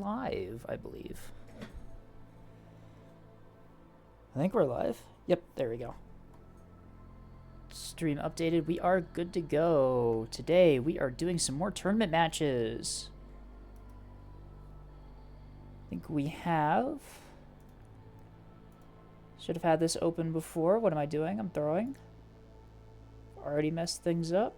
live, I believe. I think we're live. Yep, there we go. Stream updated. We are good to go. Today, we are doing some more tournament matches. I think we have... Should have had this open before. What am I doing? I'm throwing. Already messed things up.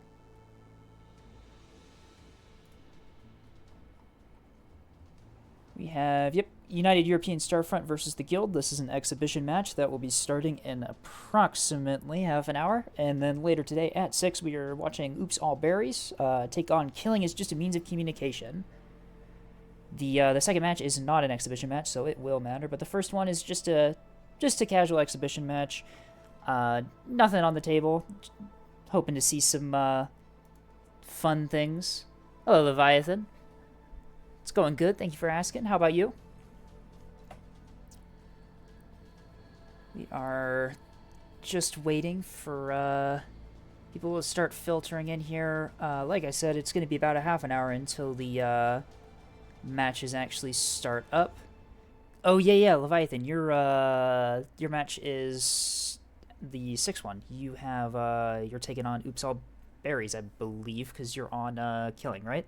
We have, yep, United European Starfront versus the Guild. This is an exhibition match that will be starting in approximately half an hour. And then later today at 6, we are watching Oops All Berries take on Killing is Just a Means of Communication. The second match is not an exhibition match, so it will matter. But the first one is just a casual exhibition match. Nothing on the table. Hoping to see some fun things. Hello, Leviathan. It's going good. Thank you for asking. How about you? We are just waiting for people to start filtering in here. Like I said, it's going to be about a half an hour until the matches actually start up. Oh yeah, Leviathan. Your match is the 6th one. You have you're taking on Oops All Berries, I believe, because you're on Killing, right?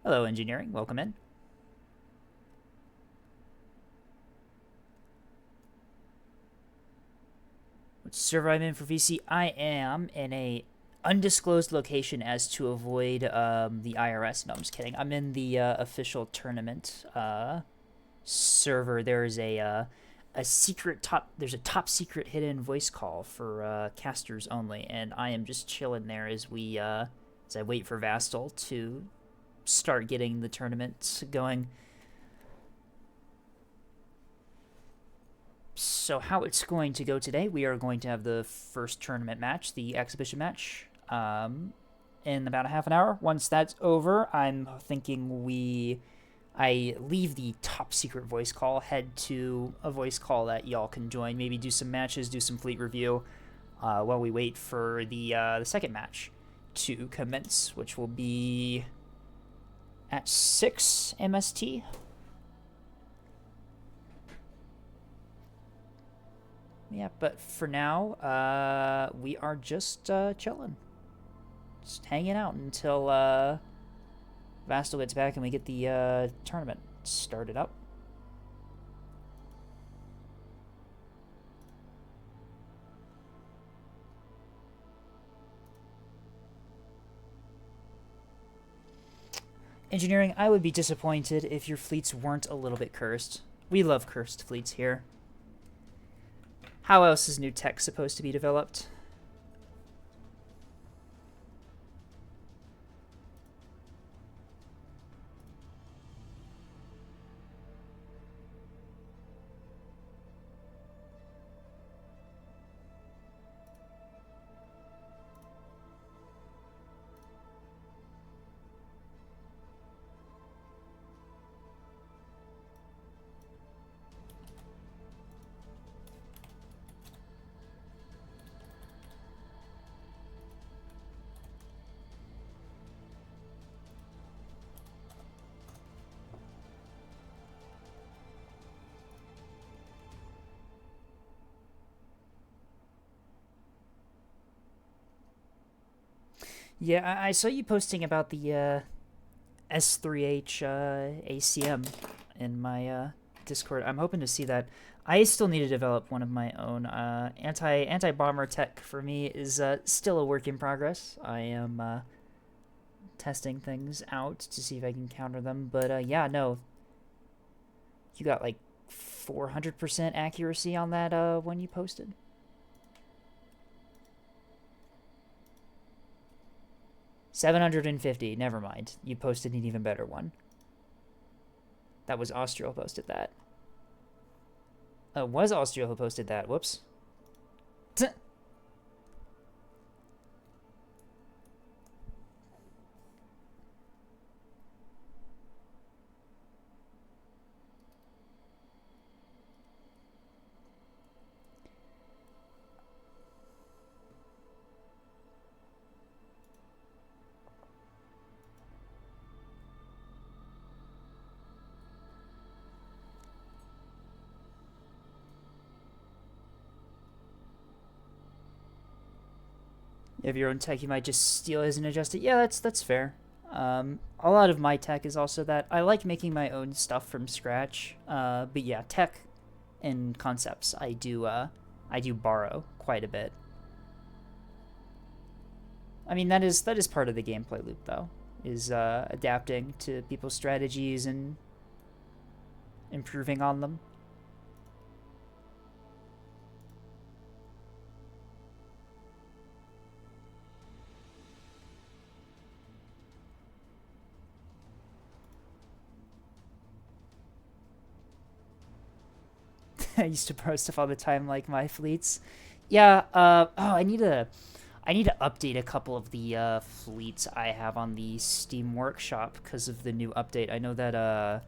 Hello, Engineering. Welcome in. What server I'm in for VC? I am in a undisclosed location as to avoid the IRS. No, I'm just kidding. I'm in the official tournament server. There's a secret there's a top secret hidden voice call for casters only, and I am just chilling there as I wait for Vastal to start getting the tournament going. So how it's going to go today, we are going to have the first tournament match, the exhibition match, in about a half an hour. Once that's over, I'm thinking I leave the top secret voice call, head to a voice call that y'all can join, maybe do some matches, do some fleet review, while we wait for the second match to commence, which will be at 6 MST. Yeah, but for now, we are just chilling. Just hanging out until Vastal gets back and we get the tournament started up. Engineering, I would be disappointed if your fleets weren't a little bit cursed. We love cursed fleets here. How else is new tech supposed to be developed? Yeah, I saw you posting about the S3H ACM in my Discord. I'm hoping to see that. I still need to develop one of my own. Anti-bomber tech for me is still a work in progress. I am testing things out to see if I can counter them. But yeah, no. You got like 400% accuracy on that one you posted. $750. Never mind. You posted an even better one. That was Austral posted that. Was Austral who posted that? Whoops. You have your own tech, you might just steal his and adjust it. Yeah, that's fair. A lot of my tech is also that. I like making my own stuff from scratch. But yeah, tech and concepts I do borrow quite a bit. I mean, that is part of the gameplay loop, though, is adapting to people's strategies and improving on them. I used to borrow stuff all the time, like my fleets. Yeah. I need to update a couple of the fleets I have on the Steam Workshop because of the new update. I know that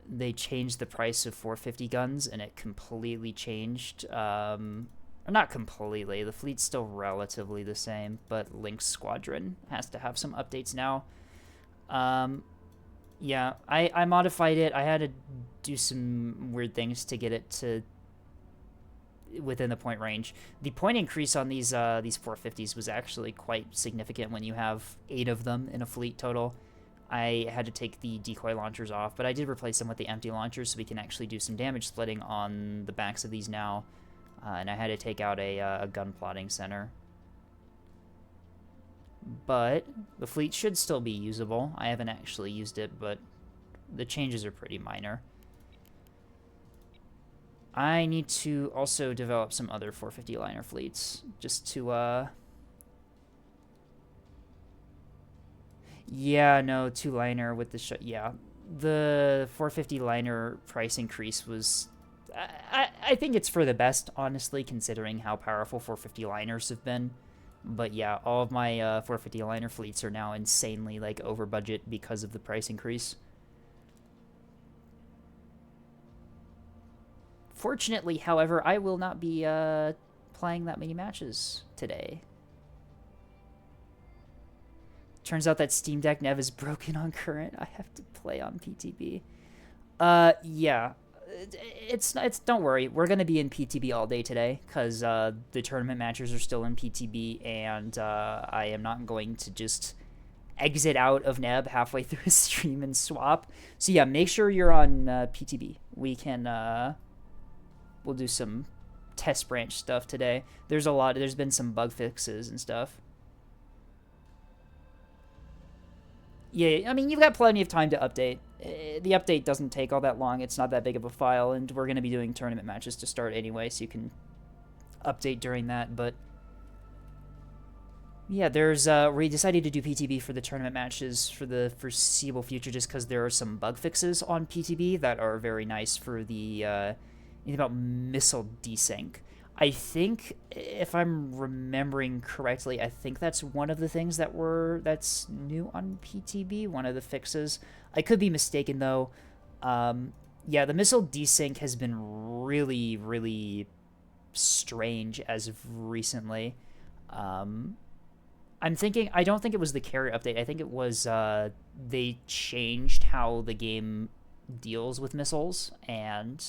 they changed the price of 450 guns, and it completely changed. Or not completely. The fleet's still relatively the same, but Link's Squadron has to have some updates now. Yeah, I modified it. I had to do some weird things to get it to within the point range. The point increase on these 450s was actually quite significant when you have 8 of them in a fleet total. I had to take the decoy launchers off, but I did replace them with the empty launchers so we can actually do some damage splitting on the backs of these now. And I had to take out a gun plotting center. But the fleet should still be usable. I haven't actually used it, but the changes are pretty minor. I need to also develop some other 450 liner fleets just to yeah, no, 2 liner with the yeah. The 450 liner price increase was I think it's for the best, honestly, considering how powerful 450 liners have been. But yeah, all of my 450 liner fleets are now insanely like over budget because of the price increase. Fortunately, however, I will not be playing that many matches today. Turns out that Steam Deck Nev is broken on current. I have to play on PTB. Yeah. It's don't worry. We're going to be in PTB all day today cuz the tournament matches are still in PTB, and I am not going to just exit out of Neb halfway through a stream and swap. So yeah, make sure you're on PTB. We'll do some test branch stuff today. There's been some bug fixes and stuff. Yeah, I mean, you've got plenty of time to update. The update doesn't take all that long. It's not that big of a file, and we're going to be doing tournament matches to start anyway, so you can update during that. But yeah, we decided to do PTB for the tournament matches for the foreseeable future just because there are some bug fixes on PTB that are very nice for the about missile desync. I think, if I'm remembering correctly, I think that's one of the things that's new on PTB, one of the fixes. I could be mistaken, though. Yeah, the missile desync has been really, really strange as of recently. I don't think it was the carrier update. I think it was they changed how the game deals with missiles, and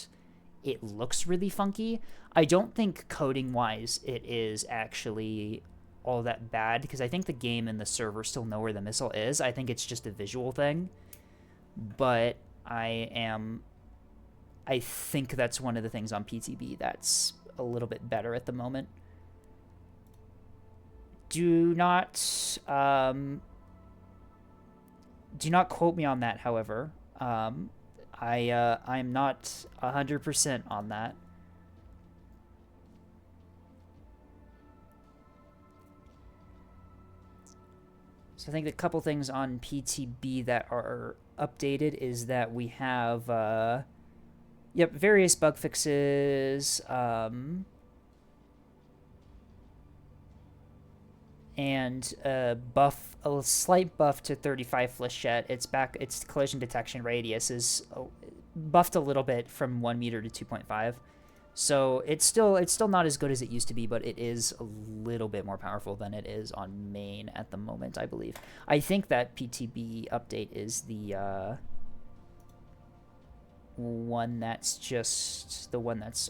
it looks really funky. I don't think coding-wise it is actually all that bad, because I think the game and the server still know where the missile is. I think it's just a visual thing. But I think that's one of the things on PTB that's a little bit better at the moment. Do not quote me on that, however. I'm not 100% on that. So I think a couple things on PTB that are updated is that we have various bug fixes, and a slight buff to 35 Flechette. Its collision detection radius is buffed a little bit from 1 meter to 2.5. So it's still not as good as it used to be, but it is a little bit more powerful than it is on main at the moment, I believe. I think that PTB update is the one that's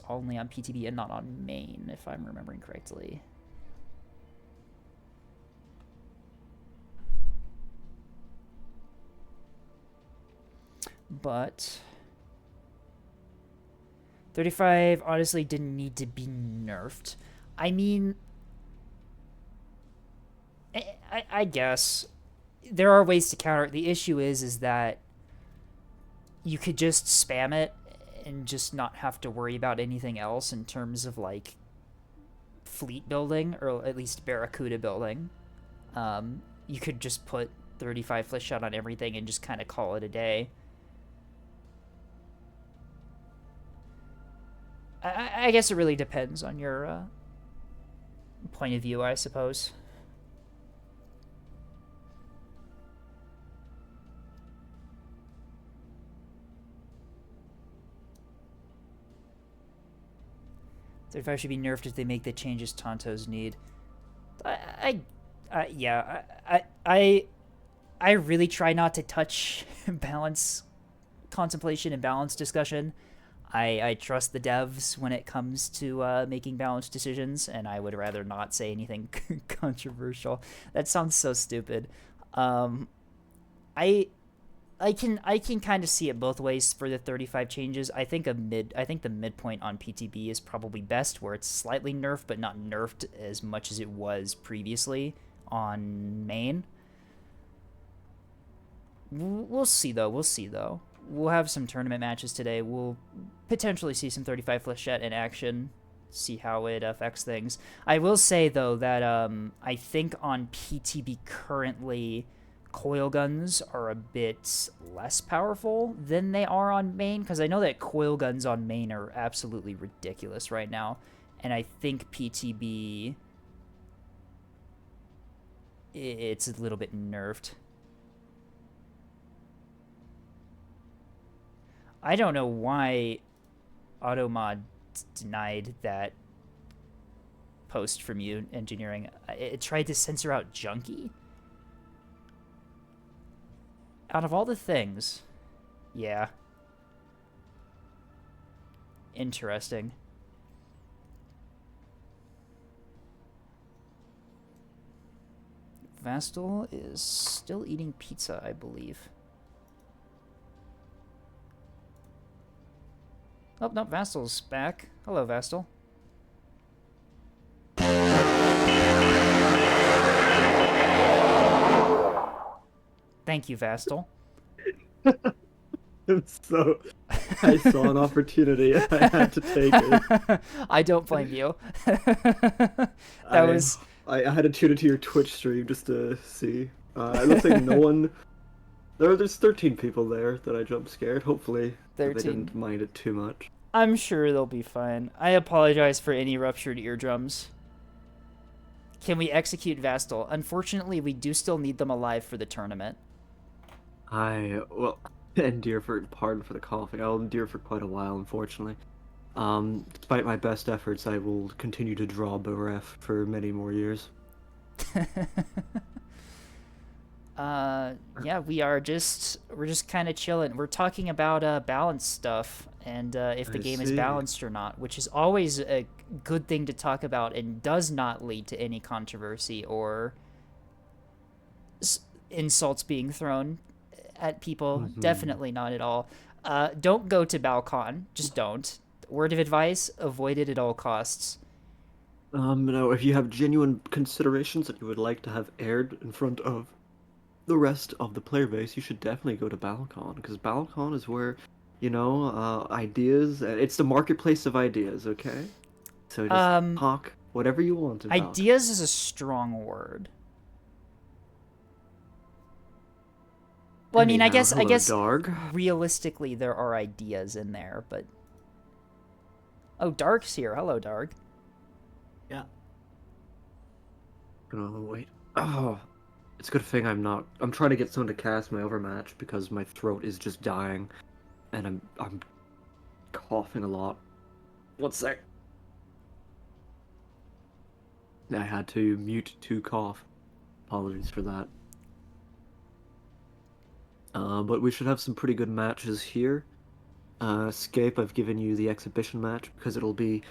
only on PTB and not on main, if I'm remembering correctly. but 35 honestly didn't need to be nerfed. I mean, I guess there are ways to counter it. The issue is that you could just spam it and just not have to worry about anything else in terms of like fleet building, or at least Barracuda building. You could just put 35 flesh shot on everything and just kind of call it a day. I guess it really depends on your point of view, I suppose. If I should be nerfed if they make the changes Tontos need. Yeah, I really try not to touch balance contemplation and balance discussion. I trust the devs when it comes to making balanced decisions, and I would rather not say anything controversial. That sounds so stupid. I can kind of see it both ways for the 35 changes. I think the midpoint on PTB is probably best, where it's slightly nerfed but not nerfed as much as it was previously on main. We'll see though. We'll have some tournament matches today. We'll potentially see some 35 Flechette in action, see how it affects things. I will say though that I think on PTB currently, coil guns are a bit less powerful than they are on main, because I know that coil guns on main are absolutely ridiculous right now, and I think PTB, it's a little bit nerfed. I don't know why Automod denied that post from you, engineering. It tried to censor out Junkie. Out of all the things, yeah. Interesting. Vastal is still eating pizza, I believe. Oh, no, Vastal's back. Hello, Vastal. Thank you, Vastal. So, I saw an opportunity and I had to take it. I don't blame you. I had to tune into your Twitch stream just to see. It looks like no one... There's 13 people there that I jump scared. Hopefully 13. They didn't mind it too much. I'm sure they'll be fine. I apologize for any ruptured eardrums. Can we execute Vastal? Unfortunately, we do still need them alive for the tournament. Well, endure pardon for the coughing. I'll endure for quite a while, unfortunately. Despite my best efforts, I will continue to draw Beref for many more years. Yeah, we're just kind of chilling. We're talking about balanced stuff, and if the game is balanced or not, which is always a good thing to talk about and does not lead to any controversy or insults being thrown at people. Mm-hmm. Definitely not at all. Don't go to Balcon. Just don't. Word of advice, avoid it at all costs. No, if you have genuine considerations that you would like to have aired in front of the rest of the player base, you should definitely go to Balcon, because Balcon is where, ideas, it's the marketplace of ideas, okay? So just talk whatever you want about. Ideas is a strong word. Well, I mean, I guess Darg. Realistically there are ideas in there, but... Oh, Darg's here. Hello, Darg. Yeah. Oh, wait. Oh, it's a good thing I'm trying to get someone to cast my Overmatch because my throat is just dying, and I'm coughing a lot. 1 sec. I had to mute to cough. Apologies for that. But we should have some pretty good matches here. Escape, I've given you the exhibition match because it'll be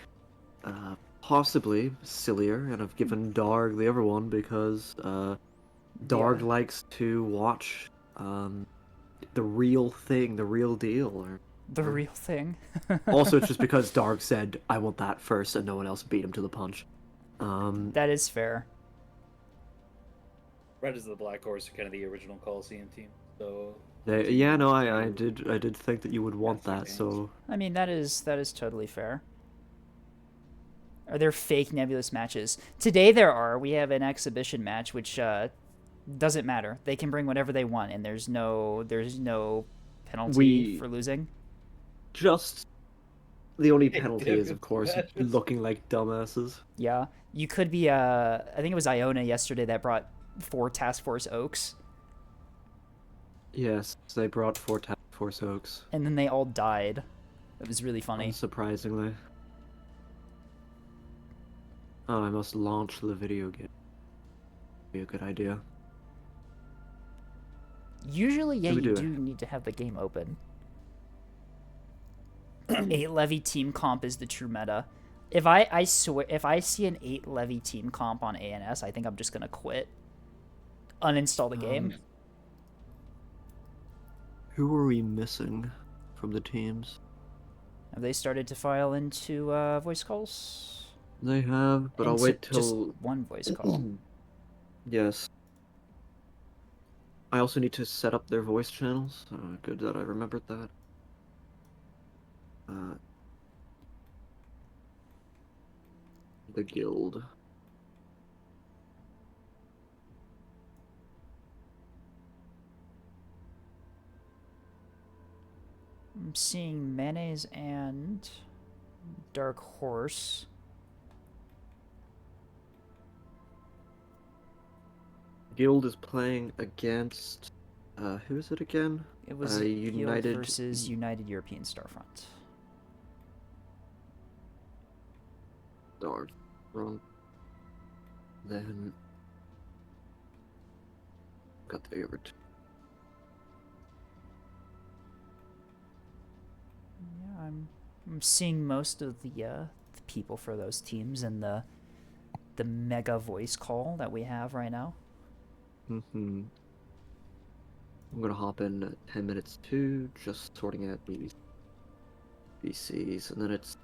possibly sillier, and I've given Darg the other one because Darg likes to watch the real thing, the real deal. The real thing. Also, it's just because Dark said, I want that first, and no one else beat him to the punch. That is fair. Red is the Black Horse, kind of the original Coliseum team. So yeah, no, I did think that you would want that. So I mean, that is totally fair. Are there fake nebulous matches? Today there are. We have an exhibition match, which doesn't matter. They can bring whatever they want, and there's no penalty for losing. Just the only penalty is, of course, looking like dumbasses. Yeah, you could be. I think it was Iona yesterday that brought 4 Task Force Oaks. Yes, they brought 4 Task Force Oaks. And then they all died. It was really funny. Unsurprisingly. Oh, I must launch the video game. Be a good idea. Usually, yeah, you do need to have the game open. 8 levy team comp is the true meta. If I swear, if I see an 8 levy team comp on ANS, I think I'm just gonna quit. Uninstall the game. Who are we missing from the teams? Have they started to file into voice calls? They have, but I'll wait till... Just one voice call. Yes. I also need to set up their voice channels. Good that I remembered that. The guild. I'm seeing Mayonnaise and Dark Horse. Guild is playing against... who is it again? It was United Guild versus United European Starfront. Starfront. Then... got the favorite. Yeah, I'm seeing most of the people for those teams in the mega voice call that we have right now. I'm gonna hop in at 10 minutes too, just sorting out these VCs, and then it's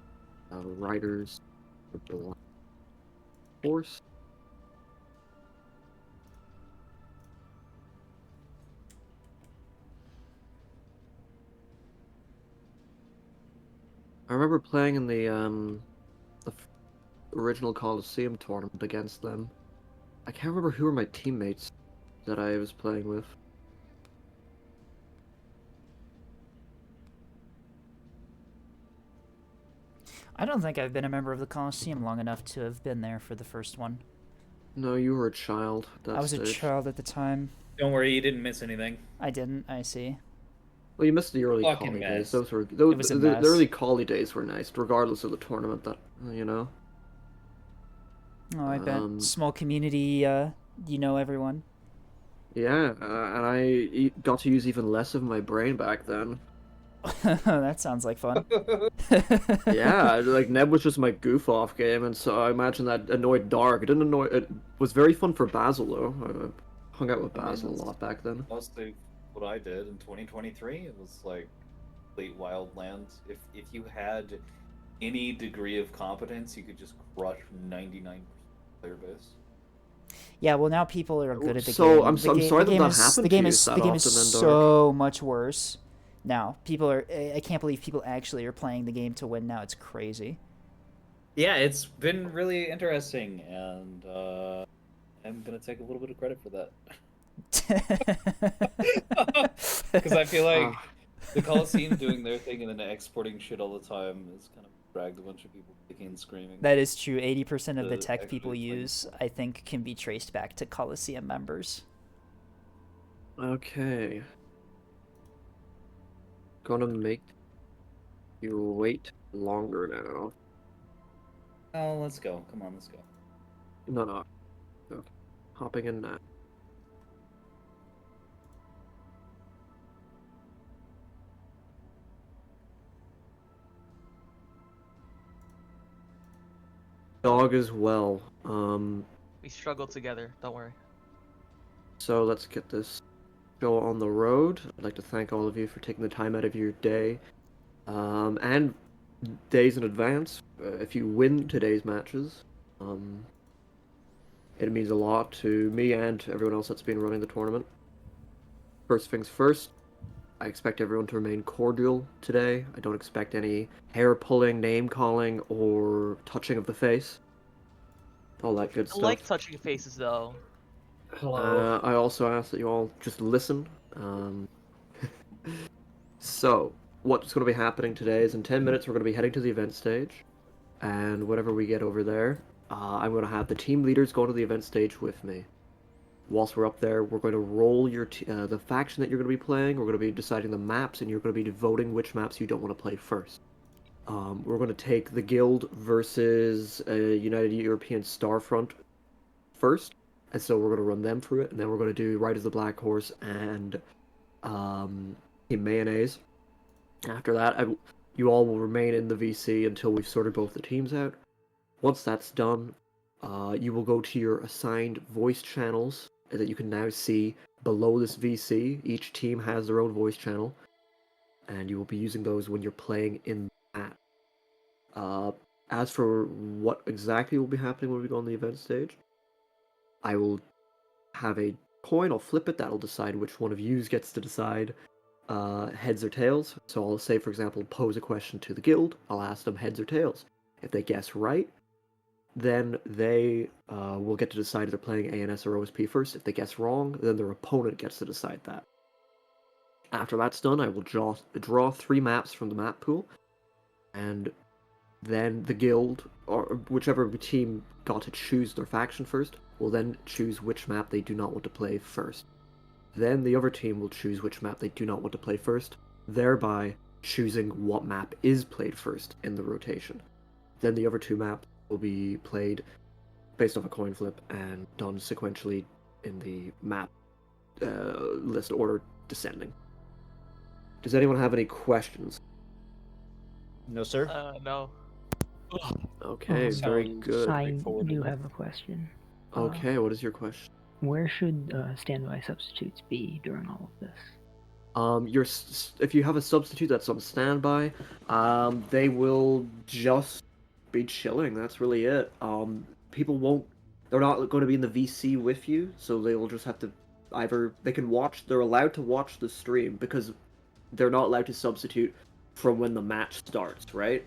riders for Black Horse. I remember playing in the original Coliseum tournament against them. I can't remember who were my teammates that I was playing with. I don't think I've been a member of the Coliseum long enough to have been there for the first one. No, you were a child. I was a child at the time. Don't worry, you didn't miss anything. I didn't, I see. Well, you missed the early Fucking Collie mess. days. The early Collie days were nice, regardless of the tournament. That you know. Oh, I bet. Small community. You know everyone. Yeah, and I got to use even less of my brain back then. That sounds like fun. Yeah, like Neb was just my goof off game, and so I imagine that annoyed Dark. It was very fun for Basil though. I hung out with Basil a lot back then. Mostly what I did in 2023. It was like complete wild lands. If you had any degree of competence, you could just crush 99% player base. Yeah, well now people are good at the game. So I'm sorry that happened to you the game is often, so much worse now. People are. I can't believe people actually are playing the game to win now. It's crazy. Yeah, it's been really interesting, and I'm gonna take a little bit of credit for that. Because I feel like the Coliseum doing their thing and then exporting shit all the time is kind of dragged a bunch of people kicking and screaming. That is true. 80% of the tech people use, I think, can be traced back to Coliseum members. Okay. Gonna make you wait longer now. Oh, let's go. Come on, let's go. No. Okay. Hopping in now. Dog as well. We struggle together, don't worry. So let's get this show on the road. I'd like to thank all of you for taking the time out of your day and days in advance. If you win today's matches, it means a lot to me and everyone else that's been running the tournament. First things first, I expect everyone to remain cordial today. I don't expect any hair pulling, name calling, or touching of the face. All that good I stuff. like touching faces though. Hello. I also ask that you all just listen. So, what's going to be happening today is in 10 minutes we're going to be heading to the event stage. And whenever we get over there, I'm going to have the team leaders go to the event stage with me. Whilst we're up there, we're going to roll your the faction that you're going to be playing. We're going to be deciding the maps, and you're going to be voting which maps you don't want to play first. We're going to take the Guild versus United European Starfront first, and so we're going to run them through it, and then we're going to do Ride as the Black Horse and Team Mayonnaise. After that, you all will remain in the VC until we've sorted both the teams out. Once that's done, you will go to your assigned voice channels that you can now see below this VC. Each team has their own voice channel, and you will be using those when you're playing in that. As for what exactly will be happening when we go on the event stage, I will have a coin, I'll flip it, that'll decide which one of you gets to decide heads or tails. So I'll say, for example, pose a question to the guild, I'll ask them heads or tails. If they guess right, then they will get to decide if they're playing ANS or OSP first. If they guess wrong, then their opponent gets to decide that. After that's done, I will draw 3 maps from the map pool, and then the guild, or whichever team got to choose their faction first, will then choose which map they do not want to play first. Then the other team will choose which map they do not want to play first, thereby choosing what map is played first in the rotation. Then the other 2 maps will be played based off a coin flip and done sequentially in the map list order descending. Does anyone have any questions? No, sir. No. Okay, very good. I straightforward do enough. have a question. Okay, what is your question? Where should standby substitutes be during all of this? If you have a substitute that's on standby, they will just be chilling. That's really it. People won't. They're not going to be in the VC with you, so they will just have to either they can watch. They're allowed to watch the stream because they're not allowed to substitute from when the match starts, right?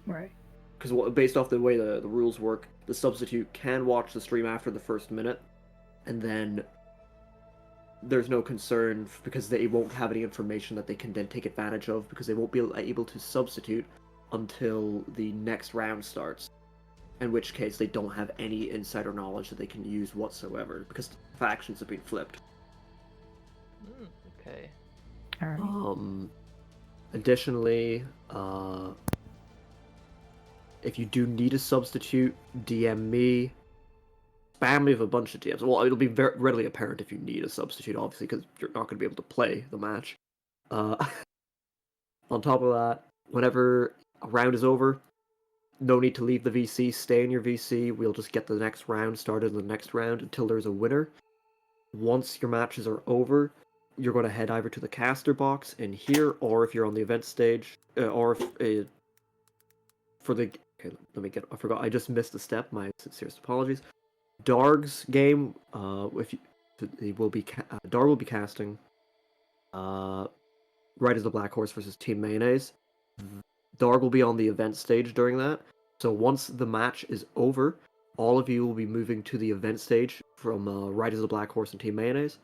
Right. Because based off the way the rules work, the substitute can watch the stream after the first minute, and then there's no concern because they won't have any information that they can then take advantage of because they won't be able to substitute until the next round starts, in which case they don't have any insider knowledge that they can use whatsoever because factions have been flipped. Okay. All right. Additionally, if you do need a substitute, DM me. Spam me with a bunch of DMs. Well, it'll be very readily apparent if you need a substitute, obviously, because you're not going to be able to play the match. On top of that, whenever a round is over, no need to leave the VC. Stay in your VC. We'll just get the next round started in the next round until there's a winner. Once your matches are over, you're going to head either to the caster box in here, or if you're on the event stage, or if for the... Okay, let me get... I forgot. I just missed a step. My sincerest apologies. Darg's game, Darg will be casting Right as the Black Horse versus Team Mayonnaise. Darg will be on the event stage during that. So once the match is over, all of you will be moving to the event stage from Right as the Black Horse and Team Mayonnaise.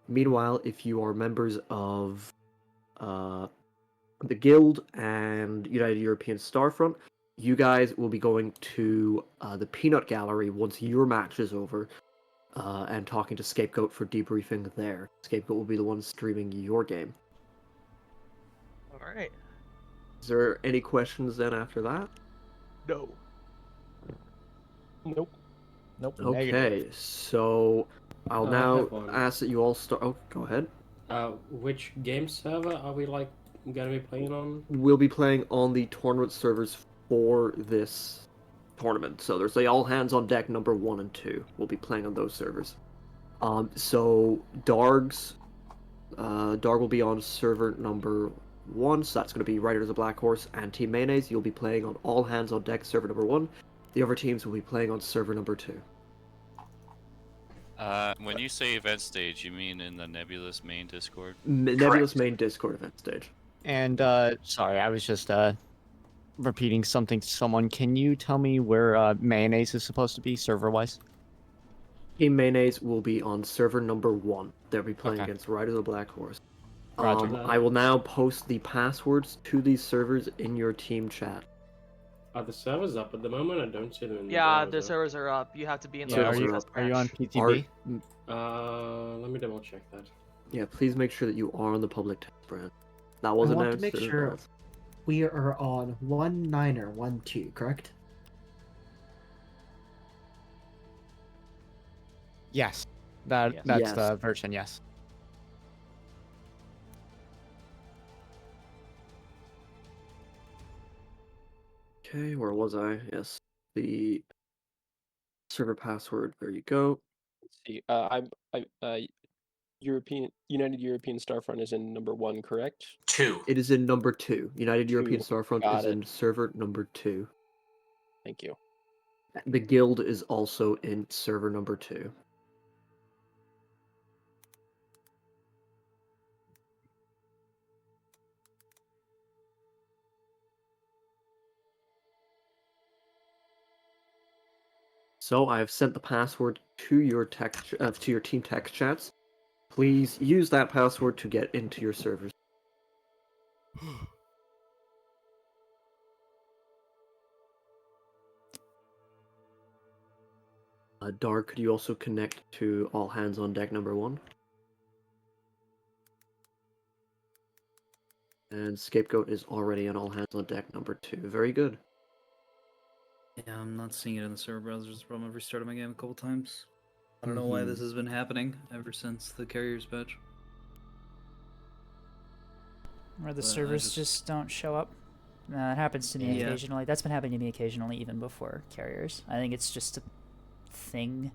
Meanwhile, if you are members of the Guild and United European Starfront, you guys will be going to the Peanut Gallery once your match is over and talking to Scapegoat for debriefing there. Scapegoat will be the one streaming your game. Alright. Is there any questions then after that? No. Nope. Nope. Okay, Negative. so I'll I now have one. ask that you all start... Oh, go ahead. Which game server are we gonna be playing on? We'll be playing on the tournament servers for this tournament. So there's the all hands on deck number 1 and 2. We'll be playing on those servers. So Darg's Dark will be on server number 1, so that's going to be Riders of Black Horse and Team Mayonnaise. You'll be playing on All Hands on Deck server number 1. The other teams will be playing on server number 2. When you say event stage, you mean in the Nebulous main Discord? Nebulous main Discord event stage. And sorry, I was just repeating something to someone. Can you tell me where Mayonnaise is supposed to be server-wise? Team Mayonnaise will be on server number 1. They'll be playing Okay. against Riders of the Black Horse. Roger. I will now post the passwords to these servers in your team chat. Are the servers up at the moment? I don't see them in the Yeah, the browser. servers are up. You have to be in the Yeah, Are you on branch. PTB? Let me double check that. Yeah, please make sure that you are on the public test brand. That was I want to announced make in sure advance. we are on 1912, correct? Yes. That's Yes. the version, yes. Okay, where was I? Yes, the server password. There you go. Let's see. United European Starfront is in number 1, correct? 2. It is in number 2. United European 2. Starfront Got is it. in server number 2. Thank you. The guild is also in server number 2. So I have sent the password to your to your team text chats. Please use that password to get into your servers. Dark, could you also connect to All Hands on Deck number 1? And Scapegoat is already on All Hands on Deck number 2. Very good. Yeah, I'm not seeing it in the server browser's problem. I've restarted my game a couple times. I don't know why this has been happening ever since the carriers patch. Where the But I servers just don't show up. It happens to me Yeah. occasionally. That's been happening to me occasionally, even before carriers. I think it's just a thing.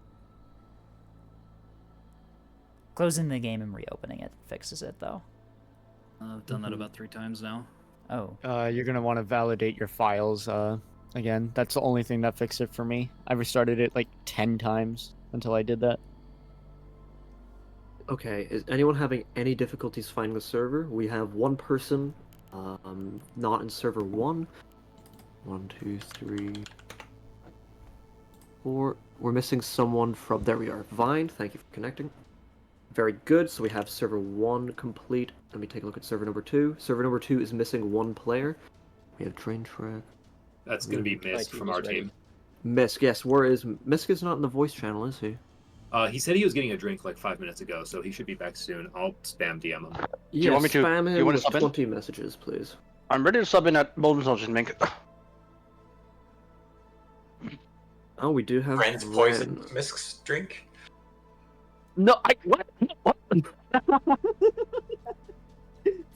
Closing the game and reopening it fixes it, though. I've done that about 3 times now. Oh. You're gonna want to validate your files again. That's the only thing that fixed it for me. I restarted it like 10 times until I did that. Okay, is anyone having any difficulties finding the server? We have one person not in server 1. 1, 2, 3, 4. We're missing someone from... There we are. Vine, thank you for connecting. Very good, so we have server 1 complete. Let me take a look at server number 2. Server number 2 is missing 1 player. We have Train Track. That's going to be Misk from our team. Misk, yes, where is... Misk is not in the voice channel, is he? He said he was getting a drink like 5 minutes ago, so he should be back soon. I'll spam DM him. Yes, you want me to? Spam him You want with to sub in? 20 messages, please. I'm ready to sub in at Molten Sausage Mink. Oh, we do have... Friends poisoned Misk's drink? No, what? What?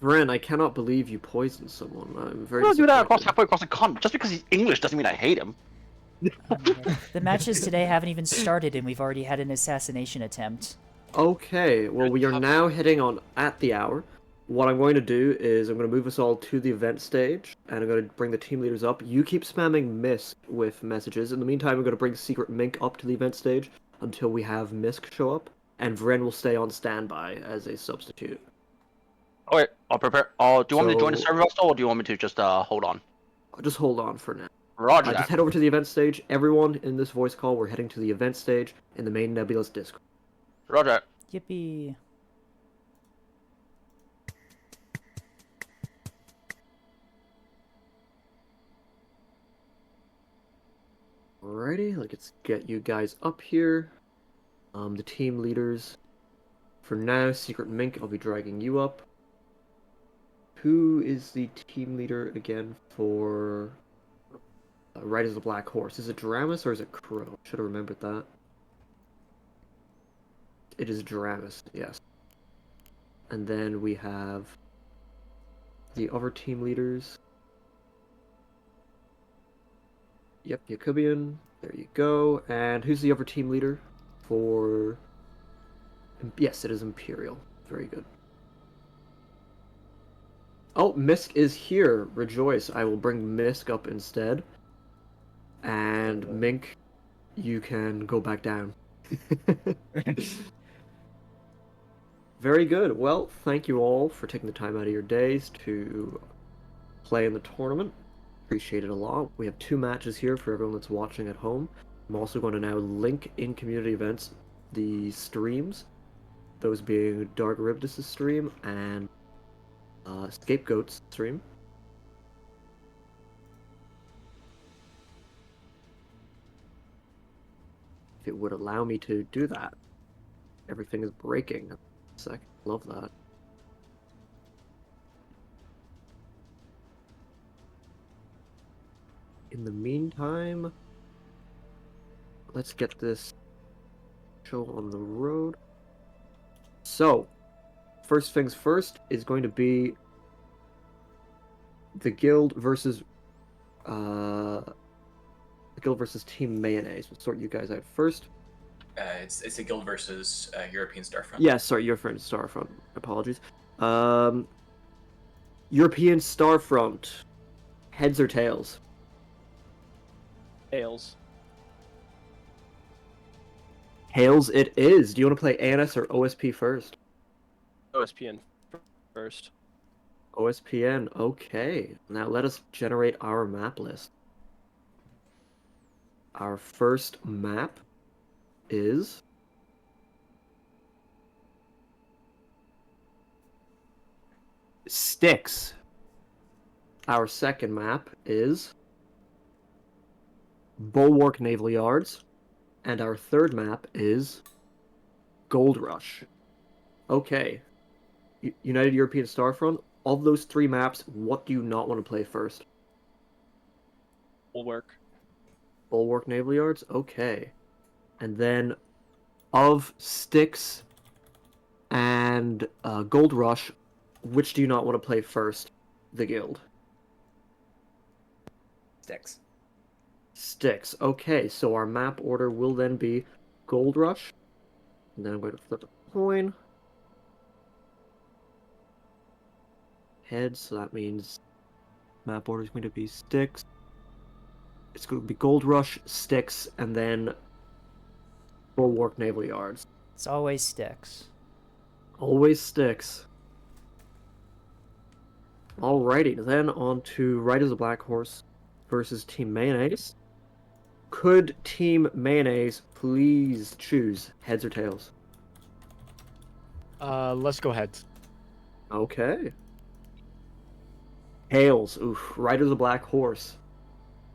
Vren, I cannot believe you poisoned someone. I'm very I'm gonna do that disappointed. halfway across the continent. Just because he's English doesn't mean I hate him. The matches today haven't even started, and we've already had an assassination attempt. Okay, well, we are now hitting on at the hour. What I'm going to do is I'm going to move us all to the event stage, and I'm going to bring the team leaders up. You keep spamming Misk with messages. In the meantime, I'm going to bring Secret Mink up to the event stage until we have Misk show up, and Vren will stay on standby as a substitute. Oh, wait, I'll prepare. Do you want me to join the So- server also, or do you want me to just hold on? Just hold on for now. Roger Just that. head over to the event stage. Everyone in this voice call, we're heading to the event stage in the main Nebulous Discord. Roger. Yippee. Alrighty, let's get you guys up here. The team leaders. For now, Secret Mink, I'll be dragging you up. Who is the team leader again for Riders of the Black Horse? Is it Dramus or is it Crow? Should have remembered that. It is Dramus, yes. And then we have the other team leaders. Yep, Yakubian. There you go. And who's the other team leader for... Yes, it is Imperial. Very good. Oh, Misk is here. Rejoice. I will bring Misk up instead. And Mink, you can go back down. Very good. Well, thank you all for taking the time out of your days to play in the tournament. Appreciate it a lot. We have 2 matches here for everyone that's watching at home. I'm also going to now link in community events the streams, those being Dark Ribdus' stream and Scapegoat's stream. If it would allow me to do that. Everything is breaking. Sec. Love that. In the meantime, let's get this show on the road. So, first things first is going to be the guild versus Team Mayonnaise. We'll sort you guys out first. It's a guild versus European Starfront. Yeah, sorry, European Starfront. Apologies. European Starfront. Heads or tails? Tails. Tails it is. Do you want to play ANS or OSP first? OSPN first. OSPN, okay. Now let us generate our map list. Our first map is Styx. Our second map is Bulwark Naval Yards. And our third map is Gold Rush. Okay. United European Starfront. Of those 3 maps, what do you not want to play first? Bulwark. Bulwark Naval Yards? Okay. And then of Styx and Gold Rush, which do you not want to play first? The guild. Styx. Styx. Okay, so our map order will then be Gold Rush. And then I'm going to flip a coin. Heads, so that means map order is going to be Styx. It's going to be Gold Rush, Styx, and then Bulwark Naval Yards. It's always Styx. Always Styx. Alrighty, then on to Right as a Black Horse versus Team Mayonnaise. Could Team Mayonnaise please choose heads or tails? Let's go heads. Okay. Tails. Oof. Right as a Black Horse.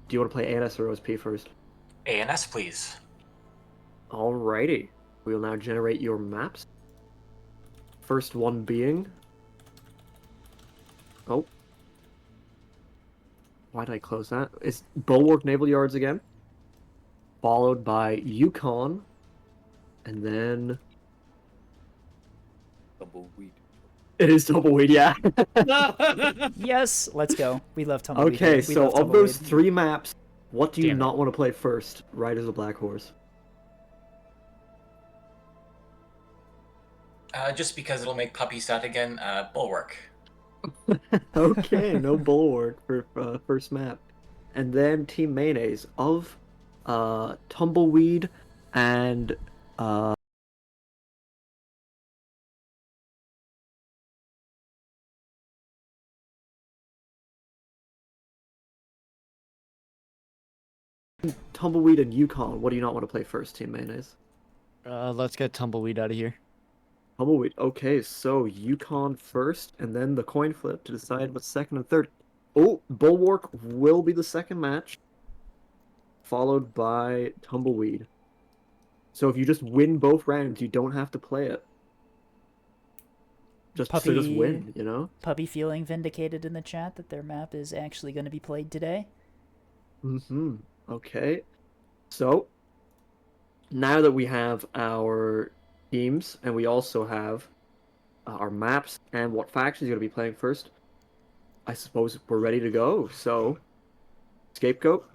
Do you want to play ANS or OSP first? ANS, please. Alrighty. We will now generate your maps. First one being... Oh. Why did I close that? It's Bulwark Naval Yards again. Followed by Yukon. And then... Tumbleweed. It is Tumbleweed, yeah. Yes, let's go. We love Tumbleweed. Okay, We so love of those Tumbleweed. 3 maps, what do you Damn it. not want to play first? Right as a Black Horse. Just because it'll make Puppy sad again, Bulwark. Okay, no Bulwark for first map. And then Team Mayonnaise of Tumbleweed and Tumbleweed and Yukon. What do you not want to play first, Team Mayonnaise? Let's get Tumbleweed out of here. Tumbleweed. Okay, so Yukon first, and then the coin flip to decide what's second and third. Oh, Bulwark will be the second match, followed by Tumbleweed. So if you just win both rounds, you don't have to play it. Just win, you know? Puppy feeling vindicated in the chat that their map is actually going to be played today. Mm-hmm. Okay. So, now that we have our teams, and we also have our maps and what factions you're going to be playing first, I suppose we're ready to go. So, Scapegoat,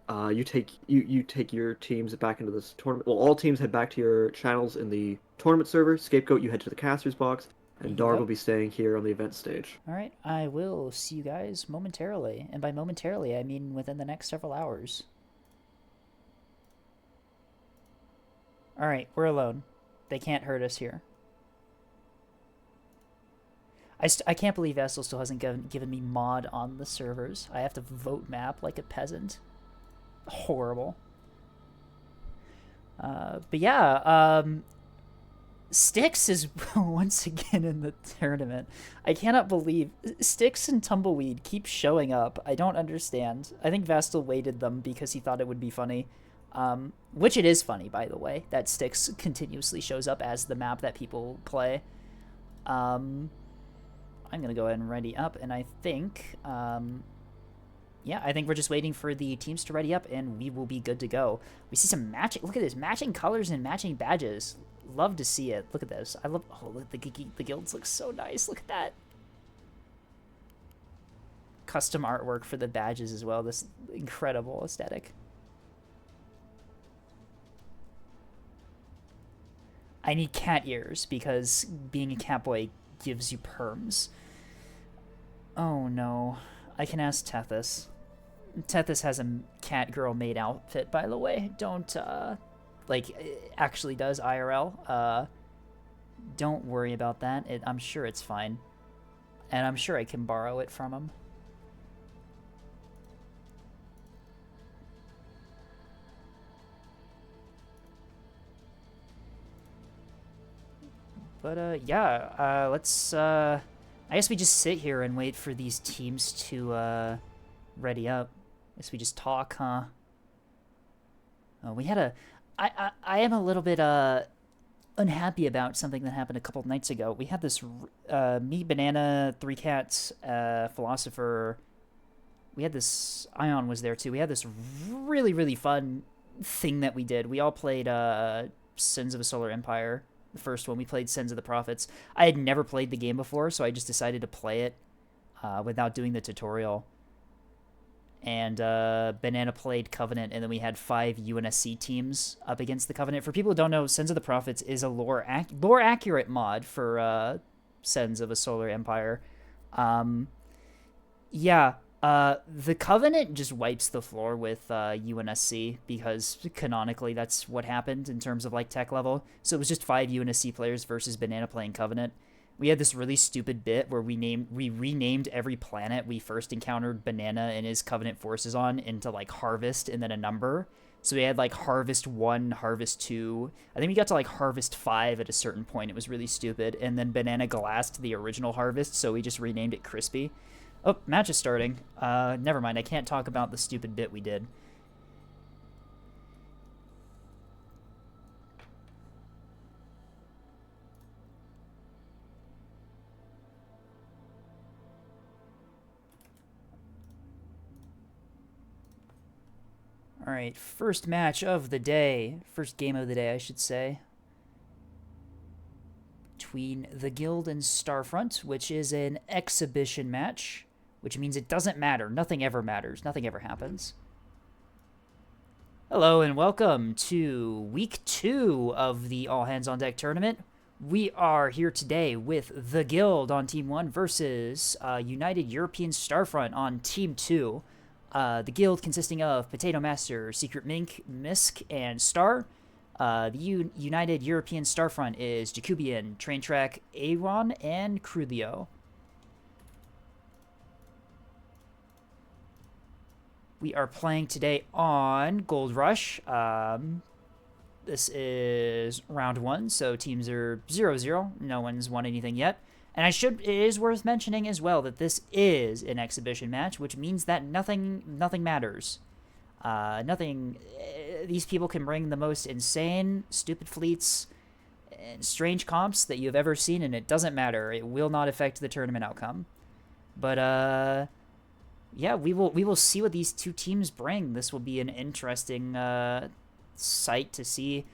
you take your teams back into this tournament. Well, all teams head back to your channels in the tournament server. Scapegoat, you head to the caster's box. And can Darg go. will be staying here on the event stage. All right, I will see you guys momentarily. And by momentarily, I mean within the next several hours. All right, we're alone. They can't hurt us here. I can't believe Vestal still hasn't given me mod on the servers. I have to vote map like a peasant. Horrible. But yeah, Styx is once again in the tournament. I cannot believe Styx and Tumbleweed keep showing up. I don't understand. I think Vestal waited them because he thought it would be funny. Which it is funny, by the way, that Styx continuously shows up as the map that people play. I'm going to go ahead and ready up, and I think, yeah, I think we're just waiting for the teams to ready up, and we will be good to go. We see some matching, look at this, matching colors and matching badges. Love to see it. Look at this. I love, oh, look, the guilds look so nice. Look at that. Custom artwork for the badges as well. This incredible aesthetic. I need cat ears because being a cat boy gives you perms. Oh no. I can ask Tethys. Tethys has a cat girl maid outfit, by the way. Don't, like, it actually does IRL. Don't worry about that. I'm sure it's fine. And I'm sure I can borrow it from him. But, yeah, let's, I guess we just sit here and wait for these teams to, ready up. I guess we just talk, huh? We had a, I am a little bit, unhappy about something that happened a couple of nights ago. We had this, me, Banana, Three Cats, Philosopher, we had this, Ion was there too. We had this really, really fun thing that we did. We all played, Sins of a Solar Empire. The first one, we played Sins of the Prophets. I had never played the game before, so I just decided to play it without doing the tutorial. And Banana played Covenant, and then we had 5 UNSC teams up against the Covenant. For people who don't know, Sins of the Prophets is a lore-accurate mod for Sins of a Solar Empire. Yeah, the Covenant just wipes the floor with UNSC because canonically that's what happened in terms of like tech level. So it was just 5 UNSC players versus Banana playing Covenant. We had this really stupid bit where we renamed every planet we first encountered Banana and his Covenant forces on into like Harvest and then a number. So we had like Harvest 1, Harvest 2. I think we got to like Harvest 5 at a certain point. It was really stupid. And then Banana glassed the original Harvest, so we just renamed it Crispy. Oh, match is starting. Never mind. I can't talk about the stupid bit we did. All right, first match of the day. First game of the day, I should say. Between the Guild and Starfront, which is an exhibition match, which means it doesn't matter. Nothing ever matters. Nothing ever happens. Hello and welcome to week 2 of the All Hands on Deck tournament. We are here today with the Guild on Team 1 versus United European Starfront on Team 2. The Guild consisting of Potato Master, Secret Mink, Misk, and Star. The United European Starfront is Jacobian, Train Track, Aron, and Crudeo. We are playing today on Gold Rush. This is round 1, so teams are 0-0. No one's won anything yet. And it is worth mentioning as well that this is an exhibition match, which means that nothing matters. These people can bring the most insane, stupid fleets and strange comps that you've ever seen, and it doesn't matter. It will not affect the tournament outcome. But, yeah, we will see what these two teams bring. This will be an interesting sight to see.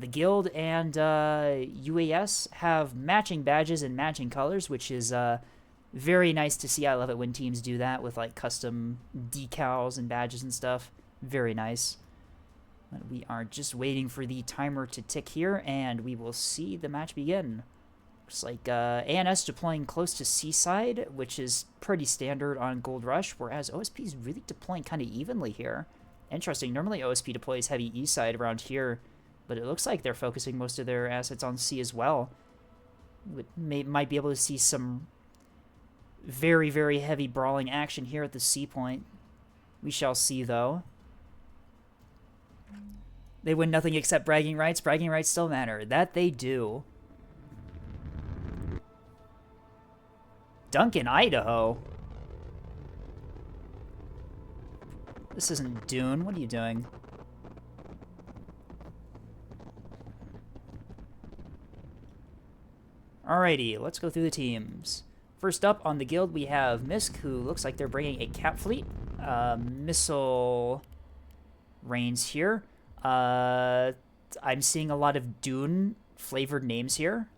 The Guild and UAS have matching badges and matching colors, which is very nice to see. I love it when teams do that with like custom decals and badges and stuff. Very nice. But we are just waiting for the timer to tick here, and we will see the match begin. Looks like ANS deploying close to Seaside, which is pretty standard on Gold Rush, whereas OSP is really deploying kind of evenly here. Interesting. Normally OSP deploys heavy east side around here, but it looks like they're focusing most of their assets on C as well. Might be able to see some very, very heavy brawling action here at the C point. We shall see, though. They win nothing except bragging rights. Bragging rights still matter. That they do. Duncan, Idaho. This isn't Dune. What are you doing? Alrighty, let's go through the teams. First up on the guild, we have Misk, who looks like they're bringing a cap fleet. Missile reigns here. I'm seeing a lot of Dune-flavored names here.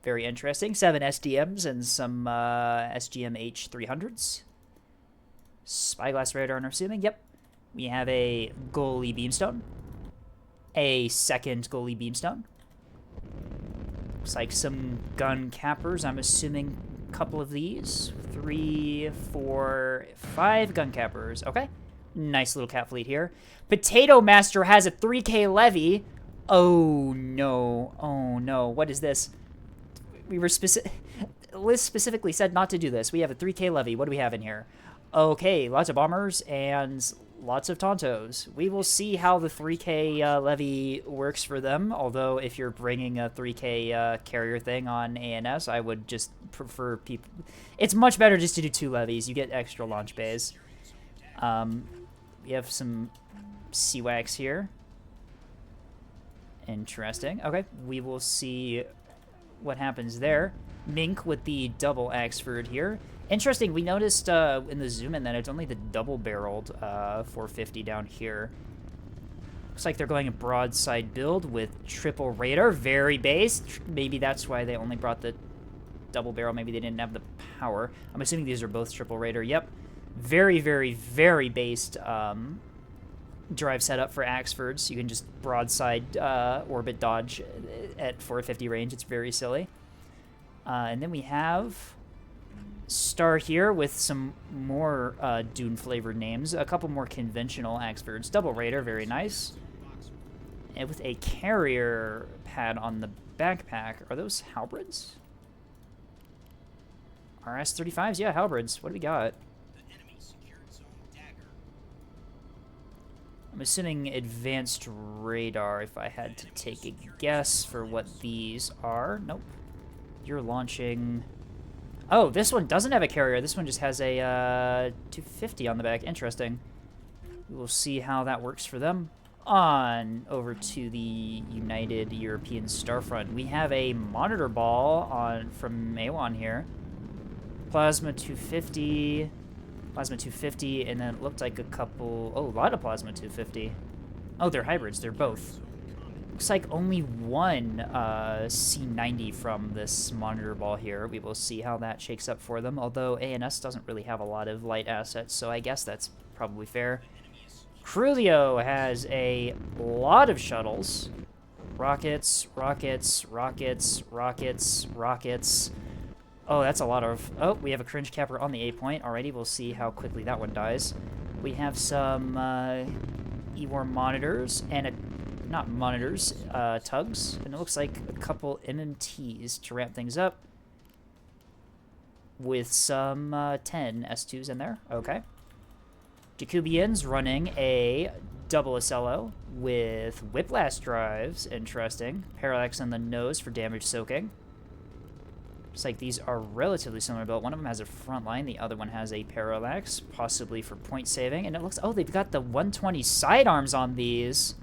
Very interesting. 7 SDMs and some SGM H300s. Spyglass radar, I'm assuming. Yep. We have a goalie beamstone. A second goalie beamstone. Looks like some gun cappers. I'm assuming a couple of these. 3, 4, 5 gun cappers. Okay. Nice little cap fleet here. Potato Master has a 3K levy. Oh, no. Oh, no. What is this? We were Liz specifically said not to do this. We have a 3K levy. What do we have in here? Okay, lots of bombers and lots of Tontos. We will see how the 3K levy works for them, although if you're bringing a 3K carrier thing on ANS, I would just prefer people... It's much better just to do 2 levies. You get extra launch bays. We have some CWACs here. Interesting. Okay, we will see what happens there. Mink with the double Axford here. Interesting, we noticed in the zoom in that it's only the double-barreled 450 down here. Looks like they're going a broadside build with triple radar, very based. Maybe that's why they only brought the double barrel. Maybe they didn't have the power. I'm assuming these are both triple radar. Yep. Very, very, very based drive setup for Axfords. You can just broadside orbit dodge at 450 range. It's very silly. And then we have Star here with some more Dune-flavored names. A couple more conventional Axfords. Double Raider, very nice. And with a carrier pad on the backpack. Are those halberds? RS-35s? Yeah, halberds. What do we got? I'm assuming advanced radar if I had to take a guess for what these are. Nope. You're launching... Oh, this one doesn't have a carrier. This one just has a 250 on the back. Interesting. We'll see how that works for them. On over to the United European Starfront. We have a monitor ball on from A1 here. Plasma 250... Plasma 250, and then it looked like a couple... Oh, a lot of Plasma 250. Oh, they're hybrids. They're both. Looks like only one C90 from this monitor ball here. We will see how that shakes up for them, although ANS doesn't really have a lot of light assets, so I guess that's probably fair. Crulio has a lot of shuttles. Rockets, rockets, rockets, rockets, rockets... Oh, that's a lot of... Oh, we have a cringe capper on the A point. Alrighty, we'll see how quickly that one dies. We have some E-War monitors and not monitors, tugs. And it looks like a couple MMTs to ramp things up. With some 10 S2s in there. Okay. Jacobian's running a double SLO with whiplash drives. Interesting. Parallax on the nose for damage soaking. Looks like these are relatively similar built. One of them has a front line, the other one has a parallax, possibly for point saving. And it looks... Oh, they've got the 120 sidearms on these.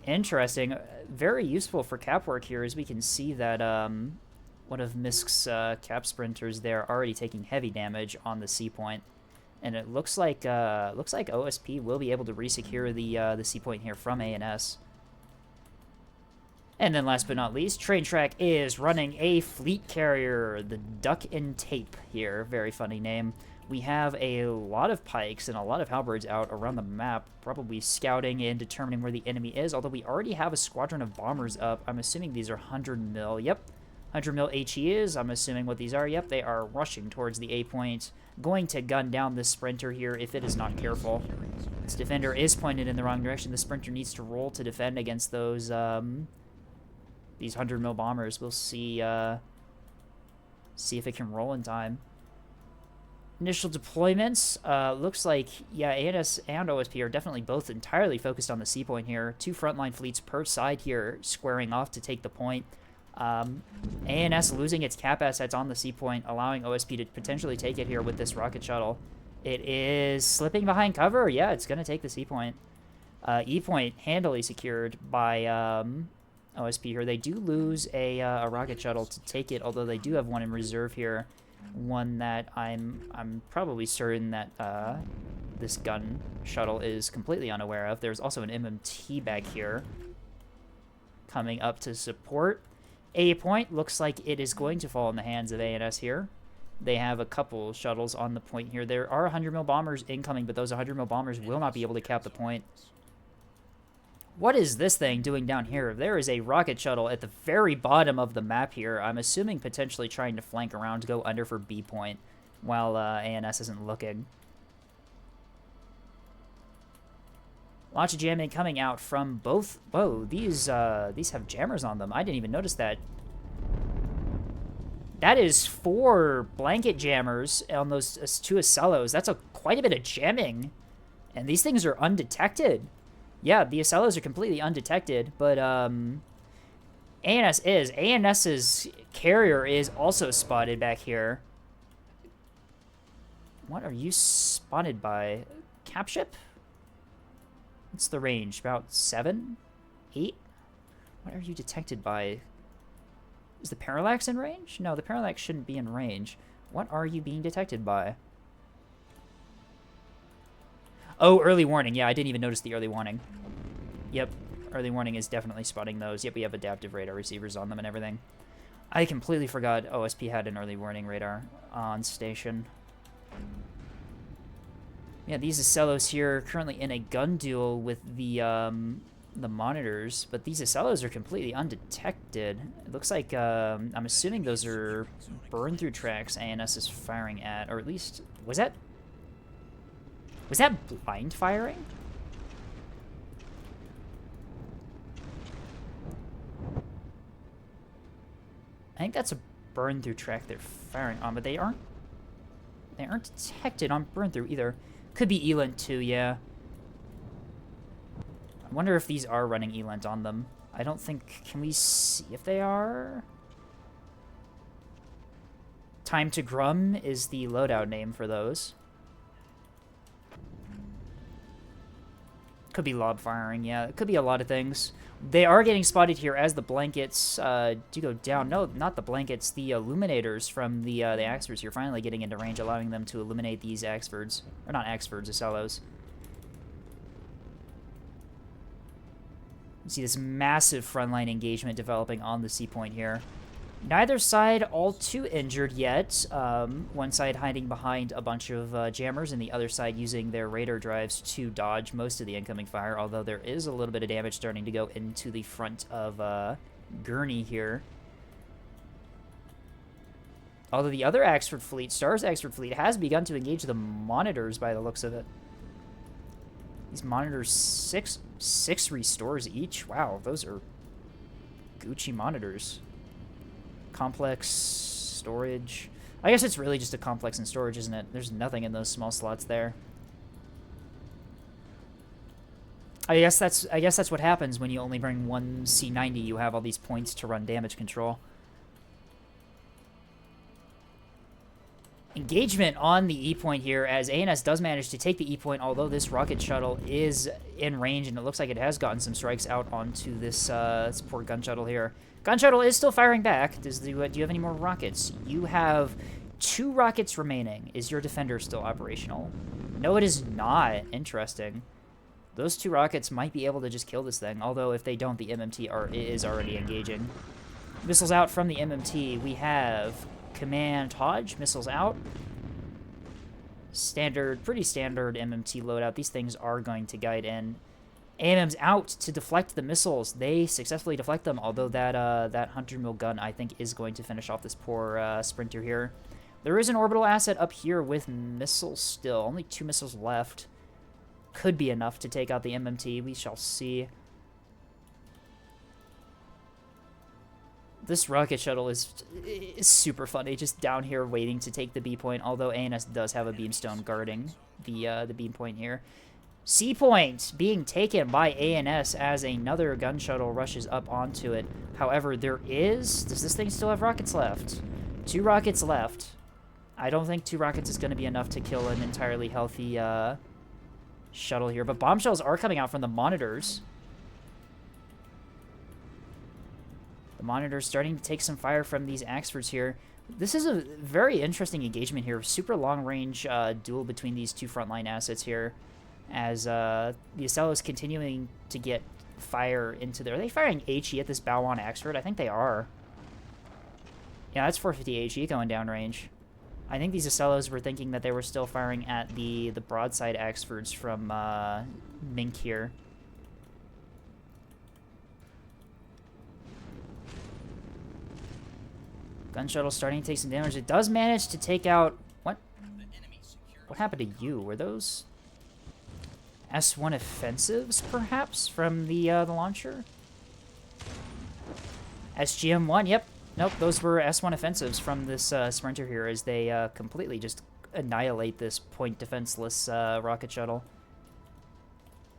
Interesting. Very useful for cap work here, as we can see that one of Misk's cap sprinters there already taking heavy damage on the C point. And it looks like OSP will be able to resecure the C point here from ANS. And then last but not least, Train Track is running a fleet carrier, the Duck and Tape here. Very funny name. We have a lot of pikes and a lot of halberds out around the map, probably scouting and determining where the enemy is, although we already have a squadron of bombers up. I'm assuming these are 100 mil. Yep, 100 mil HE is. I'm assuming what these are. Yep, they are rushing towards the A point, going to gun down this sprinter here if it is not careful. This defender is pointed in the wrong direction. The sprinter needs to roll to defend against those, these 100 mil bombers. We'll see, see if it can roll in time. Initial deployments, looks like, yeah, ANS and OSP are definitely both entirely focused on the C point here. 2 frontline fleets per side here squaring off to take the point. ANS losing its cap assets on the C point, allowing OSP to potentially take it here with this rocket shuttle. It is slipping behind cover. Yeah, it's going to take the C point. E point handily secured by OSP here. They do lose a rocket shuttle to take it, although they do have one in reserve here. One that I'm probably certain that this gun shuttle is completely unaware of. There's also an MMT back here coming up to support. A point looks like it is going to fall in the hands of ANS here. They have a couple shuttles on the point here. There are 100 mil bombers incoming, but those 100 mil bombers will not be able to cap the point. What is this thing doing down here? There is a rocket shuttle at the very bottom of the map here. I'm assuming potentially trying to flank around to go under for B point while ANS isn't looking. Lots of jamming coming out from both. Whoa, these have jammers on them. I didn't even notice that. That is 4 blanket jammers on those 2 Acellos. That's quite a bit of jamming. And these things are undetected. Yeah, the Acellos are completely undetected, but ANS's carrier is also spotted back here. What are you spotted by? Cap ship? What's the range? About 7? 8? What are you detected by? Is the Parallax in range? No, the Parallax shouldn't be in range. What are you being detected by? Oh, early warning. Yeah, I didn't even notice the early warning. Yep, early warning is definitely spotting those. Yep, we have adaptive radar receivers on them and everything. I completely forgot OSP had an early warning radar on station. Yeah, these Acellos here are currently in a gun duel with the monitors, but these Acellos are completely undetected. It looks like, I'm assuming those are burn-through tracks ANS is firing at, or at least, was that blind firing? I think that's a burn-through track they're firing on, but they aren't detected on burn-through either. Could be ELINT too, yeah. I wonder if these are running ELINT on them. I don't think... Can we see if they are? Time to Grum is the loadout name for those. Could be lob firing, yeah. It could be a lot of things. They are getting spotted here as the blankets do go down. No, not the blankets. The illuminators from the Axfords here finally getting into range, allowing them to illuminate these Axfords. Or not Axfords, Acellos. You see this massive frontline engagement developing on the C point here. Neither side all too injured yet. One side hiding behind a bunch of jammers, and the other side using their radar drives to dodge most of the incoming fire, although there is a little bit of damage starting to go into the front of Gurney here. Although the other Axford fleet, Star's Axford fleet, has begun to engage the monitors by the looks of it. These monitors, six restores each. Wow, those are Gucci monitors. Complex storage. I guess it's really just a complex and storage, isn't it? There's nothing in those small slots there. I guess that's what happens when you only bring one C90. You have all these points to run damage control. Engagement on the E point here, as ANS does manage to take the E point, although this rocket shuttle is in range, and it looks like it has gotten some strikes out onto this poor gun shuttle here. Gun shuttle is still firing back. Do you have any more rockets? You have 2 rockets remaining. Is your defender still operational? No, it is not. Interesting. Those 2 rockets might be able to just kill this thing, although if they don't, the MMT is already engaging. Missiles out from the MMT. We have Command Hodge, missiles out. Pretty standard MMT loadout. These things are going to guide in. AMM's out to deflect the missiles. They successfully deflect them, although that 100 mil gun, I think, is going to finish off this poor sprinter here. There is an orbital asset up here with missiles still. Only 2 missiles left. Could be enough to take out the MMT. We shall see. This rocket shuttle is super funny, just down here waiting to take the B point, although ANS does have a beamstone guarding the beam point here. C point being taken by ANS as another gun shuttle rushes up onto it. However, does this thing still have rockets left? 2 rockets left. I don't think 2 rockets is going to be enough to kill an entirely healthy shuttle here, but bomb shells are coming out from the monitors. The monitors starting to take some fire from these Axfords here. This is a very interesting engagement here. Super long-range duel between these 2 frontline assets here. As the Ocello is continuing to get fire into there. Are they firing HE at this Bow-on Axford? I think they are. Yeah, that's 450 HE going downrange. I think these Ocellos were thinking that they were still firing at the broadside Axfords from Mink here. Gun shuttle starting to take some damage. It does manage to take out... What happened to you? Were those S1 offensives, perhaps, from the launcher? SGM-1, yep. Nope, those were S1 offensives from this sprinter here as they completely just annihilate this point defenseless rocket shuttle.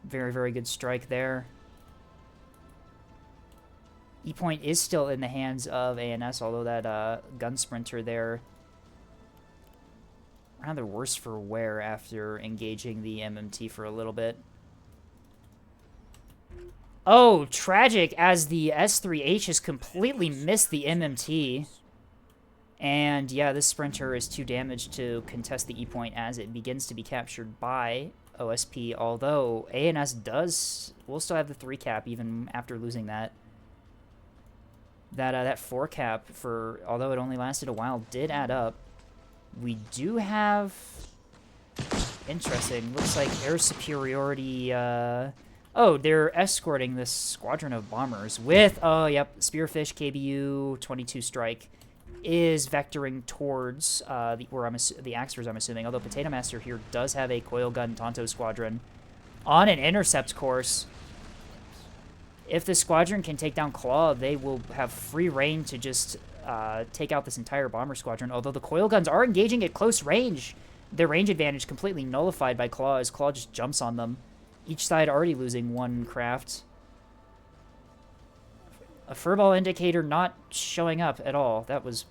Very, very good strike there. E-point is still in the hands of ANS, although that gun sprinter there rather worse for wear after engaging the MMT for a little bit. Oh, tragic, as the S3H has completely missed the MMT. And yeah, this sprinter is too damaged to contest the E-point as it begins to be captured by OSP, although ANS will still have the 3 cap even after losing that. That 4 cap, although it only lasted a while, did add up. We do have... Interesting. Looks like air superiority... Oh, they're escorting this squadron of bombers with... Oh, yep. Spearfish KBU-22 strike is vectoring towards the Axfords, I'm assuming. Although Potato Master here does have a coil gun Tonto squadron on an intercept course. If the squadron can take down Claw, they will have free reign to just take out this entire bomber squadron. Although the coil guns are engaging at close range, their range advantage completely nullified by Claw as Claw just jumps on them. Each side already losing 1 craft. A furball indicator not showing up at all. That was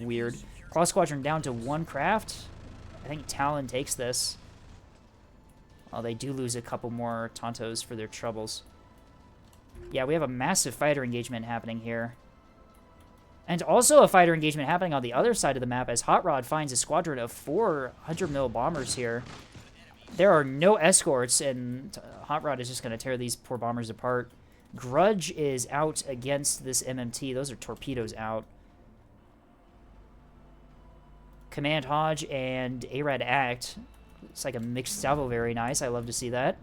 weird. Claw squadron down to 1 craft. I think Talon takes this. Well, they do lose a couple more Tontos for their troubles. Yeah, we have a massive fighter engagement happening here. And also a fighter engagement happening on the other side of the map as Hot Rod finds a squadron of 400 mil bombers here. There are no escorts, and Hot Rod is just going to tear these poor bombers apart. Grudge is out against this MMT. Those are torpedoes out. Command Hodge and ARAD Act. It's like a mixed salvo. Very nice. I love to see that.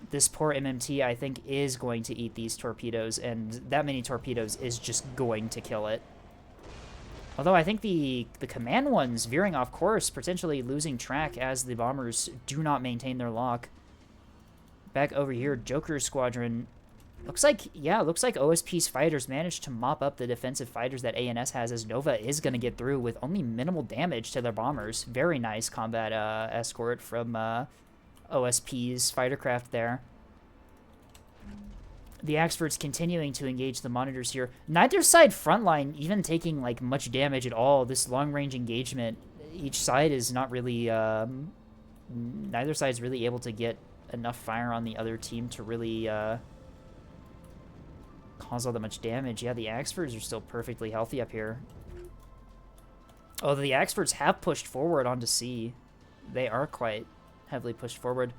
This poor MMT, I think, is going to eat these torpedoes, and that many torpedoes is just going to kill it. Although I think the command ones veering off course, potentially losing track as the bombers do not maintain their lock. Back over here, Joker's squadron. Looks like OSP's fighters managed to mop up the defensive fighters that ANS has, as Nova is going to get through with only minimal damage to their bombers. Very nice combat escort from OSP's fighter craft there. The Axfords continuing to engage the monitors here. Neither side frontline even taking like much damage at all. This long-range engagement, each side is not really... neither side is really able to get enough fire on the other team to really cause all that much damage. Yeah, the Axfords are still perfectly healthy up here. Oh, the Axfords have pushed forward onto C. They are quite heavily pushed forward.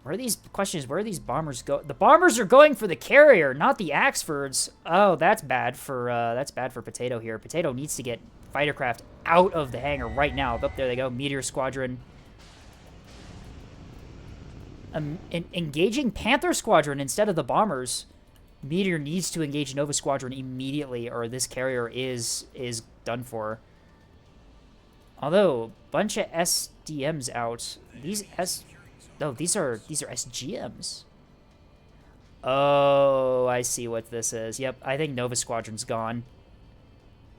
Where are these bombers go? The bombers are going for the carrier, not the Axfords. Oh, that's bad for Potato here. Potato needs to get fightercraft out of the hangar right now. Oh, there they go. Meteor Squadron. Engaging Panther Squadron instead of the bombers. Meteor needs to engage Nova Squadron immediately, or this carrier is done for. Although, bunch of SDMs out. These are SGMs. Oh, I see what this is. Yep, I think Nova Squadron's gone.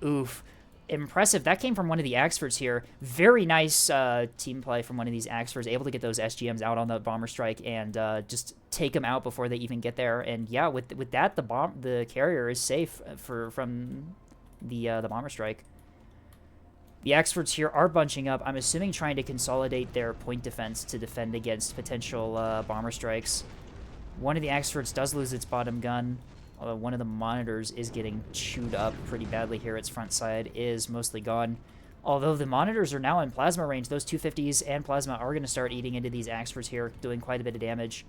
Oof. Impressive. That came from one of the Axfords here. Very nice team play from one of these Axfords. Able to get those SGMs out on the bomber strike and just take them out before they even get there. And yeah, with that, the carrier is safe from the bomber strike. The Axfords here are bunching up. I'm assuming trying to consolidate their point defense to defend against potential bomber strikes. One of the Axfords does lose its bottom gun. Although one of the monitors is getting chewed up pretty badly here. Its front side is mostly gone. Although the monitors are now in plasma range, those 250s and plasma are going to start eating into these Axfords here, doing quite a bit of damage.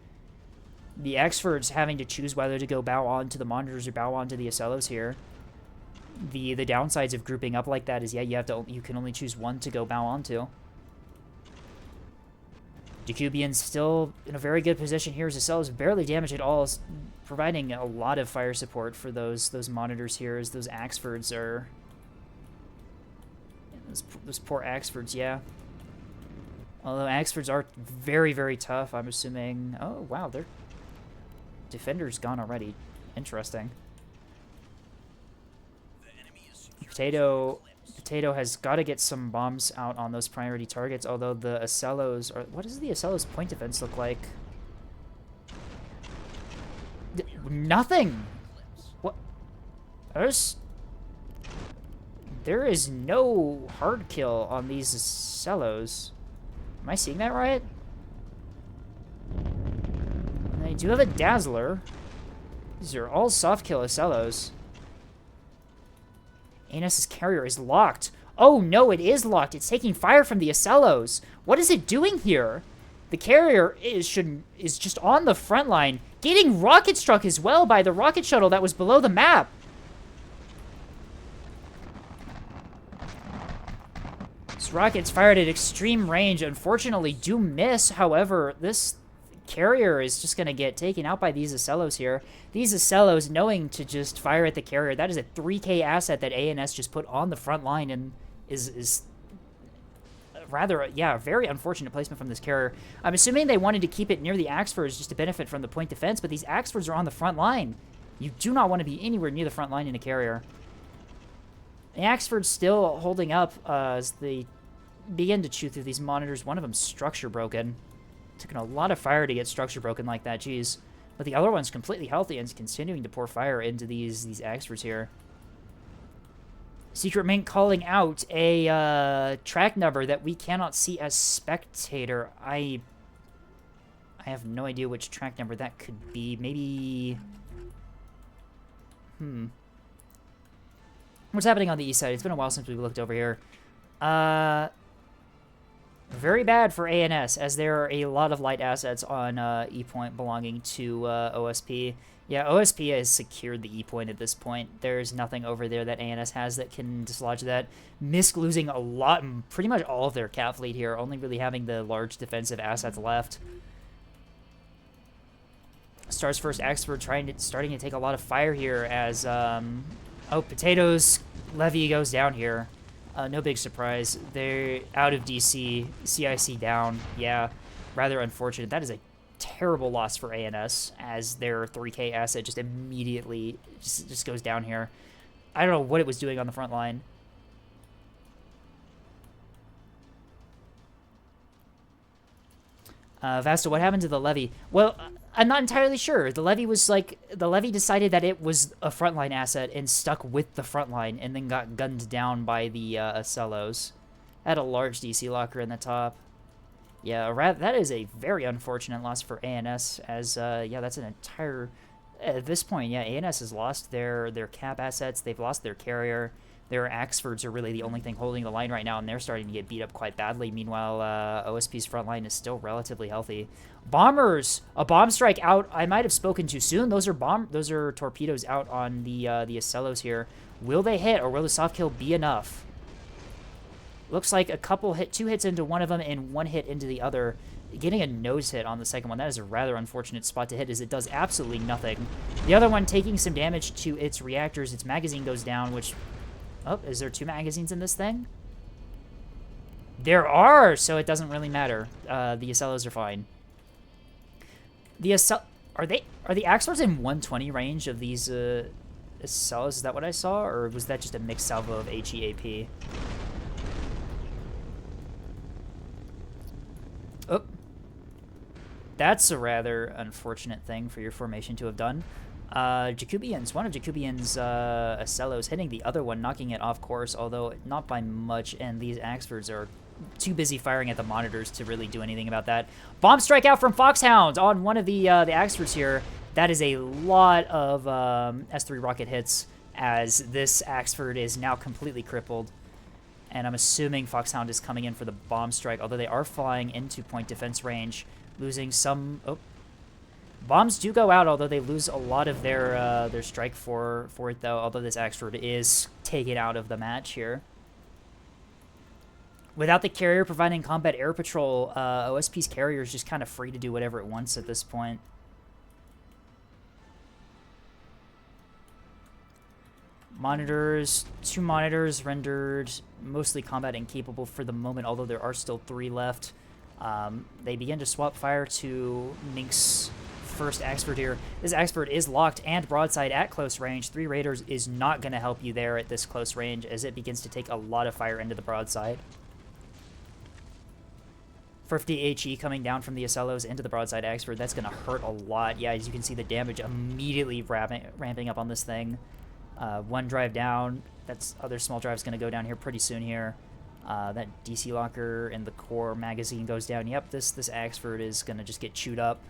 The Axfords having to choose whether to go bow on to the monitors or bow on to the Acellos here. The downsides of grouping up like that is, yeah, you can only choose one to go bow onto. Jacubian's still in a very good position here. Zacello's barely damaged at all, providing a lot of fire support for those monitors here as those Axfords are... Those poor Axfords, yeah. Although Axfords are very, very tough, I'm assuming... Oh, wow, their defender's gone already. Interesting. Potato has got to get some bombs out on those priority targets, although the Acellos are... What does the Acellos' point defense look like? Nothing! What? There is no hard kill on these Acellos. Am I seeing that right? They do have a Dazzler. These are all soft kill Acellos. ANS's carrier is locked. Oh no, it is locked. It's taking fire from the Acellos. What is it doing here? The carrier is just on the front line, getting rocket struck as well by the rocket shuttle that was below the map. This rocket's fired at extreme range. Unfortunately, do miss. However, this carrier is just going to get taken out by these Acellos here. These Acellos knowing to just fire at the carrier. That is a 3K asset that ANS just put on the front line and is rather, yeah, very unfortunate placement from this carrier. I'm assuming they wanted to keep it near the Axfords just to benefit from the point defense, but these Axfords are on the front line. You do not want to be anywhere near the front line in a carrier. The Axford's still holding up as they begin to chew through these monitors. One of them's structure broken. Taking a lot of fire to get structure broken like that, jeez. But the other one's completely healthy and is continuing to pour fire into these Axfords here. Secret Mink calling out a track number that we cannot see as spectator. I have no idea which track number that could be. Maybe... What's happening on the east side? It's been a while since we looked over here. Very bad for ANS, as there are a lot of light assets on E-Point belonging to OSP. Yeah, OSP has secured the E-Point at this point. There's nothing over there that ANS has that can dislodge that. MISC losing a lot, pretty much all of their cat fleet here, only really having the large defensive assets left. Star's first Axford starting to take a lot of fire here as, oh, Potato's levy goes down here. No big surprise. They're out of DC. CIC down. Yeah, rather unfortunate. That is a terrible loss for ANS as their 3K asset just immediately just goes down here. I don't know what it was doing on the front line. Vasta, what happened to the levy? Well, I'm not entirely sure. The levy was like, the levy decided that it was a frontline asset and stuck with the frontline and then got gunned down by the Acellos. Had a large DC locker in the top. Yeah, that is a very unfortunate loss for ANS as, yeah, that's an entire... At this point, yeah, ANS has lost their cap assets. They've lost their carrier. Their Axfords are really the only thing holding the line right now, and they're starting to get beat up quite badly. Meanwhile, OSP's front line is still relatively healthy. Bombers! A bomb strike out. I might have spoken too soon. Those are torpedoes out on the Acellos here. Will they hit, or will the soft kill be enough? Looks like two hits into one of them and one hit into the other. Getting a nose hit on the second one, that is a rather unfortunate spot to hit, as it does absolutely nothing. The other one taking some damage to its reactors. Its magazine goes down, which... Oh, is there 2 magazines in this thing? There are, so it doesn't really matter. The Acellos are fine. Are the Axlords in 120 range of these Acellos? Is that what I saw, or was that just a mixed salvo of HEAP? Oh. That's a rather unfortunate thing for your formation to have done. Jacobians, one of Jacobians' Acellos hitting the other one, knocking it off course, although not by much, and these Axfords are too busy firing at the monitors to really do anything about that. Bomb strike out from Foxhound on one of the Axfords here. That is a lot of S3 rocket hits, as this Axford is now completely crippled. And I'm assuming Foxhound is coming in for the bomb strike, although they are flying into point defense range, losing some... Oh. Bombs do go out, although they lose a lot of their strike for it, though, although this Axford is taken out of the match here. Without the carrier providing combat air patrol, OSP's carrier is just kind of free to do whatever it wants at this point. Monitors, 2 monitors rendered mostly combat incapable for the moment, although there are still 3 left. They begin to swap fire to Mink's first Axford here. This Axford is locked and broadside at close range. 3 Raiders is not going to help you there at this close range, as it begins to take a lot of fire into the broadside. 50 HE coming down from the Acellos into the broadside Axford. That's going to hurt a lot. Yeah, as you can see, the damage immediately ramping up on this thing. 1 drive down. That's other small drive's going to go down here pretty soon here. That DC locker and the core magazine goes down. Yep, this Axford is going to just get chewed up.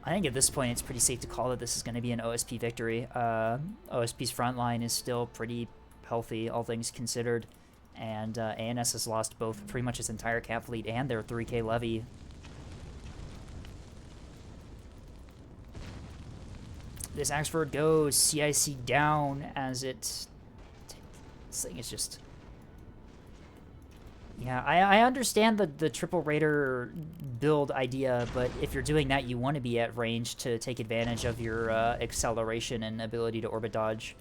I think at this point it's pretty safe to call that this is going to be an OSP victory. OSP's front line is still pretty healthy, all things considered. And ANS has lost both pretty much its entire cap fleet and their 3K levy. This Axford goes CIC down as it... This thing is just... Yeah, I understand the triple Raider build idea, but if you're doing that, you want to be at range to take advantage of your acceleration and ability to orbit dodge.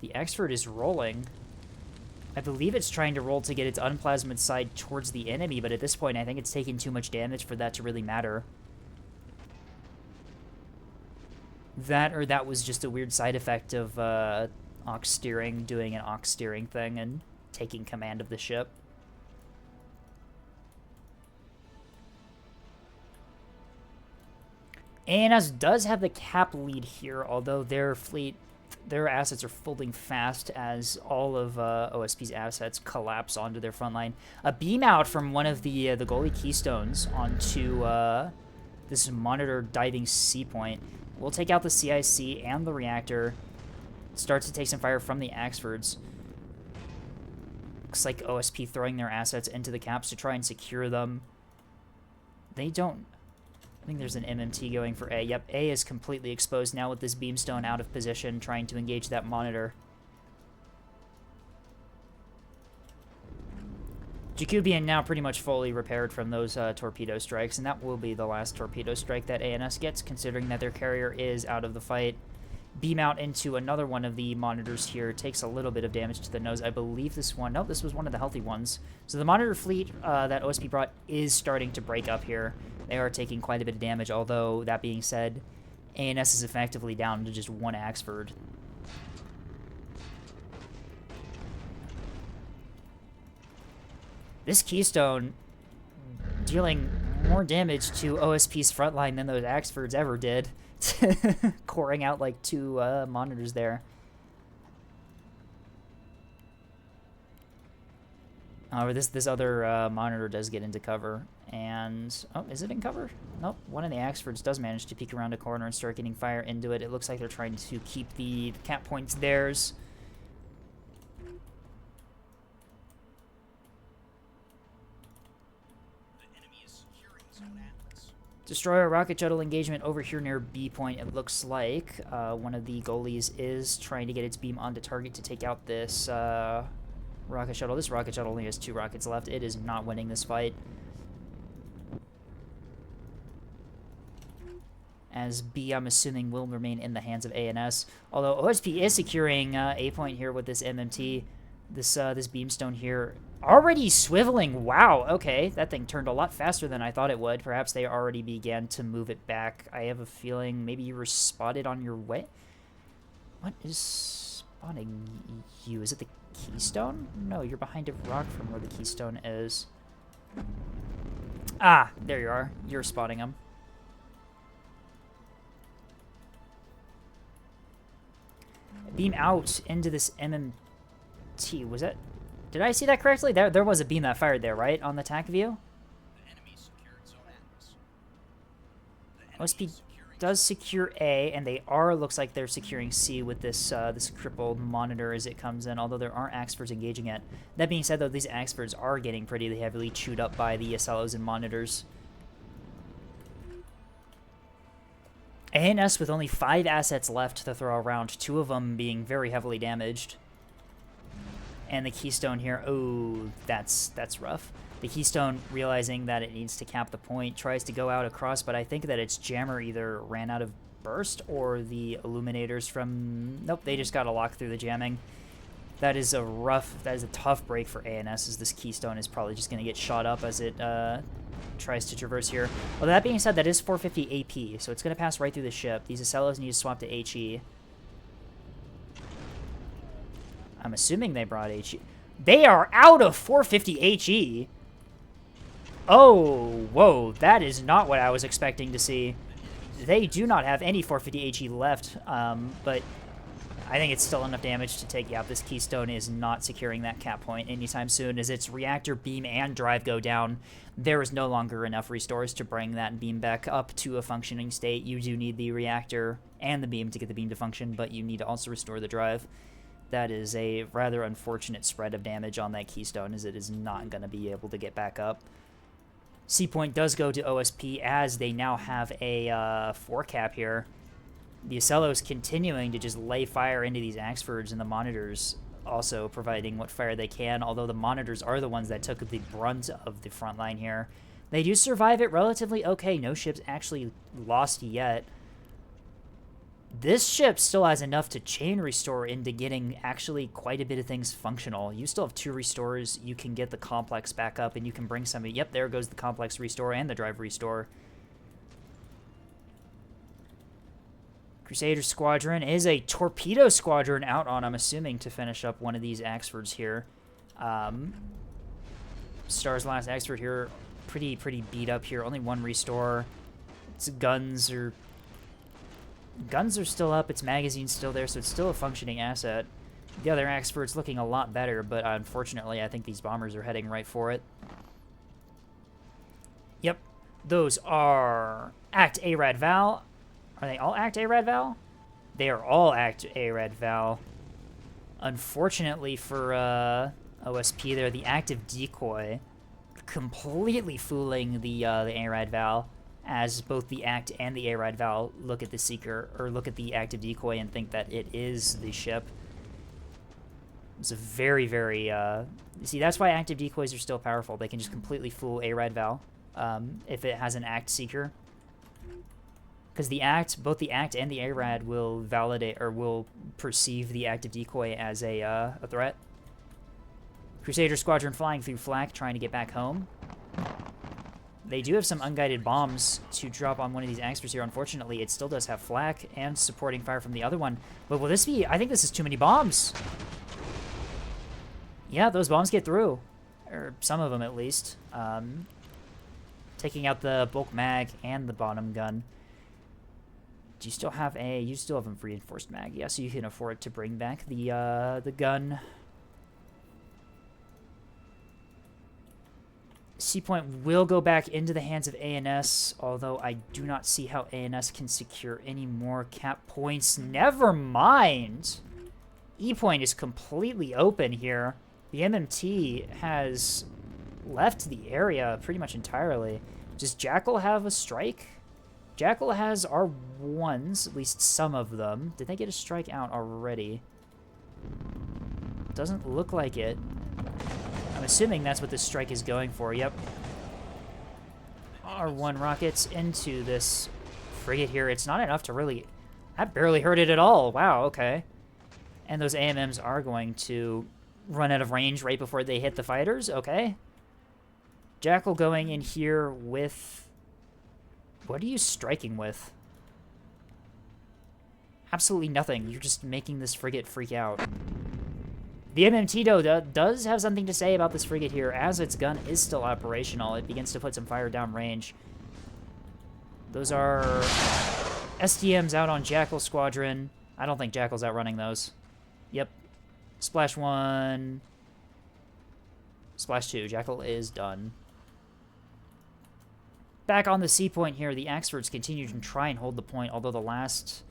The Axford is rolling. I believe it's trying to roll to get its unplasmid side towards the enemy, but at this point, I think it's taking too much damage for that to really matter. That, or that was just a weird side effect of aux steering, doing an aux steering thing and taking command of the ship. ANS does have the cap lead here, although their fleet, their assets are folding fast as all of OSP's assets collapse onto their front line. A beam out from one of the goalie keystones onto this monitor diving C point will take out the CIC and the reactor. Starts to take some fire from the Axfords. Looks like OSP throwing their assets into the caps to try and secure them. They don't... I think there's an MMT going for A. Yep, A is completely exposed now with this beamstone out of position, trying to engage that monitor. Jacobian now pretty much fully repaired from those torpedo strikes, and that will be the last torpedo strike that ANS gets, considering that their carrier is out of the fight. Beam out into another one of the monitors here. Takes a little bit of damage to the nose. I believe this one... No, this was one of the healthy ones. So the monitor fleet that OSP brought is starting to break up here. They are taking quite a bit of damage, although, that being said, ANS is effectively down to just 1 Axford. This Keystone dealing more damage to OSP's frontline than those Axfords ever did. Coring out like 2 monitors there. However, this other monitor does get into cover, And, oh, is it in cover? Nope. One of the Axfords does manage to peek around a corner and start getting fire into it. It looks like they're trying to keep the cap points theirs. Destroyer rocket shuttle engagement over here near B point. It looks like one of the goalies is trying to get its beam onto target to take out this rocket shuttle. This rocket shuttle only has 2 rockets left. It is not winning this fight. As B, I'm assuming, will remain in the hands of ANS. Although OSP is securing A point here with this MMT. This beamstone here already swiveling. Wow, okay. That thing turned a lot faster than I thought it would. Perhaps they already began to move it back. I have a feeling maybe you were spotted on your way. What is spotting you? Is it the keystone? No, you're behind a rock from where the keystone is. Ah, there you are. You're spotting them. Beam out into this MMT. Was that... Did I see that correctly? There was a beam that fired there, right? On the attack view? OSP does secure A, and they are, looks like they're securing C with this this crippled monitor as it comes in, although there aren't Axfords engaging it. That being said, though, these Axfords are getting pretty heavily chewed up by the Cellos and monitors. ANS with only 5 assets left to throw around, 2 of them being very heavily damaged. And the Keystone here, oh, that's rough. The Keystone, realizing that it needs to cap the point, tries to go out across, but I think that its jammer either ran out of burst or the illuminators from... Nope, they just got a lock through the jamming. That is a tough break for ANS, as this Keystone is probably just going to get shot up as it tries to traverse here. Well, that being said, that is 450 AP, so it's going to pass right through the ship. These Acellos need to swap to HE. I'm assuming they brought HE. They are out of 450 HE! Oh, whoa, that is not what I was expecting to see. They do not have any 450 HE left, but I think it's still enough damage to take out. This Keystone is not securing that cap point anytime soon. As its reactor, beam, and drive go down, there is no longer enough restores to bring that beam back up to a functioning state. You do need the reactor and the beam to get the beam to function, but you need to also restore the drive. That is a rather unfortunate spread of damage on that Keystone, as it is not going to be able to get back up. C point does go to OSP, as they now have a 4 cap here. The Acellos continuing to just lay fire into these Axfords, and the monitors also providing what fire they can, although the monitors are the ones that took the brunt of the front line here. They do survive it relatively okay. No ships actually lost yet. This ship still has enough to chain restore into getting actually quite a bit of things functional. You still have 2 restores. You can get the complex back up, and you can bring somebody... Yep, there goes the complex restore and the drive restore. Crusader Squadron is a torpedo squadron out on, I'm assuming, to finish up one of these Axfords here. Star's last Axford here, pretty beat up here. Only 1 restore. Its guns are still up. Its magazine's still there, so it's still a functioning asset. The other Axford's looking a lot better, but unfortunately, I think these bombers are heading right for it. Yep, those are Act ARAD Val. Are they all Act ARAD Val? They are all Act ARAD Val. Unfortunately for OSP there, the active decoy completely fooling the ARAD Val, as both the Act and the ARAD Val look at the Seeker, or look at the active decoy and think that it is the ship. It's a very, very... see, that's why active decoys are still powerful. They can just completely fool ARAD Val if it has an Act Seeker. Because both the Act and the ARAD will validate, or will perceive the active decoy as a threat. Crusader Squadron flying through flak, trying to get back home. They do have some unguided bombs to drop on one of these Axfors here. Unfortunately, it still does have flak and supporting fire from the other one. But will this be... I think this is too many bombs. Yeah, those bombs get through. Or some of them, at least. Taking out the bulk mag and the bottom gun. Do you still have a... You still have a reinforced mag. Yeah, so you can afford to bring back the gun. C point will go back into the hands of ANS, although I do not see how ANS can secure any more cap points. Never mind. E point is completely open here. The MMT has left the area pretty much entirely. Does Jackal have a strike? Jackal has R1s, at least some of them. Did they get a strike out already? Doesn't look like it. I'm assuming that's what this strike is going for. Yep. R1 rockets into this frigate here. It's not enough to really... That barely hurt it at all. Wow, okay. And those AMMs are going to run out of range right before they hit the fighters. Okay. Jackal going in here with... What are you striking with? Absolutely nothing. You're just making this frigate freak out. The MMT, though, does have something to say about this frigate here. As its gun is still operational, it begins to put some fire down range. Those are STMs out on Jackal Squadron. I don't think Jackal's outrunning those. Yep. Splash 1. Splash 2. Jackal is done. Back on the C point here, the Axfords continue to try and hold the point, although the last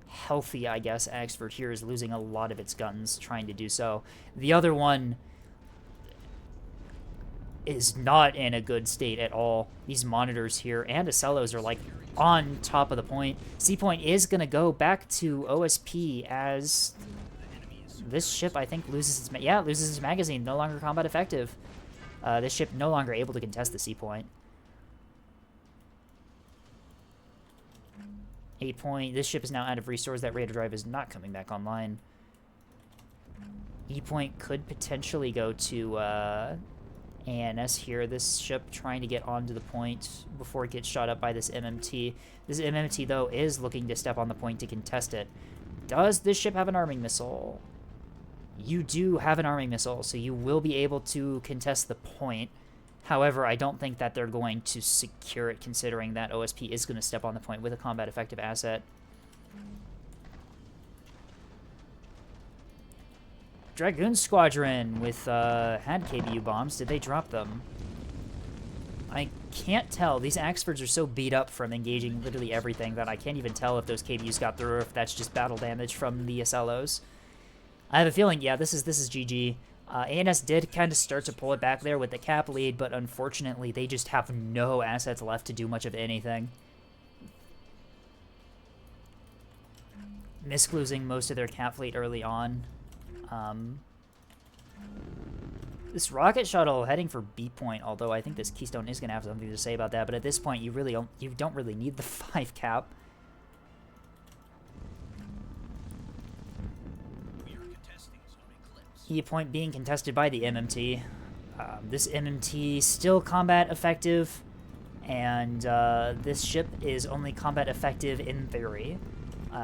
healthy, I guess, Axford here is losing a lot of its guns trying to do so. The other one is not in a good state at all. These monitors here and Acellos are like on top of the point. C point is going to go back to OSP as this ship, I think, loses its... Yeah, it loses its magazine. No longer combat effective. This ship no longer able to contest the C point. 8 point. This ship is now out of resource. That radar drive is not coming back online. E point could potentially go to ANS here. This ship trying to get onto the point before it gets shot up by this MMT. This MMT, though, is looking to step on the point to contest it. Does this ship have an arming missile? You do have an arming missile, so you will be able to contest the point. However, I don't think that they're going to secure it, considering that OSP is going to step on the point with a combat-effective asset. Dragoon Squadron with had KBU bombs. Did they drop them? I can't tell. These Axfords are so beat up from engaging literally everything that I can't even tell if those KBUs got through or if that's just battle damage from the SLOs. I have a feeling, yeah, this is GG. ANS did kind of start to pull it back there with the cap lead, but unfortunately they just have no assets left to do much of anything. Misk losing most of their cap fleet early on. This rocket shuttle heading for B point, although I think this Keystone is going to have something to say about that, but at this point you don't really need the 5 cap. E point being contested by the MMT. This MMT still combat effective, and this ship is only combat effective in theory.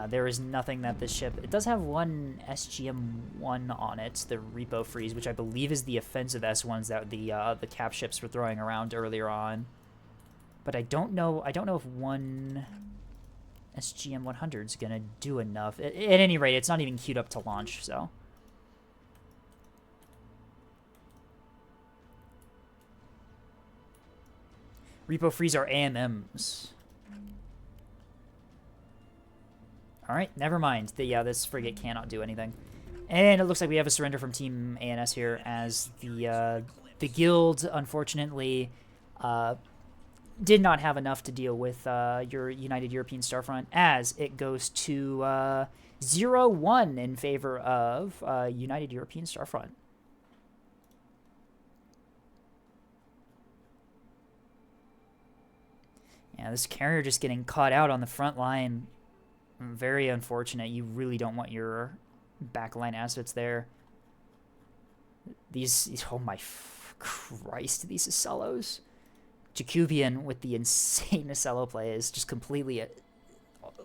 There is nothing that this ship... It does have one SGM-1 on it, the Repo Freeze, which I believe is the offensive S-1s that the cap ships were throwing around earlier on. But I don't know if one SGM-100 is going to do enough. At any rate, it's not even queued up to launch, so... Repo Freeze are AMMs. Alright, never mind. Yeah, this frigate cannot do anything. And it looks like we have a surrender from Team ANS here, as the guild, unfortunately, did not have enough to deal with your United European Starfront, as it goes to 0-1 in favor of United European Starfront. Yeah, this carrier just getting caught out on the front line. Very unfortunate. You really don't want your backline assets there. These oh my Christ, these Acellos. Jacubian with the insane Acello play is just completely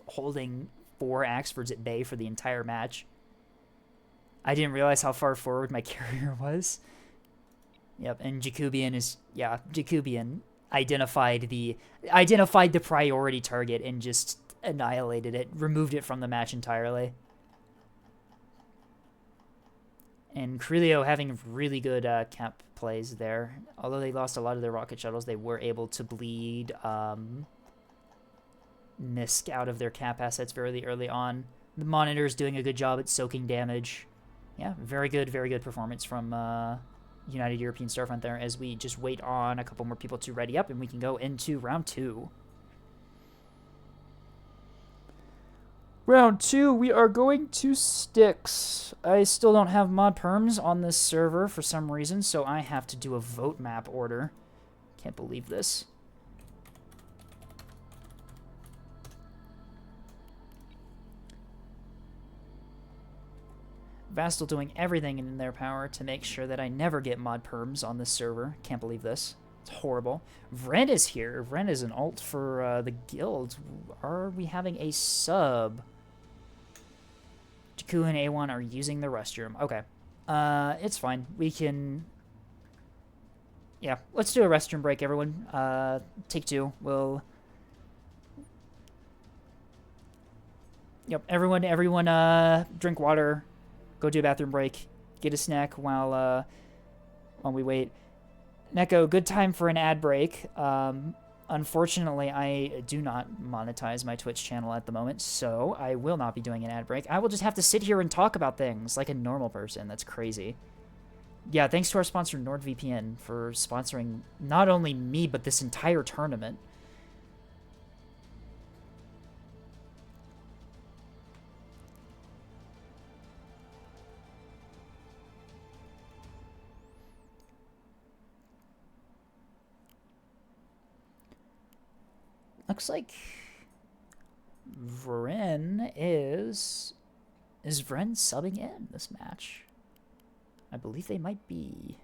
holding 4 Axfords at bay for the entire match. I didn't realize how far forward my carrier was. Yep, and Jacubian is, yeah, Jacubian identified the priority target and just annihilated it, removed it from the match entirely. And Krilio having really good cap plays there. Although they lost a lot of their rocket shuttles, they were able to bleed Nisk out of their cap assets very early on. The Monitor's doing a good job at soaking damage. Yeah, very good performance from United European Starfront there as we just wait on a couple more people to ready up and we can go into round 2. Round 2, we are going to Styx. I still don't have mod perms on this server for some reason, so I have to do a vote map order. Can't believe this. Vastal doing everything in their power to make sure that I never get mod perms on this server. Can't believe this. It's horrible. Vren is here. Vren is an alt for the guild. Are we having a sub? Jakku and A1 are using the restroom. Okay. It's fine. We can... Yeah, let's do a restroom break, everyone. Take 2. We'll... Yep, everyone, drink water. Go do a bathroom break. Get a snack while we wait. Neko, good time for an ad break. Unfortunately, I do not monetize my Twitch channel at the moment, so I will not be doing an ad break. I will just have to sit here and talk about things like a normal person. That's crazy. Yeah, thanks to our sponsor, NordVPN, for sponsoring not only me, but this entire tournament. Looks like Vren is Vren subbing in this match? I believe they might be.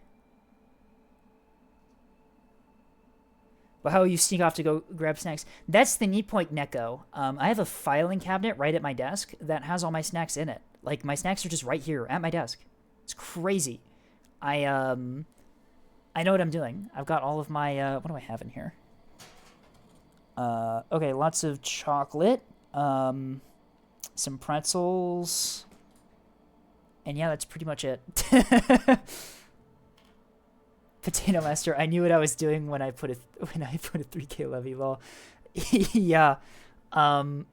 But how you sneak off to go grab snacks? That's the neat point, Neko. I have a filing cabinet right at my desk that has all my snacks in it. Like, my snacks are just right here at my desk. It's crazy. I know what I'm doing. I've got all of my, what do I have in here? Okay, lots of chocolate, some pretzels, and yeah, that's pretty much it. Potato Master, I knew what I was doing when I put a 3K levy, lol. Yeah, that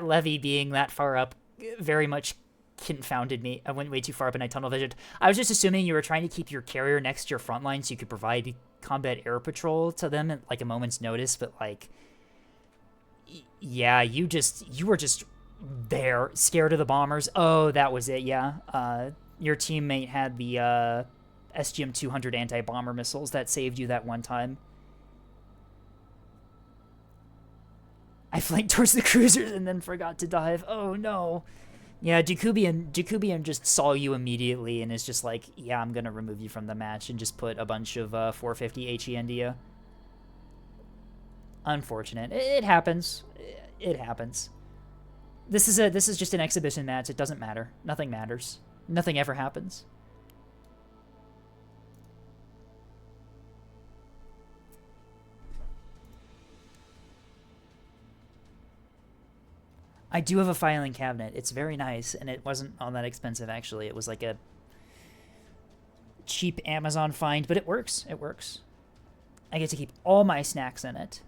levy being that far up very much confounded me. I went way too far up and I tunnel visioned. I was just assuming you were trying to keep your carrier next to your front line so you could provide combat air patrol to them at like a moment's notice, but like, yeah, you were just there, scared of the bombers. Oh, that was it. Yeah, your teammate had the SGM 200 anti-bomber missiles that saved you that one time. I flanked towards the cruisers and then forgot to dive. Oh no. Yeah, Jakubian just saw you immediately and is just like, yeah, I'm gonna remove you from the match and just put a bunch of 450 HE into you. Unfortunate. It happens. It happens. This is just an exhibition match. It doesn't matter. Nothing matters. Nothing ever happens. I do have a filing cabinet. It's very nice, and it wasn't all that expensive, actually. It was like a cheap Amazon find, but it works. It works. I get to keep all my snacks in it.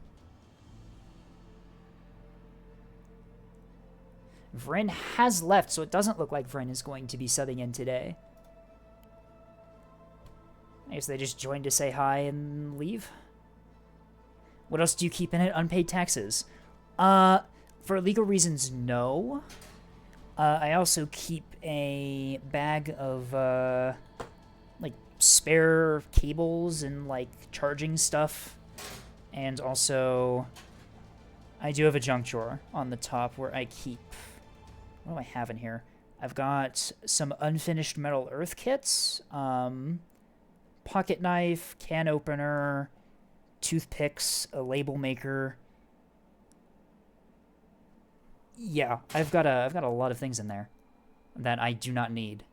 Vren has left, so it doesn't look like Vren is going to be subbing in today. I guess they just joined to say hi and leave. What else do you keep in it? Unpaid taxes. For legal reasons, no. I also keep a bag of, like, spare cables and, like, charging stuff. And also, I do have a junk drawer on the top where I keep... What do I have in here? I've got some unfinished metal earth kits, pocket knife, can opener, toothpicks, a label maker... Yeah, I've got a lot of things in there that I do not need.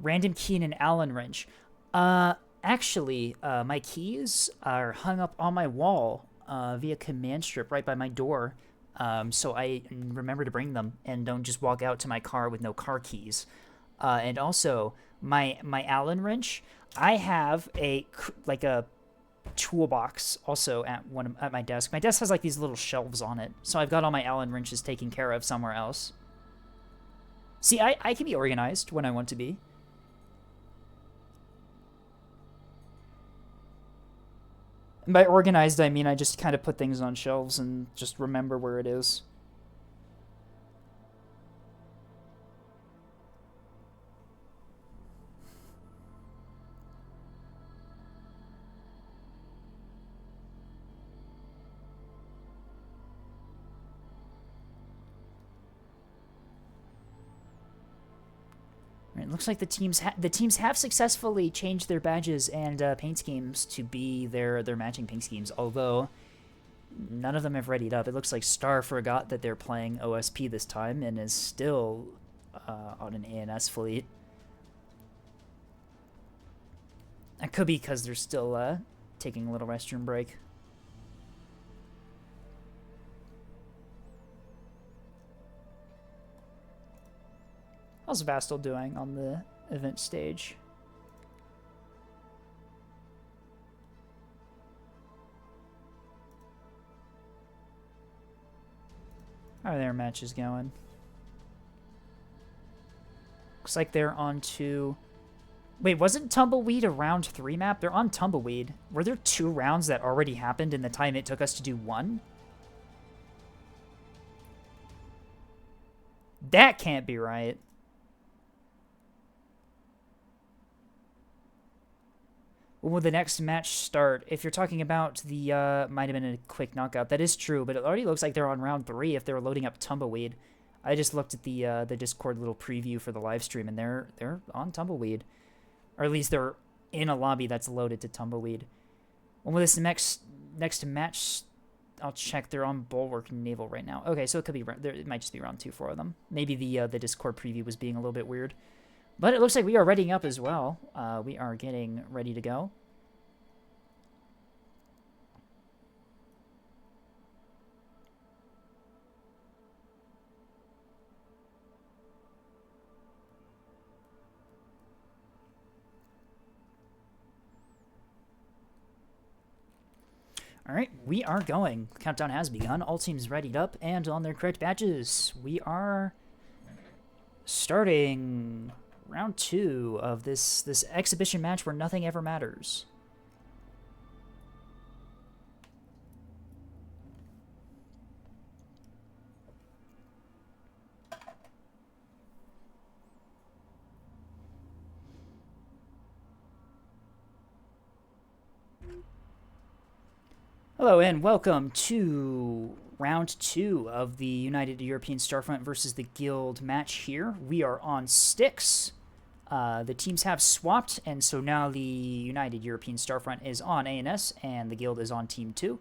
Random key and an Allen wrench. Actually, my keys are hung up on my wall via command strip right by my door. So I remember to bring them and don't just walk out to my car with no car keys. And also, my Allen wrench, I have a toolbox also at my desk. My desk has like these little shelves on it, so I've got all my Allen wrenches taken care of somewhere else. See, I can be organized when I want to be. And by organized, I mean I just kind of put things on shelves and just remember where it is. It looks like the teams have successfully changed their badges and paint schemes to be their matching paint schemes, although none of them have readied up. It looks like Star forgot that they're playing OSP this time and is still on an ANS fleet. That could be because they're still taking a little restroom break. How's Vastal doing on the event stage? How are their matches going? Looks like they're on to... Wait, wasn't Tumbleweed a round 3 map? They're on Tumbleweed. Were there 2 rounds that already happened in the time it took us to do 1? That can't be right. When will the next match start? If you're talking about the, might have been a quick knockout, that is true, but it already looks like they're on round 3 if they're loading up Tumbleweed. I just looked at the Discord little preview for the live stream, and they're on Tumbleweed. Or at least they're in a lobby that's loaded to Tumbleweed. When will this next match... I'll check. They're on Bulwark Naval right now. Okay, so it could be... It might just be round 2 for them. Maybe the Discord preview was being a little bit weird. But it looks like we are readying up as well. We are getting ready to go. All right, we are going. Countdown has begun. All teams readied up and on their correct badges. We are starting round 2 of this exhibition match where nothing ever matters. Hello and welcome to round 2 of the United European Starfront versus the Guild match here. We are on Styx. The teams have swapped, and so now the United European Starfront is on ANS, and the Guild is on Team 2.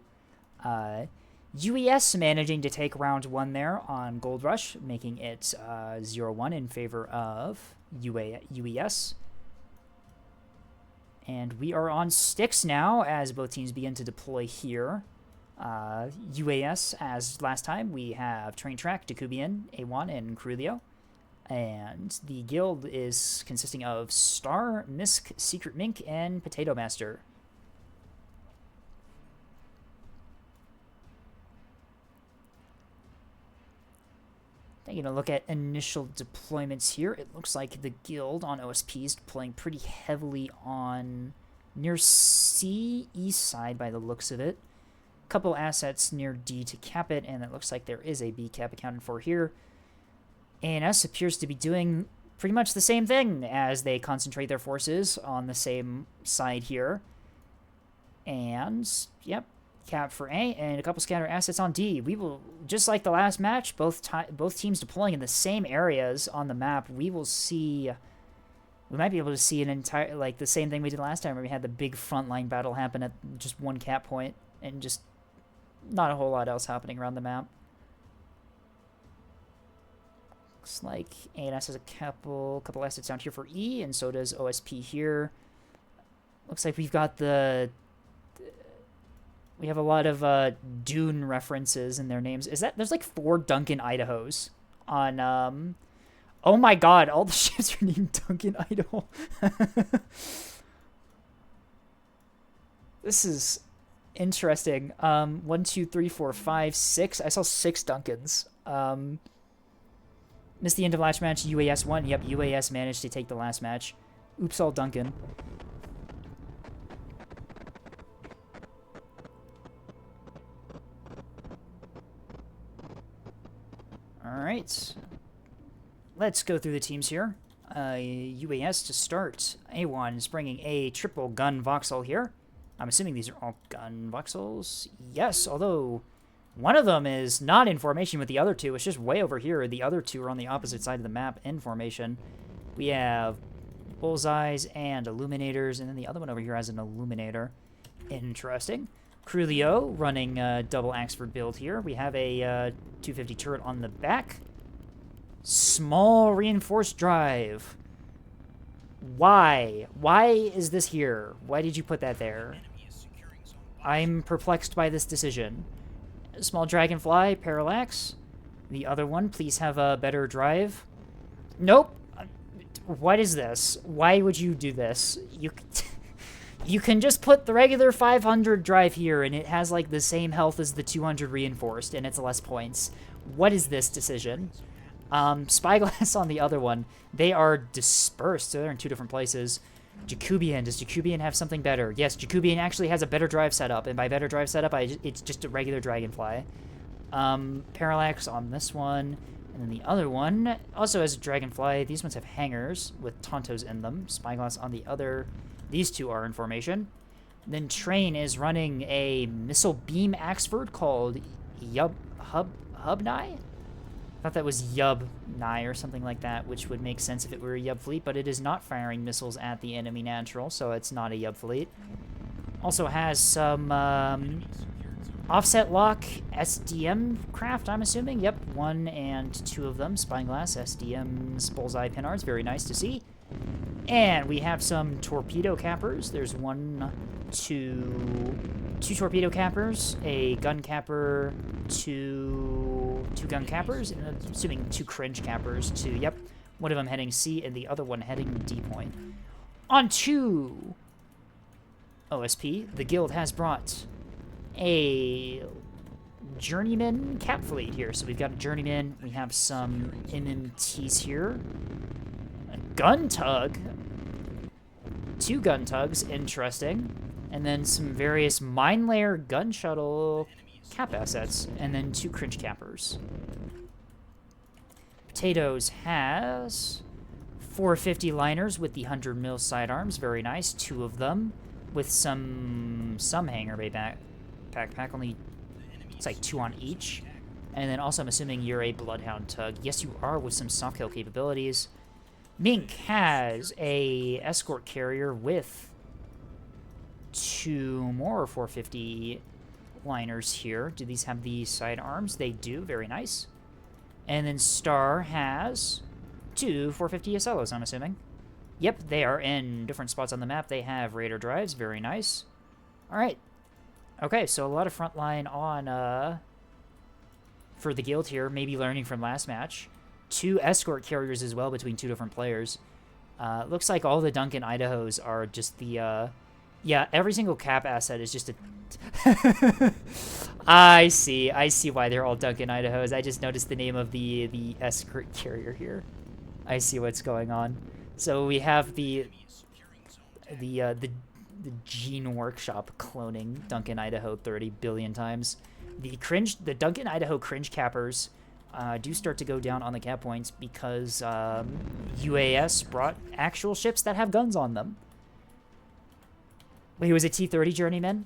UES managing to take round 1 there on Gold Rush, making it 0-1 in favor of UES. And we are on Styx now as both teams begin to deploy here. UAS, as last time, we have Train Track, Dakubian, A1, and Crulio. And the guild is consisting of Star, Misk, Secret Mink, and Potato Master. Taking a look at initial deployments here, it looks like the guild on OSP is deploying pretty heavily on near C, east side by the looks of it. A couple assets near D to cap it, and it looks like there is a B cap accounted for here. ANS appears to be doing pretty much the same thing as they concentrate their forces on the same side here. And, yep, cap for A, and a couple scatter assets on D. We will, just like the last match, both teams deploying in the same areas on the map. We will see, we might be able to see an entire, like the same thing we did last time where we had the big frontline battle happen at just one cap point and just not a whole lot else happening around the map. Looks like ANS has a couple assets down here for E, and so does OSP here. Looks like we've got we have a lot of Dune references in their names. There's like 4 Duncan Idahos on, oh my god, all the ships are named Duncan Idaho. This is interesting. 1, 2, 3, 4, 5, 6. I saw 6 Duncans. Missed the end of last match. UAS won. Yep, UAS managed to take the last match. Oops, all Duncan. Alright. Let's go through the teams here. UAS to start. A1 is bringing a triple gun voxel here. I'm assuming these are all gun voxels. Yes, although one of them is not in formation with the other 2. It's just way over here. The other 2 are on the opposite side of the map in formation. We have bullseyes and illuminators, and then the other one over here has an illuminator. Interesting. Crulio running a double Axford build here. We have a 250 turret on the back. Small reinforced drive. Why? Why is this here? Why did you put that there? I'm perplexed by this decision. Small dragonfly, parallax. The other one, please have a better drive. Nope. What is this? Why would you do this? You can just put the regular 500 drive here, and it has like the same health as the 200 reinforced, and it's less points. What is this decision? Spyglass on the other one. They are dispersed, so they're in 2 different places. Jacobian. Does Jacobian have something better? Yes, Jacobian actually has a better drive setup, and by better drive setup, it's just a regular dragonfly. Parallax on this one, and then the other one also has a dragonfly. These ones have hangars with Tontos in them. Spyglass on the other. These 2 are in formation. Then Train is running a missile beam Axford called Hubnai? I thought that was Yub-Nai or something like that, which would make sense if it were a Yub fleet, but it is not firing missiles at the enemy natural, so it's not a Yub fleet. Also has some offset lock SDM craft, I'm assuming. Yep, 1 and 2 of them. Spyglass, SDM's bullseye pinards, very nice to see. And we have some torpedo cappers. There's 1, 2 torpedo cappers, a gun capper, 2 gun cappers, and I'm assuming 2 cringe cappers, yep. One of them heading C and the other one heading D point. On to OSP, the guild has brought a journeyman cap fleet here. So we've got a journeyman, we have some MMTs here, a gun tug, 2 gun tugs, interesting, and then some various mine layer gun shuttle cap assets, and then 2 cringe cappers. Potatoes has 450 liners with the 100 mil sidearms, very nice, 2 of them, with some hangar bay backpack, only it's like 2 on each. And then also I'm assuming you're a Bloodhound tug. Yes, you are, with some soft kill capabilities. Mink has a escort carrier with 2 more 450 liners here. Do these have the sidearms? They do, very nice. And then Star has 2 450 SLOs, I'm assuming. Yep, they are in different spots on the map. They have radar drives, very nice. Alright. Okay, so a lot of frontline on, for the guild here, maybe learning from last match. 2 escort carriers as well between 2 different players. Looks like all the Duncan Idahos are just the, yeah, every single cap asset is just a... I see why they're all Duncan Idahos. I just noticed the name of the escort carrier here. I see what's going on. So we have the Gene Workshop cloning Duncan Idaho 30 billion times. The Duncan Idaho cringe cappers do start to go down on the cap points because UAS brought actual ships that have guns on them. Wait, was it T-30 Journeyman?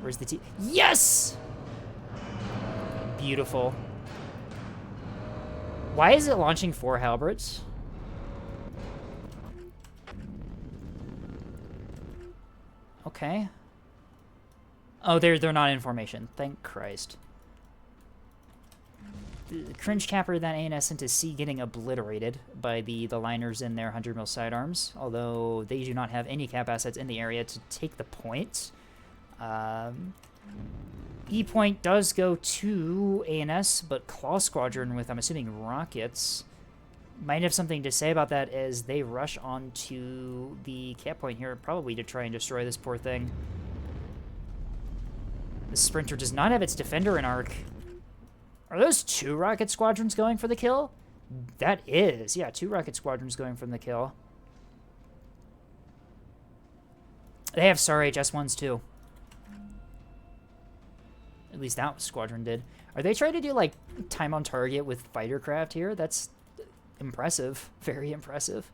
Where's the T? Yes! Beautiful. Why is it launching 4 halberds? Okay. Oh, they're not in formation. Thank Christ. the cringe capper that ANS sent to C getting obliterated by the liners in their 100 mil sidearms, although they do not have any cap assets in the area to take the point. E point does go to ANS, but Claw Squadron with, I'm assuming, rockets might have something to say about that as they rush onto the cap point here, probably to try and destroy this poor thing. The Sprinter does not have its defender in arc. Are those 2 rocket squadrons going for the kill? That is. Yeah, 2 rocket squadrons going from the kill. They have SAR HS1s too. At least that squadron did. Are they trying to do, like, time on target with fighter craft here? That's impressive. Very impressive.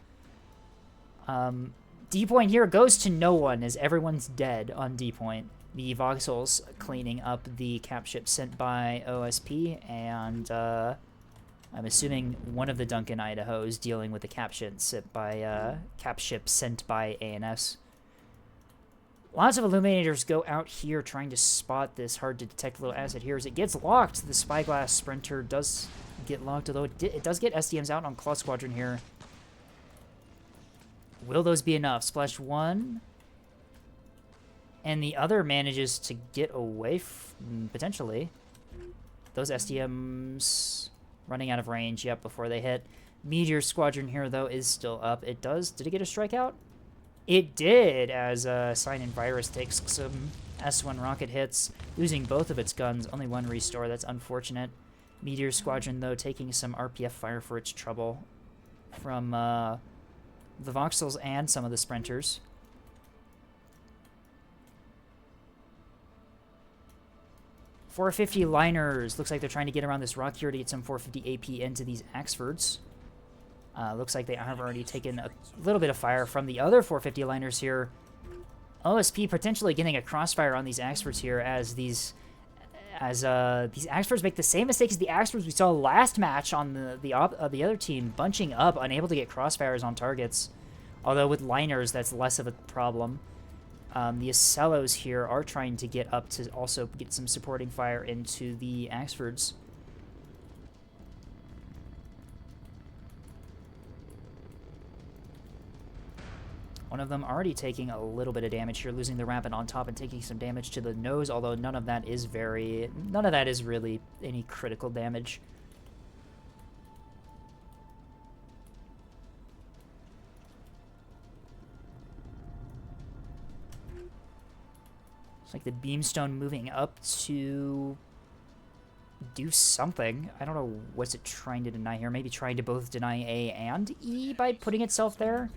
D point here goes to no one as everyone's dead on D point. The Voxels cleaning up the cap ship sent by OSP, and I'm assuming one of the Duncan Idahos dealing with the cap ship sent by ANS. Lots of Illuminators go out here trying to spot this hard-to-detect little asset here. As it gets locked, the Spyglass Sprinter does get locked, although it does get SDMs out on Claw Squadron here. Will those be enough? Splash 1. And the other manages to get away, potentially. Those SDMs running out of range, yep, before they hit. Meteor Squadron here, though, is still up. It does. Did it get a strikeout? It did, as Sign and Virus takes some S1 rocket hits, losing both of its guns. Only 1 restore. That's unfortunate. Meteor Squadron, though, taking some RPF fire for its trouble from the Voxels and some of the Sprinters. .450 liners. Looks like they're trying to get around this rock here to get some 450 AP into these Axfords. Looks like they have already taken a little bit of fire from the other 450 liners here. OSP potentially getting a crossfire on these Axfords here as these Axfords make the same mistake as the Axfords we saw last match on the other team, bunching up, unable to get crossfires on targets. Although with liners, that's less of a problem. The Acellos here are trying to get up to also get some supporting fire into the Axfords. One of them already taking a little bit of damage here, losing the Rapid on top and taking some damage to the nose, although none of that is really any critical damage. It's like the Beamstone moving up to do something. I don't know what's it trying to deny here. Maybe trying to both deny A and E by putting itself there.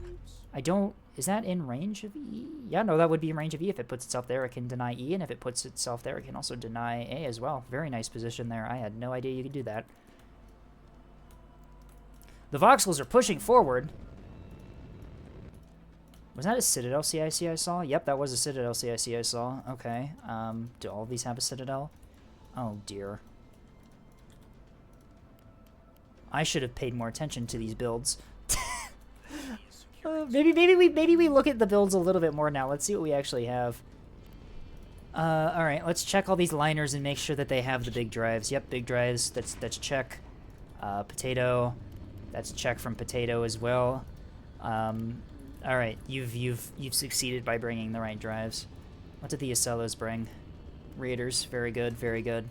Is that in range of E? Yeah, no, that would be in range of E. If it puts itself there, it can deny E, and if it puts itself there, it can also deny A as well. Very nice position there. I had no idea you could do that. The Voxels are pushing forward. Was that a Citadel CIC I saw? Yep, that was a Citadel CIC I saw. Okay. Do all of these have a Citadel? Oh, dear. I should have paid more attention to these builds. Maybe we look at the builds a little bit more now. Let's see what we actually have. All right, let's check all these liners and make sure that they have the big drives. Yep, big drives. That's check. Potato. That's check from Potato as well. All right, you've succeeded by bringing the right drives. What did the Acellos bring? Raiders, very good, very good.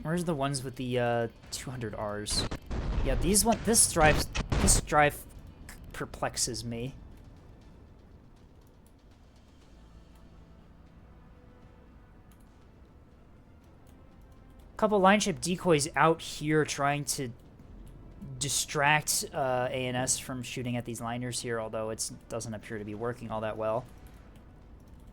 Where's the ones with the 200Rs? Yeah, this drive perplexes me. Couple line ship decoys out here trying to distract ANS from shooting at these liners here, although it doesn't appear to be working all that well.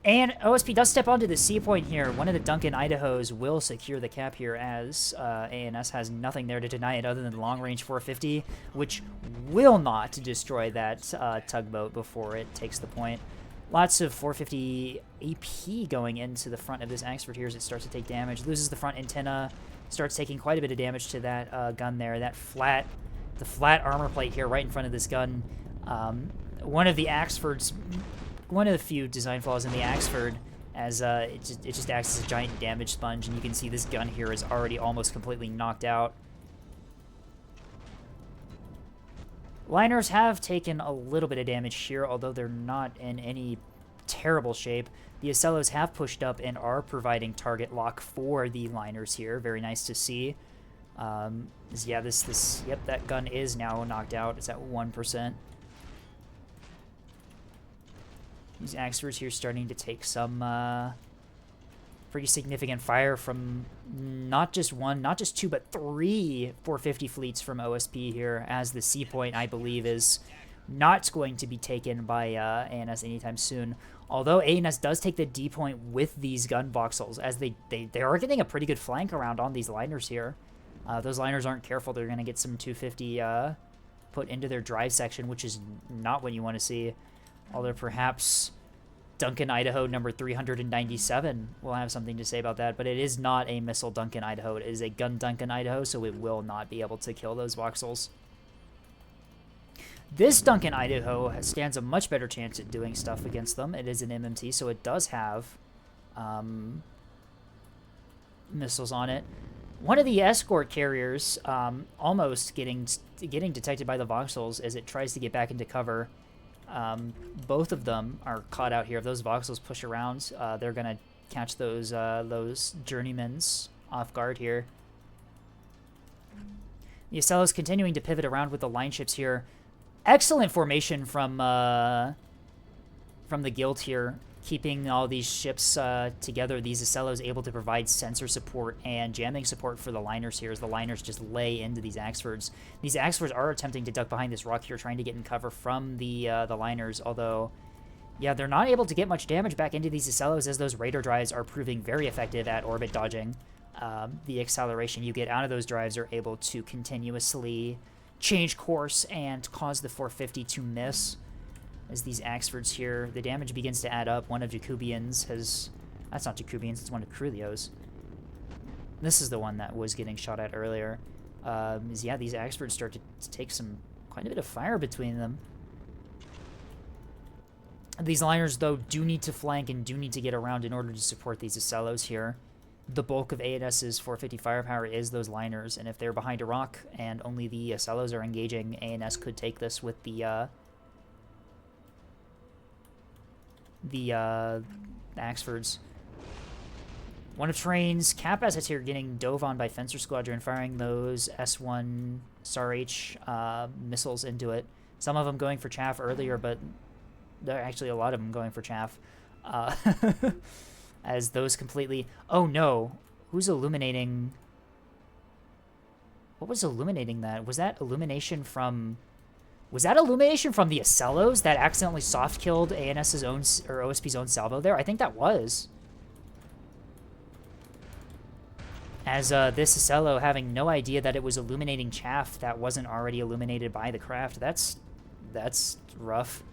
And OSP does step onto the C point here. One of the Duncan Idahos will secure the cap here as ANS has nothing there to deny it other than long-range 450, which will not destroy that tugboat before it takes the point. Lots of 450 AP going into the front of this Axford here as it starts to take damage. Loses the front antenna, starts taking quite a bit of damage to that gun there. The flat armor plate here right in front of this gun. One of the Axfords... One of the few design flaws in the Axford as it just acts as a giant damage sponge, and you can see this gun here is already almost completely knocked out. Liners have taken a little bit of damage here, although they're not in any terrible shape. The Ocellos have pushed up and are providing target lock for the liners here. Very nice to see. Yeah, yep, that gun is now knocked out. It's at 1%. These Axfords here starting to take some pretty significant fire from not just one, not just two, but 3 450 fleets from OSP here, as the C point, I believe, is not going to be taken by ANS anytime soon. Although ANS does take the D point with these gun voxels, as they are getting a pretty good flank around on these liners here. Those liners aren't careful, they're going to get some 250 put into their drive section, which is not what you want to see. Although perhaps Duncan Idaho number 397 will have something to say about that, but it is not a missile Duncan Idaho. It is a gun Duncan Idaho, so it will not be able to kill those voxels. This Duncan Idaho stands a much better chance at doing stuff against them. It is an MMT, so it does have missiles on it. One of the escort carriers almost getting detected by the voxels as it tries to get back into cover. Both of them are caught out here. If those voxels push around, they're going to catch those journeymans off guard here. The Ocello's continuing to pivot around with the line ships here. Excellent formation from the guild here, keeping all these ships together. These Ocellos able to provide sensor support and jamming support for the liners here, as the liners just lay into these Axfords. These Axfords are attempting to duck behind this rock here, trying to get in cover from the liners, although, yeah, they're not able to get much damage back into these Ocellos, as those radar drives are proving very effective at orbit dodging. The acceleration you get out of those drives are able to continuously change course and cause the 450 to miss. As these Axfords here, the damage begins to add up. One of Jacobians has... That's not Jacobians, it's one of Crulio's. This is the one that was getting shot at earlier. Yeah, these Axfords start to take quite a bit of fire between them. These liners, though, do need to flank and do need to get around in order to support these Ocellos here. The bulk of ANS's 450 firepower is those liners, and if they're behind a rock and only the Ocellos are engaging, ANS could take this with the Axfords. One of Train's cap assets here getting dove on by Fencer Squadron, firing those S1 SAR-H missiles into it. Some of them going for chaff earlier, but there are actually a lot of them going for chaff. As those completely... Oh no! Who's illuminating... What was illuminating that? Was that illumination from... Was that illumination from the Ocellos that accidentally soft-killed ANS's own... or OSP's own salvo there? I think that was. As this Ocello having no idea that it was illuminating chaff that wasn't already illuminated by the craft. That's rough.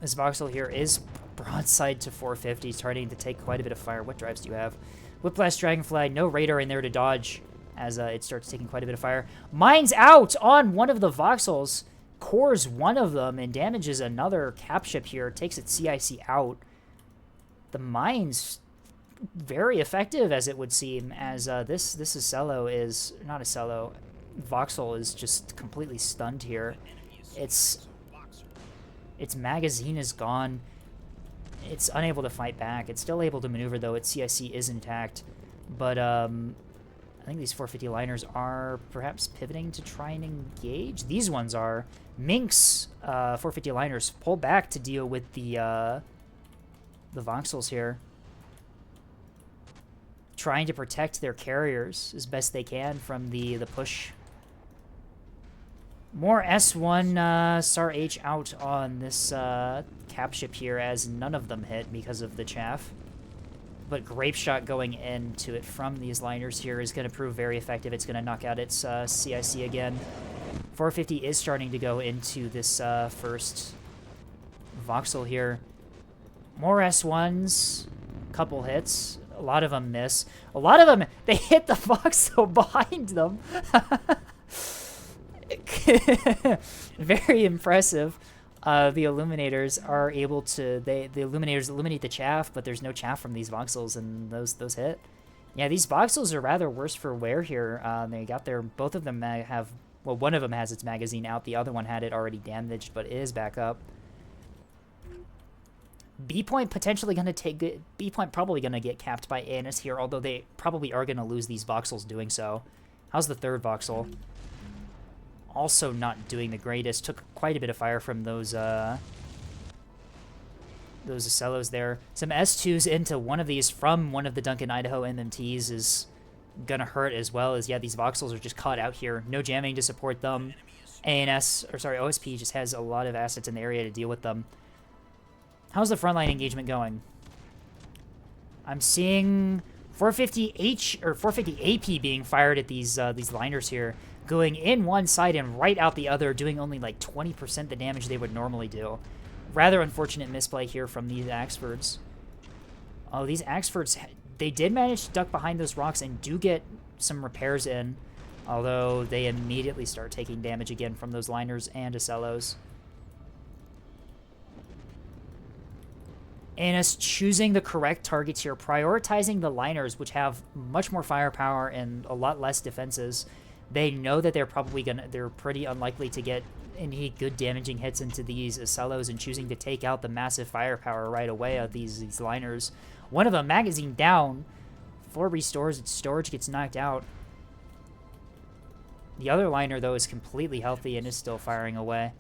This voxel here is broadside to 450, starting to take quite a bit of fire. What drives do you have? Whiplash Dragonfly, no radar in there to dodge as it starts taking quite a bit of fire. Mines out on one of the voxels, cores one of them and damages another cap ship here, takes its CIC out. The mines very effective, as it would seem, as this Ocello is, not Ocello, voxel is just completely stunned here. Its magazine is gone. It's unable to fight back. It's still able to maneuver, though. Its CIC is intact. But I think these 450 liners are perhaps pivoting to try and engage. These ones are. Mink's 450 liners pull back to deal with the voxels here, trying to protect their carriers as best they can from the push. More S1 SAR-H out on this cap ship here, as none of them hit because of the chaff. But Grape Shot going into it from these liners here is going to prove very effective. It's going to knock out its CIC again. 450 is starting to go into this first voxel here. More S1s, couple hits. A lot of them miss. A lot of them, they hit the voxel behind them. Very impressive. the Illuminators are able to... The Illuminators illuminate the chaff, but there's no chaff from these voxels, and those hit. Yeah, these voxels are rather worse for wear here. They got their... Both of them have... Well, one of them has its magazine out. The other one had it already damaged, but is back up. B point potentially going to take... B point probably going to get capped by Annis here, although they probably are going to lose these voxels doing so. How's the third voxel? Also not doing the greatest. Took quite a bit of fire from those Acellos there. Some S2s into one of these from one of the Duncan Idaho MMTs is going to hurt, as well as, yeah, these voxels are just caught out here. No jamming to support them. OSP just has a lot of assets in the area to deal with them. How's the frontline engagement going? I'm seeing 450 or 450 AP being fired at these liners here, going in one side and right out the other, doing only like 20% the damage they would normally do. Rather unfortunate misplay here from these Axfords. Oh, these Axfords, they did manage to duck behind those rocks and do get some repairs in, although they immediately start taking damage again from those liners and Acellos. Annis choosing the correct targets here, prioritizing the liners, which have much more firepower and a lot less defenses. They know that they're pretty unlikely to get any good damaging hits into these Acellos, and choosing to take out the massive firepower right away of these liners. One of them, magazine down. 4 restores, its storage gets knocked out. The other liner, though, is completely healthy and is still firing away.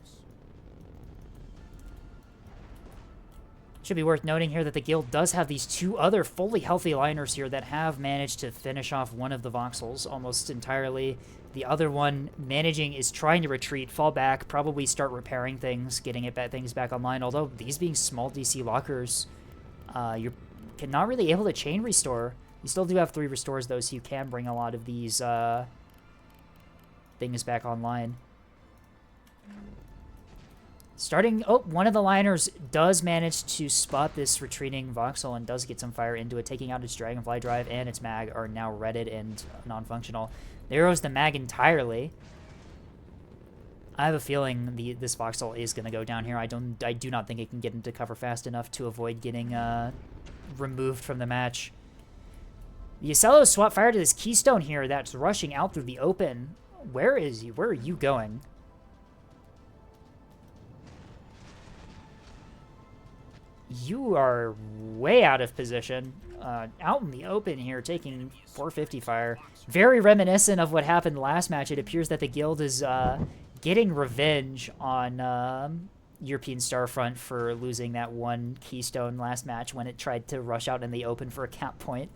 Should be worth noting here that the guild does have these 2 other fully healthy liners here that have managed to finish off one of the voxels almost entirely. The other one is trying to retreat, fall back, probably start repairing things, getting things back online. Although these being small DC lockers, you're not really able to chain restore. You still do have 3 restores though, so you can bring a lot of these things back online. One of the liners does manage to spot this retreating voxel and does get some fire into it, taking out its Dragonfly Drive and its mag are now redded and non-functional. There goes the mag entirely. I have a feeling this voxel is going to go down here. I do not think it can get into cover fast enough to avoid getting removed from the match. The Acello swap fire to this Keystone here that's rushing out through the open. Where is he? Where are you going? You are way out of position, out in the open here, taking 450 fire. Very reminiscent of what happened last match. It appears that the guild is getting revenge on European Starfront for losing that one Keystone last match when it tried to rush out in the open for a cap point.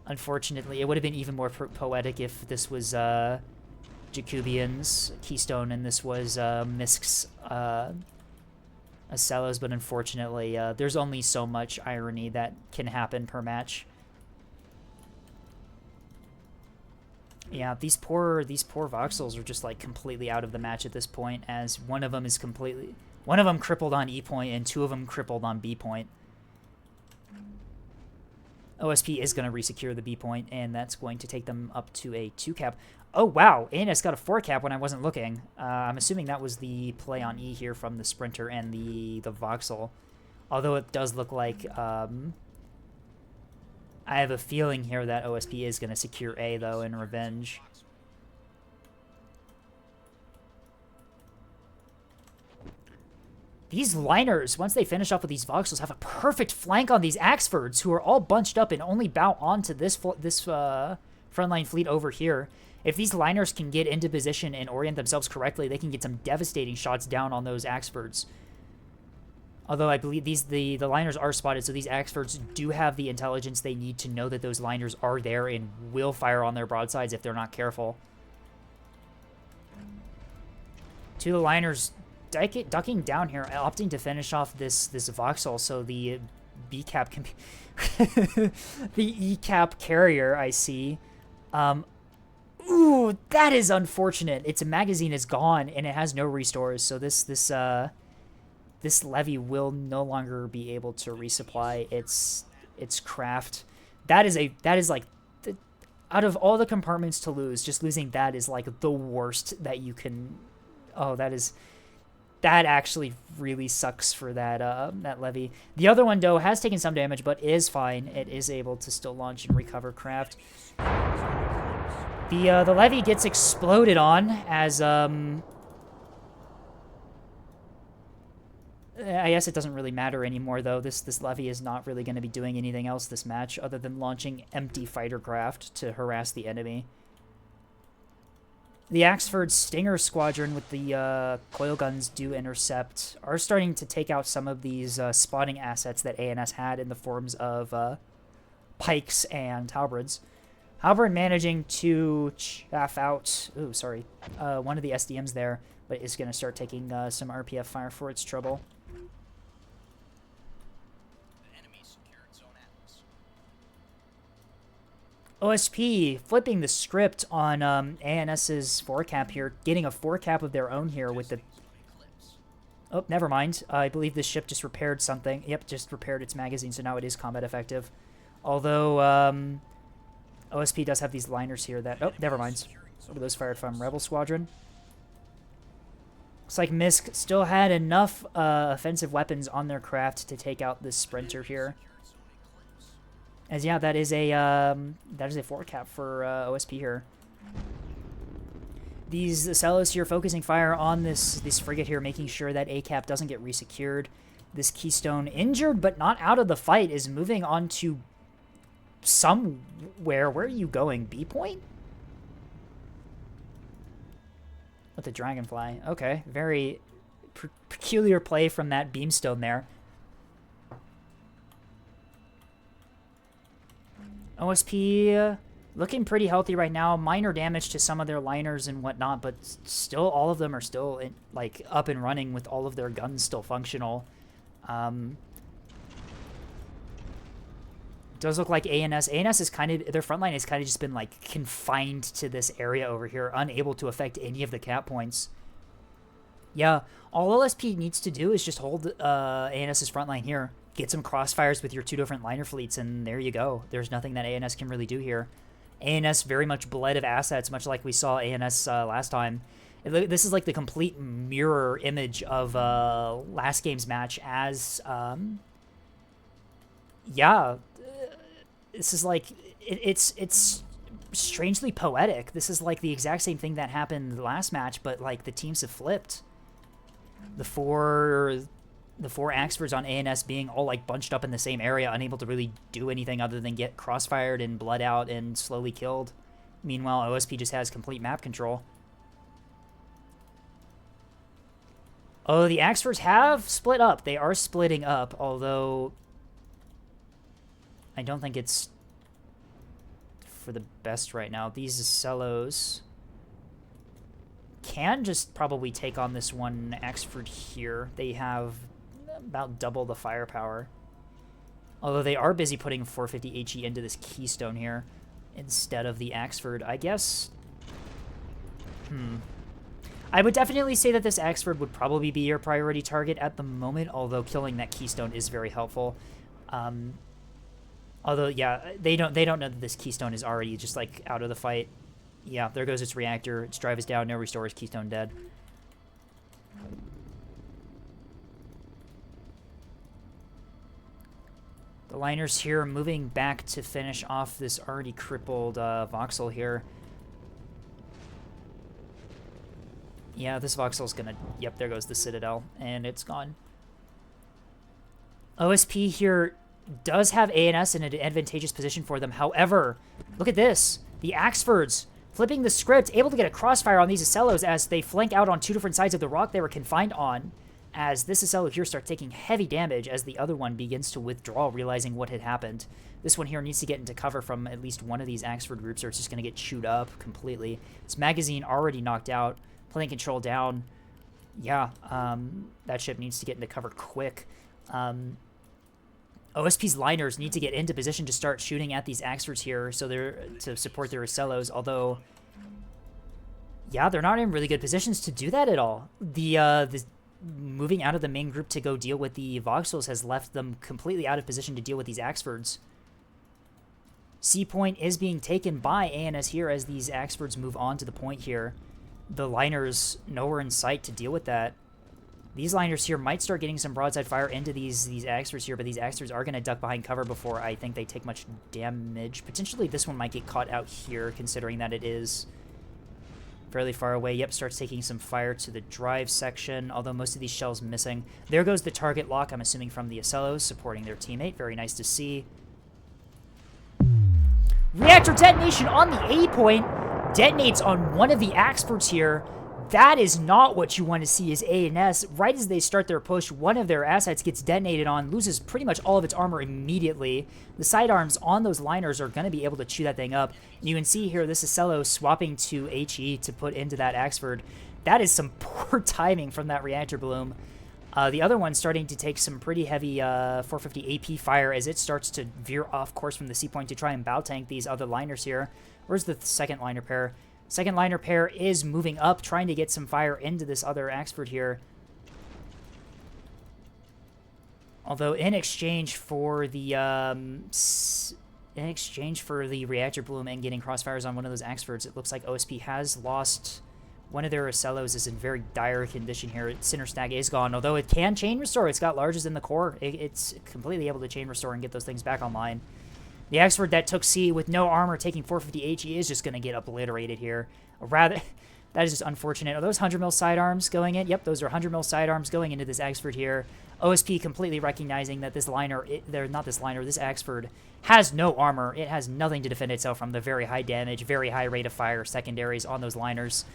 Unfortunately, it would have been even more poetic if this was Jacobian's Keystone and this was Misk's Acellos, but unfortunately, there's only so much irony that can happen per match. Yeah, these poor voxels are just like completely out of the match at this point, as one of them crippled on E point and 2 of them crippled on B point. OSP is going to resecure the B point, and that's going to take them up to a 2 cap. Oh, wow. Annis got a 4 cap when I wasn't looking. I'm assuming that was the play on E here from the Sprinter and the Voxel. Although it does look like... I have a feeling here that OSP is going to secure A, though, in revenge. These liners, once they finish off with these Voxels, have a perfect flank on these Axfords, who are all bunched up and only bow onto this frontline fleet over here. If these liners can get into position and orient themselves correctly, they can get some devastating shots down on those Axfords. Although I believe the liners are spotted, so these Axfords do have the intelligence they need to know that those liners are there and will fire on their broadsides if they're not careful. 2 of the liners ducking down here, opting to finish off this Voxel, so the B cap can be the E cap carrier, I see. Ooh, that is unfortunate. Its magazine is gone and it has no restores, so this levy will no longer be able to resupply its craft. That is like out of all the compartments to lose, just losing that is like the worst that you can. Oh, that is that actually really sucks for that that levy. The other one, though, has taken some damage, but is fine. It is able to still launch and recover craft. The levy gets exploded on as I guess it doesn't really matter anymore, though. This levy is not really going to be doing anything else this match other than launching empty fighter craft to harass the enemy. The Axford Stinger Squadron with the coil guns do intercept are starting to take out some of these spotting assets that ANS had in the forms of pikes and halberds. Halberd managing to chaff out one of the SDMs there, but is going to start taking some RPF fire for its trouble. OSP flipping the script on ANS's 4-cap here, getting a 4-cap of their own here with the... Oh, never mind. I believe this ship just repaired something. Yep, just repaired its magazine, so now it is combat effective. Although, OSP does have these liners here that... Oh, never mind. What are those fired from? Rebel Squadron? Looks like MISC still had enough offensive weapons on their craft to take out this Sprinter here. As yeah, that is a 4-cap for OSP here. These Cellos here focusing fire on this frigate here, making sure that A-cap doesn't get resecured. This Keystone, injured but not out of the fight, is moving on to somewhere. Where are you going? B point? With the Dragonfly. Okay, very peculiar play from that Beamstone there. OSP looking pretty healthy right now. Minor damage to some of their liners and whatnot, but still all of them are still up and running with all of their guns still functional. Does look like ANS is kind of, their front line has kind of just been like confined to this area over here, unable to affect any of the cap points. Yeah, all OSP needs to do is just hold ANS's front line here. Get some crossfires with your 2 different liner fleets, and there you go. There's nothing that ANS can really do here. ANS very much bled of assets, much like we saw ANS last time. This is like the complete mirror image of last game's match as... yeah, this is like... It's strangely poetic. This is like the exact same thing that happened last match, but like the teams have flipped. The four Axfords on ANS being all like bunched up in the same area, unable to really do anything other than get crossfired and bled out and slowly killed. Meanwhile, OSP just has complete map control. Oh, the Axfords have split up. They are splitting up, although I don't think it's for the best right now. These Cellos can just probably take on this one Axford here. They have about double the firepower. Although they are busy putting 450 HE into this Keystone here instead of the Axford. I guess... I would definitely say that this Axford would probably be your priority target at the moment, although killing that Keystone is very helpful. Although, yeah, they don't know that this Keystone is already just, like, out of the fight. Yeah, there goes its reactor. Its drive is down, no restores, Keystone dead. The liners here moving back to finish off this already crippled Voxel here. Yeah, this Voxel's gonna... Yep, there goes the Citadel, and it's gone. OSP here does have ANS in an advantageous position for them. However, look at this. The Axfords flipping the script, able to get a crossfire on these Acellos as they flank out on 2 different sides of the rock they were confined on, as this Acello here starts taking heavy damage as the other one begins to withdraw, realizing what had happened. This one here needs to get into cover from at least one of these Axford groups or it's just going to get chewed up completely. Its magazine already knocked out, plane control down. Yeah, that ship needs to get into cover quick. OSP's liners need to get into position to start shooting at these Axfords here so they're to support their Acellos, although yeah, they're not in really good positions to do that at all. The moving out of the main group to go deal with the Voxels has left them completely out of position to deal with these Axfords. C point is being taken by ANS here as these Axfords move on to the point here. The liners nowhere in sight to deal with that. These liners here might start getting some broadside fire into these Axfords here, but these Axfords are going to duck behind cover before I think they take much damage. Potentially this one might get caught out here, considering that it is fairly far away. Yep, starts taking some fire to the drive section, although most of these shells missing. There goes the target lock, I'm assuming from the Acellos, supporting their teammate. Very nice to see. Reactor detonation on the A point. Detonates on one of the Axfords here. That is not what you want to see as A&S. Right as they start their push, one of their assets gets detonated on, loses pretty much all of its armor immediately. The sidearms on those liners are going to be able to chew that thing up. And you can see here, this is Cello swapping to HE to put into that Axford. That is some poor timing from that reactor bloom. The other one's starting to take some pretty heavy 450 AP fire as it starts to veer off course from the C point to try and bow tank these other liners here. Where's the second liner pair? Second liner pair is moving up, trying to get some fire into this other Axford here. Although in exchange for the reactor bloom and getting crossfires on one of those Axfords, it looks like OSP has lost one of their Acellos. Is in very dire condition here. Its center snag is gone, although it can chain restore. It's got larges in the core. It's completely able to chain restore and get those things back online. The Axford that took C with no armor, taking 450 HE, is just going to get obliterated here. That is just unfortunate. Are those 100 mil sidearms going in? Yep, those are 100 mil sidearms going into this Axford here. OSP completely recognizing that this liner, this Axford has no armor. It has nothing to defend itself from the very high damage, very high rate of fire secondaries on those liners.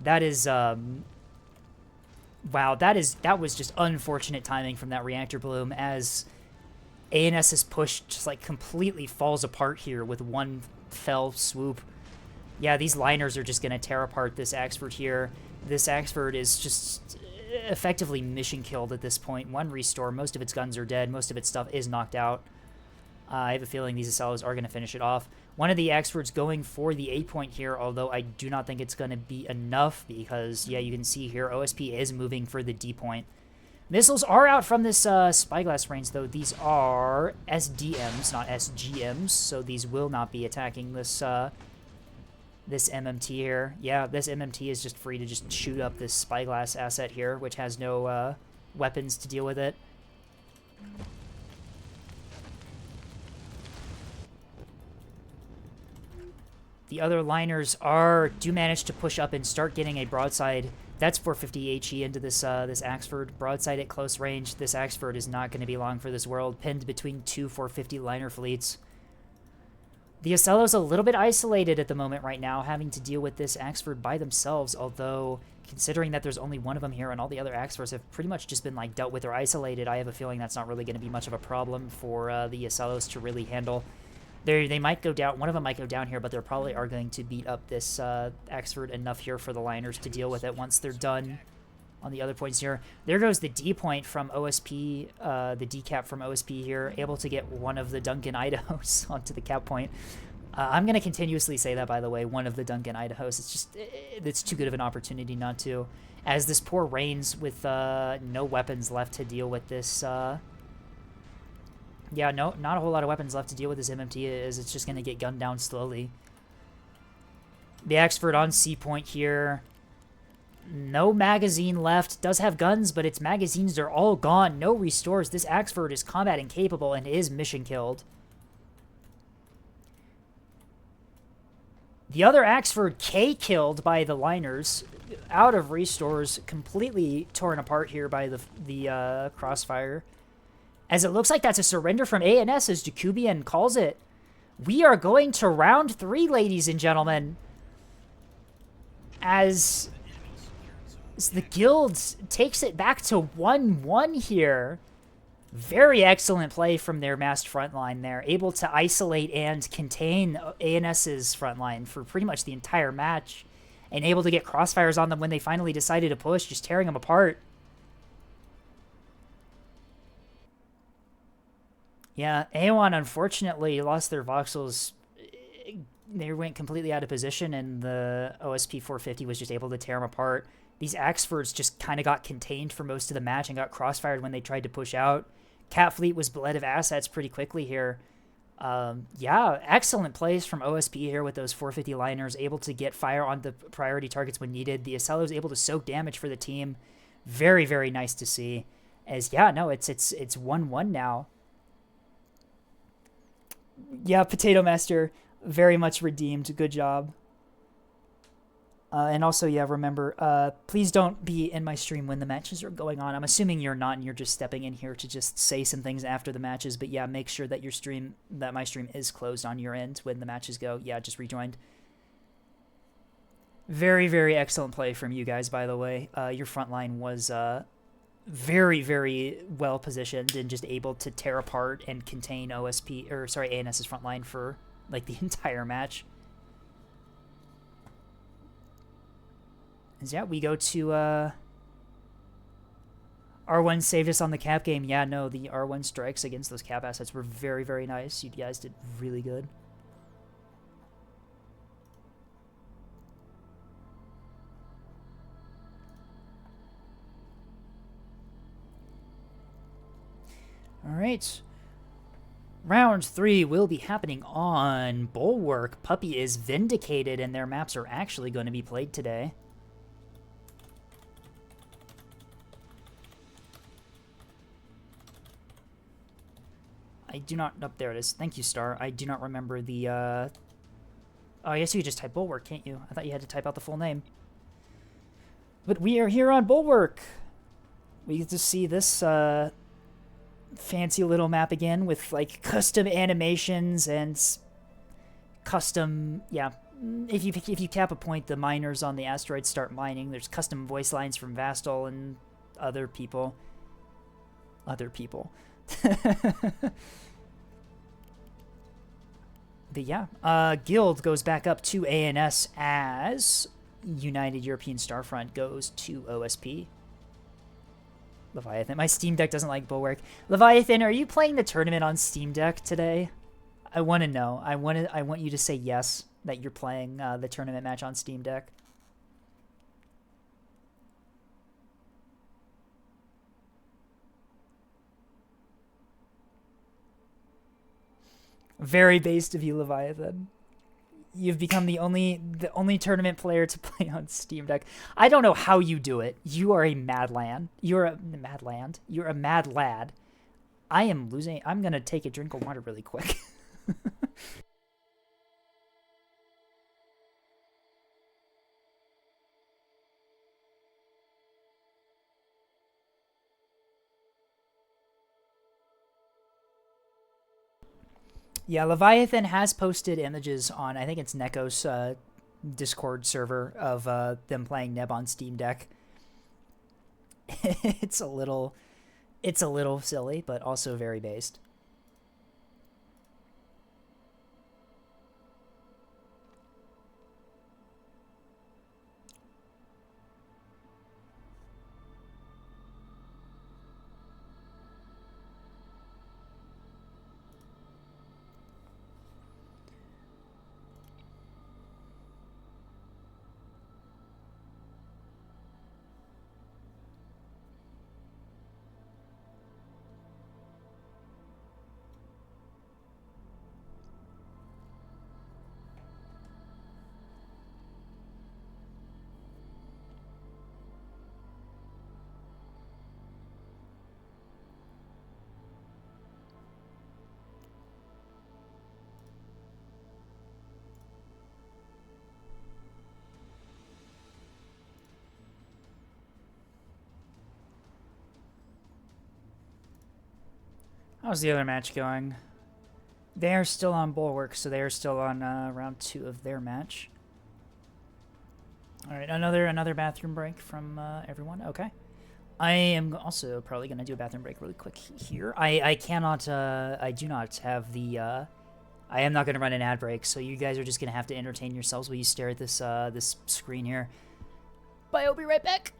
That is, wow, that was just unfortunate timing from that reactor bloom as ANS's push just like completely falls apart here with one fell swoop. Yeah, these liners are just going to tear apart this Axford here. This Axford is just effectively mission killed at this point. One restore, most of its guns are dead, most of its stuff is knocked out. I have a feeling these Acellos are going to finish it off. One of the Axfords going for the A point here, although I do not think it's going to be enough because, yeah, you can see here OSP is moving for the D point. Missiles are out from this spyglass range, though. These are SDMs, not SGMs, so these will not be attacking this this MMT here. Yeah, this MMT is just free to just shoot up this spyglass asset here, which has no weapons to deal with it. The other liners do manage to push up and start getting a broadside. That's 450 HE into this this Axford. Broadside at close range. This Axford is not going to be long for this world. Pinned between two 450 liner fleets. The Acello's a little bit isolated at the moment right now, having to deal with this Axford by themselves, although considering that there's only one of them here and all the other Axfords have pretty much just been like dealt with or isolated, I have a feeling that's not really going to be much of a problem for the Acellos to really handle. They might go down, one of them might go down here, but they probably are going to beat up this Axford enough here for the liners to deal with it once they're done on the other points here. There goes the D point from OSP, the D cap from OSP here, able to get one of the Duncan Idahos onto the cap point. I'm going to continuously say that, by the way, one of the Duncan Idahos. It's just, it's too good of an opportunity not to. As this poor Reigns with no weapons left to deal with this, yeah, no, not a whole lot of weapons left to deal with this MMT is. It's just going to get gunned down slowly. The Axford on C point here. No magazine left. Does have guns, but its magazines are all gone. No restores. This Axford is combat incapable and is mission killed. The other Axford K killed by the liners. Out of restores. Completely torn apart here by the crossfire. As it looks like that's a surrender from ANS as Jakubian calls it. We are going to round 3, ladies and gentlemen. As the guild takes it back to 1-1 here. Very excellent play from their massed front line there. Able to isolate and contain ANS's front line for pretty much the entire match. And able to get crossfires on them when they finally decided to push, just tearing them apart. Yeah, A1 unfortunately lost their voxels. They went completely out of position, and the OSP 450 was just able to tear them apart. These Axfords just kind of got contained for most of the match and got crossfired when they tried to push out. Cat Fleet was bled of assets pretty quickly here. Yeah, excellent plays from OSP here with those 450 liners, able to get fire on the priority targets when needed. The Acello was able to soak damage for the team. Very, very nice to see. As yeah, no, it's 1-1 now. Yeah, Potato Master, very much redeemed. Good job. And also, yeah, remember, please don't be in my stream when the matches are going on. I'm assuming you're not, and you're just stepping in here to just say some things after the matches. But yeah, make sure that my stream is closed on your end when the matches go. Yeah, just rejoined. Very, very excellent play from you guys, by the way. Your front line was very, very well positioned and just able to tear apart and contain ANS's front line for like the entire match. And yeah, we go to R1 saved us on the cap game. Yeah, no, the R1 strikes against those cap assets were very, very nice. You guys did really good. All right. Round 3 will be happening on Bulwark. Puppy is vindicated, and their maps are actually going to be played today. I do not... Oh, there it is. Thank you, Star. I do not remember the... Oh, I guess you could just type Bulwark, can't you? I thought you had to type out the full name. But we are here on Bulwark. We get to see this fancy little map again with, like, custom animations and custom... Yeah, if you cap a point, the miners on the asteroid start mining. There's custom voice lines from Vastal and other people. Other people. But yeah, Guild goes back up to ANS as United European Starfront goes to OSP. Leviathan. My Steam Deck doesn't like Bulwark. Leviathan, are you playing the tournament on Steam Deck today? I want to know. I want you to say yes, that you're playing the tournament match on Steam Deck. Very based of you, Leviathan. You've become the only tournament player to play on Steam Deck. I don't know how you do it. You are a mad lad. You're a mad lad. I am losing. I'm gonna take a drink of water really quick. Yeah, Leviathan has posted images on, I think it's Neko's Discord server of them playing Neb on Steam Deck. It's a little silly, but also very based. How's the other match going? They are still on Bulwark, so they are still on round 2 of their match. All right, another bathroom break from everyone. Okay, I am also probably gonna do a bathroom break really quick here. I cannot. I do not have the. I am not gonna run an ad break, so you guys are just gonna have to entertain yourselves while you stare at this this screen here. Bye. I'll be right back.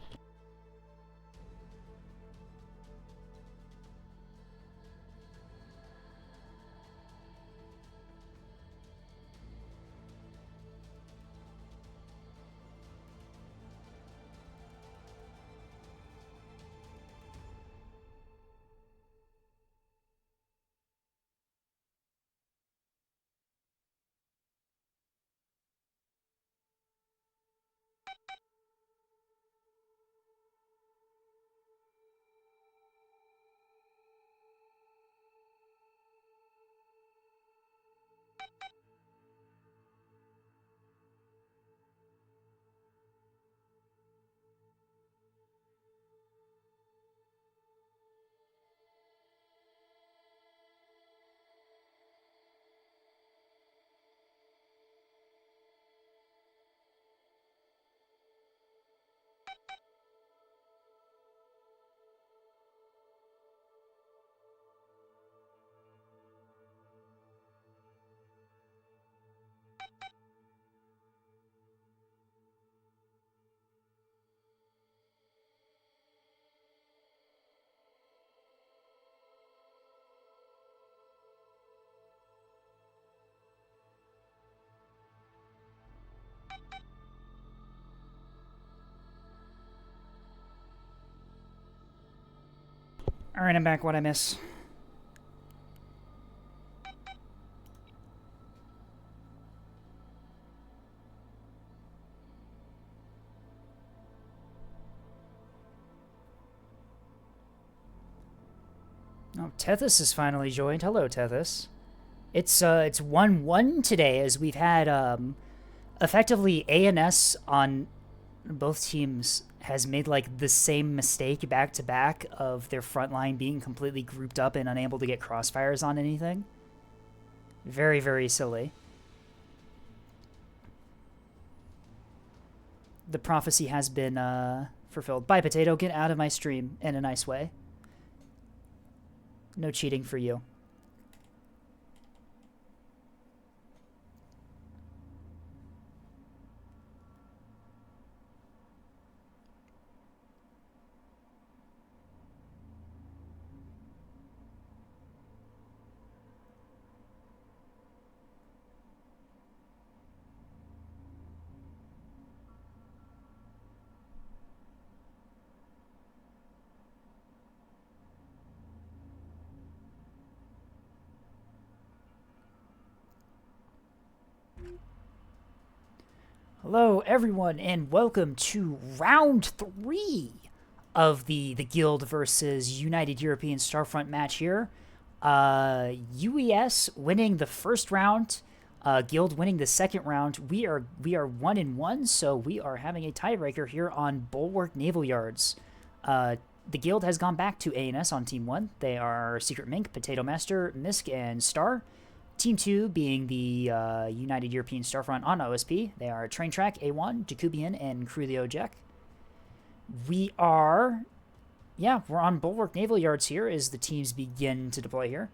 Alright, I'm back. What'd I miss? Oh, Tethys has finally joined. Hello, Tethys. It's 1-1 today, as we've had effectively ANS on both teams has made like the same mistake back to back of their front line being completely grouped up and unable to get crossfires on anything. Very, very silly. The prophecy has been fulfilled. Bye, Potato. Get out of my stream in a nice way. No cheating for you. Hello, everyone, and welcome to round 3 of the Guild versus United European Starfront match here. UES winning the first round, Guild winning the second round. We are 1-1, so we are having a tiebreaker here on Bulwark Naval Yards. The Guild has gone back to ANS on Team 1. They are Secret Mink, Potato Master, Misk, and Star. Team 2 being the United European Starfront on OSP. They are Train Track, A1, Jacobian, and Crew the Ojek. We're on Bulwark Naval Yards here as the teams begin to deploy here.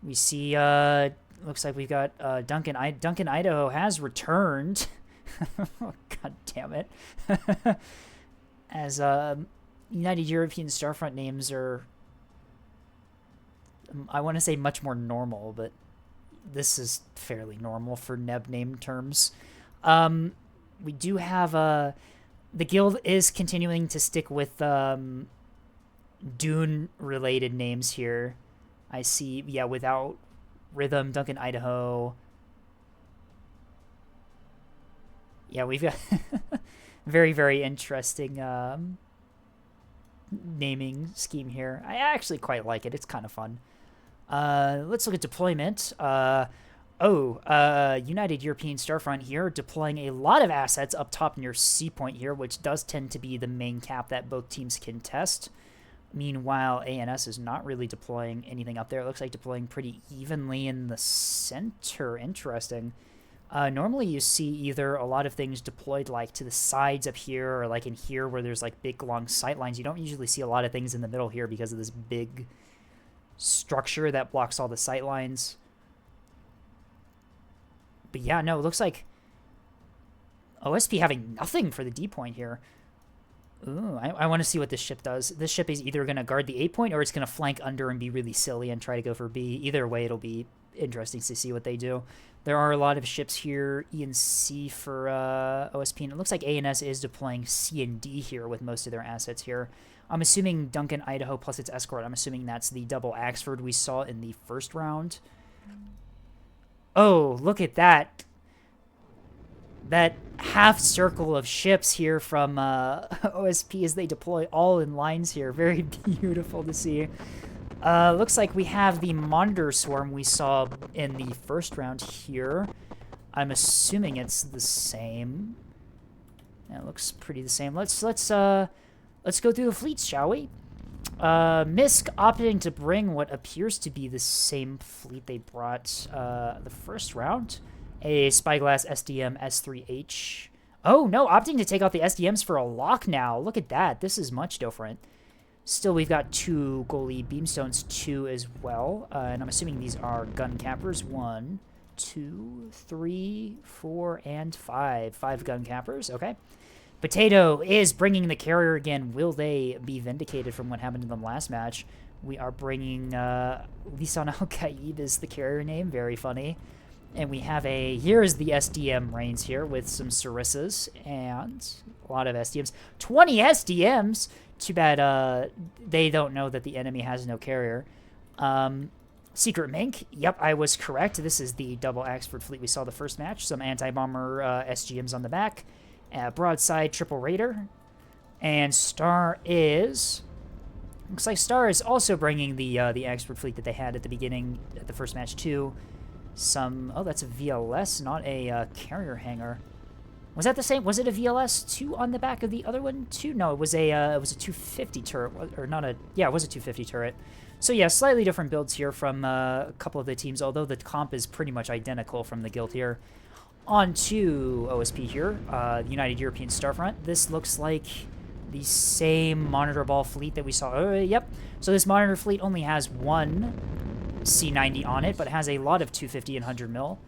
We see, looks like we've got Duncan Idaho has returned. God damn it. As United European Starfront names are, I want to say much more normal, but this is fairly normal for Neb name terms. We do have the Guild is continuing to stick with Dune-related names here. I see, without Rhythm, Duncan Idaho. Yeah, we've got very, very interesting naming scheme here. I actually quite like it. It's kind of fun. Let's look at deployment. United European Starfront here, deploying a lot of assets up top near C Point here, which does tend to be the main cap that both teams can test. Meanwhile, ANS is not really deploying anything up there. It looks like deploying pretty evenly in the center. Interesting. Normally you see either a lot of things deployed like to the sides up here or like in here where there's like big long sight lines. You don't usually see a lot of things in the middle here because of this big structure that blocks all the sight lines. But yeah, no, it looks like OSP having nothing for the D point here. Ooh, I want to see what this ship does. This ship is either going to guard the A point or it's going to flank under and be really silly and try to go for B. Either way, it'll be interesting to see what they do. There are a lot of ships here, E and C for OSP, and it looks like ANS is deploying C and D here with most of their assets here. I'm assuming Duncan Idaho plus its escort. I'm assuming that's the double Axford we saw in the first round. Oh, look at that. That half circle of ships here from OSP as they deploy all in lines here. Very beautiful to see. Looks like we have the Monitor Swarm we saw in the first round here. I'm assuming it's the same. Yeah, it looks pretty the same. Let's go through the fleets, shall we? Misk opting to bring what appears to be the same fleet they brought the first round. A Spyglass SDM S3H. Oh, no, opting to take out the SDMs for a lock now. Look at that. This is much different. Still, we've got 2 goalie Beamstones 2 as well. And I'm assuming these are gun cappers. 1, 2, 3, 4, and 5. 5 gun cappers. Okay. Potato is bringing the carrier again. Will they be vindicated from what happened in the last match? We are bringing Lisan Al-Qaid is the carrier name. Very funny. And we have here's the SDM reigns here with some Sarissas and a lot of SDMs. 20 SDMs! Too bad they don't know that the enemy has no carrier. Secret Mink. Yep, I was correct. This is the double Axford fleet we saw the first match. Some anti-bomber SGMs on the back. Broadside triple raider. And Star is... Looks like Star is also bringing the Axford fleet that they had at the beginning, at the first match too. Some... Oh, that's a VLS, not a carrier hangar. Was that the same? Was it a VLS 2 on the back of the other one too? No, it was a 250 turret, or not a... Yeah, it was a 250 turret. So yeah, slightly different builds here from a couple of the teams, although the comp is pretty much identical from the guild here. On to OSP here, United European Starfront. This looks like the same monitor ball fleet that we saw. Yep. So this monitor fleet only has one C90 on it, but has a lot of 250 and 100 mil.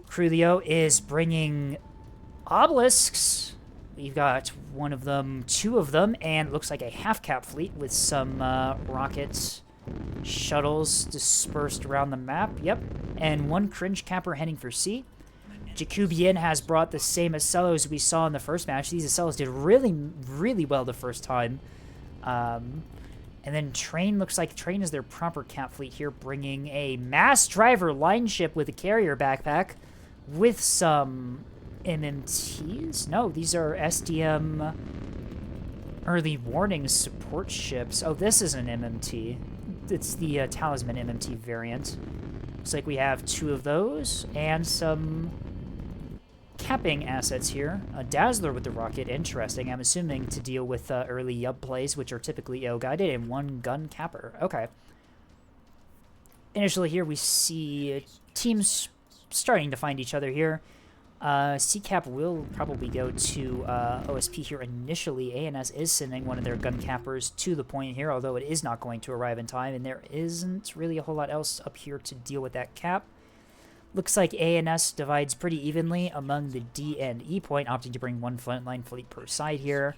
Crulio is bringing obelisks. We've got one of them, two of them, and it looks like a half-cap fleet with some rocket shuttles dispersed around the map. Yep. And one cringe capper heading for C. Jacobian has brought the same Acellos we saw in the first match. These Acellos did really, really well the first time. And then Train, looks like Train is their proper cap fleet here, bringing a mass driver line ship with a carrier backpack with some MMTs. No, these are SDM early warning support ships. Oh, this is an MMT. It's the Talisman MMT variant. Looks like we have two of those and some capping assets here. A Dazzler with the rocket, interesting. I'm assuming to deal with early Yub plays, which are typically AO-guided, and one gun capper. Okay. Initially here, we see teams starting to find each other here. CCAP will probably go to OSP here initially. ANS is sending one of their gun cappers to the point here, although it is not going to arrive in time, and there isn't really a whole lot else up here to deal with that cap. Looks like ANS divides pretty evenly among the D and E point, opting to bring one frontline fleet per side here.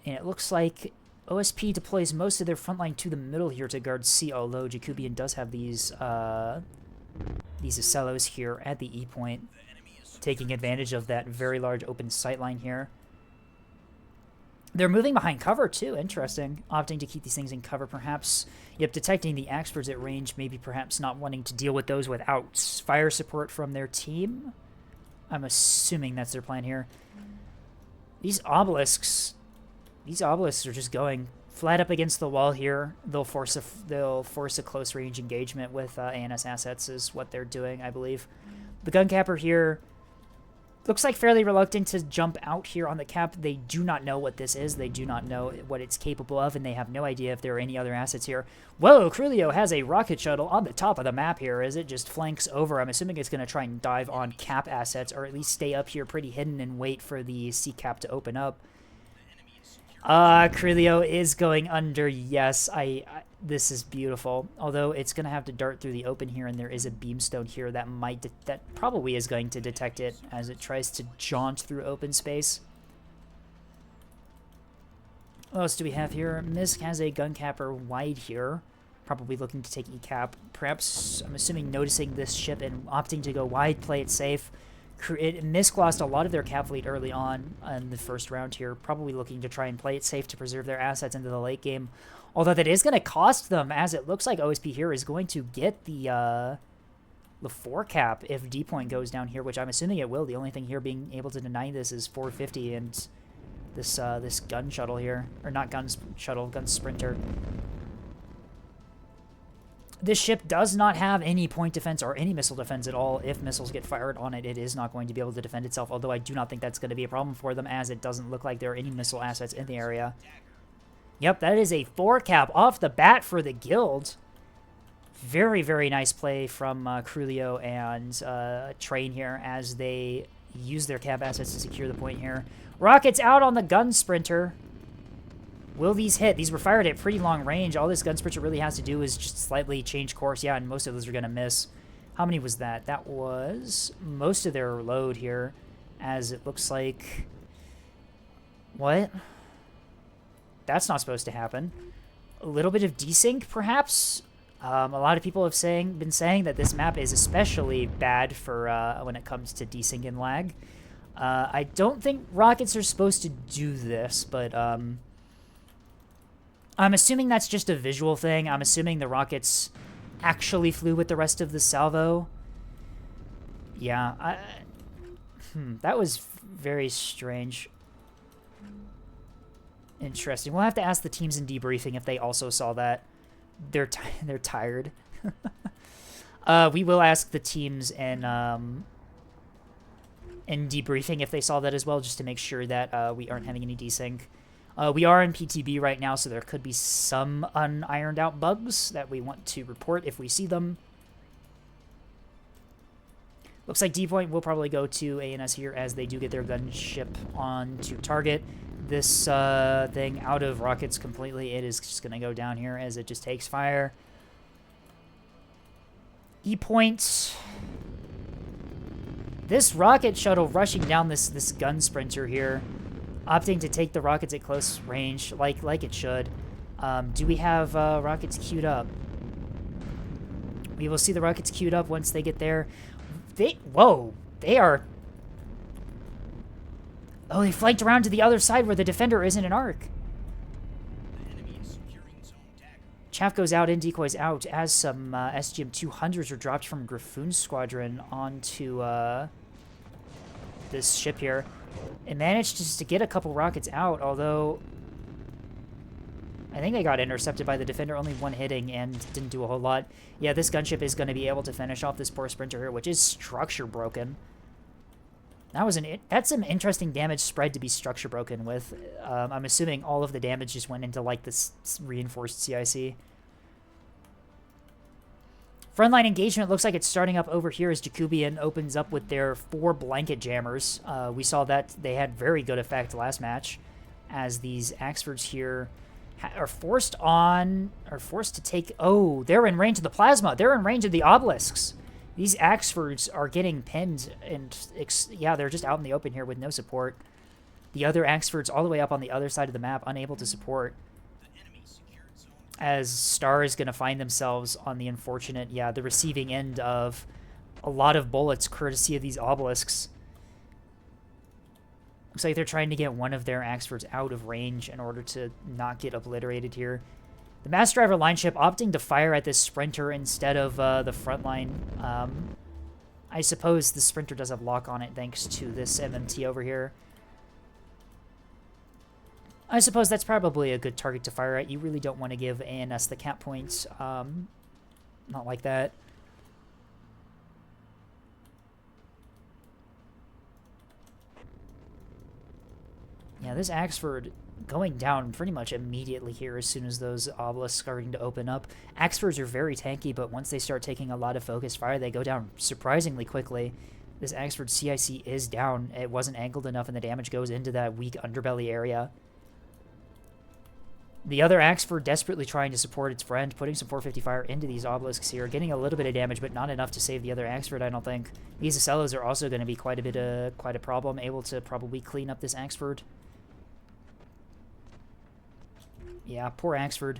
And it looks like OSP deploys most of their frontline to the middle here to guard C, although Jacobian does have these Acellos here at the E point, taking advantage of that very large open sightline here. They're moving behind cover too, interesting. Opting to keep these things in cover perhaps. Yep, detecting the Axfords at range, maybe perhaps not wanting to deal with those without fire support from their team. I'm assuming that's their plan here. These obelisks are just going flat up against the wall here. They'll force a close range engagement with ANS assets is what they're doing, I believe. The gun capper here looks like fairly reluctant to jump out here on the cap. They do not know what this is. They do not know what it's capable of, and they have no idea if there are any other assets here. Whoa, Crulio has a rocket shuttle on the top of the map here as it just flanks over. I'm assuming it's going to try and dive on cap assets, or at least stay up here pretty hidden and wait for the C cap to open up. Crulio is going under. Yes, this is beautiful. Although it's going to have to dart through the open here, and there is a beamstone here that probably is going to detect it as it tries to jaunt through open space. What else do we have here? Misk has a gun capper wide here, probably looking to take E-cap. Perhaps, I'm assuming, noticing this ship and opting to go wide, play it safe. Misk lost a lot of their cap fleet early on in the first round here, probably looking to try and play it safe to preserve their assets into the late game. Although that is going to cost them, as it looks like OSP here is going to get the 4 cap if D point goes down here, which I'm assuming it will. The only thing here being able to deny this is 450 and this gun shuttle here, or not gun shuttle, gun sprinter. This ship does not have any point defense or any missile defense at all. If missiles get fired on it, it is not going to be able to defend itself, although I do not think that's going to be a problem for them, as it doesn't look like there are any missile assets in the area. Yep, that is a 4 cap off the bat for the guild. Very, very nice play from Crulio and Train here as they use their cap assets to secure the point here. Rockets out on the gun sprinter. Will these hit? These were fired at pretty long range. All this gun sprinter really has to do is just slightly change course. Yeah, and most of those are going to miss. How many was that? That was most of their load here, as it looks like... What? That's not supposed to happen. A little bit of desync, perhaps? A lot of people have been saying that this map is especially bad for when it comes to desync and lag. I don't think rockets are supposed to do this, but I'm assuming that's just a visual thing. I'm assuming the rockets actually flew with the rest of the salvo. Yeah, that was very strange. Interesting. We'll have to ask the teams in debriefing if they also saw that. They're tired. We will ask the teams in debriefing if they saw that as well, just to make sure that we aren't having any desync. We are in PTB right now, so there could be some unironed out bugs that we want to report if we see them. Looks like D point will probably go to ANS here as they do get their gunship on to target. This thing out of rockets completely. It is just going to go down here as it just takes fire. E point. This rocket shuttle rushing down this gun sprinter here, opting to take the rockets at close range like it should. Do we have rockets queued up? We will see the rockets queued up once they get there. Whoa, they are... Oh, they flanked around to the other side where the defender is in an arc. Chaff goes out and decoys out as some SGM 200s are dropped from Griffoon Squadron onto this ship here. It managed just to get a couple rockets out, although I think they got intercepted by the defender, only one hitting and didn't do a whole lot. Yeah, this gunship is going to be able to finish off this poor sprinter here, which is structure broken. That's some interesting damage spread to be structure broken with. I'm assuming all of the damage just went into like this reinforced CIC. Frontline engagement looks like it's starting up over here as Jacobian opens up with their 4 blanket jammers. We saw that they had very good effect last match, as these Axfords here are forced to take... Oh, they're in range of the plasma. They're in range of the obelisks. These Axfords are getting pinned, and yeah, they're just out in the open here with no support. The other Axfords all the way up on the other side of the map, unable to support. As Star is going to find themselves on the unfortunate, yeah, the receiving end of a lot of bullets courtesy of these obelisks. Looks like they're trying to get one of their Axfords out of range in order to not get obliterated here. The Mass Driver line ship opting to fire at this Sprinter instead of the front line. I suppose the Sprinter does have lock on it thanks to this MMT over here. I suppose that's probably a good target to fire at. You really don't want to give ANS the cap points. Not like that. Yeah, this Axford going down pretty much immediately here as soon as those obelisks starting to open up. Axfords are very tanky, but once they start taking a lot of focused fire, they go down surprisingly quickly. This Axford CIC is down. It wasn't angled enough, and the damage goes into that weak underbelly area. The other Axford desperately trying to support its friend, putting some 450 fire into these obelisks here, getting a little bit of damage, but not enough to save the other Axford, I don't think. These Acellos are also going to be quite a problem, able to probably clean up this Axford. Yeah, poor Axford,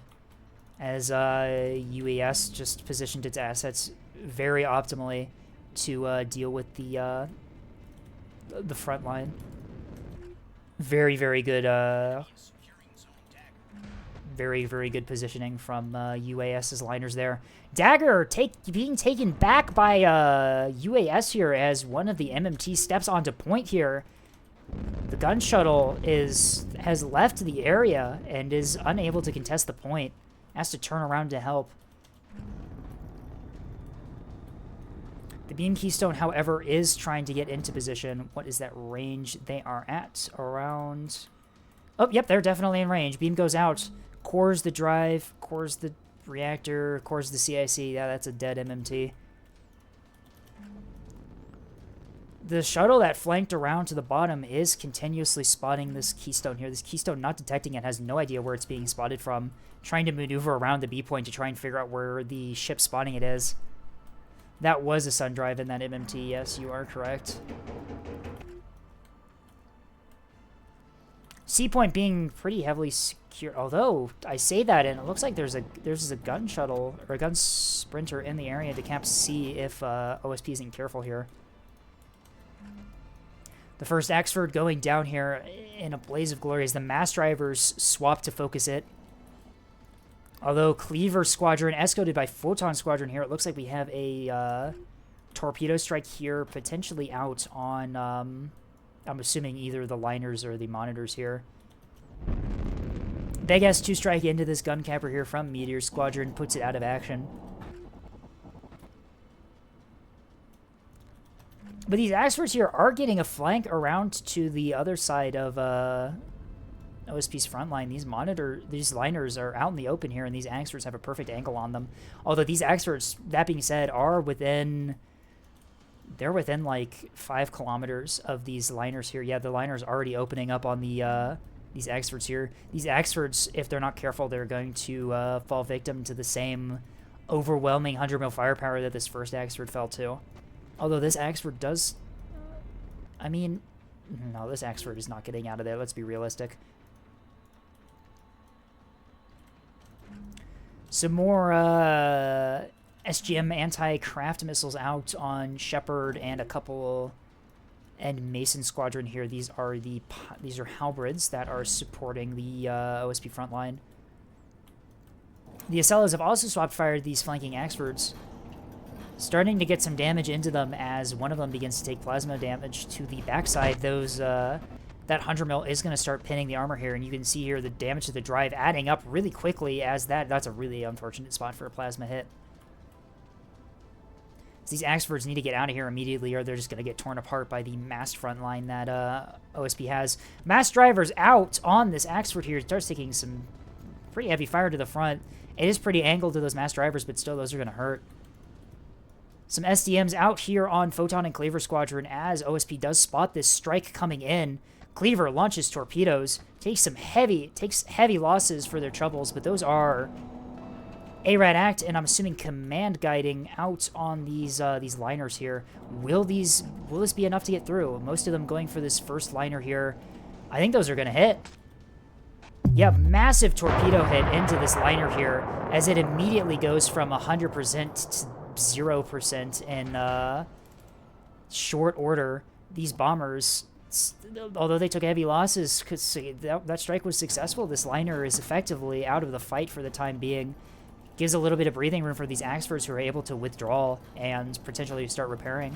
as UAS just positioned its assets very optimally to deal with the front line. Very, very good, very good positioning from UAS's liners there. Dagger being taken back by UAS here as one of the MMT steps onto point here. The gun shuttle has left the area and is unable to contest the point. Has to turn around to help. The beam keystone, however, is trying to get into position. What is that range they are at? Around... Oh, yep, they're definitely in range. Beam goes out. Cores the drive. Cores the reactor. Cores the CIC. Yeah, that's a dead MMT. The shuttle that flanked around to the bottom is continuously spotting this keystone here. This keystone not detecting it, has no idea where it's being spotted from. Trying to maneuver around the B point to try and figure out where the ship spotting it is. That was a sun drive in that MMT. Yes, you are correct. C point being pretty heavily secured. Although I say that, and it looks like there's a gun shuttle or a gun sprinter in the area to cap C if OSP isn't careful here. The first Axford going down here in a blaze of glory as the mass drivers swap to focus it. Although Cleaver Squadron escorted by Photon Squadron here, it looks like we have a torpedo strike here, potentially out on, I'm assuming either the liners or the monitors here. Big S2 strike into this gun capper here from Meteor Squadron, puts it out of action. But these Axfords here are getting a flank around to the other side of OSP's front line. These liners are out in the open here, and these Axfords have a perfect angle on them. Although these Axfords, that being said, are within... They're within, like, 5 kilometers of these liners here. Yeah, the liner's already opening up on the these Axfords here. These Axfords, if they're not careful, they're going to fall victim to the same overwhelming 100 mil firepower that this first Axford fell to. Although this Axford does... I mean... No, this Axford is not getting out of there. Let's be realistic. Some more SGM anti-craft missiles out on Shepard and a couple... And Mason Squadron here. These are halberds that are supporting the OSP front line. The Acellas have also swapped fired these flanking Axfords, starting to get some damage into them as one of them begins to take plasma damage to the backside. That 100 mil is going to start pinning the armor here, and you can see here the damage to the drive adding up really quickly as that's a really unfortunate spot for a plasma hit. So these Axfords need to get out of here immediately, or they're just going to get torn apart by the massed front line that OSP has. Mass drivers out on this Axford here. It starts taking some pretty heavy fire to the front. It is pretty angled to those mass drivers, but still those are going to hurt. Some SDMs out here on Photon and Cleaver Squadron as OSP does spot this strike coming in. Cleaver launches torpedoes, takes heavy losses for their troubles, but those are ARAD Act, and I'm assuming command guiding out on these liners here. Will this be enough to get through? Most of them going for this first liner here. I think those are going to hit. Yeah, massive torpedo hit into this liner here as it immediately goes from 100% to 0% in short order. These bombers, although they took heavy losses, because that strike was successful, this liner is effectively out of the fight for the time being. Gives a little bit of breathing room for these Axfords who are able to withdraw and potentially start repairing.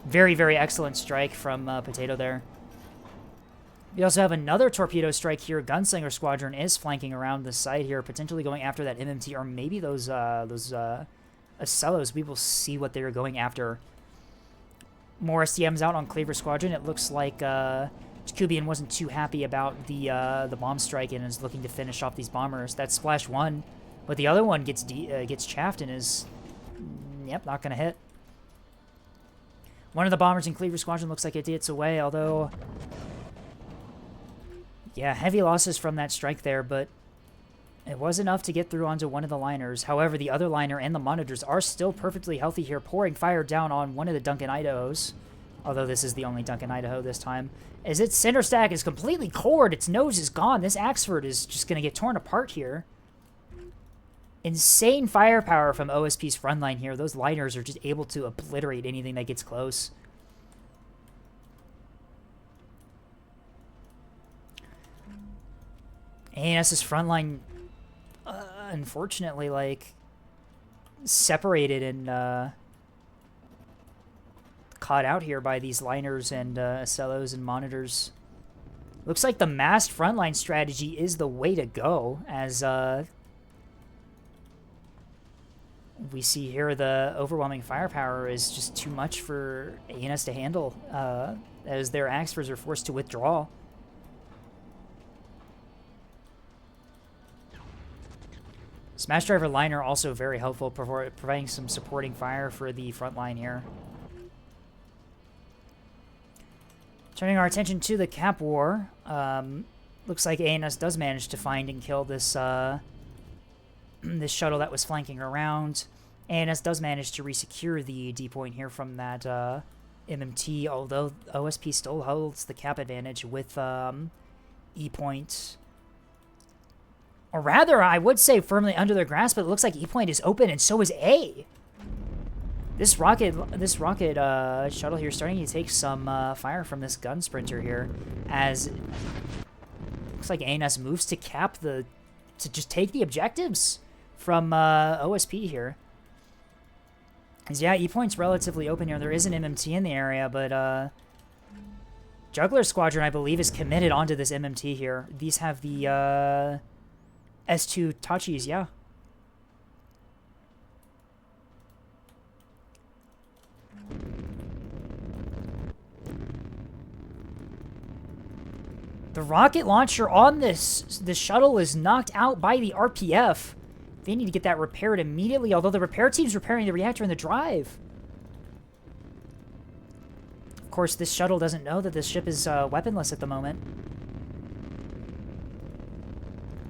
Very, very excellent strike from Potato there. We also have another torpedo strike here. Gunslinger Squadron is flanking around the side here, potentially going after that MMT, or maybe those Acellos. We will see what they're going after. More STMs out on Cleaver Squadron. It looks like Jacobian wasn't too happy about the bomb strike and is looking to finish off these bombers. That's Splash 1, but the other one gets chaffed and is, yep, not going to hit. One of the bombers in Cleaver Squadron looks like it gets away, although... Yeah, heavy losses from that strike there, but it was enough to get through onto one of the liners. However, the other liner and the monitors are still perfectly healthy here, pouring fire down on one of the Duncan Idahos. Although this is the only Duncan Idaho this time. As its center stack is completely cored, its nose is gone. This Axford is just going to get torn apart here. Insane firepower from OSP's front line here. Those liners are just able to obliterate anything that gets close. ANS's front line, unfortunately, like, separated and caught out here by these liners and Acellos and monitors. Looks like the massed frontline strategy is the way to go, as we see here the overwhelming firepower is just too much for ANS to handle, as their Axfords are forced to withdraw. Smash Driver Liner also very helpful, providing some supporting fire for the front line here. Turning our attention to the Cap War, looks like ANS does manage to find and kill this this shuttle that was flanking around. ANS does manage to resecure the D point here from that MMT, although OSP still holds the cap advantage with E point. Or rather, I would say firmly under their grasp, but it looks like E point is open, and so is A. This rocket shuttle here starting to take some fire from this gun sprinter here, as looks like ANS moves to to just take the objectives from OSP here. Because yeah, E Point's relatively open here. There is an MMT in the area, but Juggler Squadron, I believe, is committed onto this MMT here. These have the S2 Tachis, yeah. The rocket launcher on this shuttle is knocked out by the RPF. They need to get that repaired immediately, although the repair team's repairing the reactor and the drive. Of course, this shuttle doesn't know that this ship is weaponless at the moment.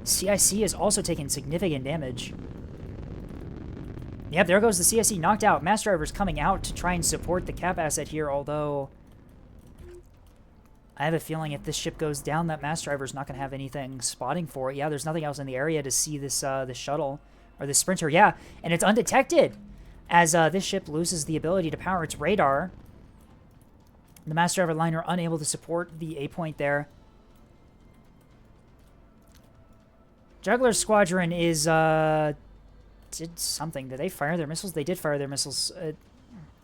CIC is also taking significant damage. Yep, there goes the CIC knocked out. Mass Driver's coming out to try and support the cap asset here, although I have a feeling if this ship goes down, that Mass Driver's not going to have anything spotting for it. Yeah, there's nothing else in the area to see this this shuttle, or this sprinter. Yeah, and it's undetected as this ship loses the ability to power its radar. The Mass Driver liner unable to support the A point there. Juggler Squadron is, did something. Did they fire their missiles? They did fire their missiles.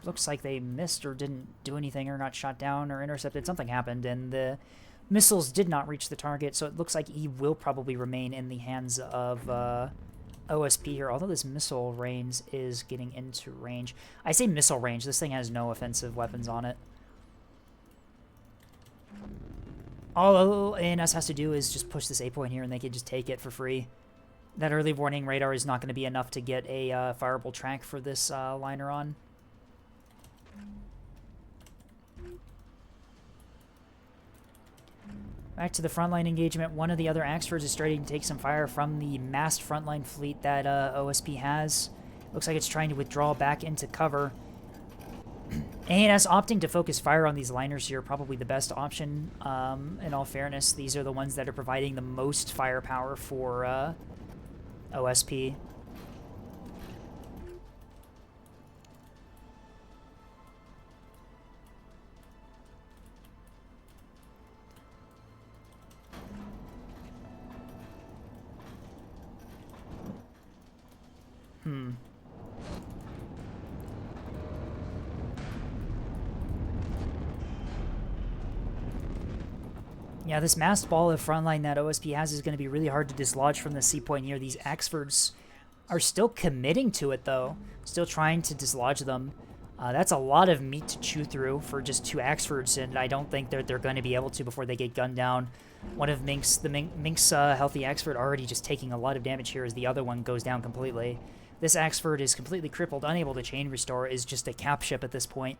Looks like they missed or didn't do anything or not shot down or intercepted. Something happened, and the missiles did not reach the target, so it looks like E will probably remain in the hands of OSP here, although this missile range is getting into range. I say missile range. This thing has no offensive weapons on it. All ANS has to do is just push this A point here, and they can just take it for free. That early warning radar is not going to be enough to get a fireable track for this liner on. Back to the frontline engagement. One of the other Axfords is starting to take some fire from the massed frontline fleet that OSP has. Looks like it's trying to withdraw back into cover. ANS opting to focus fire on these liners here, probably the best option. In all fairness, these are the ones that are providing the most firepower for OSP. Yeah, this masked ball of frontline that OSP has is going to be really hard to dislodge from the C point here. These Axfords are still committing to it, though. Still trying to dislodge them. That's a lot of meat to chew through for just two Axfords, and I don't think they're going to be able to before they get gunned down. One of Mink's healthy Axford already just taking a lot of damage here as the other one goes down completely. This Axford is completely crippled, unable to chain restore, is just a cap ship at this point.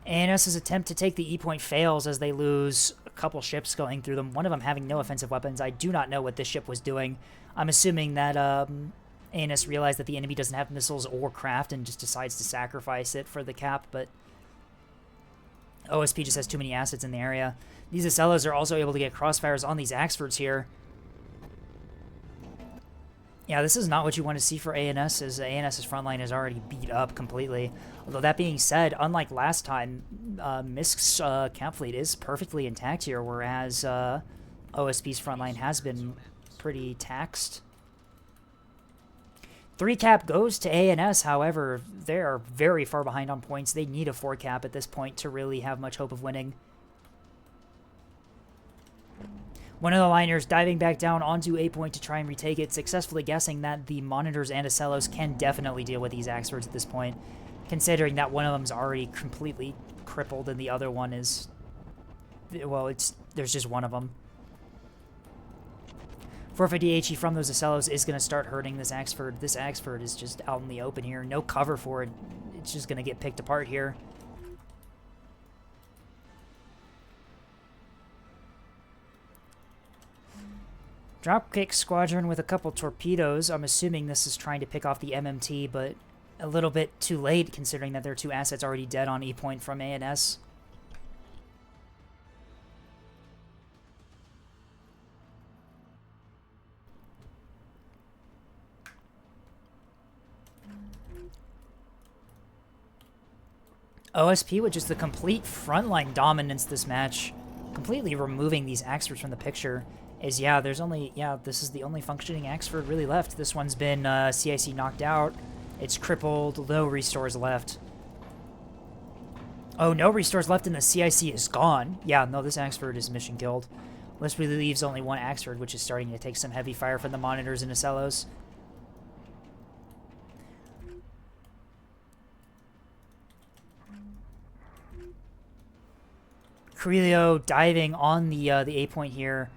ANS's attempt to take the E point fails as they lose a couple ships going through them, one of them having no offensive weapons. I do not know what this ship was doing. I'm assuming that ANS realized that the enemy doesn't have missiles or craft and just decides to sacrifice it for the cap, but OSP just has too many assets in the area. These Acellas are also able to get crossfires on these Axfords here. Yeah, this is not what you want to see for ANS, as ANS's frontline is already beat up completely. Although that being said, unlike last time, MISC's camp fleet is perfectly intact here, whereas OSP's frontline has been pretty taxed. 3 cap goes to ANS, however, they are very far behind on points. They need a 4 cap at this point to really have much hope of winning. One of the liners diving back down onto A point to try and retake it, successfully guessing that the monitors and Acellos can definitely deal with these Axfords at this point, considering that one of them is already completely crippled and the other one is, well, there's just one of them. 450 HE from those Acellos is going to start hurting this Axford. This Axford is just out in the open here. No cover for it. It's just going to get picked apart here. Dropkick Squadron with a couple torpedoes. I'm assuming this is trying to pick off the MMT, but a little bit too late considering that there are 2 assets already dead on E point from ANS. OSP with just the complete frontline dominance this match, completely removing these Axfords from the picture. Is this is the only functioning Axford really left. This one's been CIC knocked out. It's crippled, no restores left. Oh, no restores left and the CIC is gone. Yeah, no, this Axford is mission killed. This really leaves only one Axford, which is starting to take some heavy fire from the monitors and Acellos. Corelio diving on the A point here.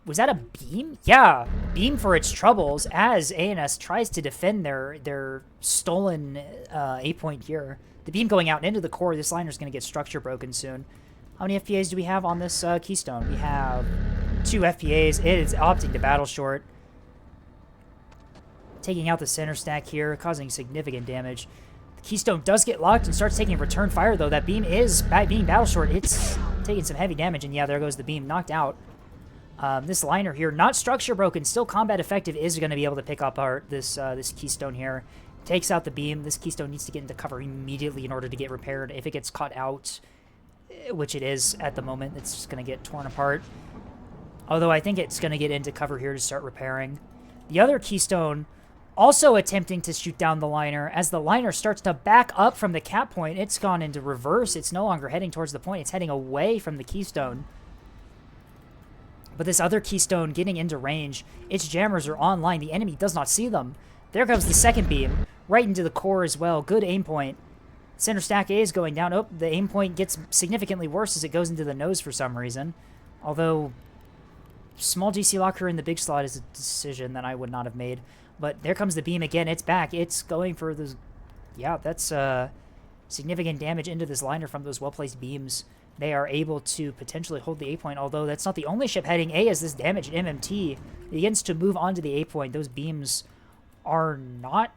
Was that a beam? Yeah, beam for its troubles as ANS tries to defend their stolen A point here. The beam going out into the core. This liner's going to get structure broken soon. How many FPAs do we have on this Keystone? We have 2 FPAs. It is opting to battle short. Taking out the center stack here, causing significant damage. The Keystone does get locked and starts taking return fire, though. That beam is being battle short. It's taking some heavy damage, and yeah, there goes the beam. Knocked out. This liner here, not structure broken, still combat effective, is going to be able to pick apart this Keystone here. Takes out the beam. This Keystone needs to get into cover immediately in order to get repaired. If it gets caught out, which it is at the moment, it's just going to get torn apart. Although I think it's going to get into cover here to start repairing. The other Keystone also attempting to shoot down the liner. As the liner starts to back up from the cap point, it's gone into reverse. It's no longer heading towards the point. It's heading away from the Keystone. But this other Keystone getting into range, its jammers are online. The enemy does not see them. There comes the second beam, right into the core as well. Good aim point. Center stack A is going down. Oh, the aim point gets significantly worse as it goes into the nose for some reason. Although, small GC locker in the big slot is a decision that I would not have made. But there comes the beam again. It's back. It's going for those... Yeah, that's significant damage into this liner from those well-placed beams. They are able to potentially hold the A point, although that's not the only ship heading A as this damaged MMT begins to move onto the A point. Those beams are not...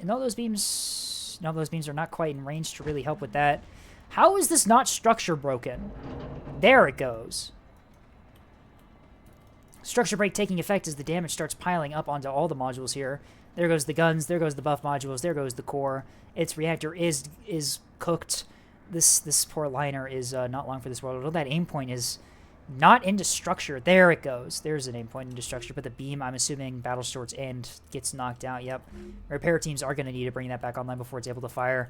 No, those beams are not quite in range to really help with that. How is this not structure broken? There it goes. Structure break taking effect as the damage starts piling up onto all the modules here. There goes the guns, there goes the buff modules, there goes the core. Its reactor is cooked. This poor liner is not long for this world. Although that aim point is not into structure. There it goes. There's an aim point into structure, but the beam, I'm assuming, battle short's end gets knocked out. Yep. Repair teams are going to need to bring that back online before it's able to fire.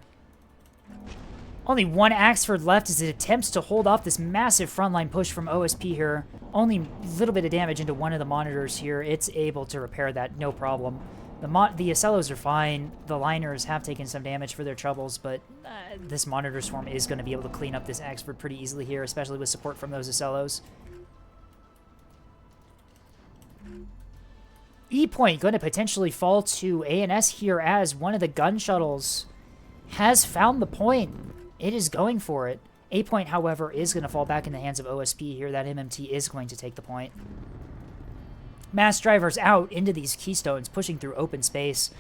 Only one Axford left as it attempts to hold off this massive frontline push from OSP here. Only a little bit of damage into one of the monitors here. It's able to repair that, no problem. The Acellos are fine. The liners have taken some damage for their troubles, but this monitor swarm is going to be able to clean up this Axford pretty easily here, especially with support from those Acellos. E-point going to potentially fall to ANS here as one of the gun shuttles has found the point. It is going for it. A-point, however, is going to fall back in the hands of OSP here. That MMT is going to take the point. Mass drivers out into these Keystones, pushing through open space.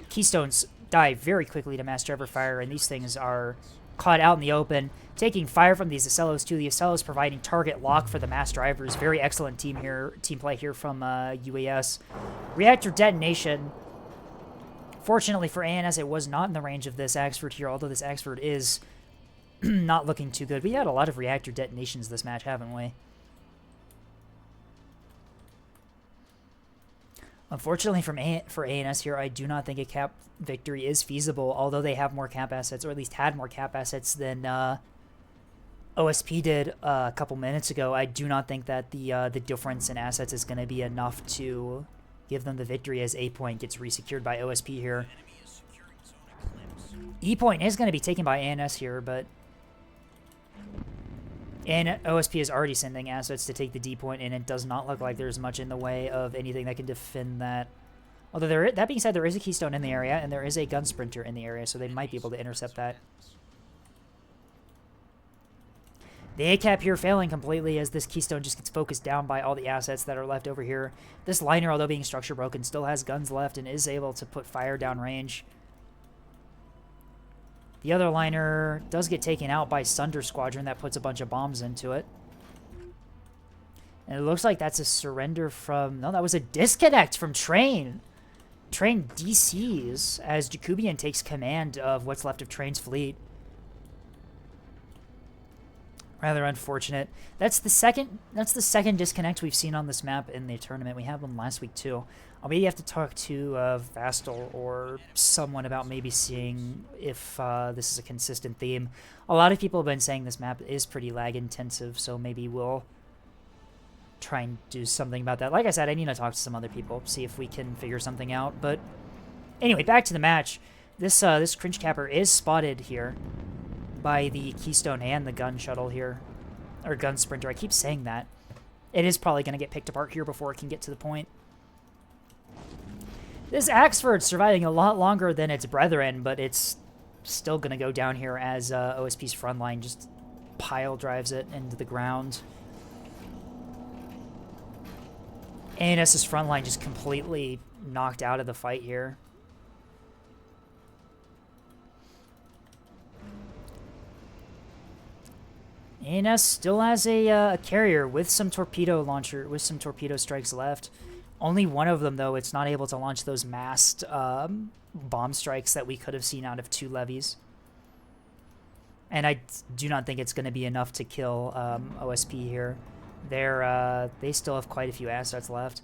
Keystones die very quickly to mass driver fire, and these things are caught out in the open, taking fire from these Acellos too. The Acellos providing target lock for the mass drivers. Very excellent team play here from UAS. Reactor detonation. Fortunately for ANS, it was not in the range of this Axford here, although this Axford is not looking too good. We had a lot of reactor detonations this match, haven't we? Unfortunately for ANS here, I do not think a cap victory is feasible, although they have more cap assets, or at least had more cap assets than OSP did a couple minutes ago. I do not think that the difference in assets is going to be enough to give them the victory as A-point gets resecured by OSP here. E-point is going to be taken by ANS here, but... And OSP is already sending assets to take the D-point, and it does not look like there's much in the way of anything that can defend that. Although, that being said, there is a Keystone in the area, and there is a Gun Sprinter in the area, so they might be able to intercept that. The A-cap here failing completely as this Keystone just gets focused down by all the assets that are left over here. This liner, although being structure broken, still has guns left and is able to put fire down range. The other liner does get taken out by Sunder Squadron. That puts a bunch of bombs into it. And it looks like that's a surrender from... No, that was a disconnect from Train. Train DCs as Jacobian takes command of what's left of Train's fleet. Rather unfortunate. That's the second disconnect we've seen on this map in the tournament. We had one last week too. I'll maybe have to talk to Vastal or someone about maybe seeing if this is a consistent theme. A lot of people have been saying this map is pretty lag intensive, so maybe we'll try and do something about that. Like I said, I need to talk to some other people, see if we can figure something out. But anyway, back to the match. This cringe capper is spotted here by the Keystone and the gun shuttle here, or gun sprinter. I keep saying that. It is probably going to get picked apart here before it can get to the point. This Axford's surviving a lot longer than its brethren, but it's still going to go down here as OSP's frontline just pile drives it into the ground. ANS's frontline just completely knocked out of the fight here. ANS still has a carrier with some torpedo launcher, with some torpedo strikes left. Only one of them, though, it's not able to launch those massed bomb strikes that we could have seen out of 2 levies. And I do not think it's going to be enough to kill OSP here. They still have quite a few assets left.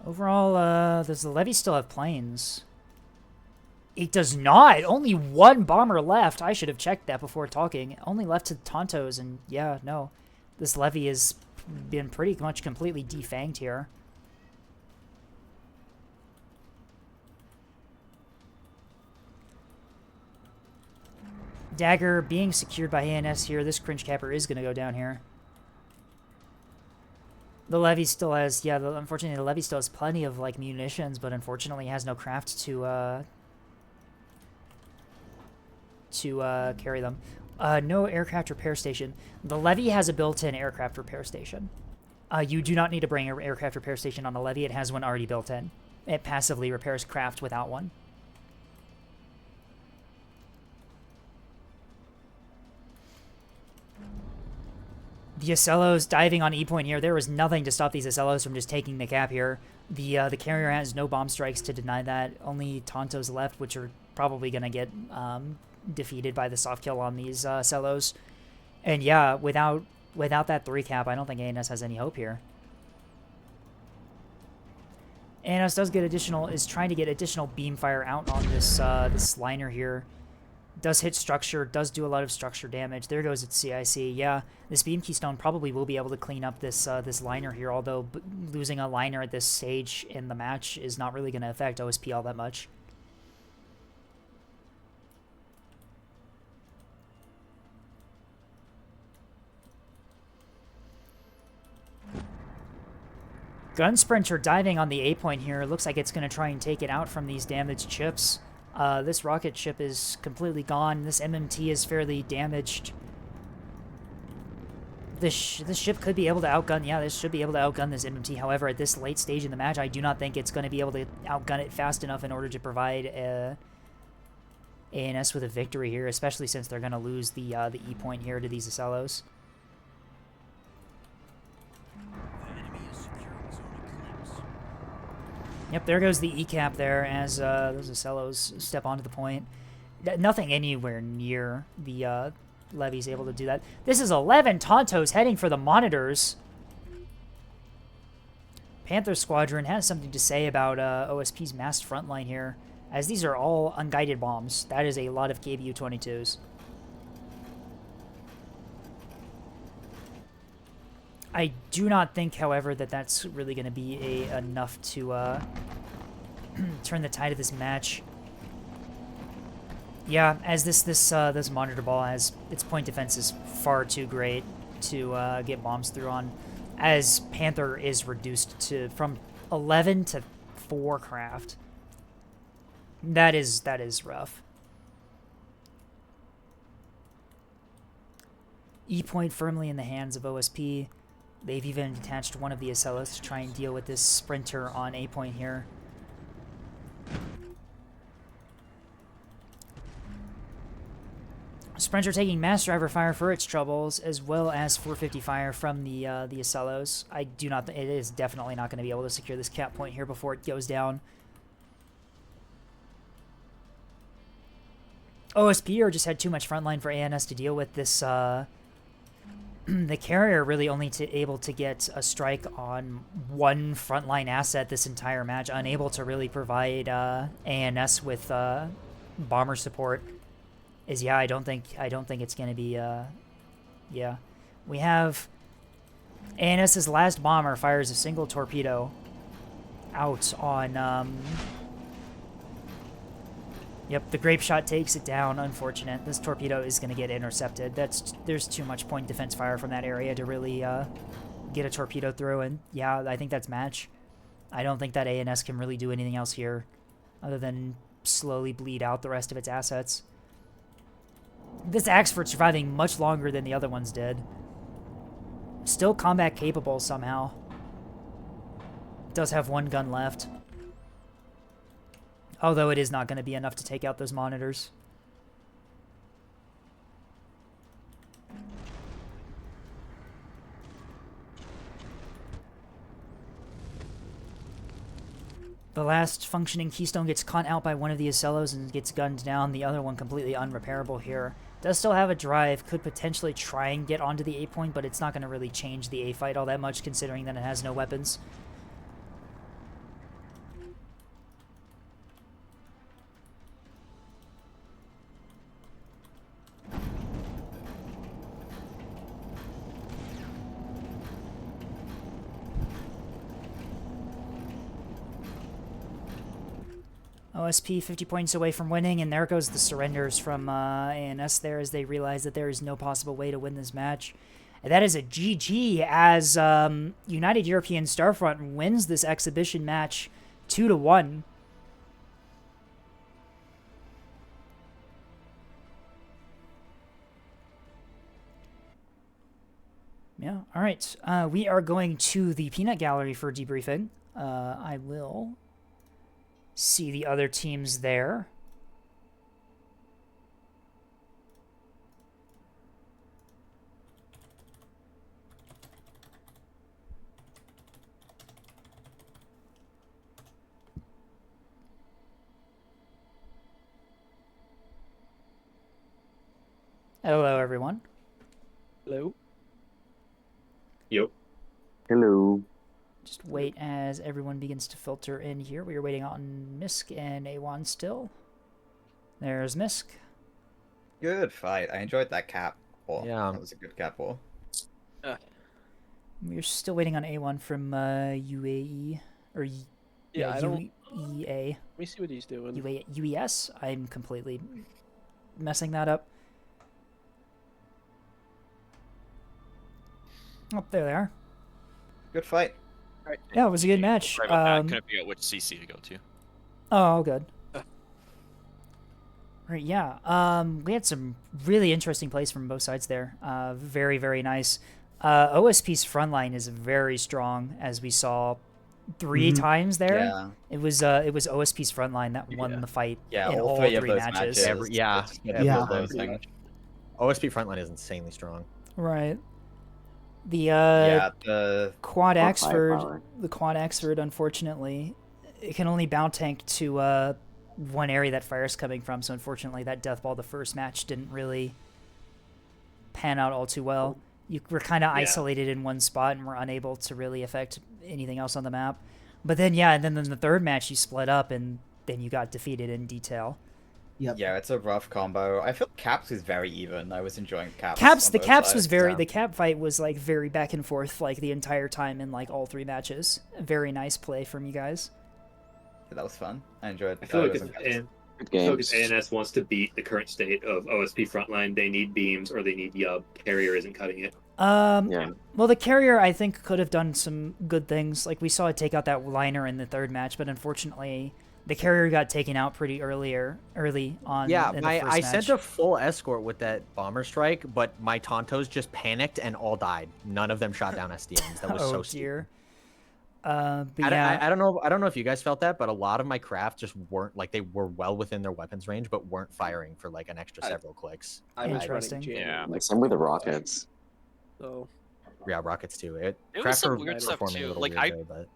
Overall, does the levy still have planes? It does not! Only 1 bomber left! I should have checked that before talking. Only left to Tontos, and yeah, no. This levy has been pretty much completely defanged here. Dagger being secured by ANS here. This cringe capper is going to go down here. The levy still has, yeah, unfortunately the levy still has plenty of, like, munitions, but unfortunately has no craft to carry them. No aircraft repair station. The levy has a built-in aircraft repair station. You do not need to bring an aircraft repair station on a levy. It has one already built in. It passively repairs craft without one. The Ocellos diving on E-point here. There was nothing to stop these Ocellos from just taking the cap here. The carrier has no bomb strikes to deny that. Only Tontos left, which are probably going to get defeated by the soft kill on these Ocellos. And yeah, without that 3 cap, I don't think ANS has any hope here. ANS does get is trying to get additional beam fire out on this this liner here. Does hit structure, does do a lot of structure damage. There goes its CIC. Yeah, this beam keystone probably will be able to clean up this this liner here, although losing a liner at this stage in the match is not really going to affect OSP all that much. Gun Sprinter diving on the A-point here. Looks like it's going to try and take it out from these damaged chips. This rocket ship is completely gone. This MMT is fairly damaged. This ship could be able to outgun... Yeah, this should be able to outgun this MMT. However, at this late stage in the match, I do not think it's going to be able to outgun it fast enough in order to provide ANS with a victory here, especially since they're going to lose the E-point here to these Ocellos. Yep, there goes the E-cap there as those Ocellos step onto the point. Nothing anywhere near the levy's able to do that. This is 11 Tontos heading for the monitors. Panther Squadron has something to say about OSP's massed frontline here, as these are all unguided bombs. That is a lot of KBU-22s. I do not think, however, that that's really going to be enough to turn the tide of this match. Yeah, as this monitor ball has its point defense is far too great to get bombs through on, as Panther is reduced from 11 to 4 craft. That is rough. E-point firmly in the hands of OSP. They've even detached one of the Ocellos to try and deal with this sprinter on A-point here. Sprinter taking Mass Driver fire for its troubles, as well as 450 fire from the Acellos. I do not. It is definitely not going to be able to secure this cap point here before it goes down. OSP just had too much frontline for ANS to deal with this. The carrier really only able to get a strike on one frontline asset this entire match, unable to really provide ANS with bomber support. I don't think it's gonna be yeah. We have ANS's last bomber fires a single torpedo out on yep, the grape shot takes it down. Unfortunate. This torpedo is gonna get intercepted. There's too much point defense fire from that area to really get a torpedo through, and yeah, I think that's match. I don't think that ANS can really do anything else here other than slowly bleed out the rest of its assets. This Axford surviving much longer than the other ones did. Still combat capable somehow. Does have one gun left. Although it is not going to be enough to take out those monitors. The last functioning Keystone gets caught out by one of the Acellos and gets gunned down. The other one completely unrepairable here. Does still have a drive. Could potentially try and get onto the A point, but it's not going to really change the A fight all that much considering that it has no weapons. OSP 50 points away from winning, and there goes the surrenders from ANS there as they realize that there is no possible way to win this match. And that is a GG as United European Starfront wins this exhibition match 2-1. Yeah, all right. We are going to the peanut gallery for debriefing. I will see the other teams there. Hello, everyone. Hello. Yep. Hello. Just wait as everyone begins to filter in here. We are waiting on Misk and A1 still. There's Misk. Good fight. I enjoyed that cap war. Yeah. That was a good cap war. We're still waiting on A1 from UAE. Or I don't... UEA. Let me see what he's doing. UES? I'm completely messing that up. Oh, there they are. Good fight. Right. Yeah, it was a good match. Sorry about that. I couldn't figure out which CC to go to. Oh, good. Right, yeah. We had some really interesting plays from both sides there. Very, very nice. OSP's frontline is very strong, as we saw 3 times there. Yeah. It was OSP's frontline that won the fight in all 3 matches. OSP frontline is insanely strong. Right. The quad Axford, unfortunately, it can only bound tank to one area that fire's coming from. So unfortunately, that death ball the first match didn't really pan out all too well. You were kind of isolated in one spot and were unable to really affect anything else on the map. But then and then in the third match you split up and then you got defeated in detail. Yep. Yeah, it's a rough combo. I feel Caps is very even. I was enjoying Caps. The cap fight was like very back and forth like the entire time in like all 3 matches. A very nice play from you guys. Yeah, that was fun. I enjoyed. I feel like if ANS wants to beat the current state of OSP frontline, they need beams or they need Yub. Carrier isn't cutting it. Well, the carrier I think could have done some good things. Like we saw it take out that liner in the third match, but unfortunately. The carrier got taken out pretty early on. Yeah, in the first I match. sent a full escort with that bomber strike, but my Tontos just panicked and all died. None of them shot down SDMs. That was so dear. But yeah, I don't know. I don't know if you guys felt that, but a lot of my craft just weren't like they were well within their weapons range, but weren't firing for like an extra several clicks. I was Interesting. running jamming. Yeah. Like, Same with the rockets. so Yeah, rockets too. It was craft some were weird stuff performing a too. little Like weird there, but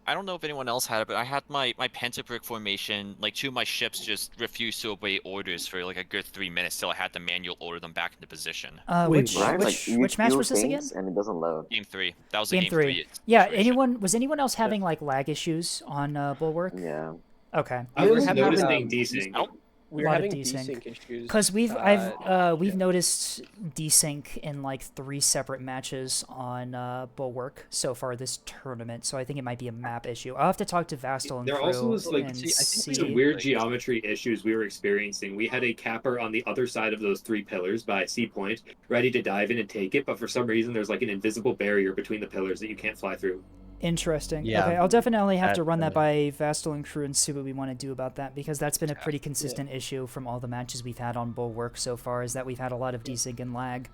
I don't know if anyone else had it, but I had my pentabrick formation. Like 2 of my ships just refused to obey orders for like a good 3 minutes till I had to manual order them back into position. Which right? which Like, which you match queue was this again? things And it doesn't load. Game 3. That was a Game game 3. 3. Yeah. Was anyone else having like lag issues on Bulwark? Yeah. Okay. I was having, noticing desync. We're having desync issues. Because we've noticed desync in like 3 separate matches on Bulwark so far this tournament. So I think it might be a map issue. I'll have to talk to Vastal and There crew also was like and some weird geometry issues we were experiencing. We had a capper on the other side of those 3 pillars by C point, ready to dive in and take it, but for some reason there's like an invisible barrier between the pillars that you can't fly through. Interesting. Yeah, Okay, I'll definitely have to run that by Vastal and crew and see what we want to do about that, because that's been a pretty consistent issue from all the matches we've had on Bulwark so far, is that we've had a lot of desync and lag.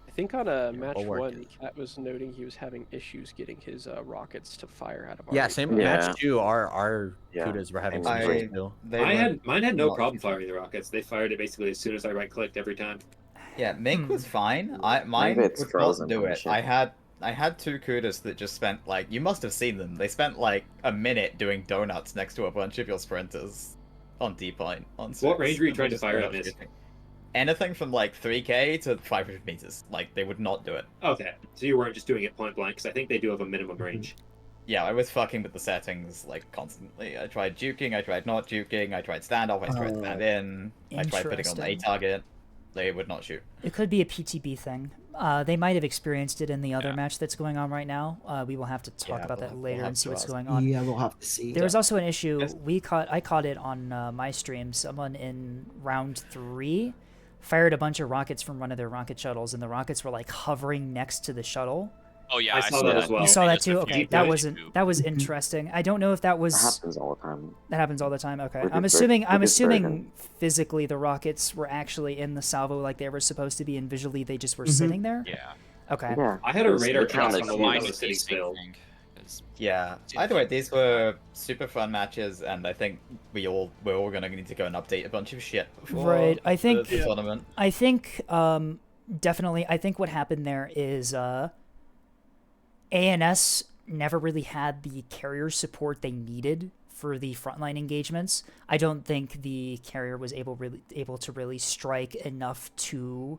I think on match Bulwark. 1, Cat was noting he was having issues getting his rockets to fire out of our yeah, range. same match 2. Our Yeah. Kudas were having I- some issues too. Mine had no problem firing the rockets. They fired it basically as soon as I right clicked every time. Yeah, Mink was fine. Mine Maybe it's would not frozen do from the it. ship. I had 2 Kudas that just spent like, you must have seen them. They spent like a minute doing donuts next to a bunch of your sprinters on D point. On What range were you and trying to just fire donut at, Miss? shooting. Anything from like 3k to 500 meters. Like they would not do it. Okay, so you weren't just doing it point blank, because I think they do have a minimum range. Yeah, I was fucking with the settings like constantly. I tried juking, I tried not juking, I tried standoff, I tried stand in, I tried putting on a Interesting. target. They would not shoot. It could be a PTB thing. They might have experienced it in the other match that's going on right now. We will have to talk Yeah, about we'll that have- later we'll and have see to what's ask. going on. Yeah, we'll have to see. There was also an issue I caught it on my stream. Someone in round 3 fired a bunch of rockets from one of their rocket shuttles, and the rockets were like hovering next to the shuttle. Oh yeah, I saw that as well. You saw They that just too? refused Okay, to that was shoot. interesting. I don't know if that was That happens all the time. that happens all the time. Okay, With I'm this assuming version. physically the rockets were actually in the salvo like they were supposed to be, and visually they just were sitting there. Yeah. Okay. Yeah. I had a radar It's track kinda on the like one Mine that is was sitting desync still. thing, 'cause Yeah. Either way, these were super fun matches, and I think we're all gonna need to go and update a bunch of shit before Right, I think- the tournament. I think definitely. I think what happened there is ANS never really had the carrier support they needed for the frontline engagements. I don't think the carrier was able to really strike enough to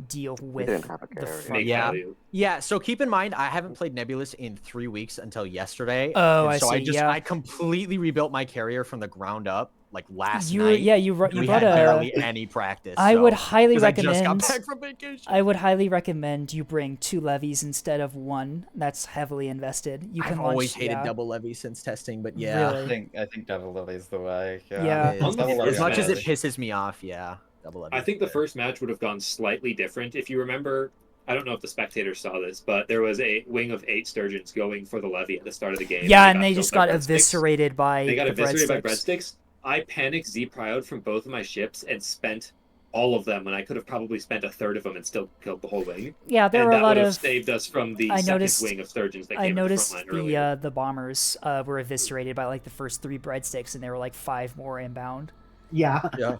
deal with didn't have a the carrier. front. Yeah. Yeah, so keep in mind, I haven't played Nebulous in 3 weeks until yesterday. Oh, and I so see, yeah. I completely rebuilt my carrier from the ground up, like last You night. you We brought had a. barely any practice. I so- would highly 'cause I just recommend. got back from vacation. I would highly recommend you bring 2 levies instead of 1. That's heavily invested. You can I've launch, always hated yeah. double levy since testing, but yeah. Really? I think double levy is the way. Yeah. As much as it pisses me off, yeah. Double levy. I think the first match would have gone slightly different. If you remember, I don't know if the spectators saw this, but there was a wing of 8 Sturgeons going for the levy at the start of the game. Yeah, and they killed just by got breadsticks. eviscerated by They got the eviscerated by breadsticks. breadsticks. I panicked Z-prioed from both of my ships and spent all of them when I could have probably spent a third of them and still killed the whole wing. Yeah, there and were a that lot would have of. saved us from the I second noticed. wing of Sturgeons that I came at the noticed front line earlier. the bombers were eviscerated by like the first 3 breadsticks, and there were like 5 more inbound. Yeah. Yeah.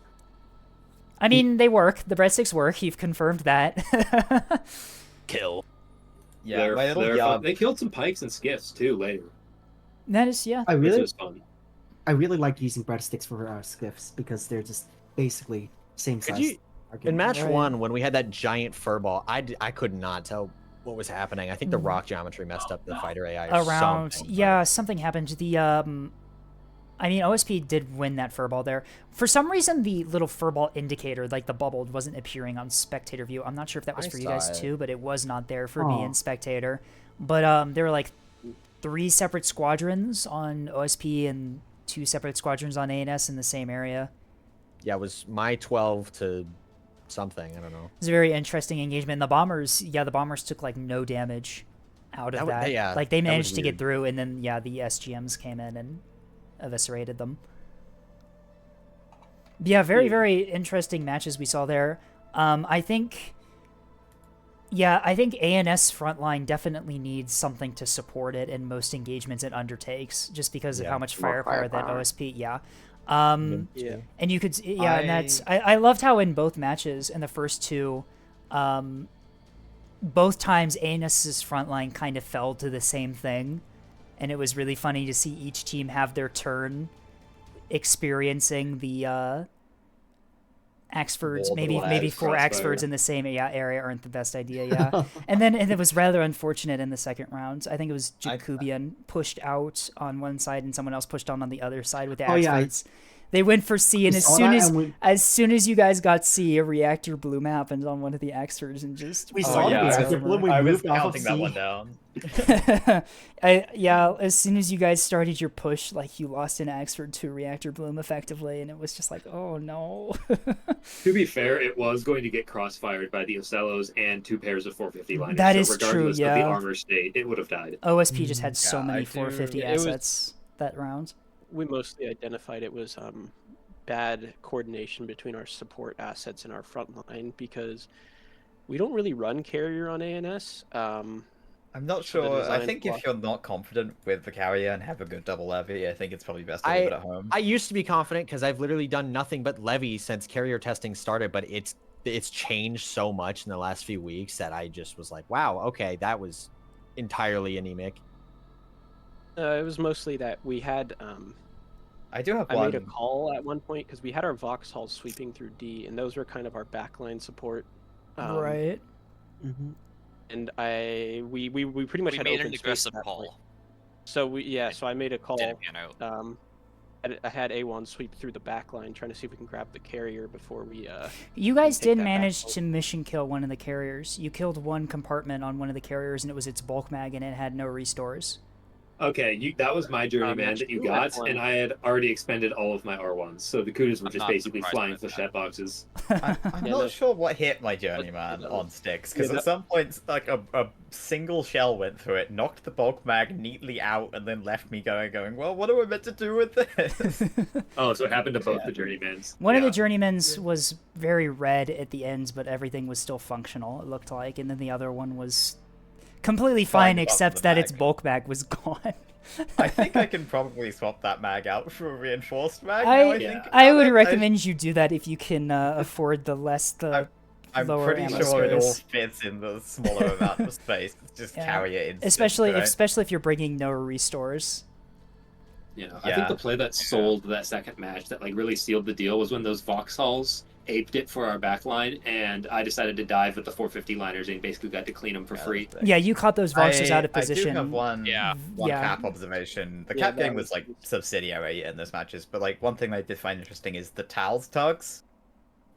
I mean, they work. The breadsticks work. You've confirmed that. Kill. Yeah, They're- my little they're yard- fun. They killed some pikes and skiffs too later. That is, yeah. I really, Which was fun. I really like using breadsticks for skiffs because they're just basically same Could size. you, target. in match Right. 1, when we had that giant furball, I could not tell what was happening. I think the Mm. rock geometry messed up the fighter AI or Around, something. yeah, something happened. I mean, OSP did win that furball there. For some reason, the little furball indicator, like the bubbled, wasn't appearing on spectator view. I'm not sure if that was I for you saw guys it. too, but it was not there for me Aw. in spectator. But there were like 3 separate squadrons on OSP and 2 separate squadrons on ANS in the same area. Yeah, it was my 12 to something. I don't know. It was a very interesting engagement. The bombers took like no damage out of That wa- that. yeah, like they that was managed to get weird. through, and then yeah, the SGMs came in and eviscerated them. Yeah, very interesting matches we saw there. I think Yeah, I think ANS frontline definitely needs something to support it in most engagements it undertakes, just because of how much More firepower that firepower. OSP. Yeah. Yeah. And you could, and that's I loved how in both matches in the first two, both times ANS's frontline kind of fell to the same thing, and it was really funny to see each team have their turn experiencing the Axfords. Maybe four Axfords in the same area aren't the best idea. Yeah, and it was rather unfortunate in the second round. I think it was Jacobian pushed out on one side and someone else pushed on the other side with the Axfords. They went for C, and as soon as you guys got C, a reactor bloom happened on one of the Axfords, and just we saw the reactor bloom. We moved off of C. that one down. As soon as you guys started your push, like you lost an Axford to reactor bloom effectively, and it was just like, oh no. To be fair, it was going to get crossfired by the Ocellos and 2 pairs of 450 liners. That so is regardless true, of the yeah. armor state, it would have died. OSP just had so many 450 assets that round. We mostly identified it was bad coordination between our support assets and our front line, because we don't really run carrier on ANS. I'm not sure. I think if you're not confident with the carrier and have a good double levy, I think it's probably best to leave it at home. I used to be confident because I've literally done nothing but levy since carrier testing started, but it's changed so much in the last few weeks that I just was like, wow, okay, that was entirely anemic. It was mostly that we had I made a call at one point because we had our Vauxhalls sweeping through D, and those were kind of our backline support. Right. And we pretty much had made open an space aggressive at that call. point. So so I made a call. Didn't pan out. I had A1 sweep through the backline, trying to see if we can grab the carrier before we. You guys did manage to mission kill one of the carriers. You killed one compartment on one of the carriers, and it was its bulk mag, and it had no restores. Okay, that was my journeyman that you got, and I had already expended all of my R1s, so the Kudas were just basically flying flechette boxes. I'm not sure what hit my journeyman on sticks, because at some points, like a single shell went through it, knocked the bulk mag neatly out, and then left me going, well, what am I meant to do with this? Oh, so it happened to both the journeymans. One of the journeymans was very red at the ends, but everything was still functional, it looked like, and then the other one was completely fine, except that its bulk mag was gone. I think I can probably swap that mag out for a reinforced mag. I would recommend you do that if you can afford the I'm lower pretty ammo sure it all space. fits in the smaller amount of space. It's just carry it in. Especially right? if you're bringing no restores. I think the play that sold that second match that really sealed the deal was when those Vauxhalls aped it for our backline, and I decided to dive with the 450 liners and basically got to clean them for free. Yeah, you caught those Voxes out of position. I do have one cap observation. The cap game was subsidiary in this matches, but one thing I did find interesting is the Tal's tugs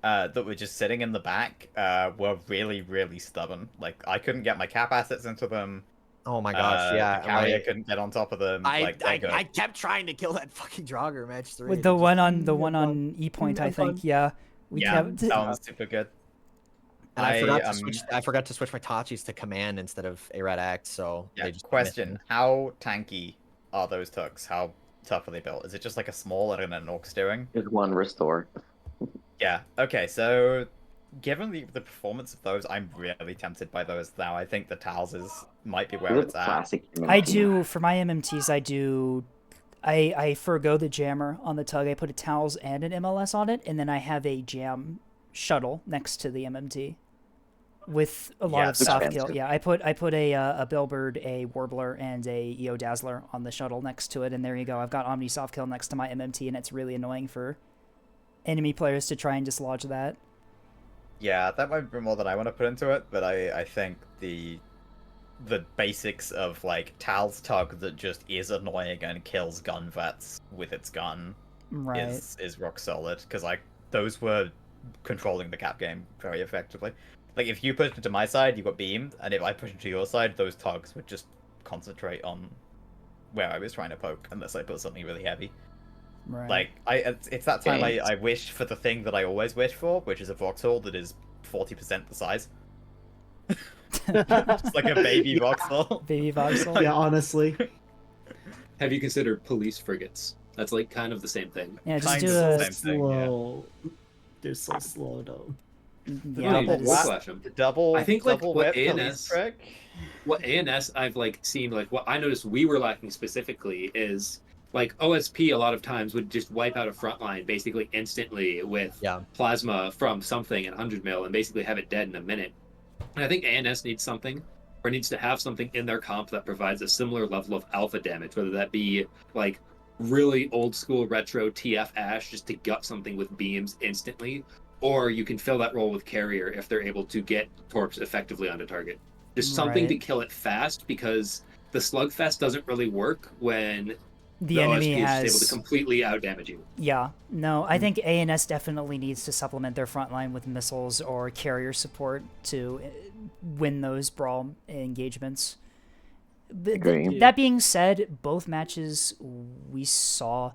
that were just sitting in the back were really, really stubborn. I couldn't get my cap assets into them. Oh my gosh, yeah. The carrier couldn't get on top of them. I kept trying to kill that fucking Draugr match 3. With the one on E point, I think. Yeah. That was super good. And I forgot to switch my Tachis to command instead of ARAD Act, so they just question: how tanky are those tugs? How tough are they built? Is it just a small and an orc steering? There's one restore. Yeah. Okay. So, given the performance of those, I'm really tempted by those now. I think the Tals might be where it's at. I do for my MMTs. I forgo the jammer on the tug. I put a Towels and an MLS on it, and then I have a jam shuttle next to the MMT with a lot of soft kill. Yeah, I put a Bellbird, a Warbler, and a EO Dazzler on the shuttle next to it, and there you go. I've got Omni soft kill next to my MMT, and it's really annoying for enemy players to try and dislodge that. Yeah, that might be more than I want to put into it, but I think the basics of Tal's tug that just is annoying and kills gun vets with its gun is rock solid, because those were controlling the cap game very effectively. If you push into my side, you got beamed, and if I push into your side, those tugs would just concentrate on where I was trying to poke, unless I put something really heavy. Right. It's that time I wish for the thing that I always wish for, which is a Vauxhall that is 40% the size. Just a baby Vauxhall. Baby Vauxhall. Yeah, honestly. Have you considered police frigates? That's kind of the same thing. Yeah, just do a slow. They're so slow though. Yeah, that is... Flash him. Double. I think like double what whip police ANS, trick. what ANS I've like seen, like what I noticed we were lacking specifically is like OSP a lot of times would just wipe out a front line basically instantly with plasma from something at 100 mil and basically have it dead in a minute. And I think ANS needs something, or needs to have something in their comp that provides a similar level of alpha damage, whether that be like really old school retro TF Ash just to gut something with beams instantly, or you can fill that role with Carrier if they're able to get Torps effectively onto target. Just something to Right. kill it fast, because the slugfest doesn't really work when The enemy OSP is has... just able to completely outdamage you. Yeah, no, I think ANS definitely needs to supplement their front line with missiles or carrier support to win those brawl engagements. Agree. That being said, both matches we saw,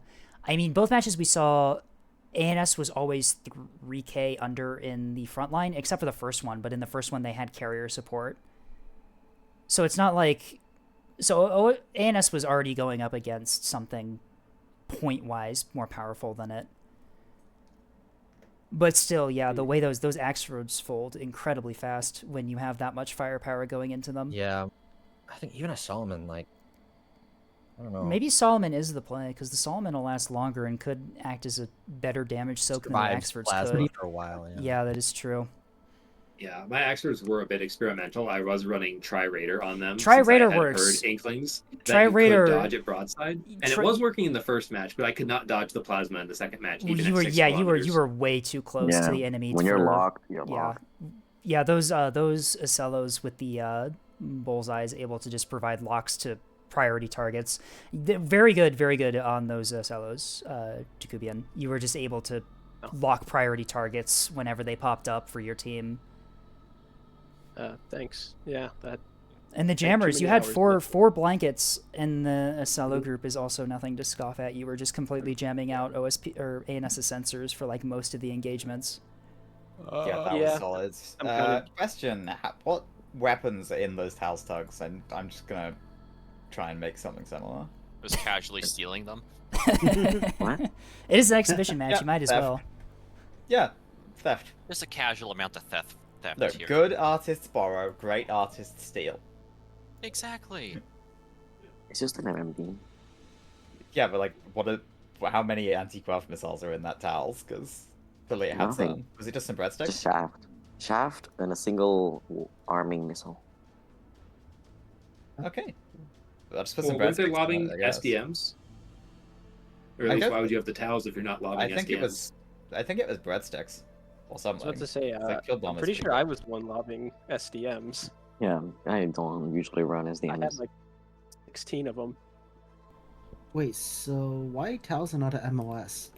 ANS was always 3k under in the front line, except for the first one, but in the first one they had carrier support. So it's not like... So ANS was already going up against something point-wise more powerful than it. But still, yeah, the way those axe roads fold incredibly fast when you have that much firepower going into them. Yeah. I think even a Solomon, like, I don't know. Maybe Solomon is the play, because the Solomon will last longer and could act as a better damage soak than the Survives Axfords plasma could. for a while, Yeah, that is true. Yeah, my Axers were a bit experimental. I was running Tri-Raider on them. Tri-Raider since I had works. heard inklings that Tri-Raider... you could dodge at broadside, and it was working in the first match, but I could not dodge the plasma in the second match. Even you were, at 6 yeah, kilometers. you were way too close to the enemy. When you're locked, you're locked. Yeah, those Acellos with the bullseyes able to just provide locks to priority targets. Very good on those Acellos, Jacobian. You were just able to lock priority targets whenever they popped up for your team. Thanks. Yeah, that. And the jammers, you had four blankets, and the Acello group is also nothing to scoff at. You were just completely jamming out OSP or ANS's sensors for like most of the engagements. Yeah, that was solid. Question: what weapons are in those Tails tugs? And I'm just gonna try and make something similar. Just casually stealing them. What? It is an exhibition match. Yeah, You might as theft. well. Yeah, theft. Just a casual amount of theft No, here. good artists borrow, great artists steal. Exactly. It's just an MMD. Yeah, but like, how many anti-craft missiles are in that Tails? Because clearly it had Nothing. some. Was it just some breadsticks? Just shaft, and a single arming missile. Okay. I'll just put Well, some weren't they breadsticks on lobbing it, I guess. SDMs? Or I at least guess- why would you have the towels if you're not lobbing I think SDMs? it was breadsticks or I was something. about to say, It's like I'm pretty sure I was the one lobbing SDMs. Yeah, I don't usually run as the I had enemies. like 16 of them. Wait, so why Tails are not at MOS?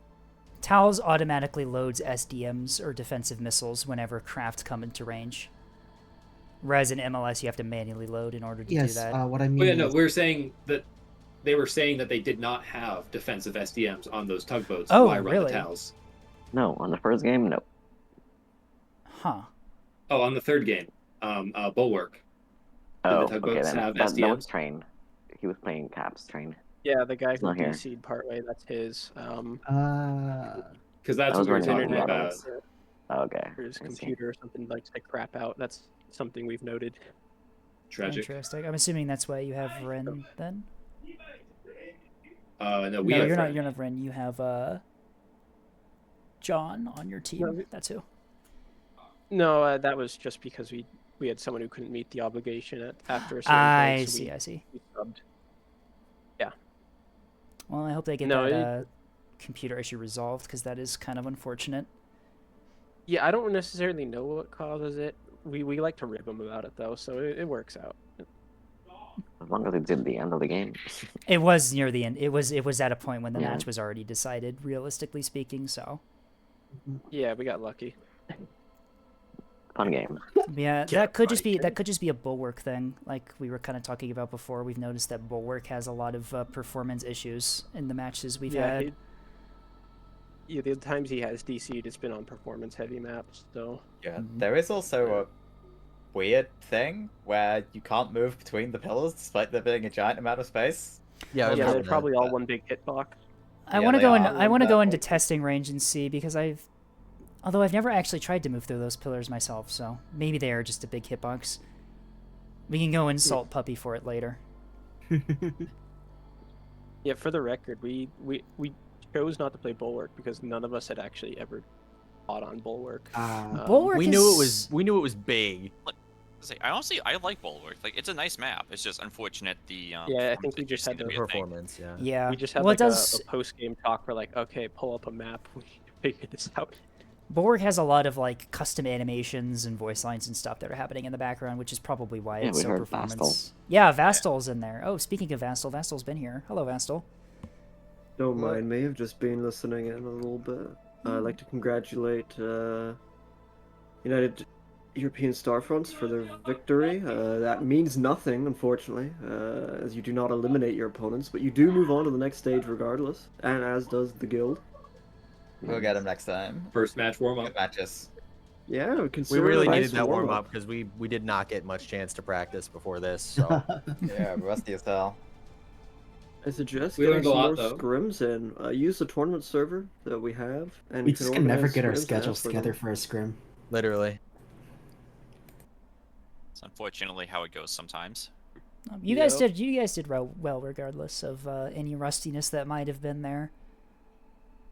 Tails automatically loads SDMs or defensive missiles whenever craft come into range. Whereas in MLS, you have to manually load in order to do that. What I mean. Well, yeah, no, is- we're saying that they were saying that they did not have defensive SDMs on those tugboats. Oh, Why run really? the Tails? No, on the first game, no. Huh. Oh, on the third game, Bulwark. Oh, the tugboats okay, have that SDMs? was Train. He was playing Caps Train. Yeah, the guy He's who not here. DC'd partway, that's his. Because that's I what was we were running talking on about. Tails. Okay. Or his I see. computer or something likes to crap out. That's something we've noted. Tragic. Interesting. I'm assuming that's why you have Ren then. No, we have you're Ren. not have Ren. You have John on your team. No, That's who. No, that was just because we had someone who couldn't meet the obligation after a certain I point, so see. we- I see. we subbed. Yeah. Well, I hope they get No, that computer issue resolved, because that is kind of unfortunate. Yeah, I don't necessarily know what causes it. We like to rib them about it though, so it works out. As long as it's at the end of the game. It was near the end. It was at a point when the Yeah. match was already decided, realistically speaking. So Yeah, we got lucky. Fun game. yeah, that could just be a Bulwark thing, like we were kind of talking about before. We've noticed that Bulwark has a lot of performance issues in the matches we've had. Yeah, the times he has DC'd, it's been on performance-heavy maps, so... Yeah, there is also a weird thing where you can't move between the pillars despite there being a giant amount of space. Yeah, they're probably all one big hitbox. I Yeah, want to they go in. are. I want to go into testing range and see, because I've Although I've never actually tried to move through those pillars myself, so maybe they are just a big hitbox. We can go insult Puppy for it later. Yeah, for the record, we chose not to play Bulwark because none of us had actually ever fought on Bulwark. Bulwark we knew it was big. I like Bulwark. Like, it's a nice map. It's just unfortunate the Yeah, I think we just had the the performance. Yeah. Yeah. We just had Well, like it does... a post-game talk. We're like, okay, pull up a map. We need to figure this out. Bulwark has a lot of like custom animations and voice lines and stuff that are happening in the background, which is probably why it's so performance. Vastal. Yeah, Vastal's in there. Oh, speaking of Vastal, Vastal's been here. Hello, Vastal. Don't mind me, I've just been listening in a little bit. I'd like to congratulate United European Starfronts for their victory. That means nothing, unfortunately, as you do not eliminate your opponents, but you do move on to the next stage regardless, and as does the guild. We'll get them next time. First match warm-up. Good matches. Yeah, we really needed that warm-up because we did not get much chance to practice before this. So yeah, rusty as hell. I suggest We getting learned a some lot, more though. scrims in. Use the tournament server that we have, and We you just can never organize get our scrims, schedules ask for together them. for a scrim. literally. It's unfortunately how it goes sometimes. You guys did well regardless of any rustiness that might have been there.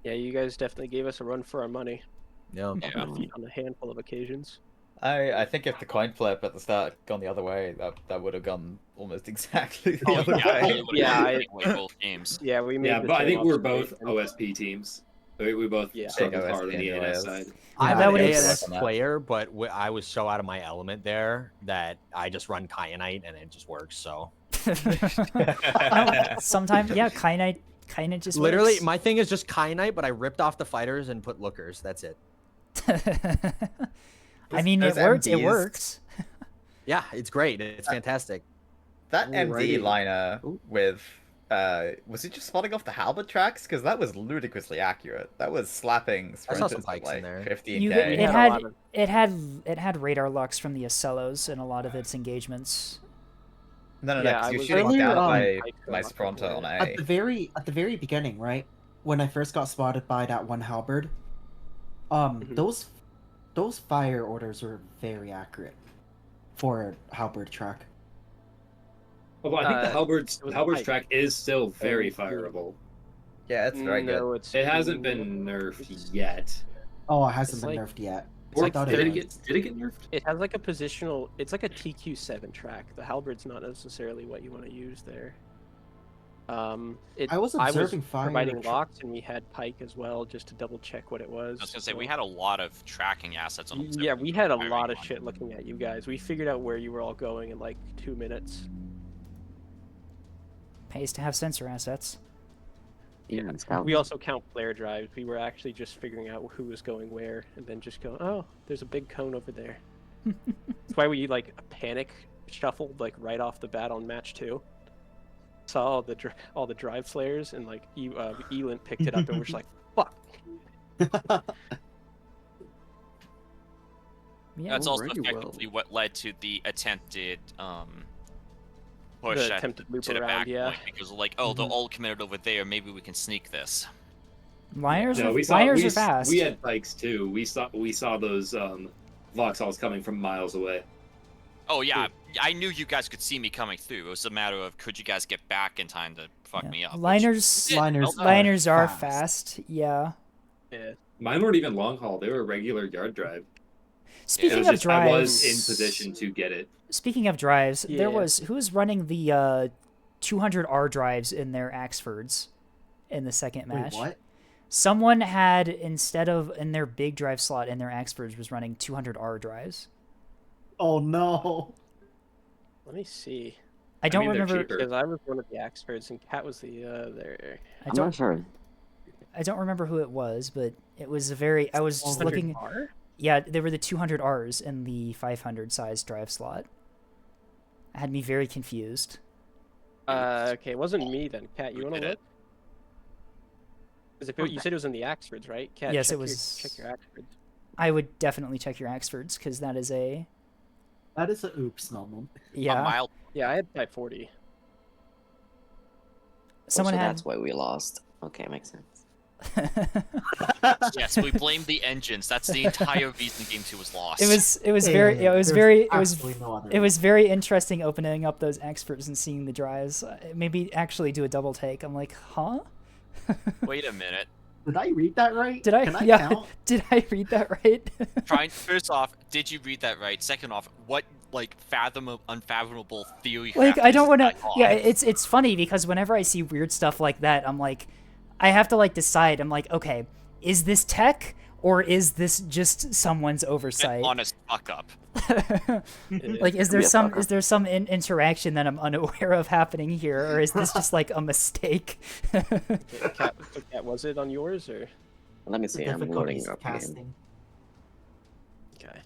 Yeah, you guys definitely gave us a run for our money. Yeah. On a handful of occasions. I think if the coin flip at the start had gone the other way, that would have gone almost exactly the other way. Both games. Yeah, we made. Yeah, the but I think same we're both observation. OSP teams. We both struggled hard on the ANS side. I'm that an would ANS have- player, but I was so out of my element there that I just run Kyanite and it just works. So Sometimes, yeah, Kyanite just literally, works. my thing is just Kyanite, but I ripped off the fighters and put lookers. That's it. I mean, it Those worked. It MDs. works. Yeah, it's great. It's fantastic. That MD Alrighty. liner with was it just spotting off the halberd tracks? Because that was ludicrously accurate. That was slapping I saw sprinters some at pikes in like there. 15k. It had radar locks from the Acellos in a lot of its engagements. No, Yeah, because I you're was shooting earlier, down um, my Spronto on A. At the very beginning, right? When I first got spotted by that one halberd, those fire orders were very accurate for halberd track. Although I think the Halberd's it was Halberd's like- track is still very fireable. Yeah, it's very good. It hasn't been nerfed yet. Oh, it hasn't It's been like- nerfed yet. It's like thought Did it was. get nerfed? It has like a positional. It's like a TQ7 track. The halberd's not necessarily what you want to use there. I was observing fire providing tra- locks, and we had pike as well, just to double check what it was. I was gonna say we had a lot of tracking assets on. Yeah, we had a lot of shit looking at you guys. We figured out where you were all going in like 2 minutes. Pays to have sensor assets. Even scouts. We also count flare drives. We were actually just figuring out who was going where, and then just go, oh, there's a big cone over there. That's why we like panic shuffled like right off the bat on match 2. Saw all the drive flares, and like Elint picked it up, and we're just like, fuck. That's also already effectively what led to the attempted push The at- attempted loop to the around, back yeah. point because like, oh, they're all committed over there. Maybe we can sneak this. Liners No, are, we are fast. We had pikes too. We saw those Vauxhalls coming from miles away. Oh yeah, I knew you guys could see me coming through. It was a matter of could you guys get back in time to fuck me up. which Liners, we did. liners are fast. Yeah. Yeah. Mine weren't even long haul. They were regular yard drive. Speaking It was of just, drives, I was in position to get it. Speaking of drives, Yeah. there was who was running the 200R drives in their Axfords in the second Wait, match. what? Someone had, instead of in their big drive slot in their Axfords, was running 200R drives. Oh no. Let me see. I don't mean, they're remember cheaper. Because I was one of the experts, and Kat was the there. I I'm don't not sure. I don't remember who it was, but it was a very I was just looking 100R? Yeah, there were the 200Rs in the 500 size drive slot. It had me very confused. Okay, it wasn't me then. Kat, you want to did look? Because if you said it was in the Axfords, right? Kat, Yes, check it was- check your Axfords. I would definitely check your Axfords because that is a That is a oops moment. yeah. Mild. Yeah, I had 540. Someone so had that's why we lost. Okay, makes sense. Yes, we blame the engines. That's the entire reason Game 2 was lost. It was Yeah, very yeah, it was there's very it was absolutely no other it was very interesting opening up those experts and seeing the drives. Maybe actually do a double take. I'm like, huh? Wait a minute. Did I read that right? Did I? Can I Yeah. count? Did I read that right? First off, did you read that right? Second off, what like unfathomable theory? Like I don't want to. Yeah, on? it's funny because whenever I see weird stuff like that, I'm like, I have to like decide. I'm like, okay, is this tech or is this just someone's oversight? An honest fuck up. Like, is there some interaction that I'm unaware of happening here, or is this just like a mistake? Cat, was it on yours or? Let me see. I'm loading up again. casting. Okay.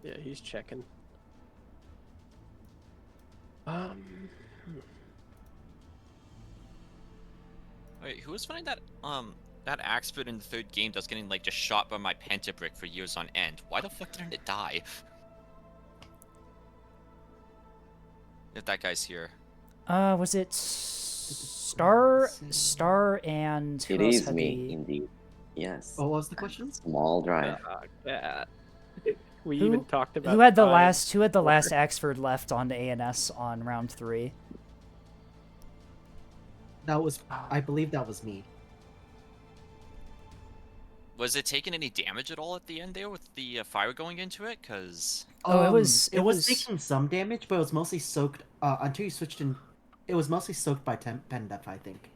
Yeah, he's checking. Wait, who was finding that expert in the third game that's getting like just shot by my pentabrick for years on end? Why the fuck didn't it die? If that guy's here. Was it Star and who It else is had me, the- indeed. Yes. What was the question? Small drive. Yeah. We Who- even talked about who had the five last before. Axford left on ANS on round 3? That was, I believe that was me. Was it taking any damage at all at the end there with the fire going into it? Cause it was taking some damage, but it was mostly soaked until you switched in. It was mostly soaked by pen depth, I think.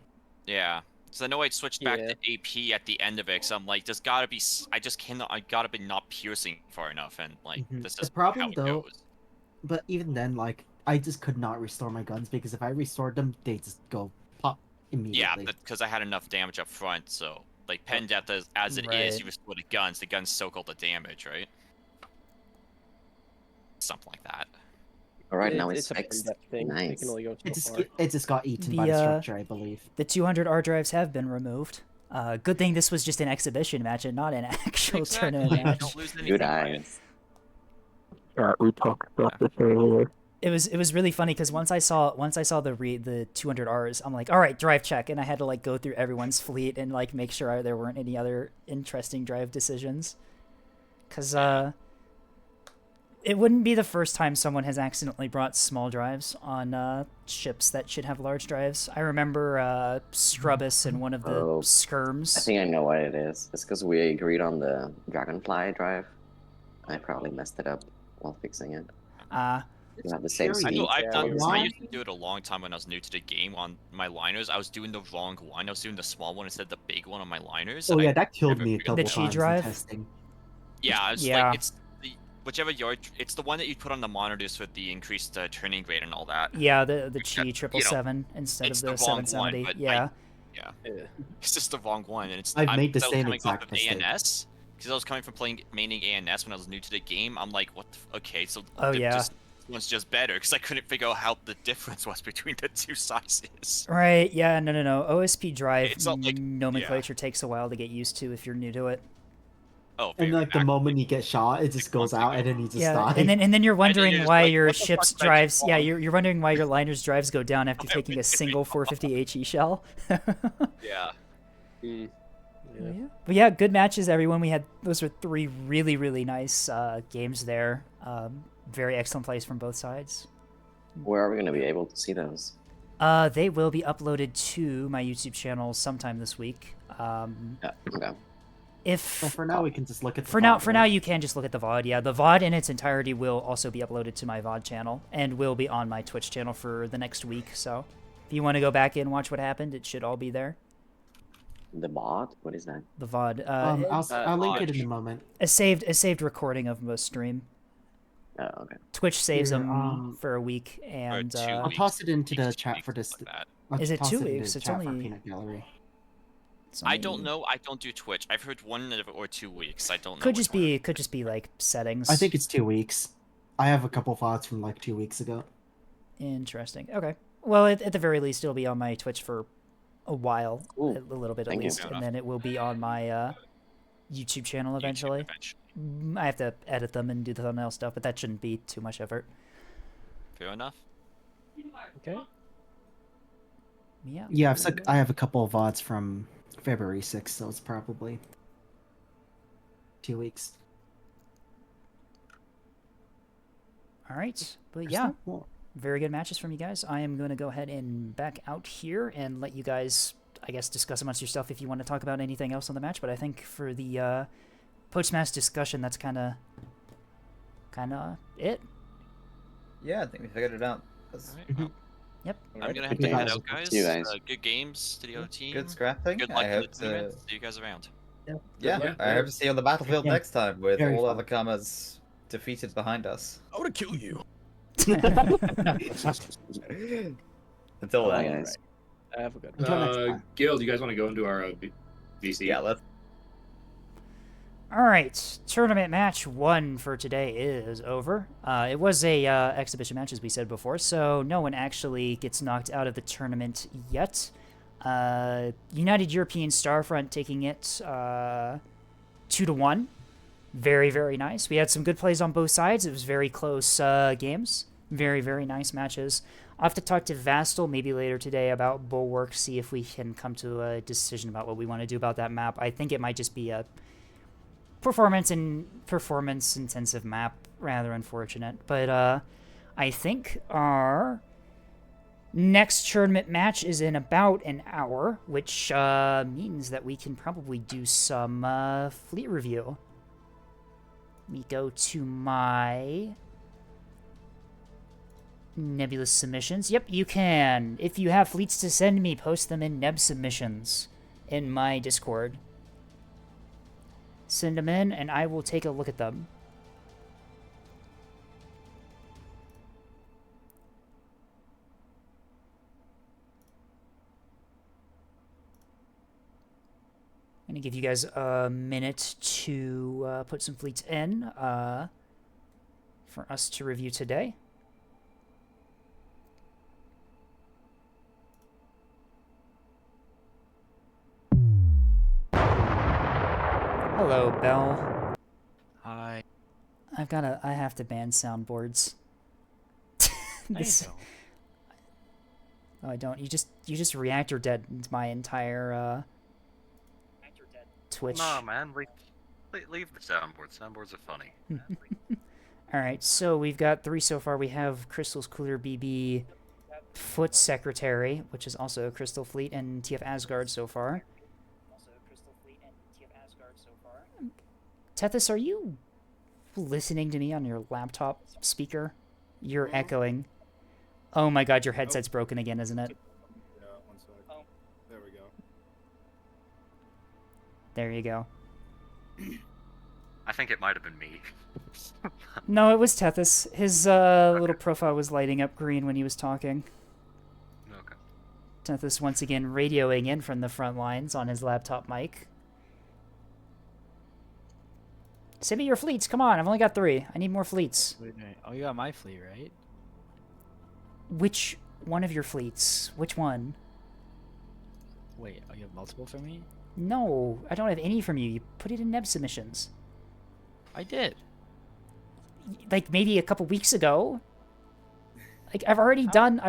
yeah. So I know I switched back to AP at the end of it. So I'm like, there's gotta be. I just cannot. I gotta be not piercing far enough, and like this The is problem how it though, goes. but even then, like I just could not restore my guns because if I restored them, they just go pop Yeah, immediately. because I had enough damage up front. So like pen depth as it is, Right. you restore the guns soak all the damage, right? Something like that. All right, now it's it's a fixed. in-depth thing. It Nice. can only go It so just, far. it just got eaten by the structure, I believe. The 200 R drives have been removed. Good thing this was just an exhibition match and not an actual tournament match. Don't lose anything Good by it. eyes. We talked about this earlier. It was really funny because once I saw the 200 Rs, I'm like, all right, drive check, and I had to like go through everyone's fleet and like make sure there weren't any other interesting drive decisions, because it wouldn't be the first time someone has accidentally brought small drives on ships that should have large drives. I remember Scrubbus in one of the Oh, skirms. I think I know what it is. It's because we agreed on the Dragonfly drive. I probably messed it up while fixing it. You have the same I know speed. I've done. I Why? used to do it a long time when I was new to the game on my liners. I was doing the wrong one. I was doing the small one instead of the big one on my liners. Oh and yeah, I that killed never me a figured couple The that Chi times in drive? testing. Yeah, it's Yeah. like it's the whichever yard. It's the one that you put on the monitors with the increased turning rate and all that. Yeah, the Chi You know, 777 instead of it's the the wrong one, 770. but Yeah. Yeah, it's just the wrong one, and it's. I've made the so same coming exact off of mistake. ANS because I was coming from playing maining ANS when I was new to the game. I'm like, what? Okay, so Oh, the- yeah. just, one's just better because I couldn't figure out how the difference was between the two sizes. Right, yeah, no. OSP drive It's not like- nomenclature takes a while to get used to if you're new to it. Oh, And like the moment you get shot, it just goes out and then you just Yeah, die. and then you're wondering just why like, your what the fuck ship's did I do drives. Yeah, wrong? you're wondering why your liner's drives go down after taking a single 450 HE shell. Yeah. But yeah, good matches, everyone. Those were 3 really nice games there. Very excellent plays from both sides. Where are we going to be able to see those? They will be uploaded to my YouTube channel sometime this week. Okay. If Well, for now, we can just look at the for now, VOD, for now, you can just look at the VOD. Yeah, the VOD in its entirety will also be uploaded to my VOD channel and will be on my Twitch channel for the next week. So, if you want to go back and watch what happened, it should all be there. The mod? What is that? The VOD. I'll link it in a moment. A saved recording of the stream. Oh, okay. Twitch saves Here, them for a week, and I'll toss it into the chat for this. I'll Is it toss 2 into weeks? the It's chat for only- Peanut Gallery. I don't know. I don't do Twitch. I've heard 1 or 2 weeks. I don't know. Could just be like settings. I think it's 2 weeks. I have a couple thoughts from like 2 weeks ago. Interesting. Okay. Well, at the very least, it'll be on my Twitch for a while, a little bit at thank you. least, and then it will be on my YouTube channel eventually. I have to edit them and do the thumbnail stuff, but that shouldn't be too much effort. Fair enough. Okay. Yeah. Yeah, I have a couple of VODs from February 6th, so it's probably 2 weeks. All right, but yeah, very good matches from you guys. I am going to go ahead and back out here and let you guys, I guess, discuss amongst your stuff if you want to talk about anything else on the match. But I think for the post-match discussion, that's kind of it. Yeah, I think we figured it out. Yep. I'm gonna have to head out, guys. See you guys. Good games to the other team. Good scrapping. Good luck I in the hope tournament. to. See you guys around. Yeah, I hope to see you on the battlefield Yeah. next time with Very all fun. other comers defeated behind us. I want to kill you. Until Bye, then. guys. Have a good Until next time. Gil, do you guys want to go into our VC? Yeah, let's. All right, tournament match 1 for today is over. It was a exhibition match, as we said before, so no one actually gets knocked out of the tournament yet. United European Starfront taking it 2-1. Very, very nice. We had some good plays on both sides. It was very close games. Very, very nice matches. I'll have to talk to Vastal maybe later today about Bulwark, see if we can come to a decision about what we want to do about that map. I think it might just be a performance intensive map, rather unfortunate. But I think our next tournament match is in about an hour, which means that we can probably do some fleet review. Let me go to my nebulous submissions. Yep, you can. If you have fleets to send me, post them in neb submissions in my Discord. Send them in, and I will take a look at them. I'm going to give you guys a minute to put some fleets in for us to review today. Hello, Bell. Hi. I have to ban soundboards. This... Oh, I don't. You just reactor dead my entire Twitch. Nah, man, leave the soundboards. Soundboards are funny. Alright, so we've got 3 so far. We have Crystal's Cooler BB, Foot Secretary, which is also a Crystal Fleet, and TF Asgard so far. Tethys, are you listening to me on your laptop speaker? You're echoing. Oh my god, your headset's broken again, isn't it? Yeah, 1 sec. There we go. There you go. I think it might have been me. No, it was Tethys. His little profile was lighting up green when he was talking. Okay. Tethys once again radioing in from the front lines on his laptop mic. Send me your fleets. Come on, I've only got 3. I need more fleets. Wait. Oh, you got my fleet, right? Which one of your fleets? Which one? Wait, oh, you have multiple for me? No, I don't have any from you. You put it in neb submissions. I did. Like maybe a couple weeks ago. Like I've already done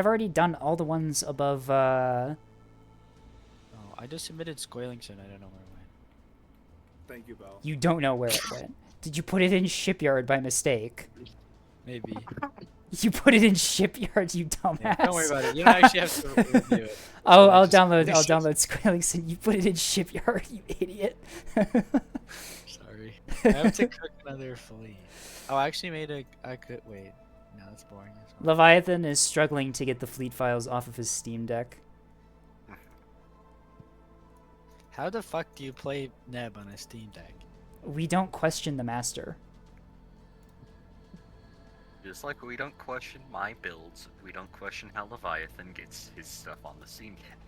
all the ones above Oh, I just submitted Scoilingson. I don't know where it went. Thank you, Bell. You don't know where it went. Did you put it in shipyard by mistake? Maybe. You put it in shipyard, you dumbass. Yeah, don't worry about it. You don't actually have to review it. I'll download Squealingson. You put it in shipyard, you idiot. Sorry. I have to cook another fleet. Oh, I actually made I could wait. No, that's boring. Leviathan is struggling to get the fleet files off of his Steam Deck. How the fuck do you play Neb on a Steam Deck? We don't question the master. Just like we don't question my builds, we don't question how Leviathan gets his stuff on the Steam Deck.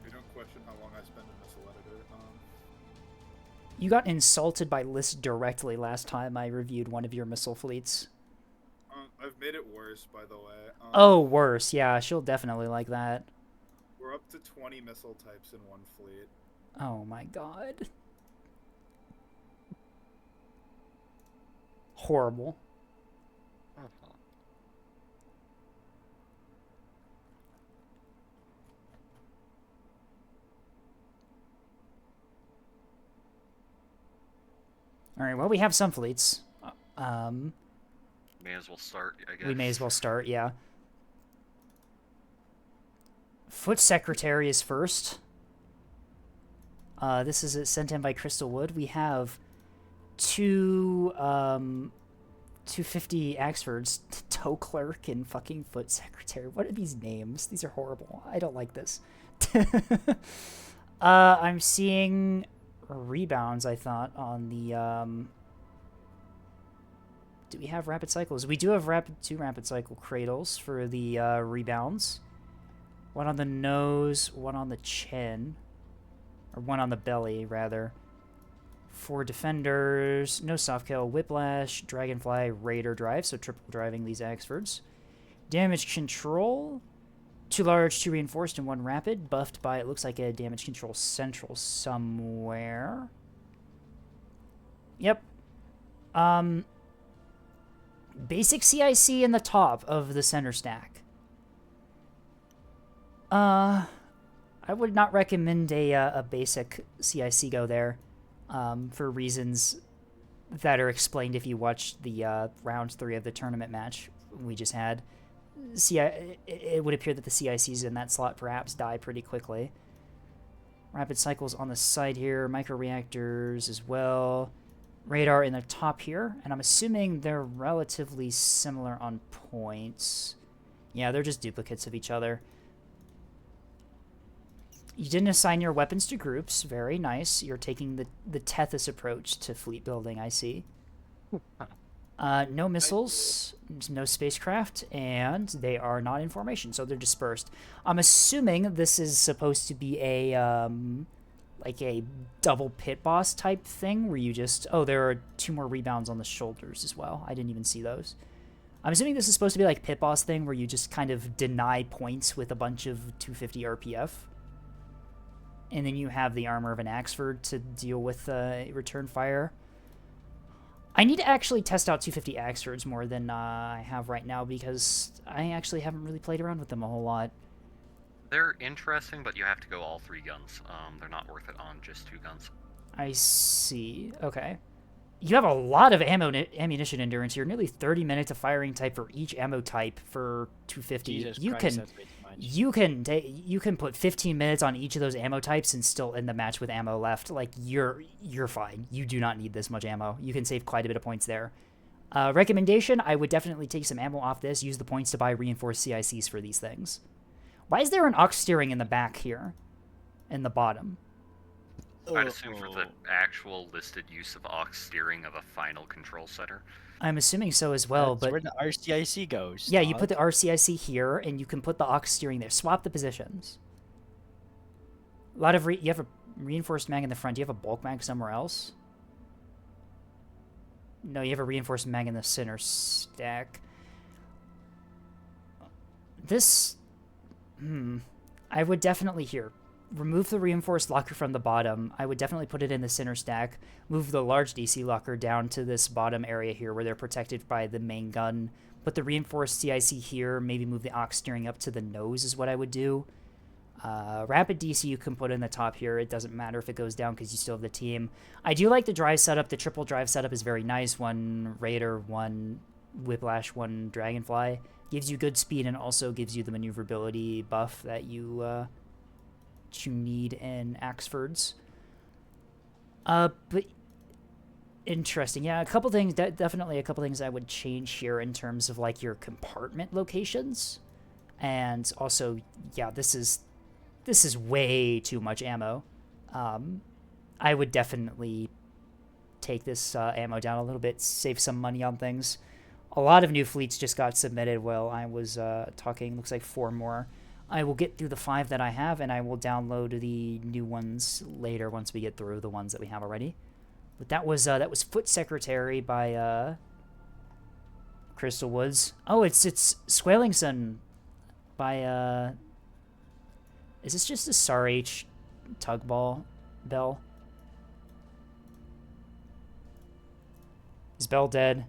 We don't question how long I spend in missile editor. You got insulted by List directly last time I reviewed one of your missile fleets. I've made it worse, by the way. Oh, worse. Yeah, she'll definitely like that. We're up to 20 missile types in one fleet. Oh my god. Horrible. All right. Well, we have some fleets. May as well start, I guess. We may as well start. Yeah. Foot Secretary is first. This is sent in by Crystal Wood. We have two 250 Axfords, Tow Clerk, and fucking Foot Secretary. What are these names? These are horrible. I don't like this. I'm seeing rebounds, I thought, on the... Do we have rapid cycles? We do have two rapid cycle cradles for the rebounds. One on the nose, one on the chin. Or one on the belly, rather. 4 defenders, no soft kill, whiplash, dragonfly, raider drive, so triple driving these Axfords. Damage control, 2 large, 2 reinforced, and 1 rapid, buffed by, it looks like a damage control central somewhere. Yep. Basic CIC in the top of the center stack. I would not recommend a basic CIC go there, for reasons that are explained if you watch the round 3 of the tournament match we just had. It would appear that the CICs in that slot perhaps die pretty quickly. Rapid cycles on the side here, microreactors as well. Radar in the top here, and I'm assuming they're relatively similar on points. Yeah, they're just duplicates of each other. You didn't assign your weapons to groups. Very nice. You're taking the Tethys approach to fleet building, I see. No missiles, no spacecraft, and they are not in formation, so they're dispersed. I'm assuming this is supposed to be a, like a double pit boss type thing, where you just... Oh, there are 2 more rebounds on the shoulders as well. I didn't even see those. I'm assuming this is supposed to be like pit boss thing, where you just kind of deny points with a bunch of 250 RPF. And then you have the armor of an Axford to deal with return fire. I need to actually test out 250 Axfords more than I have right now, because I actually haven't really played around with them a whole lot. They're interesting, but you have to go all 3 guns. They're not worth it on just 2 guns. I see. Okay. You have a lot of ammunition endurance here. Nearly 30 minutes of firing type for each ammo type for 250. Jesus you Christ, can that's way too much. you can put 15 minutes on each of those ammo types and still end the match with ammo left. Like, you're fine. You do not need this much ammo. You can save quite a bit of points there. Recommendation, I would definitely take some ammo off this. Use the points to buy reinforced CICs for these things. Why is there an aux steering in the back here? In the bottom? I'd assume for the actual listed use of aux steering of a final control center. I'm assuming so as well, That's but... where the RCIC goes. Yeah, you put the RCIC here, and you can put the aux steering there. Swap the positions. A lot of... You have a reinforced mag in the front. Do you have a bulk mag somewhere else? No, you have a reinforced mag in the center stack. This... I would definitely here. Remove the reinforced locker from the bottom. I would definitely put it in the center stack. Move the large DC locker down to this bottom area here where they're protected by the main gun. Put the reinforced CIC here. Maybe move the aux steering up to the nose is what I would do. Rapid DC you can put in the top here. It doesn't matter if it goes down because you still have the team. I do like the drive setup. The triple drive setup is very nice. 1 Raider, 1 Whiplash, 1 Dragonfly. Gives you good speed and also gives you the maneuverability buff that you need in Axfords. But interesting. Yeah, a couple things, definitely a couple things I would change here in terms of like your compartment locations. And also, yeah, this is way too much ammo. I would definitely take this ammo down a little bit, save some money on things. A lot of new fleets just got submitted while I was talking. Looks like 4 more. I will get through the 5 that I have, and I will download the new ones later once we get through the ones that we have already. But that was Foot Secretary by Crystal Woods. Oh, it's Swellingson by is this just a SAR H Tugball Bell? Is Bell dead?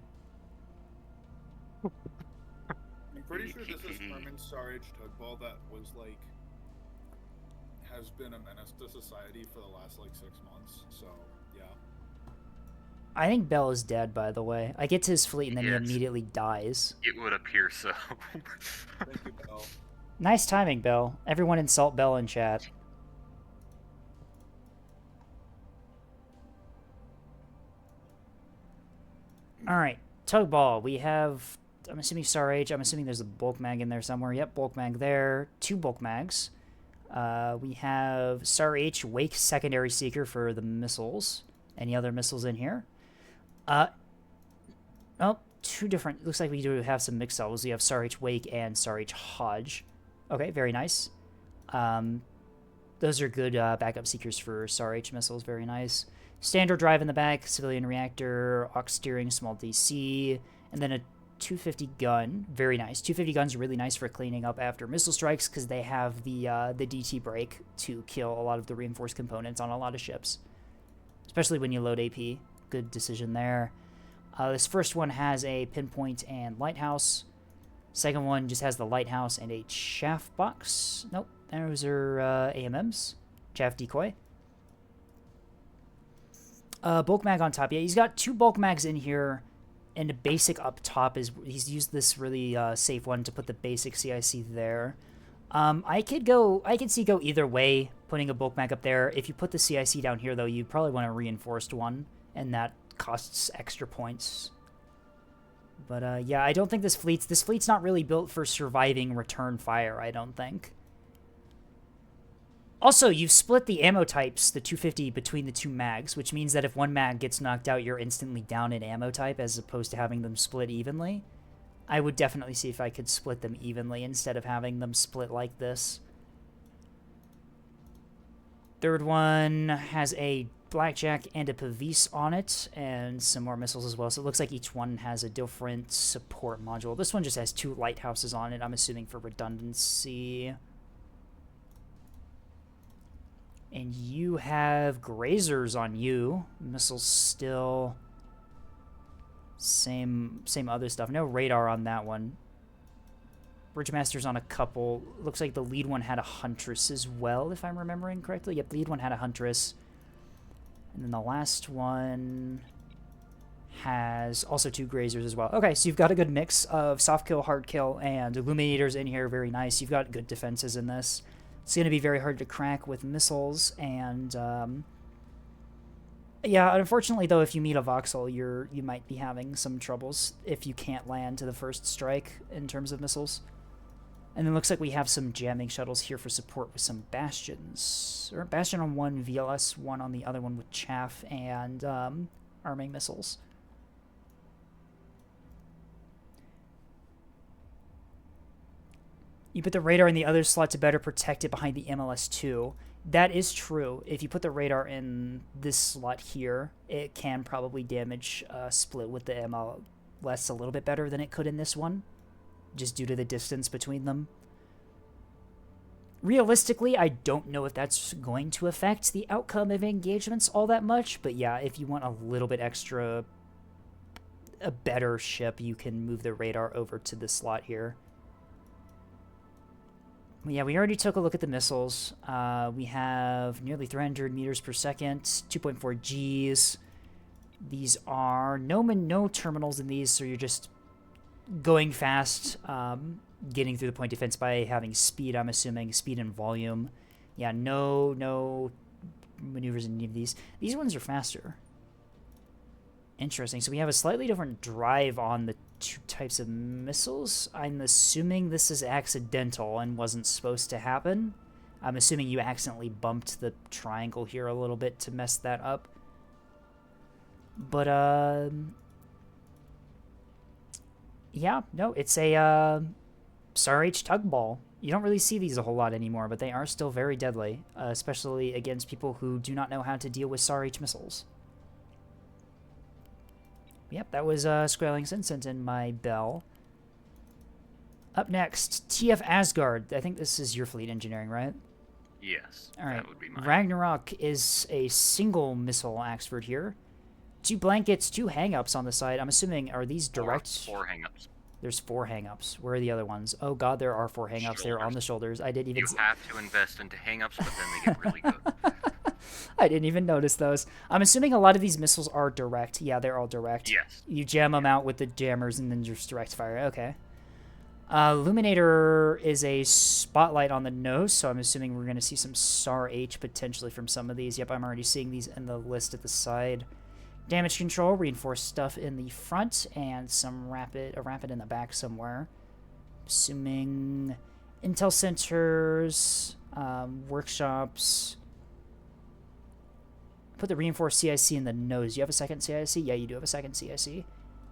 I'm pretty sure this is Herman Sarge Tugball that was like has been a menace to society for the last like 6 months. So yeah. I think Bell is dead, by the way. I get to his fleet and then he Yes. immediately dies. It would appear so. Thank you, Bell. Nice timing, Bell. Everyone insult Bell in chat. Alright, Tug Ball. We have, I'm assuming Star H. I'm assuming there's a bulk mag in there somewhere. Yep, bulk mag there. 2 bulk mags. We have Star H, Wake Secondary Seeker for the missiles. Any other missiles in here? Oh, 2 different. Looks like we do have some mixed levels. We have Star H Wake and Star H Hodge. Okay, very nice. Those are good backup seekers for Star H missiles. Very nice. Standard drive in the back, civilian reactor, aux steering, small DC, and then a 250 gun. Very nice. 250 guns are really nice for cleaning up after missile strikes because they have the DT break to kill a lot of the reinforced components on a lot of ships, especially when you load AP. Good decision there. This first one has a pinpoint and lighthouse. Second one just has the lighthouse and a chaff box. Nope, those are AMMs. Chaff decoy. Bulk mag on top. Yeah, he's got 2 bulk mags in here, and the basic up top is he's used this really safe one to put the basic CIC there. I could see go either way, putting a bulk mag up there. If you put the CIC down here, though, you probably want a reinforced one, and that costs extra points. But yeah, I don't think this fleet's not really built for surviving return fire, I don't think. Also, you've split the ammo types, the 250, between the 2 mags, which means that if one mag gets knocked out, you're instantly down in ammo type, as opposed to having them split evenly. I would definitely see if I could split them evenly instead of having them split like this. Third one has a blackjack and a Pavise on it, and some more missiles as well. So it looks like each one has a different support module. This one just has 2 lighthouses on it, I'm assuming for redundancy. And you have grazers on you. Missiles still. Same other stuff. No radar on that one. Bridgemaster's on a couple. Looks like the lead one had a Huntress as well, if I'm remembering correctly. Yep, the lead one had a Huntress. And then the last one has also 2 grazers as well. Okay, so you've got a good mix of soft kill, hard kill, and illuminators in here. Very nice. You've got good defenses in this. It's going to be very hard to crack with missiles, and yeah, unfortunately though, if you meet a voxel, you might be having some troubles if you can't land to the first strike in terms of missiles. And then looks like we have some jamming shuttles here for support with some bastions. Or bastion on one, VLS one on the other one with chaff and arming missiles. You put the radar in the other slot to better protect it behind the MLS-2. That is true. If you put the radar in this slot here, it can probably damage split with the MLS a little bit better than it could in this one, just due to the distance between them. Realistically, I don't know if that's going to affect the outcome of engagements all that much, but yeah, if you want a little bit extra, a better ship, you can move the radar over to this slot here. Yeah, we already took a look at the missiles. We have nearly 300 meters per second, 2.4 Gs. These are no terminals in these, so you're just going fast, getting through the point defense by having speed, I'm assuming. Speed and volume. Yeah, no maneuvers in any of these. These ones are faster. Interesting. So we have a slightly different drive on the 2 types of missiles. I'm assuming this is accidental and wasn't supposed to happen. I'm assuming you accidentally bumped the triangle here a little bit to mess that up. But, yeah, no, it's a, Star H tug ball. You don't really see these a whole lot anymore, but they are still very deadly, especially against people who do not know how to deal with Star H missiles. Yep, that was Skrellingson sent in my bell. Up next, TF Asgard. I think this is your fleet engineering, right? Yes, all right. That would be mine. Ragnarok is a single missile Axford here. 2 blankets, 2 hang-ups on the side. I'm assuming, are these direct? 4 hang-ups. There's 4 hang-ups. Where are the other ones? Oh god, there are 4 hang-ups. They're on the shoulders. I didn't even You have to invest into hang-ups, but then they get really good. I didn't even notice those. I'm assuming a lot of these missiles are direct. Yeah, they're all direct. Yes. You jam them out with the jammers and then just direct fire. Okay. Illuminator is a spotlight on the nose, so I'm assuming we're going to see some SAR H potentially from some of these. Yep, I'm already seeing these in the list at the side. Damage control, reinforced stuff in the front, and some a rapid in the back somewhere. Assuming intel centers, workshops. Put the reinforced CIC in the nose. You have a second CIC? Yeah, you do have a second CIC.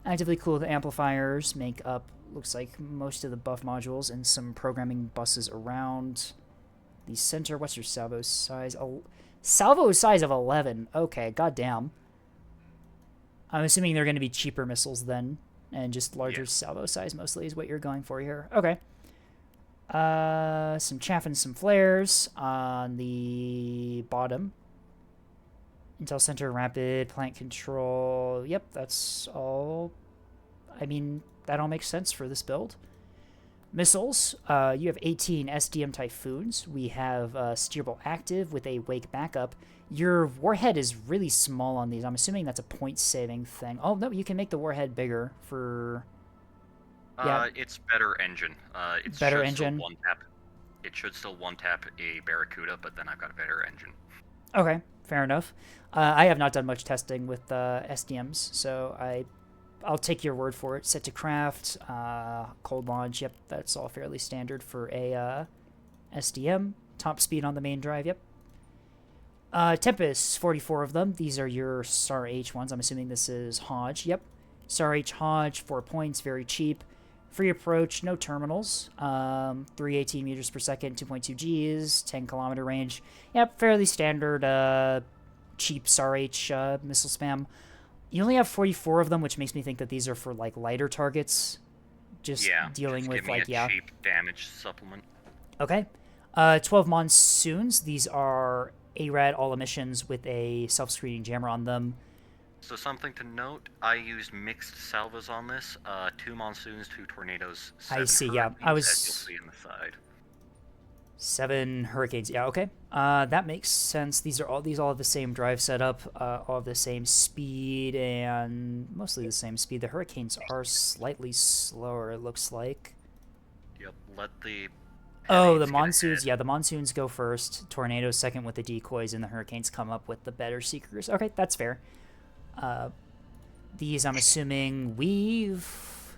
Actively cool the amplifiers, make up, looks like, most of the buff modules and some programming buses around the center. What's your salvo size? Salvo size of 11. Okay, goddamn. I'm assuming they're going to be cheaper missiles then, and just larger salvo size mostly is what you're going for here. Okay. Some chaff and some flares on the bottom. Intel Center, Rapid, Plant Control. Yep, that's all. I mean, that all makes sense for this build. Missiles. You have 18 SDM Typhoons. We have steerable active with a wake backup. Your warhead is really small on these. I'm assuming that's a point saving thing. Oh, no, you can make the warhead bigger for... Yeah. It's better engine. It's better engine. It should still one-tap a Barracuda, but then I've got a better engine. Okay, fair enough. I have not done much testing with SDMs, so I'll take your word for it. Set to craft, cold launch, yep, that's all fairly standard for a SDM. Top speed on the main drive, yep. Tempest, 44 of them. These are your SAR H ones. I'm assuming this is Hodge, yep. SAR H Hodge, 4 points, very cheap. Free approach, no terminals. 318 meters per second, 2.2 Gs, 10 kilometer range. Yep, fairly standard, cheap SAR H missile spam. You only have 44 of them, which makes me think that these are for, like, lighter targets. Just dealing with, like, cheap damage supplement. Okay. 12 monsoons. These are ARAD all emissions with a self-screening jammer on them. So something to note, I used mixed salvos on this. 2 monsoons, 2 tornadoes, 7 I see, yeah. I was... as you'll see in the side. 7 hurricanes. Yeah, okay. That makes sense. These all have the same drive setup, all have the same speed, and mostly the same speed. The hurricanes are slightly slower, it looks like. Yep, let the... Oh, the monsoons. Yeah, the monsoons go first. Tornadoes second with the decoys, and the hurricanes come up with the better seekers. Okay, that's fair. These, I'm assuming, weave.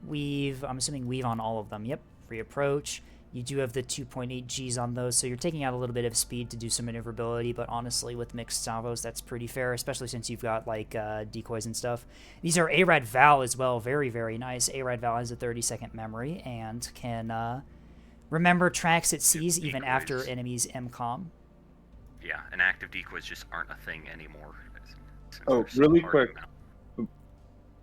I'm assuming weave on all of them. Yep, free approach. You do have the 2.8 Gs on those, so you're taking out a little bit of speed to do some maneuverability, but honestly, with mixed salvos, that's pretty fair, especially since you've got, like, decoys and stuff. These are ARAD Val as well. Very, very nice. ARAD Val has a 30-second memory and can remember tracks it sees even after enemies MCOM. Yeah, and active decoys just aren't a thing anymore. Oh, really quick.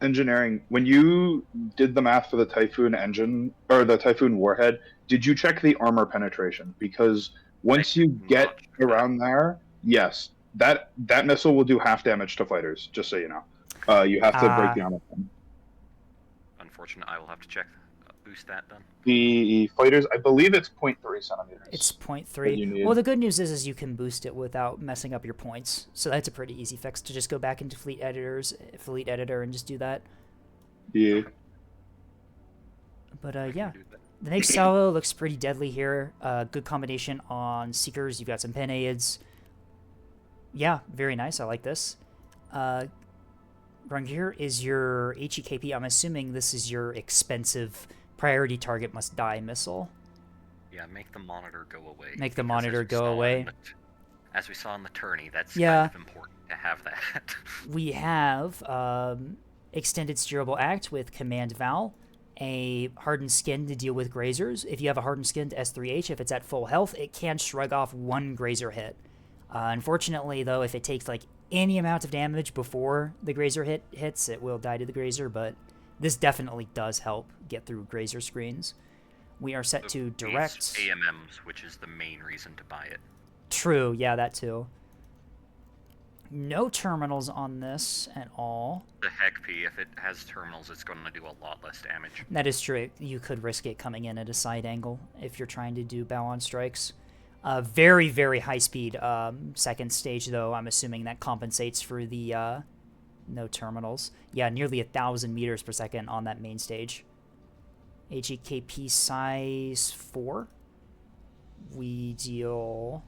Engineering, when you did the math for the Typhoon engine, or the Typhoon warhead, did you check the armor penetration? Because once you get around there, yes, that missile will do half damage to fighters, just so you know. You have to break the armor pen. Unfortunate, I will have to check. Boost that then. The fighters, I believe it's 0.3 centimeters. It's 0.3. Well, the good news is you can boost it without messing up your points. So that's a pretty easy fix to just go back into Fleet Editor, and just do that. Yeah. But yeah, the next salvo looks pretty deadly here. Good combination on Seekers. You've got some Penaids. Yeah, very nice. I like this. Run here is your HEKP. I'm assuming this is your expensive priority target must die missile. Yeah, make the monitor go away. Make the monitor go away. As we saw in the tourney, that's kind of important to have that. We have extended steerable act with command Val, a hardened skin to deal with grazers. If you have a hardened skin to S3H, if it's at full health, it can shrug off 1 grazer hit. Unfortunately, though, if it takes like any amount of damage before the grazer hits, it will die to the grazer, but this definitely does help get through grazer screens. We are set to direct... AMMs, which is the main reason to buy it. True, yeah, that too. No terminals on this at all. The HEKP, if it has terminals, it's going to do a lot less damage. That is true. You could risk it coming in at a side angle if you're trying to do bow-on strikes. Very, very high speed second stage, though. I'm assuming that compensates for the no terminals. Yeah, nearly 1,000 meters per second on that main stage. HEKP size 4. We deal...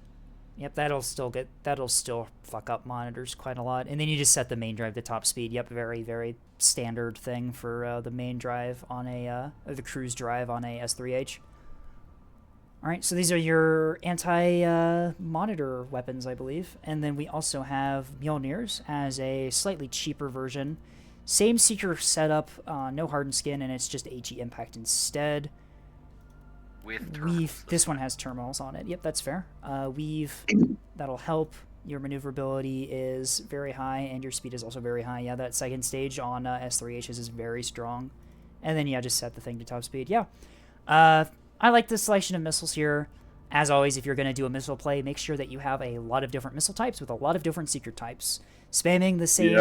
Yep, that'll still fuck up monitors quite a lot. And then you just set the main drive to top speed. Yep, very, very standard thing for the main drive on a, or the cruise drive on a S3H. Alright, so these are your anti-monitor weapons, I believe. And then we also have Mjolnirs as a slightly cheaper version. Same Seeker setup, no hardened skin, and it's just HE Impact instead. Weave. This one has terminals on it. Yep, that's fair. Weave. That'll help. Your maneuverability is very high, and your speed is also very high. Yeah, that second stage on S3Hs is very strong. And then, yeah, just set the thing to top speed. Yeah. I like this selection of missiles here. As always, if you're going to do a missile play, make sure that you have a lot of different missile types with a lot of different Seeker types. Spamming the same...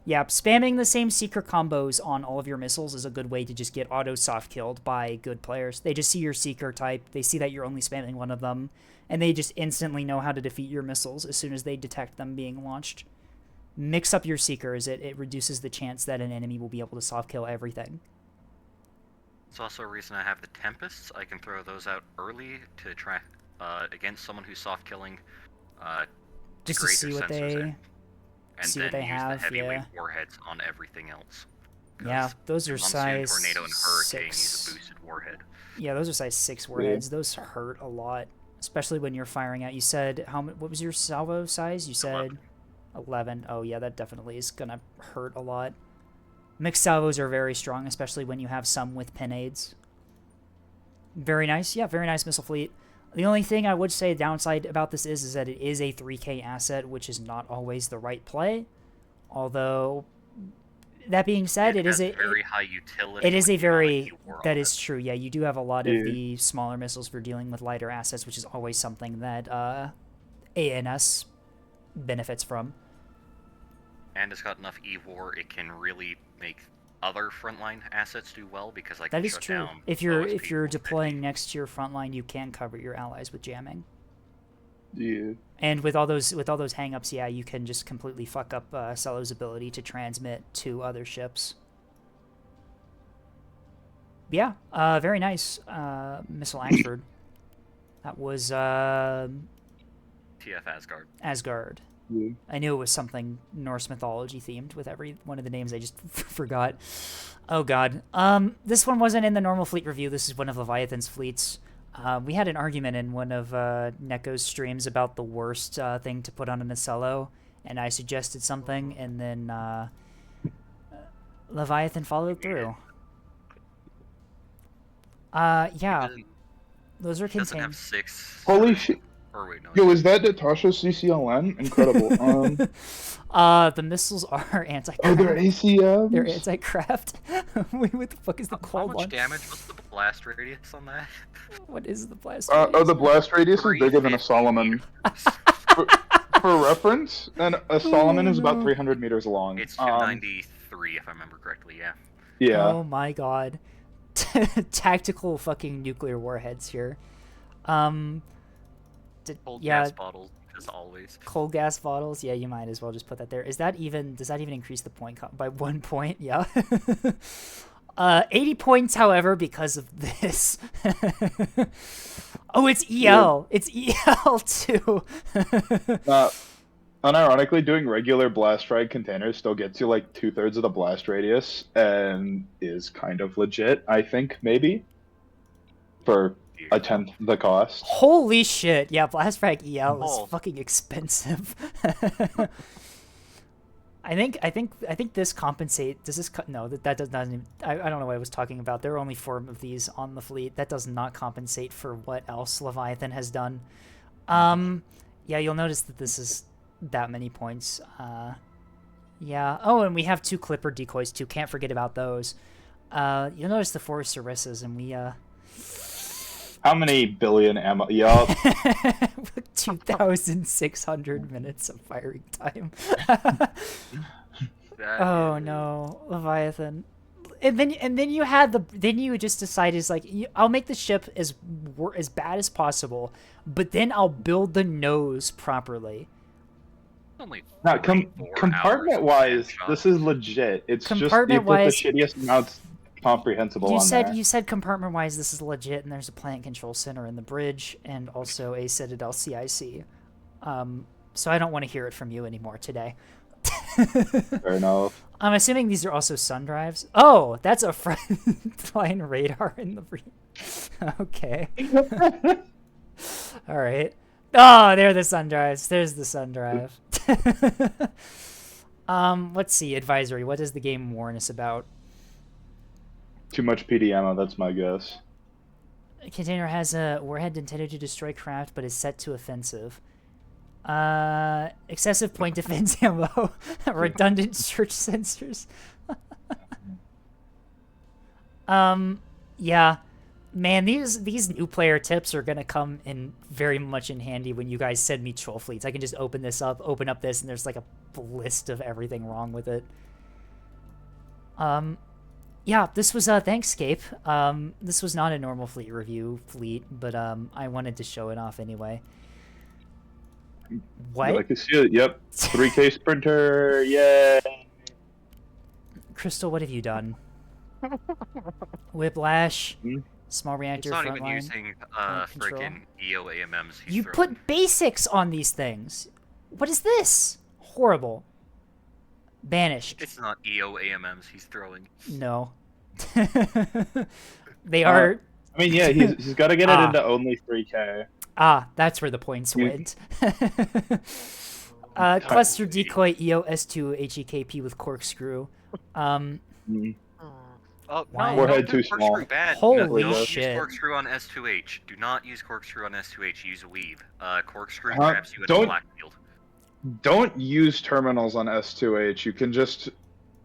Yeah, spamming the same Seeker combos on all of your missiles is a good way to just get auto soft killed by good players. They just see your Seeker type, they see that you're only spamming one of them, and they just instantly know how to defeat your missiles as soon as they detect them being launched. Mix up your Seekers, it reduces the chance that an enemy will be able to soft kill everything. It's also a reason I have the Tempests. I can throw those out early to try against someone who's soft killing. Just to see what they... And see then what they use have, the heavyweight yeah. warheads on everything else. Yeah, those are Monsoon, size Tornado, and Hurricane 6. use a boosted warhead. Yeah, those are size 6 warheads. Those hurt a lot, especially when you're firing out. You said what was your salvo size? You said 11. Oh yeah, that definitely is gonna hurt a lot. Mixed salvos are very strong, especially when you have some with pinades. Very nice. Yeah, very nice missile fleet. The only thing I would say downside about this is that it is a 3K asset, which is not always the right play. Although, that being said, it is a very high utility. It is a very that is true. Yeah, you do have a lot of the smaller missiles for dealing with lighter assets, which is always something that ANS benefits from. And it's got enough E-War, it can really make other frontline assets do well because That is true. If you're deploying next to your front line, you can cover your allies with jamming. Yeah. And with all those hang-ups, yeah, you can just completely fuck up Cello's ability to transmit to other ships. Yeah, very nice. Missile Axford. That was TF Asgard. Asgard. Yeah. I knew it was something Norse mythology themed with every one of the names I just forgot. Oh god. This one wasn't in the normal fleet review. This is one of Leviathan's fleets. We had an argument in one of Neko's streams about the worst thing to put on a Nacello, and I suggested something, and then Leviathan followed through. Yeah. Those are contained. Have 6. Holy shit. Or wait, no. Yo, is that Natasha's CCLN? Incredible. The missiles are anti-craft. Oh, they're ACMs? They're anti-craft. Wait, what the fuck is the cold How one? much damage? What's the blast radius on that? What is the blast radius? Oh, the blast radius is bigger than a Solomon. For reference, a Solomon is about 300 meters long. It's 293, if I remember correctly, yeah. Yeah. Oh my god. Tactical fucking nuclear warheads here. Cold yeah, gas bottles, as always. Cold gas bottles, yeah, you might as well just put that there. Does that even increase the point by 1 point? Yeah. 80 points, however, because of this. Oh, it's EL. Yeah. It's EL too. Unironically, doing regular blast frag containers still gets you like 2/3 of the blast radius and is kind of legit, I think, maybe. For a 10th the cost. Holy shit! Yeah, blast frag EL is fucking expensive. I think this compensate. Does this no? That doesn't. Even, I don't know what I was talking about. There are only 4 of these on the fleet. That does not compensate for what else Leviathan has done. Yeah, you'll notice that this is that many points. Yeah. Oh, and we have 2 Clipper decoys too. Can't forget about those. You'll notice the 4 Sarissas, and we How many billion ammo? Yup. 2,600 minutes of firing time. Oh no, Leviathan. and then you had then you just decided is like I'll make the ship as bad as possible, but then I'll build the nose properly. Only Now, compartment-wise, this is legit. It's just you put the shittiest amounts comprehensible on there. You said compartment-wise, this is legit, and there's a plant control center in the bridge, and also a Citadel CIC. So I don't want to hear it from you anymore today. Fair enough. I'm assuming these are also sun drives. Oh, that's a flying radar in the breach. Okay. All right. Oh, there are the sun drives. There's the sun drive. Let's see. Advisory. What does the game warn us about? Too much PD ammo, that's my guess. A container has a warhead intended to destroy craft, but is set to offensive. Excessive point defense ammo. Redundant search sensors. Yeah. Man, these new player tips are gonna come in very much in handy when you guys send me troll fleets. I can just open up this, and there's like a list of everything wrong with it. Yeah, this was Thankscape. This was not a normal fleet review but I wanted to show it off anyway. What? I can see it. Yep. 3K sprinter. Yay. Crystal, what have you done? Whiplash. Small reactor. He's not even frontline, using freaking EO AMMs. You put basics on these things. What is this? Horrible. Banished. It's not EO AMMs he's throwing. No. They are. I mean, yeah, he's got to get it into only 3K. That's where the points went. Cluster decoy EO S2 HEKP with corkscrew. Oh, Why? no, Warhead don't do too small. corkscrew bad. Holy no, shit. Use corkscrew on S2H. Do not use corkscrew on S2H. Use weave. Corkscrew Huh? traps you in a black field. Don't use terminals on S2H. You can just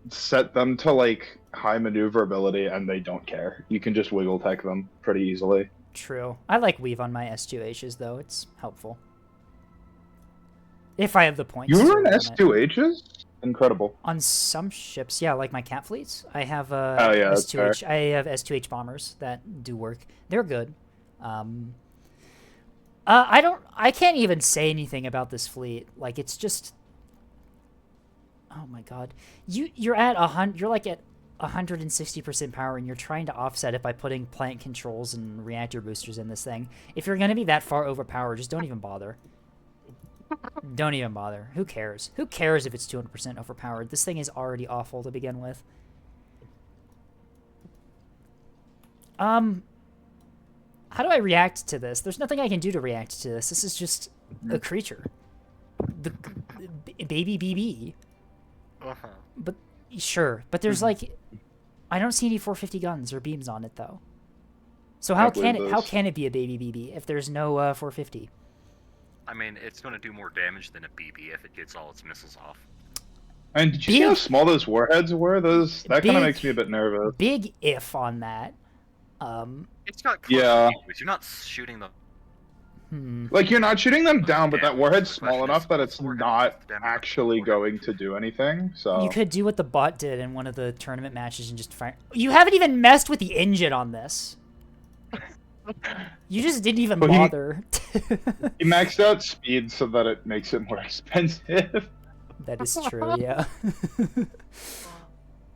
set them to like high maneuverability and they don't care. You can just wiggle tech them pretty easily. True. I like weave on my S2Hs though. It's helpful. If I have the points. You run S2Hs? Incredible. On some ships, yeah, like my cat fleets. I have that's fair. S2H. I have S2H bombers that do work. They're good. I can't even say anything about this fleet. Like it's just. Oh my god, you're at you're like at 160% power, and you're trying to offset it by putting plant controls and reactor boosters in this thing. If you're gonna be that far overpowered, just don't even bother. Don't even bother. Who cares? Who cares if it's 200% overpowered? This thing is already awful to begin with. How do I react to this? There's nothing I can do to react to this. This is just a creature. The baby BB. But sure, but there's like, I don't see any 450 guns or beams on it though. So how can it be a baby BB if there's no 450? I mean, it's going to do more damage than a BB if it gets all its missiles off. And did you see how small those warheads were? That kind of makes me a bit nervous. Big if on that. It's got yeah. You're not shooting them. Like you're not shooting them down, but that warhead's small enough that it's not actually going to do anything. So you could do what the bot did in one of the tournament matches and just fire. You haven't even messed with the engine on this. You just didn't even bother. He maxed out speed so that it makes it more expensive. That is true, yeah.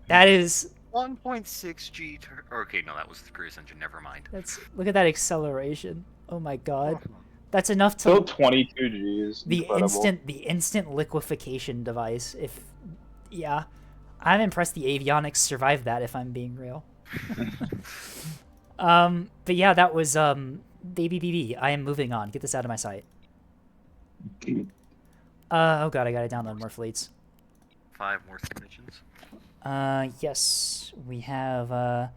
That is 1.6 G. Okay, no, that was the cruise engine. Never mind. Look at that acceleration. Oh my god, that's enough to. Still 22 Gs. The Incredible. instant liquefaction device. Yeah, I'm impressed the avionics survived that. If I'm being real. But yeah, that was baby BB. I am moving on. Get this out of my sight. Oh god, I gotta download more fleets. 5 more submissions. Yes, we have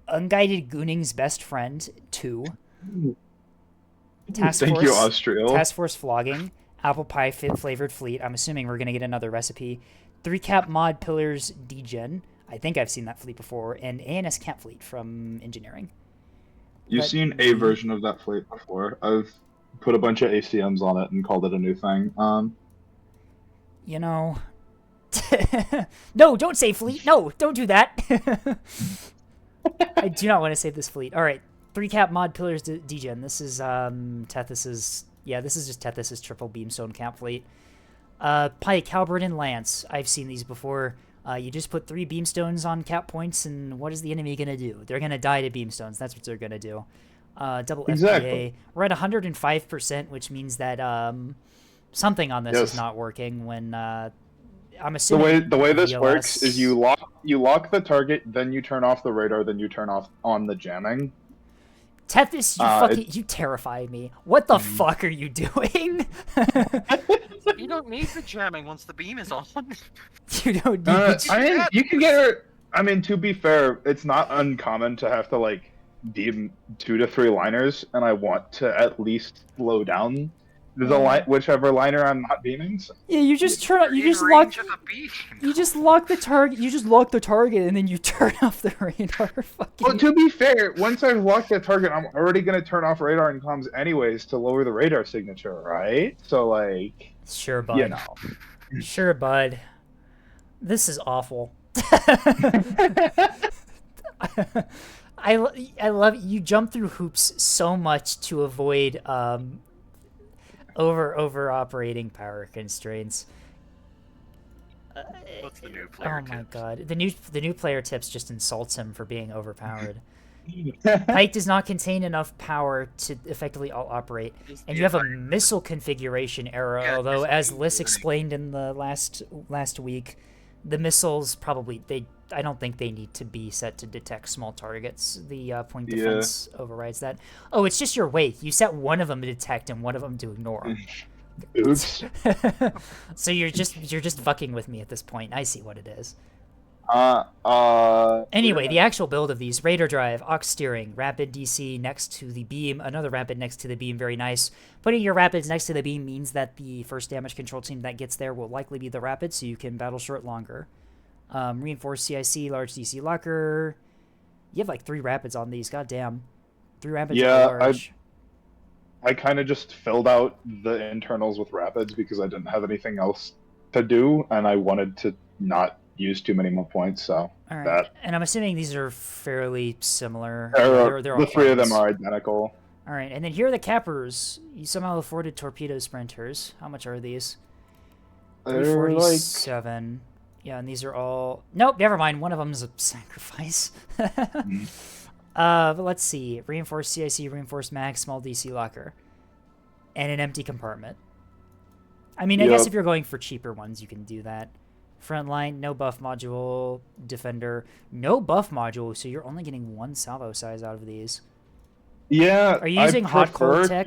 Unguided Gooning's Best Friend 2. Task Thank Force, you, Austrial. Task Force Flogging, Apple Pie Flavored Fleet. I'm assuming we're gonna get another recipe. 3-cap Mod Pillars Degen. I think I've seen that fleet before, and ANS Camp Fleet from Engineering. You've seen a version of that fleet before. I've put a bunch of ACMs on it and called it a new thing. You know, No, don't save fleet. No, don't do that. I do not want to save this fleet. All right, 3-cap mod pillars degen. This is Tethys's. Yeah, this is just Tethys's triple beamstone cap fleet. Pike, halberd, and lance. I've seen these before. You just put 3 beamstones on cap points, and what is the enemy gonna do? They're gonna die to beamstones. That's what they're gonna do. Double FPA. We're at 105%, which means that something on this is not working. When I'm assuming the way this VLS... works is you lock the target, then you turn off the radar, then you turn off on the jamming. Tethys, you terrify me. What the fuck are you doing? You don't need the jamming once the beam is on. You don't need I mean, you can get her. I mean, to be fair, it's not uncommon to have to like beam 2 to 3 liners, and I want to at least slow down the whichever liner I'm not beaming. So. Yeah, you just lock the target. You just lock the target, and then you turn off the radar. Well, to be fair, once I've locked the target, I'm already gonna turn off radar and comms anyways to lower the radar signature, right? So like, sure, bud. You know. Sure, bud. This is awful. I love you jump through hoops so much to avoid over operating power constraints. What's the new player my god, the new player tips just insults him for being overpowered. Pike does not contain enough power to effectively all-operate, and you have a missile configuration error. Although, as Liz explained in the last week, the missiles probably I don't think they need to be set to detect small targets. The point defense overrides that. Oh, it's just your weight. You set one of them to detect and one of them to ignore. Oops. So you're just fucking with me at this point. I see what it is. Anyway, the actual build of these: radar drive, aux steering, rapid DC next to the beam, another rapid next to the beam, very nice. Putting your rapids next to the beam means that the first damage control team that gets there will likely be the rapid, so you can battle short longer. Reinforced CIC, large DC locker. You have like 3 rapids on these, goddamn. 3 rapids are large. I kind of just filled out the internals with rapids because I didn't have anything else to do, and I wanted to not use too many more points, so all right. that. And I'm assuming these are fairly similar. They're all the 3 of them planes. are identical. All right, and then here are the cappers. You somehow afforded torpedo sprinters. How much are these? They're 347. Yeah, and these are all... Nope, never mind. One of them is a sacrifice. But let's see. Reinforced CIC, reinforced mag, small DC locker. And an empty compartment. I mean, I guess if you're going for cheaper ones, you can do that. Frontline, no buff module. Defender, no buff module, so you're only getting 1 salvo size out of these. Yeah, are you using hot cold tech?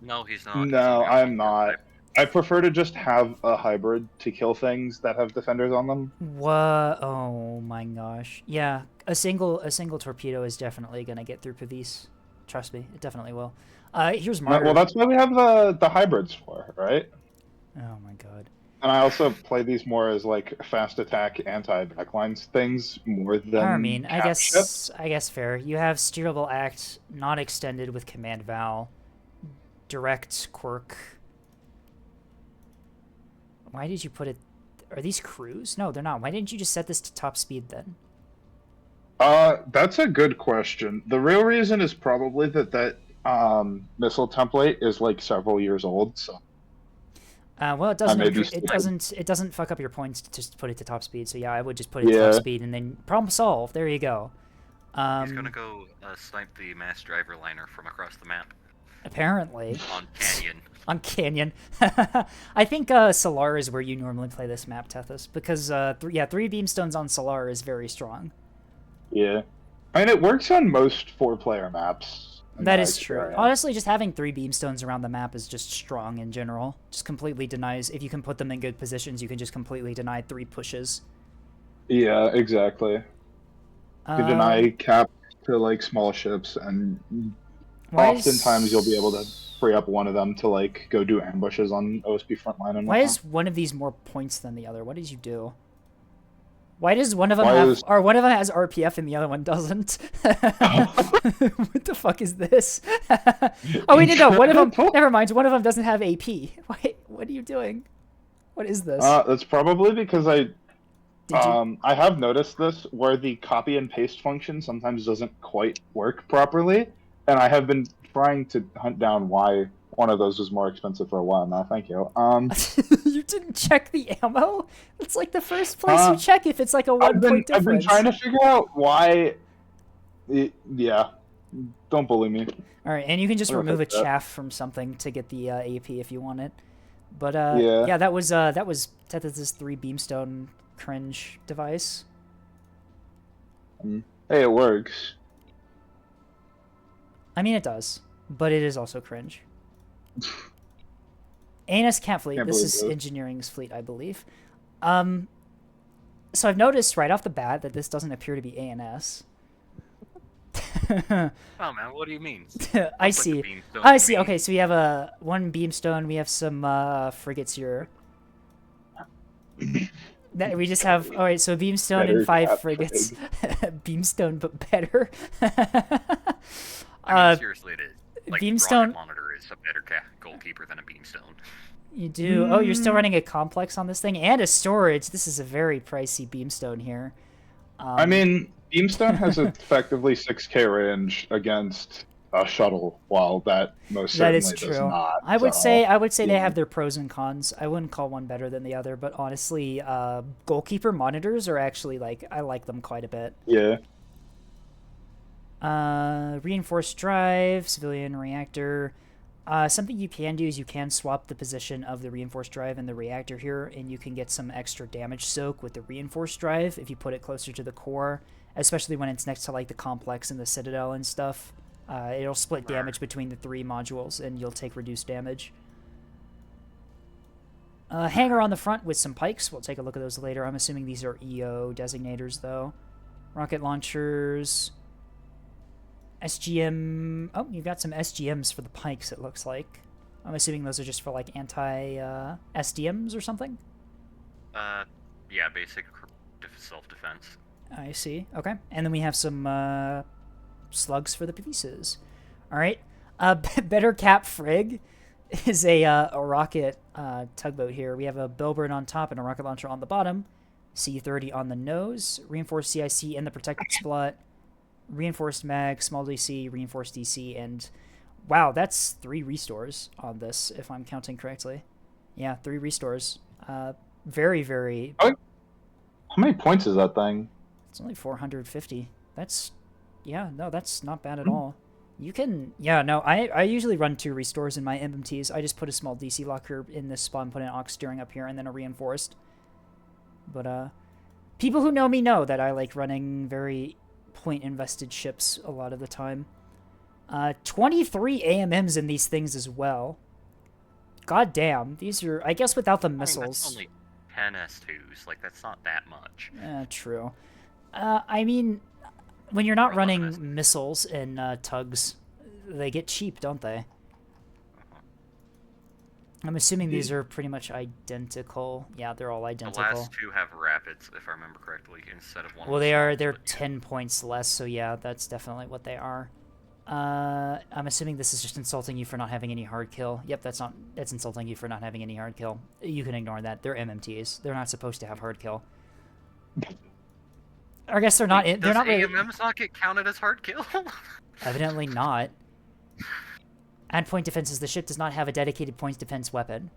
No, he's not. No, I'm not. I prefer to just have a hybrid to kill things that have defenders on them. What? Oh my gosh. Yeah, a single torpedo is definitely gonna get through Pavis. Trust me, it definitely will. Here's Martyr. Well, that's why we have the hybrids for, right? Oh my god. And I also play these more as like fast attack anti-backlines things more than. I mean, I ships. guess fair. You have steerable act, not extended with command val, direct quirk. Why did you put it? Are these crews? No, they're not. Why didn't you just set this to top speed then? That's a good question. The real reason is probably that missile template is like several years old. So. Well, it doesn't. It doesn't fuck up your points to just put it to top speed. So yeah, I would just put it to top speed and then problem solved. There you go. He's gonna go snipe the mass driver liner from across the map. Apparently. On Canyon. On Canyon. I think Solar is where you normally play this map, Tethys, because 3 beamstones on Solar is very strong. Yeah, I mean it works on most 4-player maps. That is true. Honestly, just having 3 beamstones around the map is just strong in general. Just completely denies, if you can put them in good positions, you can just completely deny 3 pushes. Yeah, exactly. You can deny cap to like small ships, and oftentimes you'll be able to free up one of them to like go do ambushes on OSP frontline. And why is one of these more points than the other? What did you do? Why does one of them have, or one of them has RPF and the other one doesn't? What the fuck is this? Oh wait, no, one of them. Never mind. One of them doesn't have AP. Wait, what are you doing? What is this? That's probably because I have noticed this where the copy and paste function sometimes doesn't quite work properly, and I have been trying to hunt down why one of those was more expensive for a while now. Thank you. You didn't check the ammo? It's like the first place you check if it's like a one-point difference. I've been trying to figure out why. Yeah, don't bully me. All right, and you can just remove a chaff from something to get the AP if you want it. But yeah, that was Tethys' 3 Beamstone cringe device. Hey, it works. I mean, it does, but it is also cringe. ANS Cat Fleet. This is Engineering's fleet, I believe. So I've noticed right off the bat that this doesn't appear to be ANS. Oh man, what do you mean? I see. I see. Okay, so we have one Beamstone. We have some frigates here. That we just have. All right, so Beamstone Better and 5 Cat frigates. Beamstone, but better. I mean, seriously, it is. Like, Beamstone. Rocket Monitor is a better goalkeeper than a Beamstone. You do. Oh, you're still running a complex on this thing and a storage. This is a very pricey Beamstone here. I mean, Beamstone has effectively 6K range against a shuttle, while that most certainly does not. I would say they have their pros and cons. I wouldn't call one better than the other, but honestly, goalkeeper monitors are actually I like them quite a bit. Yeah. Reinforced drive, civilian reactor. Something you can do is you can swap the position of the reinforced drive and the reactor here, and you can get some extra damage soak with the reinforced drive if you put it closer to the core, especially when it's next to like the complex and the citadel and stuff. It'll split damage between the 3 modules, and you'll take reduced damage. Hangar on the front with some pikes. We'll take a look at those later. I'm assuming these are EO designators, though. Rocket launchers. SGM. Oh, you've got some SGMs for the pikes, it looks like. I'm assuming those are just for, like, anti-SDMs or something? Yeah, basic self-defense. I see. Okay. And then we have some, slugs for the pieces. Alright. Better Cap Frig is a rocket tugboat here. We have a Bellbird on top and a rocket launcher on the bottom. C-30 on the nose. Reinforced CIC in the protected slot. Reinforced mag, small DC, reinforced DC, and wow, that's 3 restores on this, if I'm counting correctly. Yeah, 3 restores. Very, very... How many points is that thing? It's only 450. That's... Yeah, no, that's not bad at all. You can... Yeah, no, I usually run 2 restores in my MMTs. I just put a small DC locker in this spawn, put an aux steering up here, and then a reinforced. But, people who know me know that I like running very point-invested ships a lot of the time. 23 AMMs in these things as well. God damn, these are... I guess without the missiles... That's only 10 S2s, like, that's not that much. True. I mean, when you're not running missiles and tugs, they get cheap, don't they? I'm assuming these are pretty much identical. Yeah, they're all identical. The last 2 have rapids, if I remember correctly, instead of 1. Well, they're 10 points less, so yeah, that's definitely what they are. I'm assuming this is just insulting you for not having any hard kill. Yep, that's insulting you for not having any hard kill. You can ignore that. They're MMTs. They're not supposed to have hard kill. I guess they're not. They're not really. Does AMMs not get counted as hard kill? Evidently not. Add point defenses. The ship does not have a dedicated points defense weapon.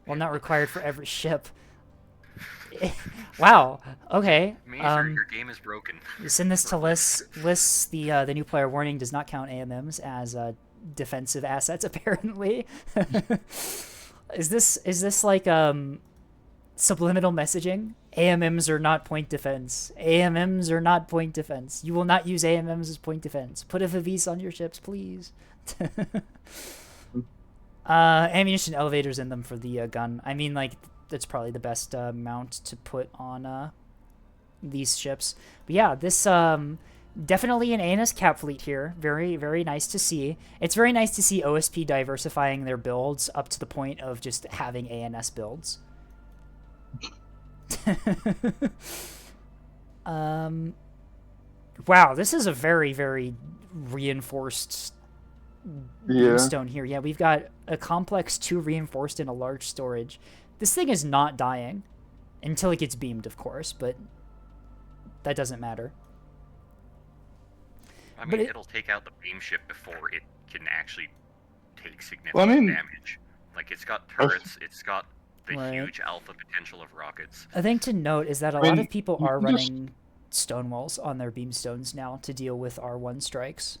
Well, not required for every ship. Wow. Okay. Your game is broken. Send this to lists. The new player warning does not count AMMs as defensive assets. Apparently. Is this like subliminal messaging? AMMs are not point defense. AMMs are not point defense. You will not use AMMs as point defense. Put a Vivis on your ships, please. Ammunition elevators in them for the gun. I mean, like, that's probably the best mount to put on these ships. But yeah, this definitely an ANS cap fleet here. Very, very nice to see. It's very nice to see OSP diversifying their builds up to the point of just having ANS builds. Wow, this is a very, very reinforced Beamstone here. Yeah, we've got a complex 2 reinforced and a large storage. This thing is not dying until it gets beamed, of course, but that doesn't matter. I mean, it'll take out the beam ship before it can actually take significant Well, I mean- damage. Like, it's got turrets, it's got the Right. huge alpha potential of rockets. A thing to note is that a I lot mean, of people you are can just- running stone walls on their beamstones now to deal with R1 strikes.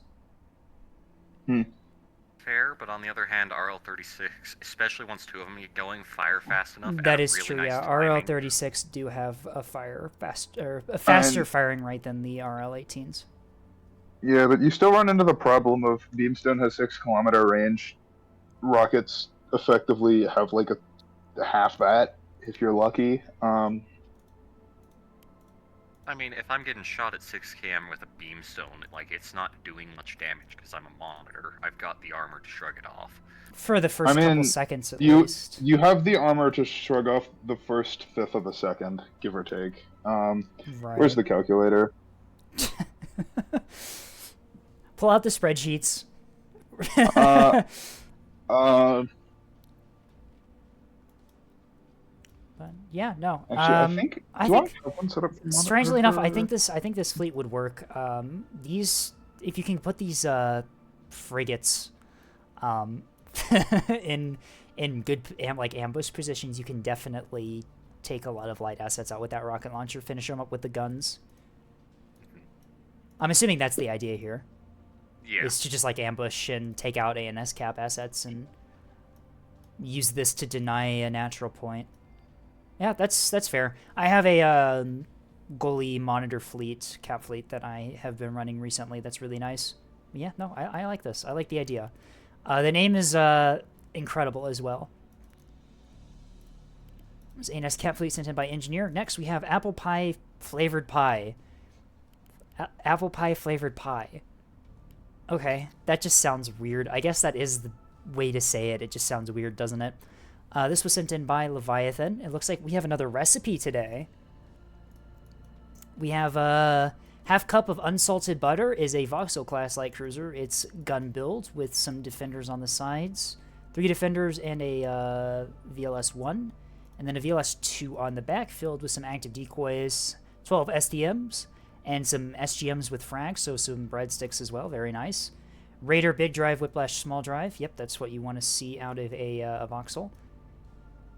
Fair, but on the other hand, RL-36, especially once two of them get going, fire fast enough. That at a is really true, nice yeah. timing. RL-36 do have a faster And- firing rate than the RL-18s. Yeah, but you still run into the problem of Beamstone has 6 kilometer range. Rockets effectively have like a half that if you're lucky. I mean, if I'm getting shot at 6 km with a beamstone, like, it's not doing much damage because I'm a monitor. I've got the armor to shrug it off. For the first couple seconds, at you least. you have the armor to shrug off the first fifth of a second, give or take. Where's the calculator? Pull out the spreadsheets. But yeah, no. Actually, I think. I do think have one set up for strangely monitor enough, I for- think this fleet would work. These, if you can put these frigates, in good like ambush positions, you can definitely take a lot of light assets out with that rocket launcher. Finish them up with the guns. I'm assuming that's the idea here. Yeah. Is to just like ambush and take out ANS cap assets and use this to deny a natural point. Yeah, that's fair. I have a goalie monitor fleet, cap fleet, that I have been running recently. That's really nice. Yeah, no, I like this. I like the idea. The name is incredible as well. This ANS cap fleet sent in by engineer. Next, we have apple pie flavored pie. Apple pie flavored pie. Okay, that just sounds weird. I guess that is the way to say it. It just sounds weird, doesn't it? This was sent in by Leviathan. It looks like we have another recipe today. We have a half cup of unsalted butter is a Vauxhall class light cruiser. It's gun build with some defenders on the sides. 3 defenders and a VLS-1. And then a VLS-2 on the back filled with some active decoys, 12 SDMs, and some SGMs with frags, so some breadsticks as well. Very nice. Raider big drive, Whiplash small drive. Yep, that's what you want to see out of a Vauxhall.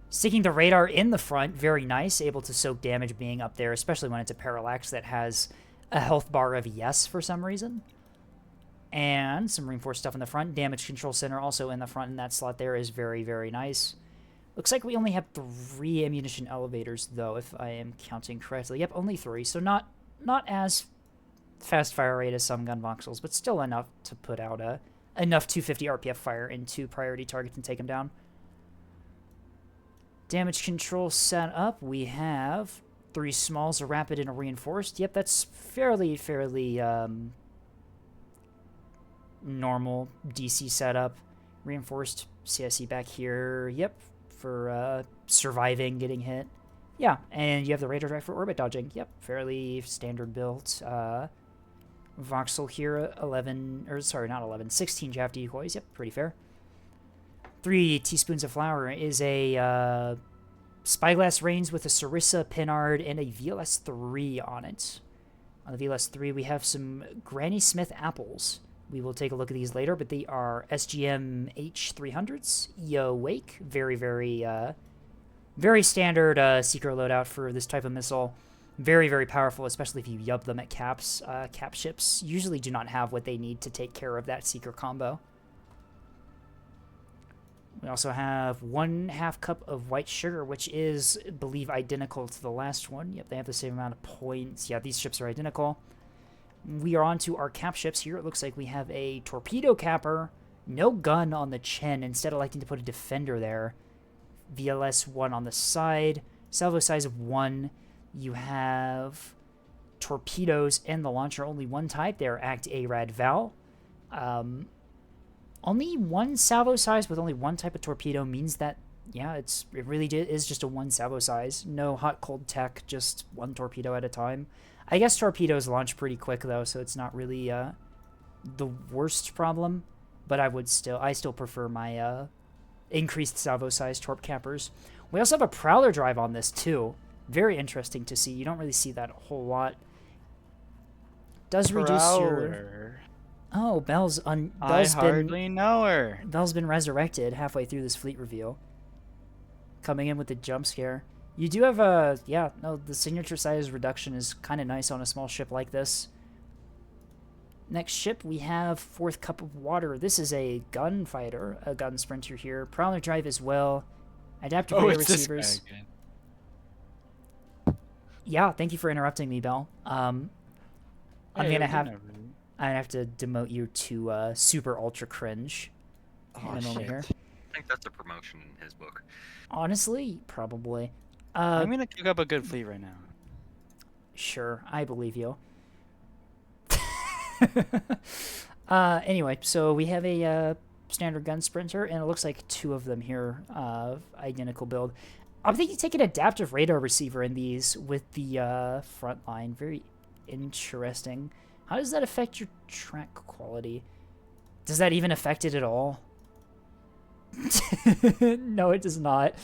Sticking the radar in the front, very nice. Able to soak damage being up there, especially when it's a parallax that has a health bar of yes for some reason. And some reinforced stuff in the front. Damage control center also in the front, and that slot there is very, very nice. Looks like we only have 3 ammunition elevators, though, if I am counting correctly. Yep, only 3, so not as fast fire rate as some gun Vauxhalls, but still enough to put out enough 250 RPF fire into priority targets and take them down. Damage control set up. We have 3 smalls, a rapid, and a reinforced. Yep, that's fairly normal DC setup. Reinforced CSC back here. Yep, for surviving getting hit. Yeah, and you have the radar drive for orbit dodging. Yep, fairly standard built. Vauxhall here, 16 chaff decoys. Yep, pretty fair. 3 teaspoons of flour is a spyglass reins with a Sarissa Pinard and a VLS-3 on it. On the VLS-3, we have some Granny Smith apples. We will take a look at these later, but they are SGM H300s. Yo Wake, very, very, very standard seeker loadout for this type of missile. Very, very powerful, especially if you yub them at caps. Cap ships usually do not have what they need to take care of that seeker combo. We also have 1/2 cup of white sugar, which is, I believe, identical to the last one. Yep, they have the same amount of points. Yeah, these ships are identical. We are on to our cap ships here. It looks like we have a torpedo capper. No gun on the chin, instead electing to put a defender there. VLS-1 on the side. Salvo size of 1. You have torpedoes and the launcher. Only one type. They're Act A Rad Val. Only 1 salvo size with only 1 type of torpedo means that, yeah, it really is just a 1 salvo size. No hot cold tech, just 1 torpedo at a time. I guess torpedoes launch pretty quick though, so it's not really the worst problem. But I still prefer my increased salvo size torp cappers. We also have a Prowler drive on this, too. Very interesting to see. You don't really see that a whole lot. Does reduce your... Oh, Bell's hardly know her. Bell's been resurrected halfway through this fleet reveal. Coming in with the jump scare. You do have a... Yeah, no, the signature size reduction is kind of nice on a small ship like this. Next ship, we have Fourth Cup of Water. This is a gunfighter, a gun sprinter here. Prowler drive as well. Adaptive radar receivers. Yeah, thank you for interrupting me, Bell. I'm gonna have to demote you to super ultra cringe in a moment here. I think that's a promotion in his book. Honestly, probably. I'm gonna cook up a good fleet right now. Sure, I believe you. Anyway, so we have a standard gun sprinter, and it looks like 2 of them here, identical build. I'm thinking take an adaptive radar receiver in these with the front line. Very interesting. How does that affect your track quality? Does that even affect it at all? No, it does not.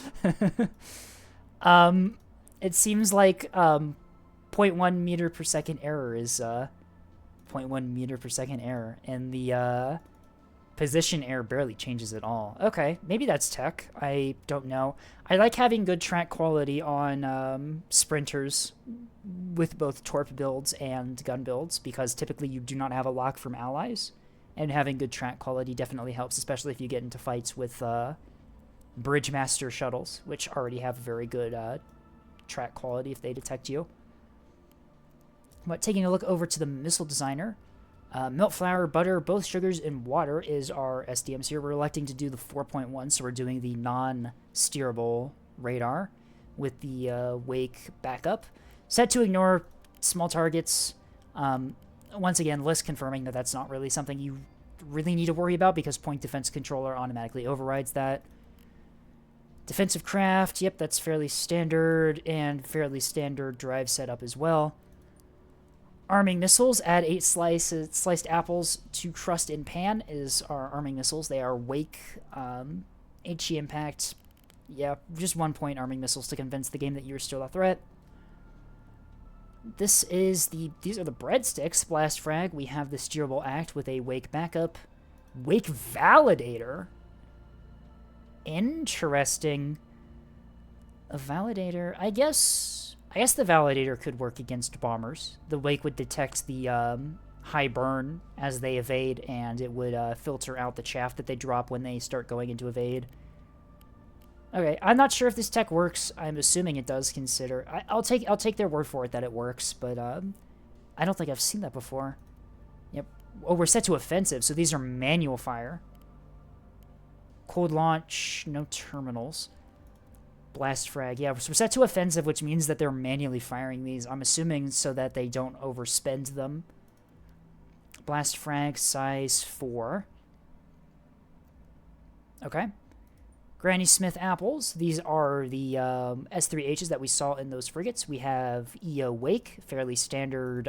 It seems like 0.1 meter per second error is 0.1 meter per second error, and the position error barely changes at all. Okay, maybe that's tech. I don't know. I like having good track quality on sprinters with both torp builds and gun builds, because typically you do not have a lock from allies, and having good track quality definitely helps, especially if you get into fights with Bridgemaster shuttles, which already have very good track quality if they detect you. But taking a look over to the missile designer, milk, flour, butter, both sugars, and water is our SDMs here. We're electing to do the 4.1, so we're doing the non-steerable radar with the wake backup. Set to ignore small targets. Once again, list confirming that that's not really something you really need to worry about, because point defense controller automatically overrides that. Defensive craft, yep, that's fairly standard, and fairly standard drive setup as well. Arming missiles, add 8 sliced apples to crust in pan is our arming missiles. They are wake, HE impact, yeah, just 1 point arming missiles to convince the game that you're still a threat. These are the breadsticks, blast frag. We have the steerable act with a wake backup. Wake validator. Interesting. A validator, I guess the validator could work against bombers. The wake would detect the high burn as they evade, and it would filter out the chaff that they drop when they start going into evade. Okay, I'm not sure if this tech works. I'm assuming it does. I'll take their word for it that it works, but I don't think I've seen that before. Yep. Oh, we're set to offensive, so these are manual fire. Cold launch, no terminals. Blast frag, yeah, so we're set to offensive, which means that they're manually firing these. I'm assuming so that they don't overspend them. Blast frag, size 4. Okay. Granny Smith apples. These are the S3Hs that we saw in those frigates. We have EO Wake, fairly standard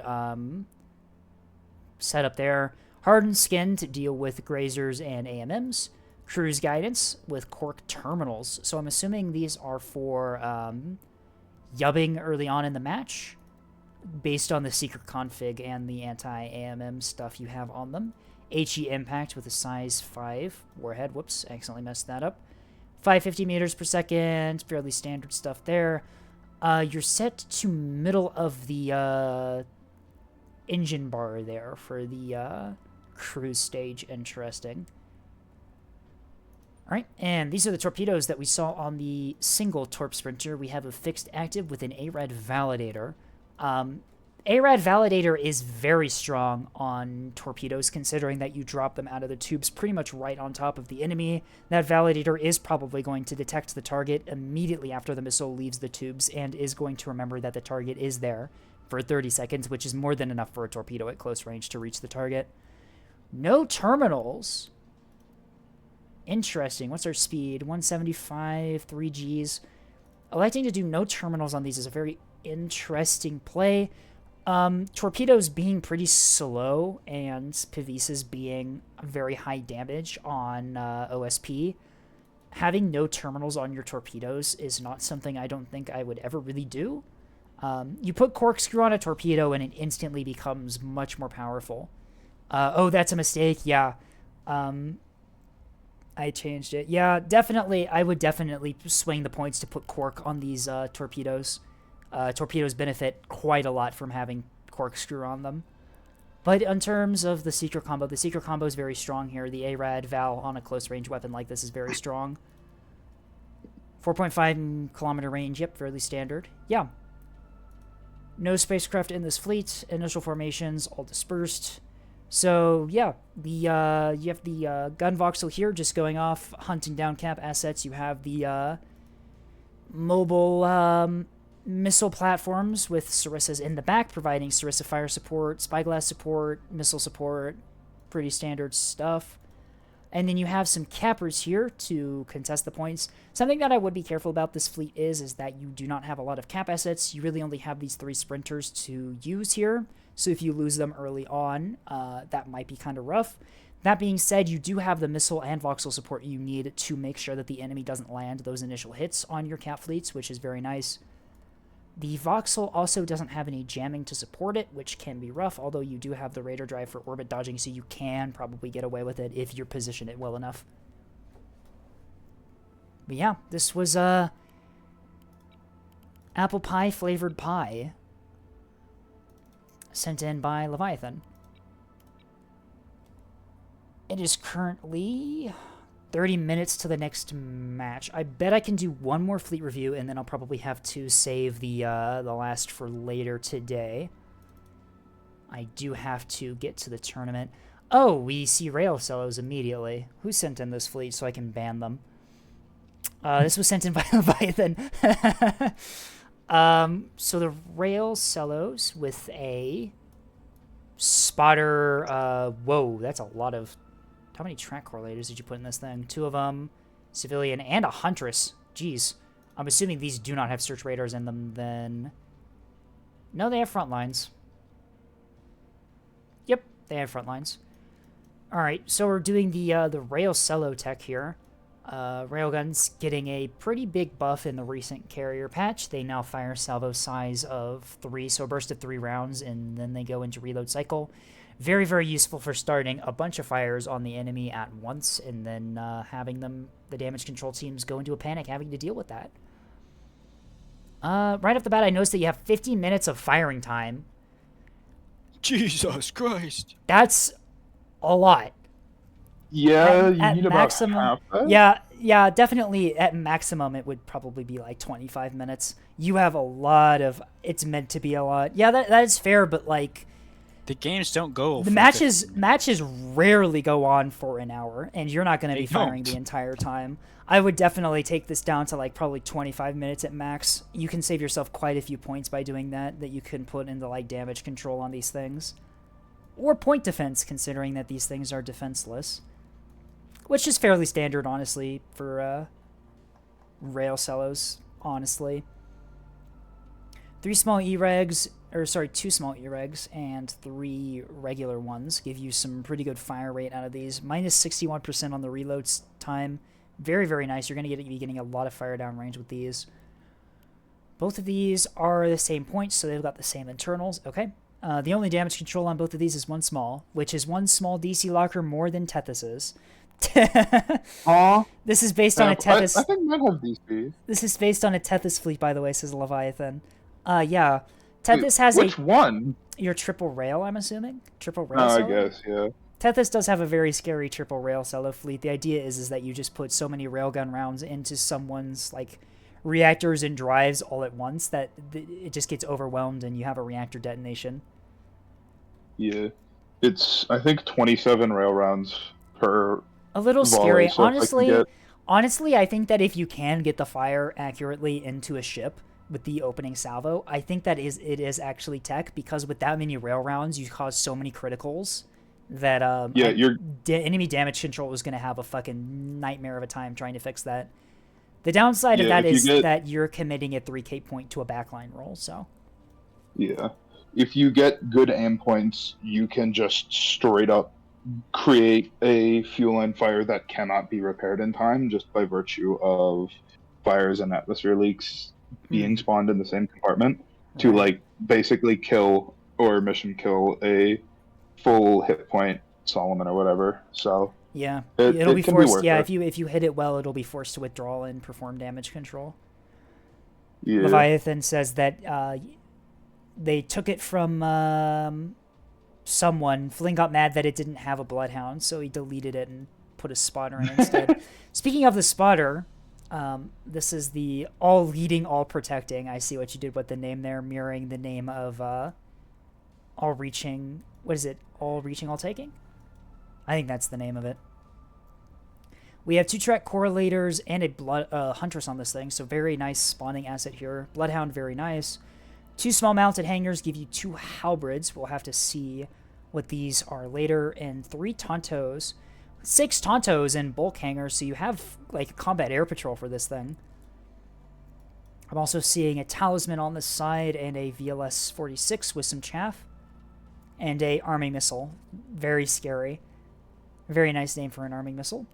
setup there. Hardened skin to deal with grazers and AMMs. Cruise guidance with cork terminals. So I'm assuming these are for yubbing early on in the match, based on the secret config and the anti-AMM stuff you have on them. HE impact with a size 5 warhead. Whoops, I accidentally messed that up. 550 meters per second, fairly standard stuff there. You're set to middle of the engine bar there for the cruise stage. Interesting. All right, and these are the torpedoes that we saw on the single Torp Sprinter. We have a fixed active with an ARAD validator. ARAD validator is very strong on torpedoes, considering that you drop them out of the tubes pretty much right on top of the enemy. That validator is probably going to detect the target immediately after the missile leaves the tubes, and is going to remember that the target is there for 30 seconds, which is more than enough for a torpedo at close range to reach the target. No terminals. Interesting. What's our speed? 175, 3 Gs. Electing to do no terminals on these is a very interesting play. Torpedoes being pretty slow and Pavises being very high damage on OSP having no terminals on your torpedoes is not something I don't think I would ever really do. You put corkscrew on a torpedo and it instantly becomes much more powerful. Oh, that's a mistake. Yeah. I changed it. Yeah, definitely. I would definitely swing the points to put cork on these torpedoes. Torpedoes benefit quite a lot from having corkscrew on them. But in terms of the secret combo is very strong here. The ARAD Val on a close range weapon like this is very strong. 4.5 kilometer range. Yep, fairly standard. Yeah. No spacecraft in this fleet. Initial formations all dispersed. So yeah, you have the gun voxel here just going off, hunting down cap assets. You have the mobile missile platforms with Sarissas in the back, providing Sarissa fire support, spyglass support, missile support, pretty standard stuff. And then you have some cappers here to contest the points. Something that I would be careful about this fleet is that you do not have a lot of cap assets. You really only have these 3 sprinters to use here. So if you lose them early on, that might be kind of rough. That being said, you do have the missile and voxel support you need to make sure that the enemy doesn't land those initial hits on your cap fleets, which is very nice. The voxel also doesn't have any jamming to support it, which can be rough, although you do have the radar drive for orbit dodging, so you can probably get away with it if you position it well enough. But yeah, this was apple pie flavored pie sent in by Leviathan. It is currently 30 minutes to the next match. I bet I can do one more fleet review, and then I'll probably have to save the last for later today. I do have to get to the tournament. Oh, we see rail cellos immediately. Who sent in this fleet so I can ban them? This was sent in by Leviathan. So the rail cellos with a spotter. Whoa, that's a lot of. How many track correlators did you put in this thing? 2 of them, civilian, and a huntress. Jeez. I'm assuming these do not have search radars in them, then. No, they have front lines. Yep, they have front lines. Alright, so we're doing the rail cello tech here. Railguns getting a pretty big buff in the recent carrier patch. They now fire salvo size of 3, so a burst of 3 rounds, and then they go into reload cycle. Very, very useful for starting a bunch of fires on the enemy at once, and then having the damage control teams go into a panic, having to deal with that. Right off the bat, I noticed that you have 50 minutes of firing time. Jesus Christ. That's a lot. Yeah, you at need maximum, about half that. Yeah, definitely at maximum it would probably be like 25 minutes. You have a lot of, it's meant to be a lot. Yeah, that is fair, but like the games don't go. The matches rarely go on for an hour, and you're not going to be firing the entire time. I would definitely take this down to like probably 25 minutes at max. You can save yourself quite a few points by doing that you can put into like damage control on these things. Or point defense, considering that these things are defenseless. Which is fairly standard, honestly, for rail cellos, honestly. 2 small E-regs and 3 regular ones give you some pretty good fire rate out of these. Minus 61% on the reload time. Very, very nice. You're going to be getting a lot of fire down range with these. Both of these are the same points, so they've got the same internals. Okay. The only damage control on both of these is 1 small, which is 1 small DC locker more than Tethys's. This is based on a Tethys. I think mine have DC. This is based on a Tethys fleet, by the way, says Leviathan. Yeah. Tethys has which one? Your triple rail, I'm assuming? Triple rail I cello? guess, yeah. Tethys does have a very scary triple rail cello fleet. The idea is that you just put so many railgun rounds into someone's like reactors and drives all at once that it just gets overwhelmed and you have a reactor detonation. Yeah. It's, I think, 27 rail rounds per a little volley, scary. so Honestly, I think that if you can get the fire accurately into a ship with the opening salvo, I think that it is actually tech, because with that many rail rounds, you cause so many criticals that enemy damage control is going to have a fucking nightmare of a time trying to fix that. The downside of that is that you're committing a 3K point to a backline roll, so. Yeah. If you get good aim points, you can just straight up create a fuel line fire that cannot be repaired in time just by virtue of fires and atmosphere leaks being spawned in the same compartment to Right. like basically kill or mission kill a full hit point Solomon or whatever. So Yeah, it it'll be can forced. worth Yeah, it. if you hit it well, it'll be forced to withdraw and perform damage control. Yeah. Leviathan says that they took it from someone. Flynn got mad that it didn't have a bloodhound, so he deleted it and put a spotter in instead. Speaking of the spotter, this is the all leading, all protecting. I see what you did with the name there, mirroring the name of all reaching. What is it? All reaching, all taking? I think that's the name of it. We have 2-track correlators and a blood huntress on this thing, so very nice spawning asset here. Bloodhound, very nice. 2 small mounted hangers give you 2 halberds. We'll have to see what these are later. And 3 tontos. 6 tontos and bulk hangers, so you have like combat air patrol for this thing. I'm also seeing a talisman on the side and a VLS 46 with some chaff. And a arming missile. Very scary. Very nice name for an arming missile.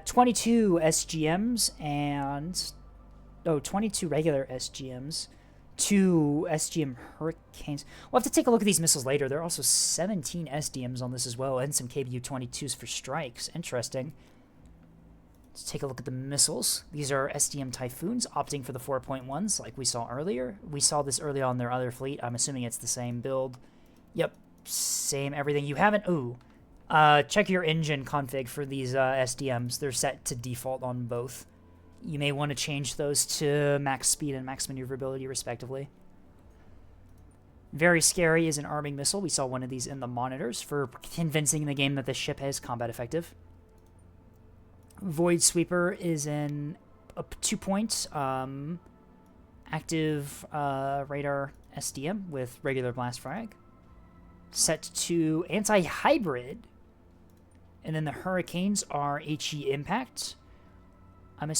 22 SGMs and... 22 regular SGMs. 2 SGM Hurricanes. We'll have to take a look at these missiles later. There are also 17 SDMs on this as well, and some KBU-22s for strikes. Interesting. Let's take a look at the missiles. These are SDM Typhoons, opting for the 4.1s like we saw earlier. We saw this earlier on their other fleet. I'm assuming it's the same build. Yep, same everything. You haven't... check your engine config for these SDMs. They're set to default on both. You may want to change those to max speed and max maneuverability, respectively. Very scary is an arming missile. We saw one of these in the monitors for convincing the game that the ship has combat effective. Void Sweeper is in a 2-point active radar SDM with regular blast frag. Set to anti-hybrid. And then the Hurricanes are HE Impact. I'm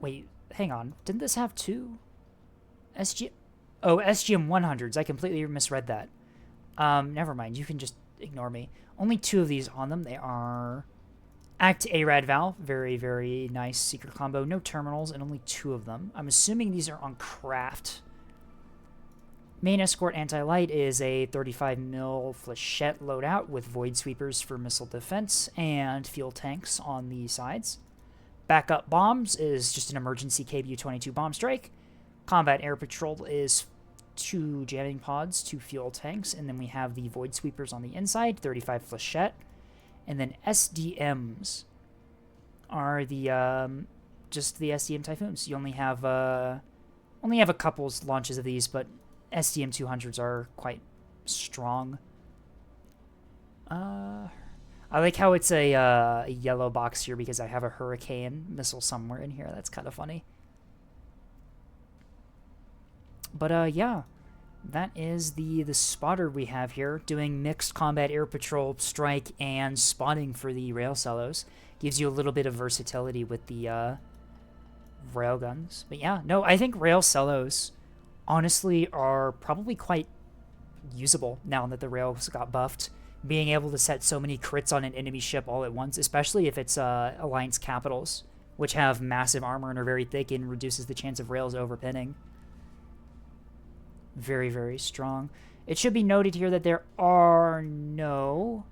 Wait, hang on. Didn't this have 2? SGM 100s. I completely misread that. Never mind. You can just ignore me. Only 2 of these on them. They are Act ARAD Valve. Very, very nice secret combo. No terminals and only 2 of them. I'm assuming these are on craft. Main Escort Anti-Light is a 35mm flechette loadout with Void Sweepers for missile defense and fuel tanks on the sides. Backup Bombs is just an emergency KBU-22 bomb strike. Combat Air Patrol is 2 jamming pods, 2 fuel tanks, and then we have the Void Sweepers on the inside, 35 flechette. And then SDMs are the just the SDM Typhoons. You only have a couple launches of these, but SDM 200s are quite strong. I like how it's a yellow box here because I have a Hurricane missile somewhere in here. That's kind of funny. But yeah, that is the spotter we have here, doing mixed combat air patrol, strike, and spotting for the rail cellos. Gives you a little bit of versatility with the rail guns. But yeah, no, I think rail cellos honestly are probably quite usable now that the rails got buffed. Being able to set so many crits on an enemy ship all at once, especially if it's Alliance Capitals, which have massive armor and are very thick and reduces the chance of rails overpinning. Very, very strong. It should be noted here that there are no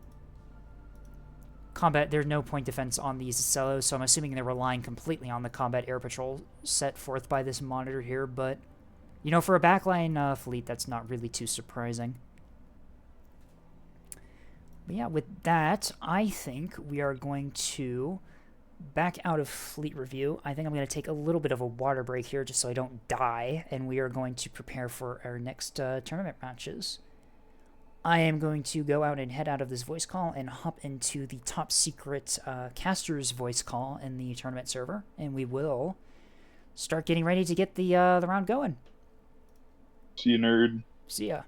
there's no point defense on these cellos, so I'm assuming they're relying completely on the combat air patrol set forth by this monitor here, but you know, for a backline fleet, that's not really too surprising. But yeah, with that, I think we are going to back out of fleet review. I think I'm going to take a little bit of a water break here just so I don't die, and we are going to prepare for our next tournament matches. I am going to go out and head out of this voice call and hop into the top secret caster's voice call in the tournament server, and we will start getting ready to get the round going. See you, nerd. See ya.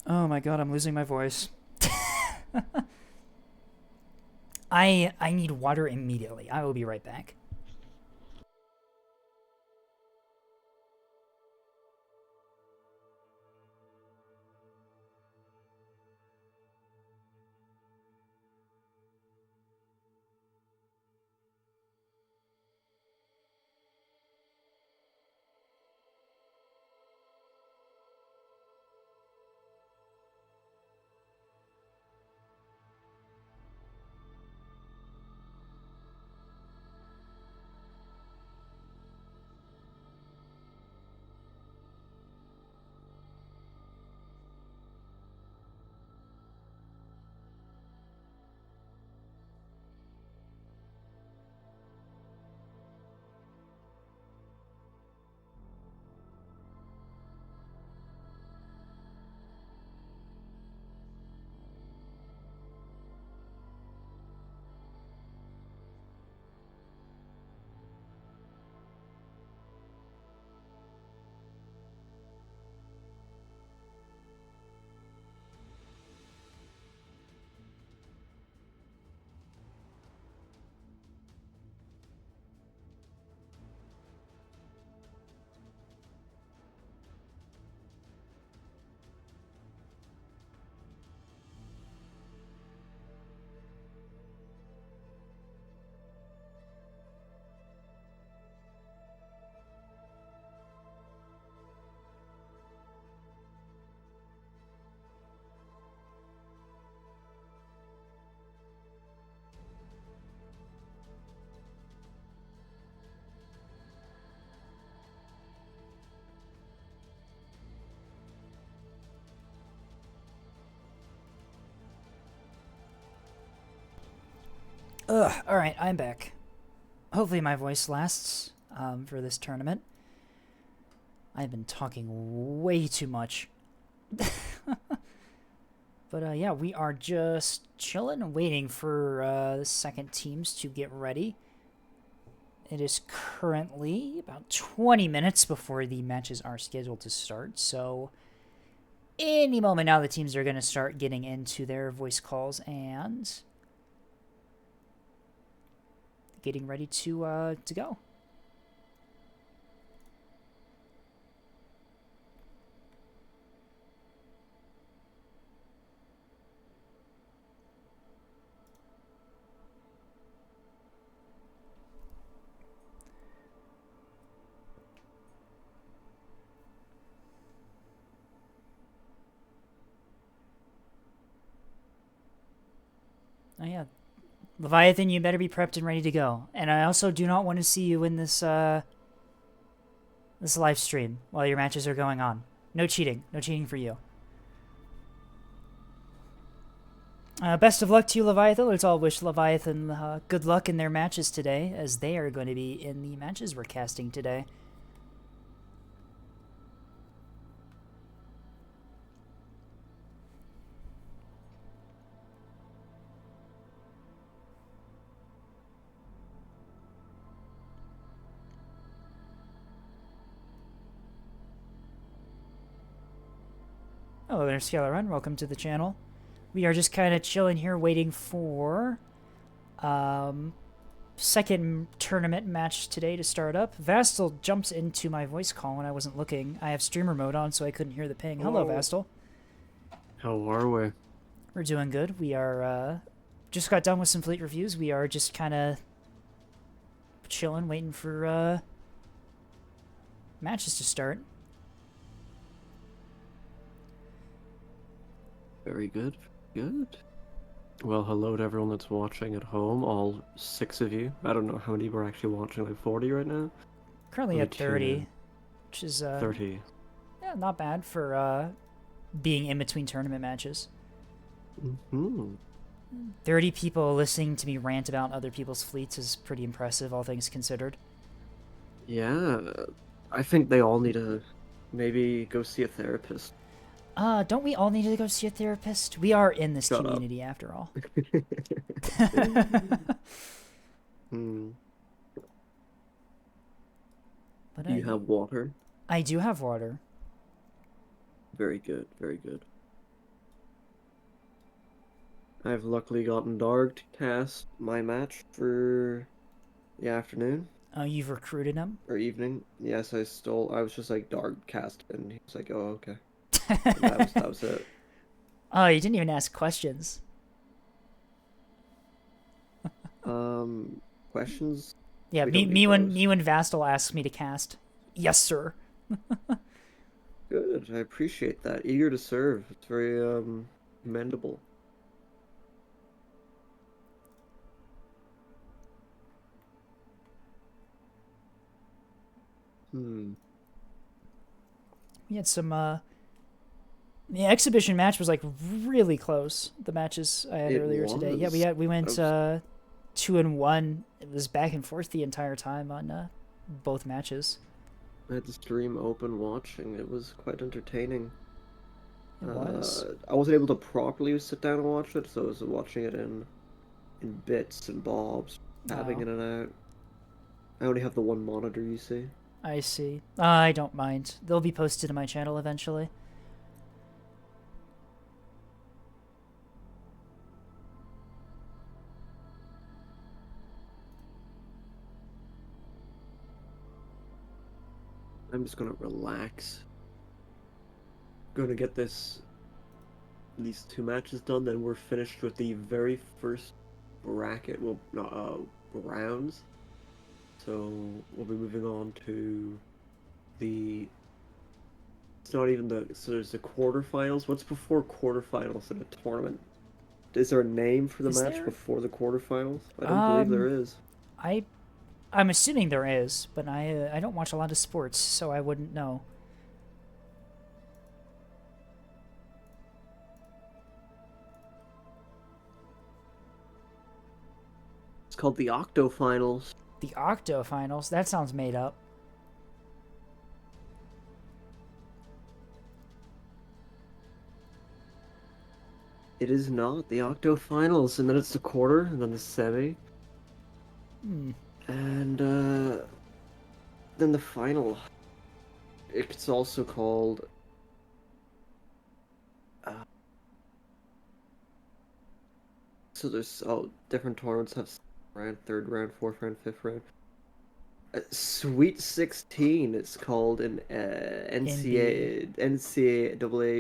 Oh my god, I'm losing my voice. I need water immediately. I will be right back. Alright, I'm back. Hopefully my voice lasts for this tournament. I've been talking way too much. But yeah, we are just chilling and waiting for the second teams to get ready. It is currently about 20 minutes before the matches are scheduled to start, so any moment now the teams are going to start getting into their voice calls and getting ready to go. Oh yeah, Leviathan, you better be prepped and ready to go. And I also do not want to see you in this this live stream while your matches are going on. No cheating. No cheating for you. Best of luck to you, Leviathan. Let's all wish Leviathan good luck in their matches today, as they are going to be in the matches we're casting today. Hello there, Scalar Run. Welcome to the channel. We are just kind of chilling here waiting for second tournament match today to start up. Vastal jumps into my voice call when I wasn't looking. I have streamer mode on, so I couldn't hear the ping. Hello, Vastal. How are we? We're doing good. We are just got done with some fleet reviews. We are just kind of chilling, waiting for matches to start. Very good. Good. Well, hello to everyone that's watching at home, all 6 of you. I don't know how many we're actually watching, like 40 right now? Currently at 30, which is 30. Yeah, not bad for being in between tournament matches. 30 people listening to me rant about other people's fleets is pretty impressive, all things considered. Yeah, I think they all need to maybe go see a therapist. Don't we all need to go see a therapist? We are in this Shut up. community after all. But Do you have water? I do have water. Very good, very good. I've luckily gotten Darg to cast my match for the afternoon. Oh, you've recruited him? Or evening. Yes, I was just like, Darg cast, and he was like, oh, okay. That was it. Oh, you didn't even ask questions. Questions? Yeah, me when Vastal asks me to cast. Yes, sir. Good, I appreciate that. Eager to serve. It's very commendable. We had some the exhibition match was like really close. The matches I had earlier today. Yeah, we went 2-1. It was back and forth the entire time on both matches. I had the stream open watching. It was quite entertaining. It was. I wasn't able to properly sit down and watch it, so I was watching it in bits and bobs, tapping in and out. I only have the one monitor, you see. I see. I don't mind. They'll be posted to my channel eventually. I'm just gonna relax. Gonna get these 2 matches done, then we're finished with the very first bracket, rounds. So we'll be moving on to so there's the quarterfinals. What's before quarterfinals in a tournament? Is there a name for the match before the quarterfinals? I don't believe there is. I'm assuming there is, but I don't watch a lot of sports, so I wouldn't know. called the Octo Finals. The Octo Finals? That sounds made up. It is not the Octo Finals, and then it's the quarter, and then the semi. And then the final. It's also called so there's different tournaments have round, third round, fourth round, fifth round. Sweet 16 it's called in NCAA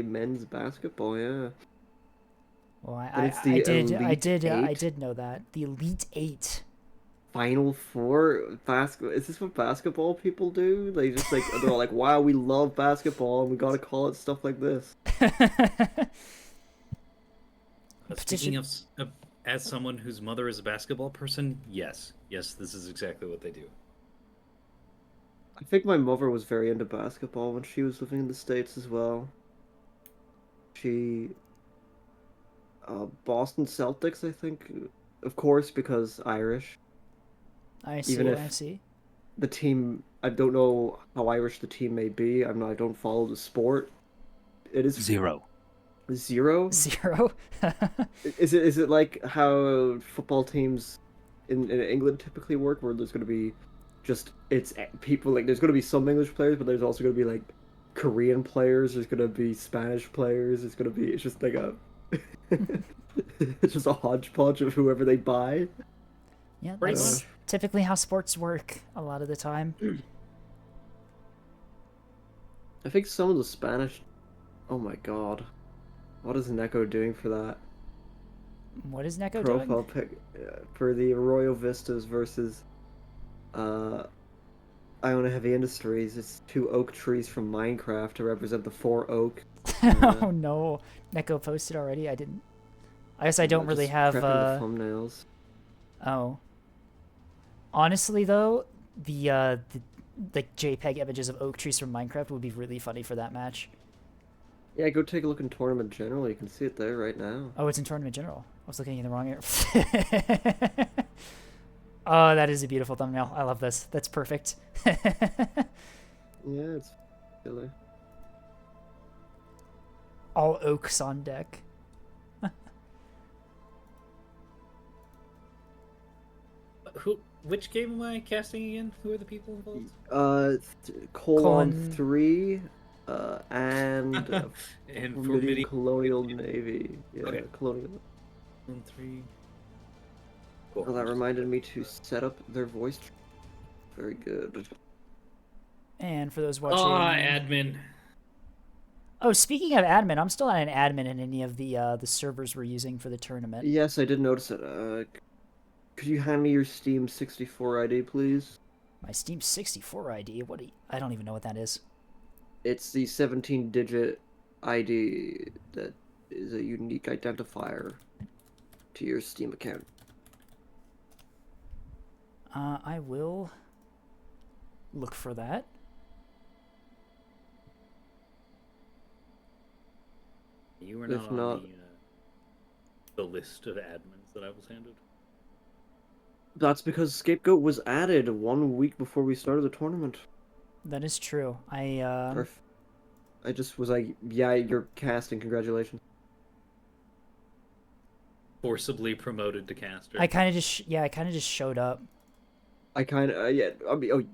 men's basketball, yeah. Well, And I it's the I Elite did know that. The Elite 8. Final Four basketball. Is this what basketball people do? They just like they're all like, "Wow, we love basketball, and we gotta call it stuff like this." Speaking of, as someone whose mother is a basketball person, yes, this is exactly what they do. I think my mother was very into basketball when she was living in the States as well. She, Boston Celtics, I think, of course, because Irish. I see. Even if I see. the team, I don't know how Irish the team may be. I don't follow the sport. It is Zero. Zero? Zero? Is it like how football teams in England typically work, where there's going to be it's people, like there's going to be some English players, but there's also going to be like Korean players, there's going to be Spanish players, it's just like a it's just a hodgepodge of whoever they buy. Yeah, that's typically how sports work a lot of the time. I think some of the Spanish... Oh my god. What is Neko doing for that? What is Neko Profile doing? pic for the Arroyo Vistas versus Iona Heavy Industries. It's 2 oak trees from Minecraft to represent the 4 oak. Oh no. Neko posted already? I didn't. I guess I don't really have The thumbnails. Oh. Honestly though, the JPEG images of oak trees from Minecraft would be really funny for that match. Yeah, go take a look in Tournament General. You can see it there right now. Oh, it's in Tournament General. I was looking in the wrong area. Oh, that is a beautiful thumbnail. I love this. That's perfect. Yeah, it's killer. All oaks on deck. Which game am I casting again? Who are the people involved? Colon 3, and and Midi Colonial Navy. Yeah, Okay. Colonial. Colon 3. Cool. Well, that reminded me to set up their voice. Very good. And for those watching... admin. Oh, speaking of admin, I'm still not an admin in any of the servers we're using for the tournament. Yes, I did notice it. Could you hand me your Steam 64 ID, please? My Steam 64 ID? What? I don't even know what that is. It's the 17-digit ID that is a unique identifier to your Steam account. I will look for that. You were If not not- on the list of admins that I was handed. That's because Scapegoat was added 1 week before we started the tournament. That is true. I just was like, yeah, you're casting, congratulations. Forcibly promoted to caster. I kind of just showed up. I kind of, yeah, I mean,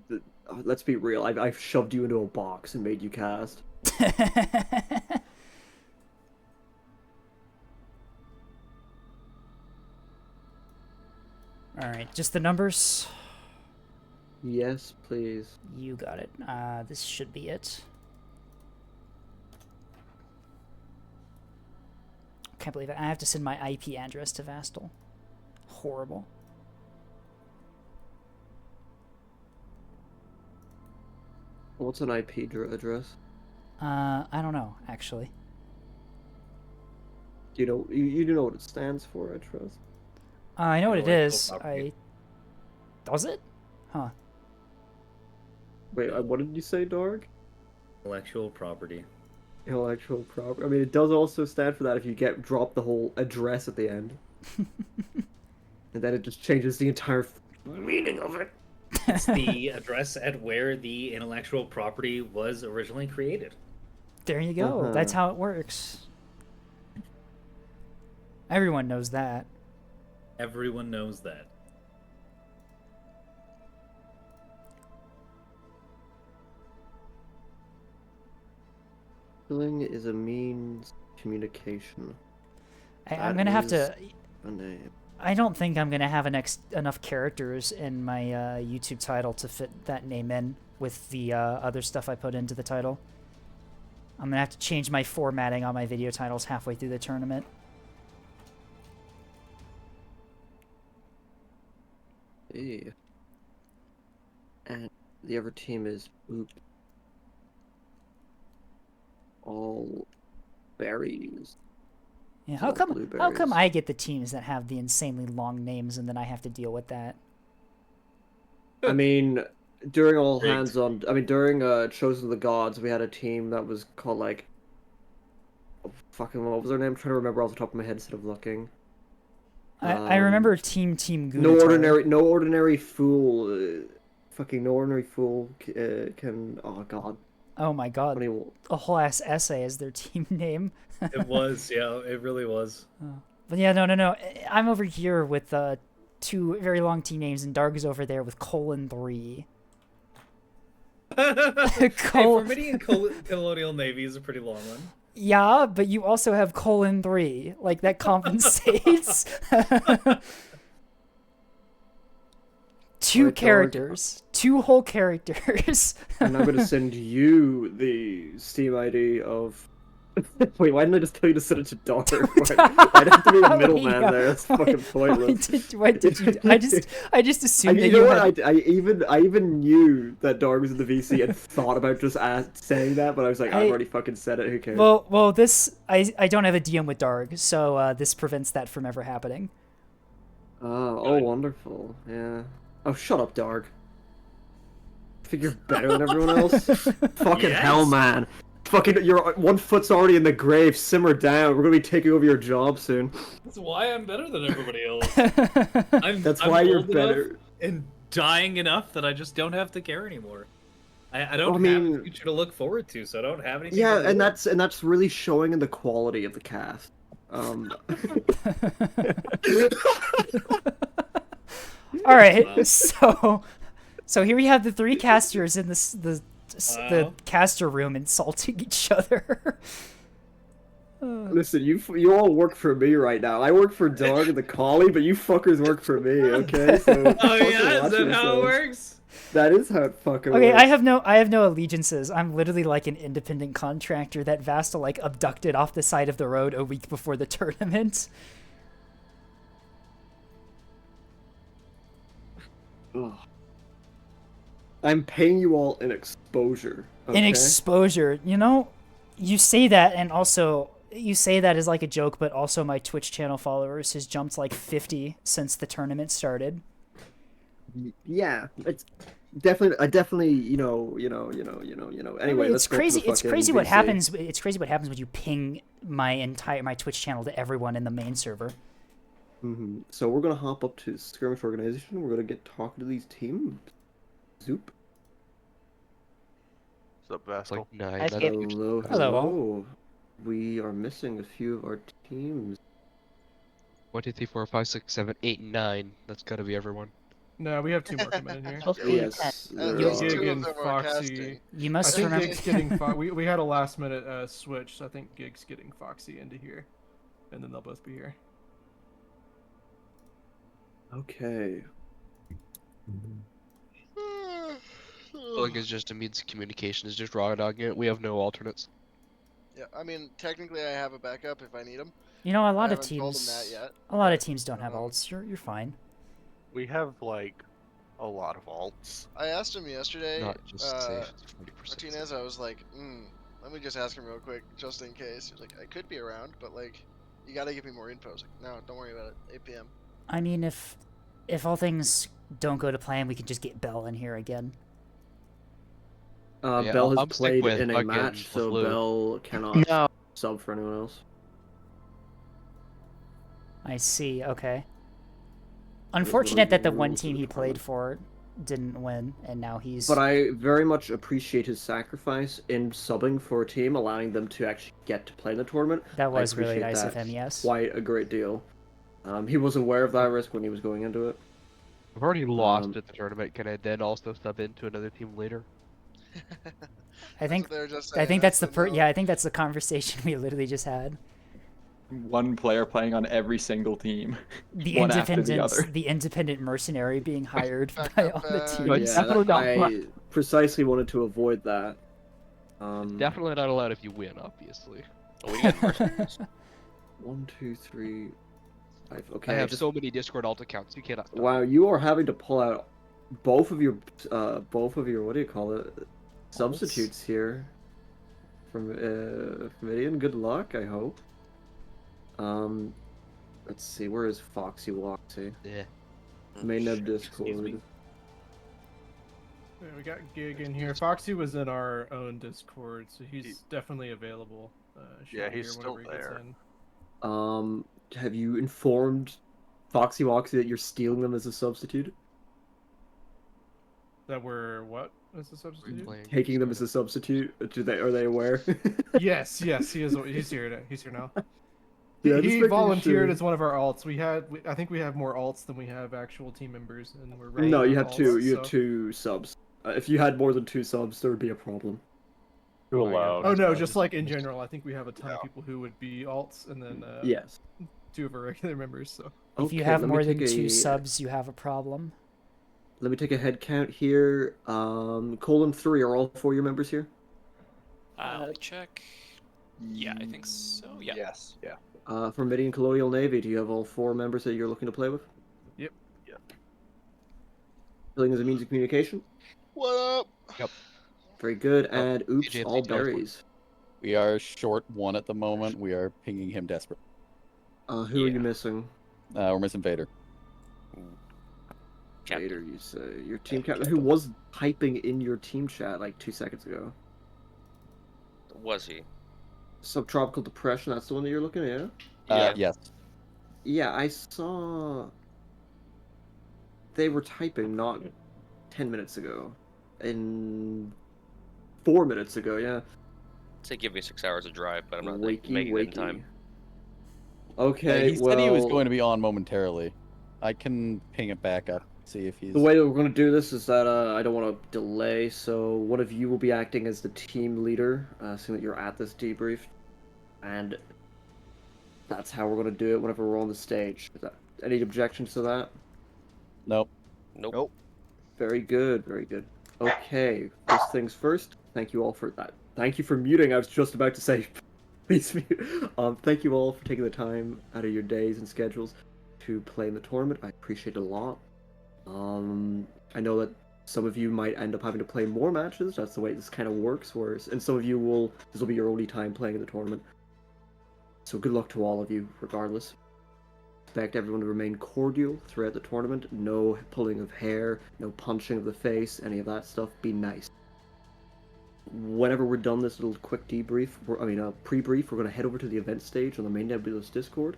let's be real, I've shoved you into a box and made you cast. Alright, just the numbers? Yes, please. You got it. This should be it. Can't believe it. I have to send my IP address to Vastal. Horrible. What's an IP address? I don't know, actually. You know, you do know what it stands for, I trust. I know what it is. property. Does it? Huh. Wait, what did you say, Dorg? Intellectual property. Intellectual property. I mean, it does also stand for that if you drop the whole address at the end. and then it just changes the entire meaning of it. It's the address at where the intellectual property was originally created. There you go. That's how it works. Everyone knows that. Everyone knows that. Spelling is a means of communication. I'm gonna have to. A name. I don't think I'm gonna have enough characters in my YouTube title to fit that name in with the other stuff I put into the title. I'm gonna have to change my formatting on my video titles halfway through the tournament. Hey. And the other team is all berries. Yeah, how come I get the teams that have the insanely long names and then I have to deal with that? I mean, during all hands on, during Chosen of the Gods, we had a team that was called like, fucking what was their name? I'm trying to remember off the top of my head instead of looking. I remember Team Gunatar. No ordinary fool. Fucking no ordinary fool can. Oh god. Oh my god. A whole ass essay as their team name. It was, yeah, it really was. Oh. But yeah, no. I'm over here with 2 very long team names, and Darg is over there with :3. Hey, for Midian Colonial Navy is a pretty long one. Yeah, but you also have :3. Like, that compensates. 2 characters. 2 whole characters. And I'm going to send you the Steam ID of... Wait, why didn't I just tell you to send it to Daughter? I'd have to be a middleman there. That's fucking pointless. Why did you... I just assumed that you know had... what? I even knew that Darg was in the VC and thought about just saying that, but I was like, I've already fucking said it. Who cares? Well, this... I don't have a DM with Darg, so this prevents that from ever happening. Oh, wonderful. Yeah. Oh, shut up, Darg. Think you're better than everyone else? Fucking hell, man. Fucking, your 1 foot's already in the grave. Simmer down. We're gonna be taking over your job soon. That's why I'm better than everybody else. That's I'm why you're old better. enough and dying enough that I just don't have to care anymore. I don't have a future to look forward to, so I don't have anything. Yeah, to and do. that's really showing in the quality of the cast. All right, so here we have the 3 casters in the caster room insulting each other. Listen, you all work for me right now. I work for Darg and the Collie, but you fuckers work for me, okay? So is that how it works? That is how it fucking Okay, works. I have no allegiances. I'm literally like an independent contractor that Vasta like abducted off the side of the road a week before the tournament. Ugh. I'm paying you all in exposure. Okay? In exposure, you say that, and also you say that as like a joke, but also my Twitch channel followers has jumped like 50 since the tournament started. Yeah, it's definitely, Anyway, it's crazy. It's crazy what happens. It's crazy what happens when you ping my Twitch channel to everyone in the main server. So we're gonna hop up to Skirmish Organization. We're gonna get talking to these teams. Zoop. What's up, Vasco? Hello. We are missing a few of our teams. 1, 2, 3, 4, 5, 6, 7, 8, 9. That's gotta be everyone. No, we have 2 more coming in here. Yes, Gig and Foxy. You must I think remember. Gig's getting we had a last minute switch, so I think Gig's getting Foxy into here, and then they'll both be here. Okay. Like it's just a means of communication. It's just raw dogging it. We have no alternates. Yeah, I mean, technically I have a backup if I need them. A lot of I haven't told teams. them that yet. A lot of teams don't have alts. You're fine. We have like a lot of alts. I asked him yesterday, Not just safe, it's 40%. Martinez. I was like, let me just ask him real quick, just in case. He was like, I could be around, but like, you gotta give me more info. I was like, no, don't worry about it. 8 p.m. I mean, if all things don't go to plan, we can just get Bell in here again. Bell has played in a match, so Bell cannot sub for anyone else. I see. Okay. Unfortunate that the one team he played for didn't win, and now he's. But I very much appreciate his sacrifice in subbing for a team, allowing them to actually get to play in the tournament. That was really nice of him, yes. Quite a great deal. He wasn't aware of that risk when he was going into it. I've already lost at the tournament. Can I then also sub into another team later? I think that's the I think that's the conversation we literally just had. One player playing on every single team. The one after the other. The independent mercenary being hired by all the teams. I precisely wanted to avoid that. Definitely not allowed if you win, obviously. Oh, we get mercenaries. 1, 2, 3, 5. Okay. I have so many Discord alt accounts. You cannot. Stop. Wow, you are having to pull out both of your what do you call it? Substitutes here. From Midian. Good luck, I hope. Let's see, where is Foxy Woxy? Yeah. Main of Discord. Yeah, we got Gig in here. Foxy was in our own Discord, so he's definitely available. Yeah, he's still there. Have you informed Foxy Woxy that you're stealing them as a substitute? That we're what as a substitute? Taking them as a substitute? Are they aware? yes, he is. He's here. He's here now. Yeah, he volunteered as one of our alts. I think we have more alts than we have actual team members, and we're running. No, you have alts, two. You have 2 subs. If you had more than 2 subs, there would be a problem. Too allowed. Oh no, just like in general, I think we have a ton of people who would be alts, and then yes, 2 of our regular members. So if you have more than 2 subs, you have a problem. Let me take a head count here. Colon 3, are all 4 your members here? Let me check. Yeah, I think so. Yeah. Yes. Yeah. For Midian Colonial Navy, do you have all 4 members that you're looking to play with? Yep. Filling as a means of communication? What up? Yep. Very good. And oops, KJMC all berries. We are short 1 at the moment. We are pinging him desperate. Who are you missing? We're missing Vader. Vader, you say. Your team captain, who was typing in your team chat like 2 seconds ago. Was he? Subtropical Depression, that's the one that you're looking at? Yes. Yeah, I saw they were typing not 10 minutes ago. 4 minutes ago, yeah. Say give me 6 hours of drive, but I'm not Wakey, making it in time. Okay, he said he was going to be on momentarily. I can ping it back up, see if he's... The way that we're going to do this is that I don't want to delay, so one of you will be acting as the team leader, seeing that you're at this debrief. And that's how we're going to do it whenever we're on the stage. Any objections to that? Nope. Nope. Very good, very good. Okay, first things first, thank you all for that. Thank you for muting, I was just about to say, please mute. Thank you all for taking the time out of your days and schedules to play in the tournament. I appreciate it a lot. I know that some of you might end up having to play more matches, that's the way this kind of works, and some of you this will be your only time playing in the tournament. So good luck to all of you, regardless. Expect everyone to remain cordial throughout the tournament. No pulling of hair, no punching of the face, any of that stuff. Be nice. Whenever we're done this little quick debrief, pre-brief, we're going to head over to the event stage on the main Nebulous Discord,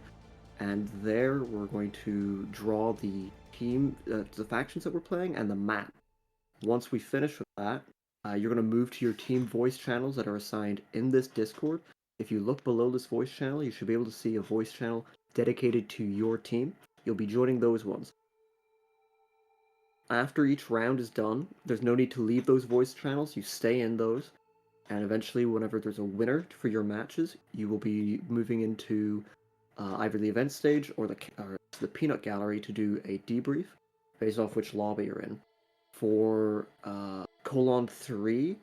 and there we're going to draw the team, the factions that we're playing, and the map. Once we finish with that, you're going to move to your team voice channels that are assigned in this Discord. If you look below this voice channel, you should be able to see a voice channel dedicated to your team. You'll be joining those ones. After each round is done, there's no need to leave those voice channels. You stay in those, and eventually, whenever there's a winner for your matches, you will be moving into either the event stage or the peanut gallery to do a debrief based off which lobby you're in. For Colon 3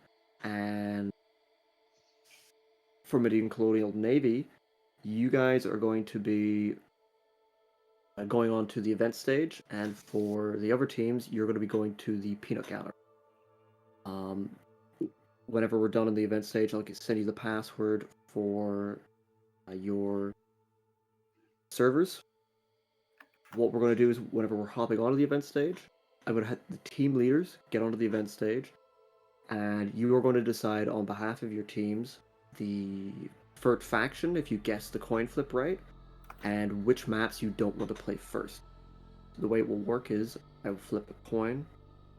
and for Midian Colonial Navy, you guys are going to be going on to the event stage, and for the other teams, you're going to be going to the peanut gallery. Whenever we're done in the event stage, I'll send you the password for your servers. What we're going to do is, whenever we're hopping onto the event stage, I'm going to have the team leaders get onto the event stage, and you are going to decide on behalf of your teams the first faction, if you guess the coin flip right, and which maps you don't want to play first. The way it will work is I will flip a coin,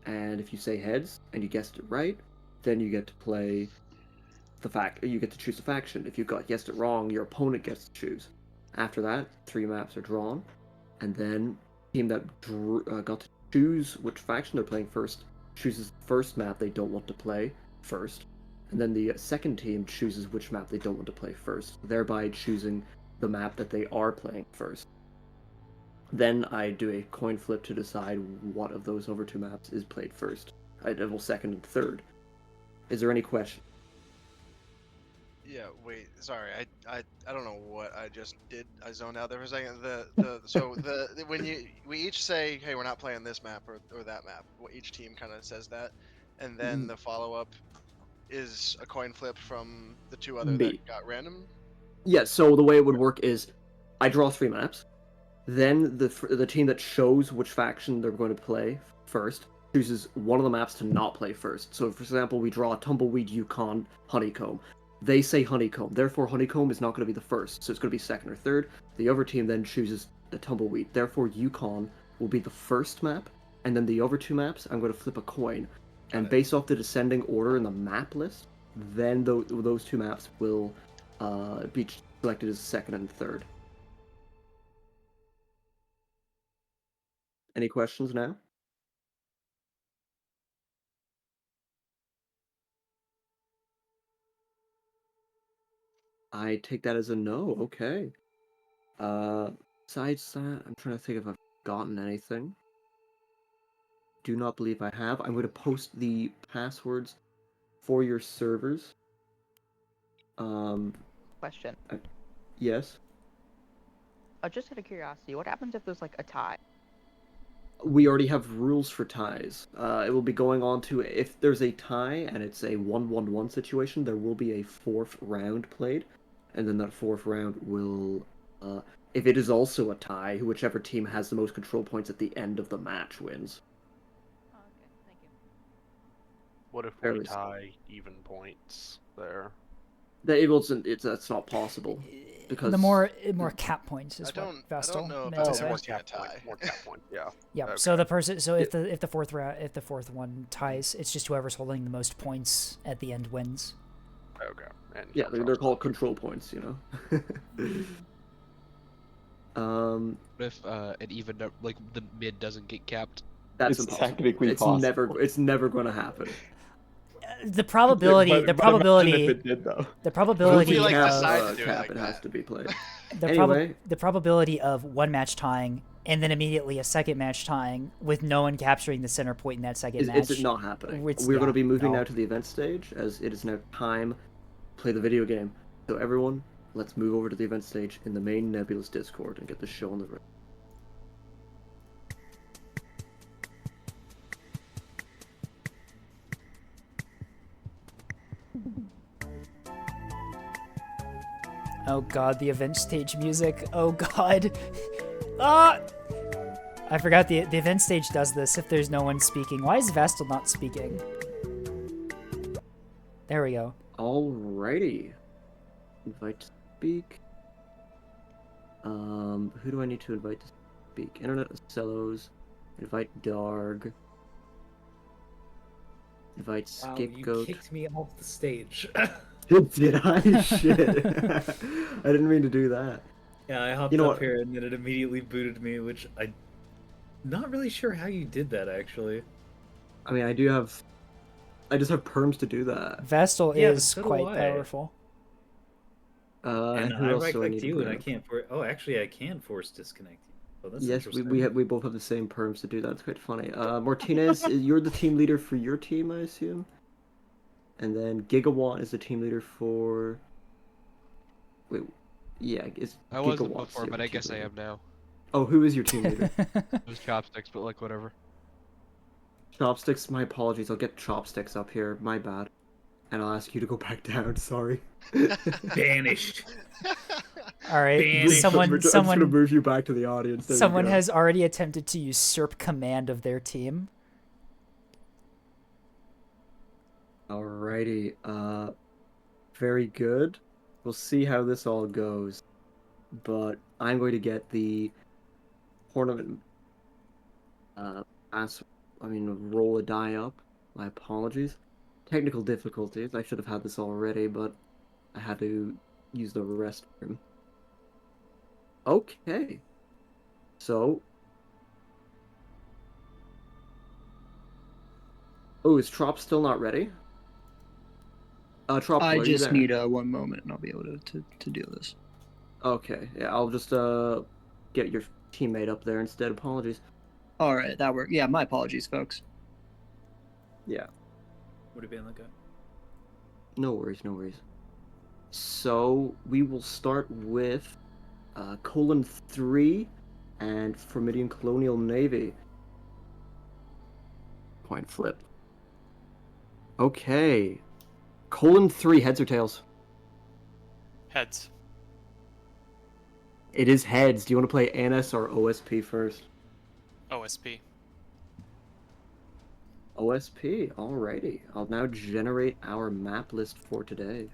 and if you say heads and you guessed it right, then you get to play you get to choose a faction. If you guessed it wrong, your opponent gets to choose. After that, 3 maps are drawn, and then the team that got to choose which faction they're playing first chooses the first map they don't want to play first, and then the second team chooses which map they don't want to play first, thereby choosing the map that they are playing first. Then I do a coin flip to decide what of those over 2 maps is played first. I double second and third. Is there any question? Yeah, wait, sorry, I don't know what I just did. I zoned out there for a second. When we each say, hey, we're not playing this map or that map. Each team kind of says that, and then the follow up is a coin flip from the 2 other that got random. Yeah, so the way it would work is I draw 3 maps, then the team that shows which faction they're going to play first chooses one of the maps to not play first. So, for example, we draw Tumbleweed, Yukon, Honeycomb. They say Honeycomb, therefore Honeycomb is not going to be the first, so it's going to be second or third. The other team then chooses the Tumbleweed, therefore Yukon will be the first map, and then the other 2 maps, I'm going to flip a coin. And based off the descending order in the map list, then those 2 maps will be selected as second and third. Any questions now? I take that as a no. Okay. Besides that, I'm trying to think if I've gotten anything. Do not believe I have. I'm going to post the passwords for your servers. Question. Yes. Just out of curiosity, what happens if there's like a tie? We already have rules for ties. It will be going on to, if there's a tie and it's a 1-1-1 situation, there will be a 4th round played, and then that 4th round will, if it is also a tie, whichever team has the most control points at the end of the match wins. Oh, okay, thank you. What if Fairly we tie even points there? That's not possible. Because the more cap points is I what Vestal don't know if meant to it's say. more cap tie. More cap points, yeah. Yeah. Okay. So the person, if the fourth one ties, it's just whoever's holding the most points at the end wins. Okay. And yeah, they're called control points, you know. What if an even like the mid doesn't get capped? That's impossible. Technically possible. It's never going to happen. The probability Imagine if it did, though. The probability If of decide to do it, it has to be played. the probability of one match tying and then immediately a second match tying with no one capturing the center point in that second match. It's not happening. We're going to be moving now to the event stage, as it is now time to play the video game. So everyone, let's move over to the event stage in the main Nebulous Discord and get the show on the road. Oh god, the event stage music. Oh god. Ah! I forgot the event stage does this if there's no one speaking. Why is Vestal not speaking? There we go. Alrighty. Invite to speak. Who do I need to invite to speak? Internet of Cellos. Invite Darg. Invite Scapegoat. You kicked me off the stage. Did I? Shit. I didn't mean to do that. Yeah, I hopped up here and then it immediately booted me, which I'm not really sure how you did that, actually. I mean, I just have perms to do that. Vestal is quite powerful. And who I else do I right-clicked need to you and I grab? can't Oh, actually, I can force disconnect you. Oh, that's Yes, interesting. we both have the same perms to do that. It's quite funny. Martinez, you're the team leader for your team, I assume? And then Gigawatt is the team leader for... Wait, yeah, it's I wasn't Gigawatt's before, the but other I team guess I leader. am now. Oh, who is your team leader? It was Chopsticks, but like whatever. Chopsticks, my apologies. I'll get Chopsticks up here. My bad. And I'll ask you to go back down. Sorry. Banished. All right, I'm just gonna move you back to the audience. There you someone go. has already attempted to usurp command of their team. Alrighty. Very good. We'll see how this all goes. But I'm going to get the tournament Pass. Roll a die up. My apologies. Technical difficulties. I should have had this already, but I had to use the restroom. Okay. So. Oh, is Trop still not ready? Trop, I are you just there? need 1 moment and I'll be able to do this. Okay, yeah, I'll just get your teammate up there instead. Apologies. All right, that worked. Yeah, my apologies, folks. Yeah. Would it be on the guy? No worries, no worries. So we will start with colon 3 and Formidian Colonial Navy. Point flip. Okay. Colon 3, heads or tails? Heads. It is heads. Do you want to play ANS or OSP first? OSP. OSP, alrighty. I'll now generate our map list for today.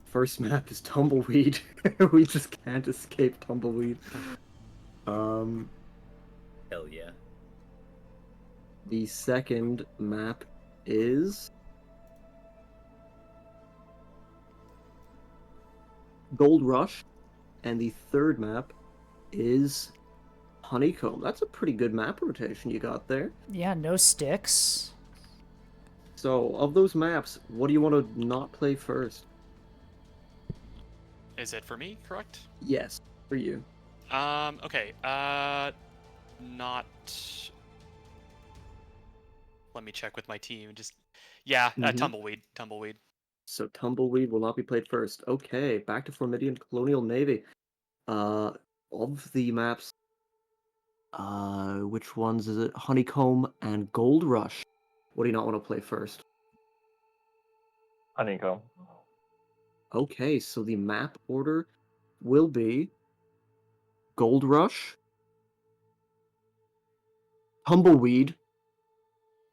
First map is Tumbleweed. We just can't escape Tumbleweed. Hell yeah. The second map is Gold Rush, and the third map is Honeycomb. That's a pretty good map rotation you got there. Yeah, no sticks. So, of those maps, what do you want to not play first? Is it for me, correct? Yes, for you. Okay. Not. Let me check with my team. Tumbleweed. Tumbleweed. So Tumbleweed will not be played first. Okay, back to Formidian Colonial Navy. Of the maps, which ones is it? Honeycomb and Gold Rush. What do you not want to play first? Honeycomb. Okay, so the map order will be Gold Rush, Tumbleweed,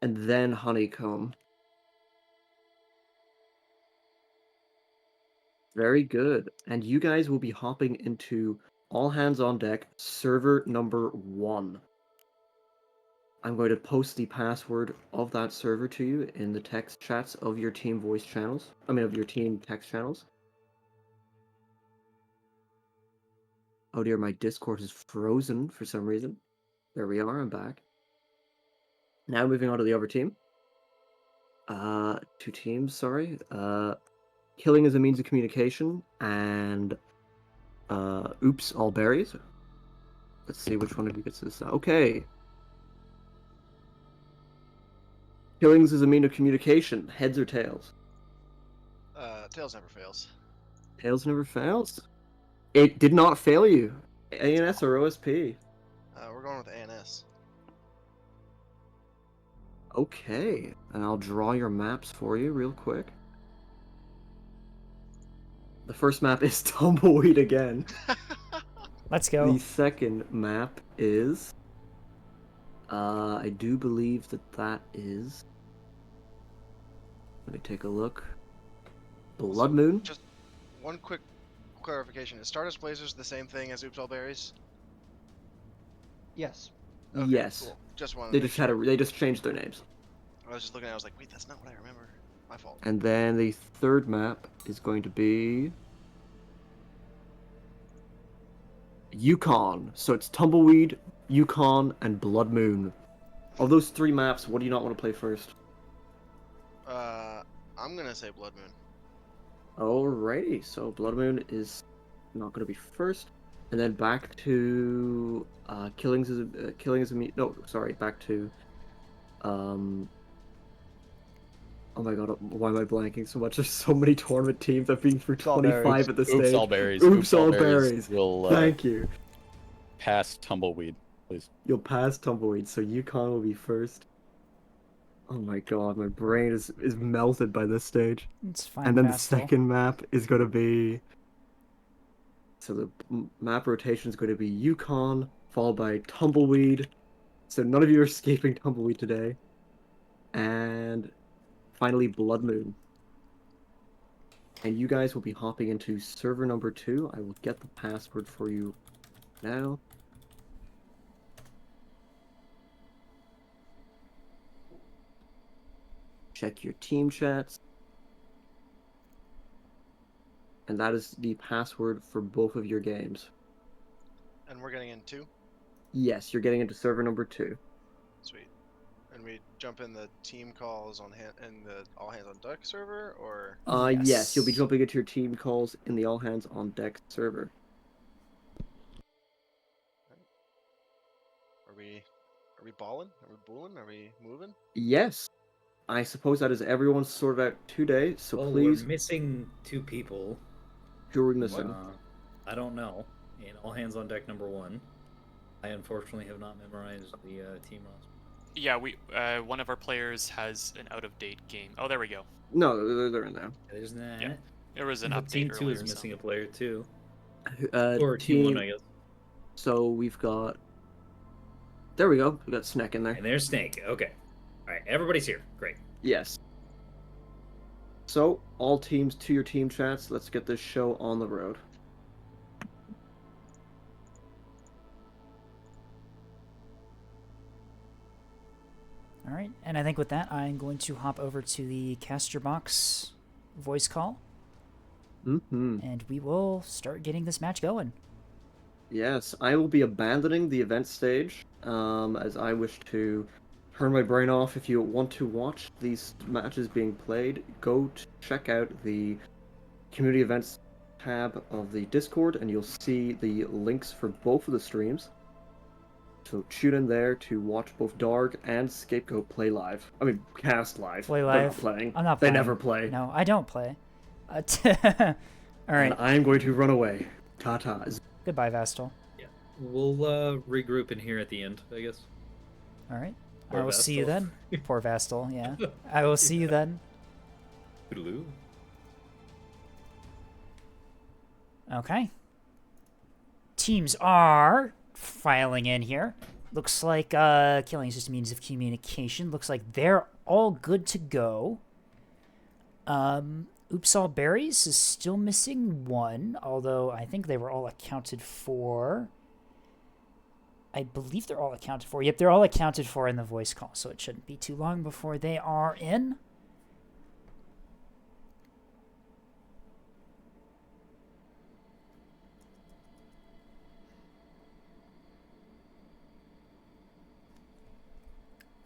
and then Honeycomb. Very good. And you guys will be hopping into All Hands on Deck, server number 1. I'm going to post the password of that server to you in the text chats of your team voice channels. Of your team text channels. Oh dear, my Discord is frozen for some reason. There we are, I'm back. Now moving on to the other team. 2 teams, sorry. Killing as a means of communication and oops, all berries. Let's see which one of you gets this. Okay. Killings is a means of communication. Heads or tails? Tails never fails. Tails never fails. It did not fail you. ANS or OSP? We're going with ANS. Okay, and I'll draw your maps for you real quick. The first map is Tumbleweed again. Let's go. The second map is... I do believe that is... Let me take a look. Blood Moon? Just one quick clarification. Is Stardust Blazers the same thing as Oops All Berries? Yes. Okay, Yes. Cool. Just wanted They to just make they just changed their names. I was just looking at it, I was like, wait, that's not what I remember. My fault. And then the third map is going to be Yukon. So it's Tumbleweed, Yukon, and Blood Moon. Of those 3 maps, what do you not want to play first? I'm gonna say Blood Moon. Alrighty, so Blood Moon is not going to be first. And then back to Killing is a meat. No, sorry, back to oh my god, why am I blanking so much? There's so many tournament teams. I've been through 25 at this stage. Oops, all berries. Oops, all berries. Will, Thank you. Pass Tumbleweed, please. You'll pass Tumbleweed, so Yukon will be first. Oh my god, my brain is melted by this stage. It's fine, And then the Vastal. second map is going to be... So the map rotation is going to be Yukon, followed by Tumbleweed. So none of you are escaping Tumbleweed today. And finally, Blood Moon. And you guys will be hopping into server number 2. I will get the password for you now. check your team chats. And that is the password for both of your games. And we're getting in 2? Yes, you're getting into server number 2. Sweet. And we jump in the team calls on in the all hands on deck server, or? Yes, you'll be jumping into your team calls in the all hands on deck server. Are we balling? Are we booling? Are we moving? Yes. I suppose that is everyone sorted out today, so Well, please. we're missing 2 people. Who are missing? I don't know. In all hands on deck number 1, I unfortunately have not memorized the team roster. Yeah, we one of our players has an out-of-date game. Oh, there we go. No, they're in there. There's that. Yeah, there was an But update team 2 earlier. is missing a player too. Or team 1, I guess. So we've got. There we go. We got Snake in there. And there's Snake. Okay. All right. Everybody's here. Great. Yes. So all teams to your team chats. Let's get this show on the road. All right, and I think with that, I'm going to hop over to the caster box voice call. And we will start getting this match going. Yes, I will be abandoning the event stage, as I wish to turn my brain off. If you want to watch these matches being played, go check out the community events tab of the Discord, and you'll see the links for both of the streams. So tune in there to watch both Darg and Scapegoat play live. I mean, cast live. Play They're not live. playing. I'm not They playing. never play. No, I don't play. All right. And I'm going to run away. Tatas. Goodbye, Vastal. Yeah. We'll regroup in here at the end, I guess. All right. Poor I will see you Vastal. then. Poor Vastal, yeah. I will see you then. Toodaloo. Okay. Teams are filing in here. Looks like killing is just a means of communication. Looks like they're all good to go. Oops All Berries is still missing 1, although I think they were all accounted for. I believe they're all accounted for. Yep, they're all accounted for in the voice call, so it shouldn't be too long before they are in.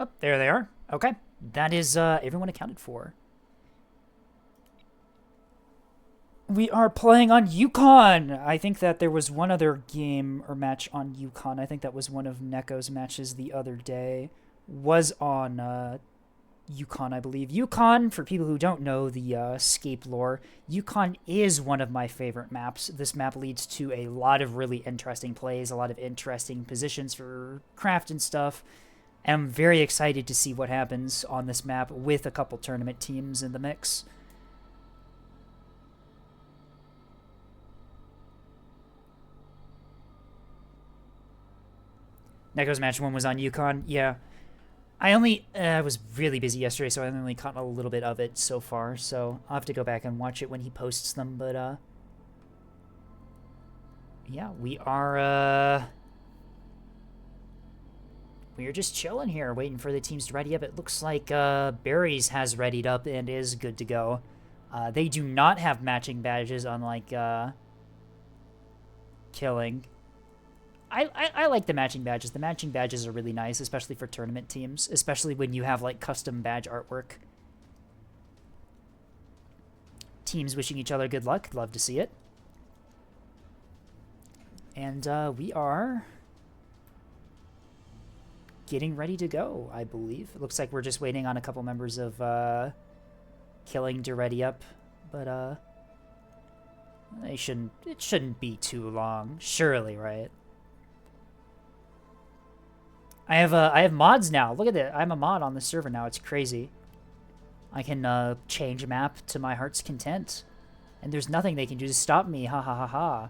Oh, there they are. Okay. That is everyone accounted for. We are playing on Yukon. I think that there was one other game or match on Yukon. I think that was one of Neko's matches the other day. Was on Yukon, I believe. Yukon, for people who don't know the Scape lore, Yukon is one of my favorite maps. This map leads to a lot of really interesting plays, a lot of interesting positions for craft and stuff. I'm very excited to see what happens on this map with a couple tournament teams in the mix. Neko's match 1 was on Yukon. Yeah. I was really busy yesterday, so I only caught a little bit of it so far, so I'll have to go back and watch it when he posts them, but, yeah, we are just chilling here, waiting for the teams to ready up. It looks like, Berries has readied up and is good to go. They do not have matching badges, unlike, Killing. I like the matching badges. The matching badges are really nice, especially for tournament teams, especially when you have, like, custom badge artwork. Teams wishing each other good luck. Love to see it. And, we are getting ready to go, I believe. It looks like we're just waiting on a couple members of, Killing to ready up, but, it shouldn't be too long. Surely, right? I have mods now. Look at that. I'm a mod on the server now. It's crazy. I can change a map to my heart's content. And there's nothing they can do to stop me. Ha ha ha ha.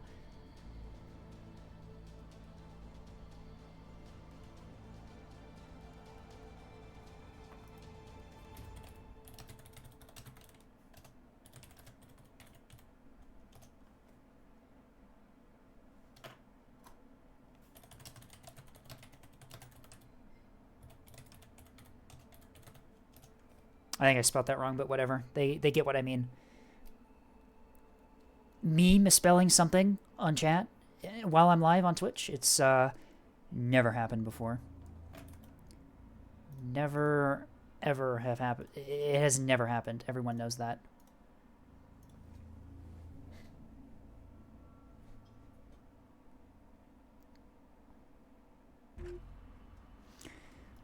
I think I spelled that wrong, but whatever. They get what I mean. Me misspelling something on chat while I'm live on Twitch, it's never happened before. Never, ever have happened. It has never happened. Everyone knows that.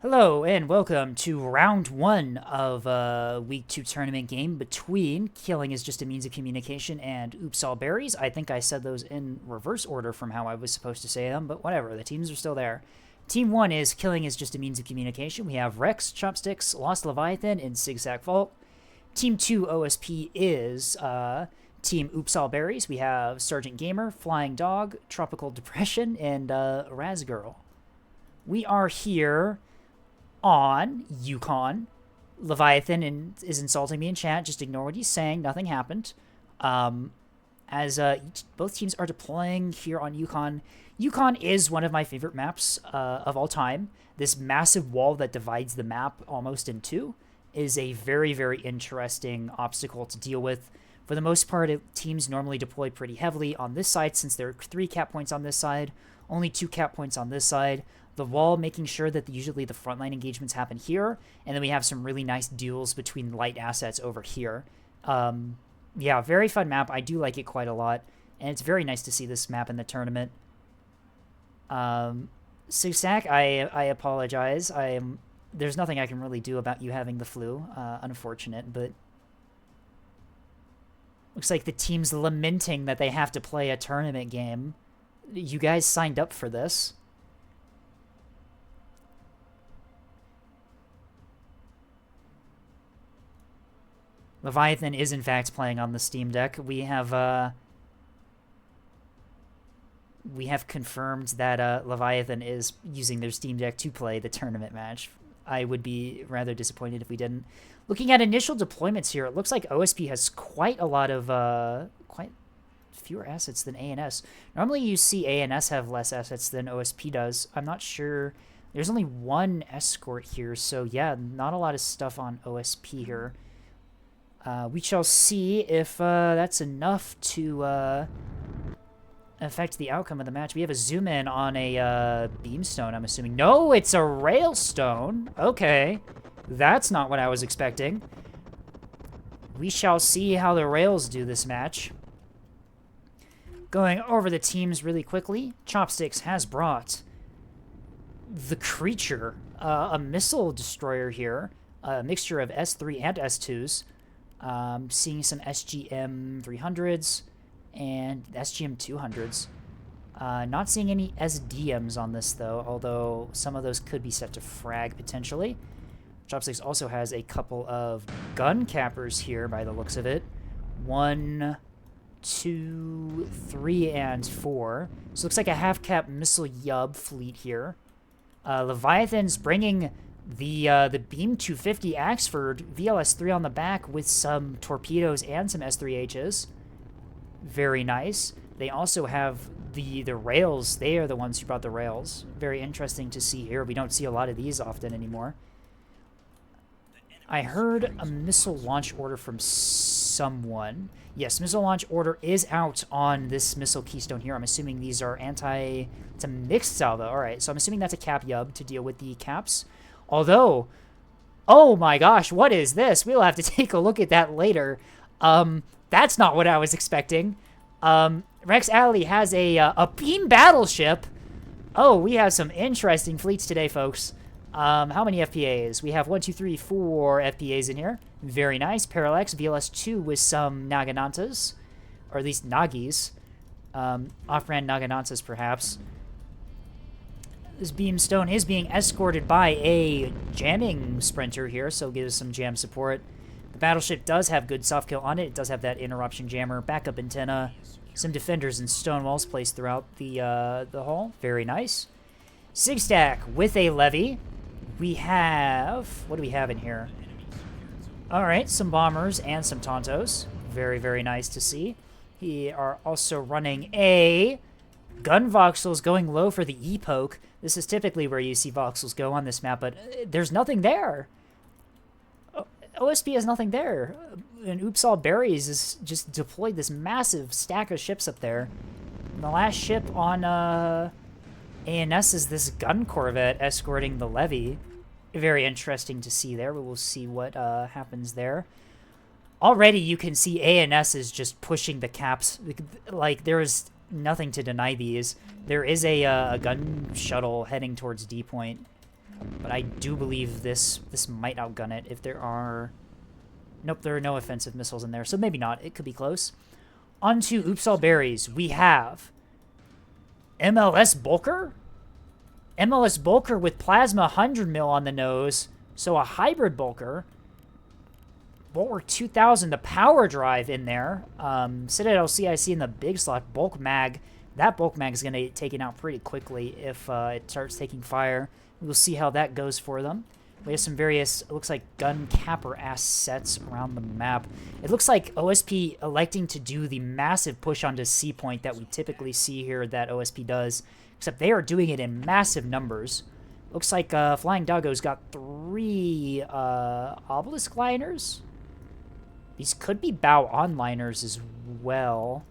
Hello and welcome to round 1 of week 2 tournament game between Killing is Just a Means of Communication and Oops All Berries. I think I said those in reverse order from how I was supposed to say them, but whatever, the teams are still there. Team 1 is Killing is Just a Means of Communication. We have Rex, Chopsticks, Lost Leviathan, and Zigzag Vault. Team 2 OSP is Team Oops All Berries. We have Sergeant Gamer, Flying Dog, Tropical Depression, and Razgirl. We are here on Yukon. Leviathan is insulting me in chat. Just ignore what he's saying. Nothing happened. Both teams are deploying here on Yukon. Yukon is one of my favorite maps of all time. This massive wall that divides the map almost in two is a very, very interesting obstacle to deal with. For the most part, teams normally deploy pretty heavily on this side since there are 3 cap points on this side, only 2 cap points on this side. The wall making sure that usually the frontline engagements happen here, and then we have some really nice duels between light assets over here. Yeah, very fun map. I do like it quite a lot, and it's very nice to see this map in the tournament. Sigsack, I apologize. There's nothing I can really do about you having the flu. Unfortunate, but looks like the team's lamenting that they have to play a tournament game. You guys signed up for this. Leviathan is in fact playing on the Steam Deck. We have confirmed that Leviathan is using their Steam Deck to play the tournament match. I would be rather disappointed if we didn't. Looking at initial deployments here, it looks like OSP has quite a lot of quite fewer assets than ANS. Normally you see ANS have less assets than OSP does. I'm not sure. There's only 1 escort here, so yeah, not a lot of stuff on OSP here. We shall see if that's enough to affect the outcome of the match. We have a zoom in on a beamstone, I'm assuming. No, it's a railstone. Okay, that's not what I was expecting. We shall see how the rails do this match. Going over the teams really quickly, Chopsticks has brought the Creature, a missile destroyer here, a mixture of S3 and S2s. Seeing some SGM 300s and SGM 200s. Not seeing any SDMs on this, though, although some of those could be set to frag, potentially. Chopsticks also has a couple of gun cappers here, by the looks of it. 1, 2, 3, and 4. So it looks like a half-cap missile Yub fleet here. Leviathan's bringing the Beam 250 Axford VLS-3 on the back with some torpedoes and some S3Hs. Very nice. They also have the rails. They are the ones who brought the rails. Very interesting to see here. We don't see a lot of these often anymore. I heard a missile launch order from someone. Yes, missile launch order is out on this missile keystone here. I'm assuming these are it's a mixed salvo. All right, so I'm assuming that's a cap Yub to deal with the caps. Although, oh my gosh, what is this? We'll have to take a look at that later. That's not what I was expecting. Rex Alley has a beam battleship. Oh, we have some interesting fleets today, folks. How many FPAs? We have 1, 2, 3, 4 FPAs in here. Very nice. Parallax, VLS-2 with some Naginantas. Or at least Nagis. Off-brand Naginantas, perhaps. This beamstone is being escorted by a jamming sprinter here, so gives some jam support. The battleship does have good soft kill on it. It does have that interruption jammer, backup antenna, some defenders and stone walls placed throughout the hull. Very nice. Sigstack with a levy. We have... what do we have in here? Alright, some bombers and some Tontos. Very, very nice to see. We are also running a... gun voxels going low for the E-poke. This is typically where you see voxels go on this map, but there's nothing there. Oh, OSP has nothing there. And Oopsal Berries has just deployed this massive stack of ships up there. And the last ship on ANS is this gun corvette escorting the levy. Very interesting to see there. We will see what happens there. Already you can see ANS is just pushing the caps. Like, there is nothing to deny these. There is a gun shuttle heading towards D point. But I do believe this might outgun it if there are... Nope, there are no offensive missiles in there, so maybe not. It could be close. On to Oopsal Berries, we have MLS Bulker? MLS Bulker with Plasma 100 mil on the nose, so a hybrid Bulker. Bulwark 2000, the power drive in there. Citadel CIC in the big slot, Bulk Mag. That Bulk Mag is going to get taken out pretty quickly if it starts taking fire. We'll see how that goes for them. We have some various, it looks like gun capper assets around the map. It looks like OSP electing to do the massive push onto C point that we typically see here that OSP does, except they are doing it in massive numbers. Looks like Flying Doggo's got 3 obelisk liners. These could be bow onliners as well,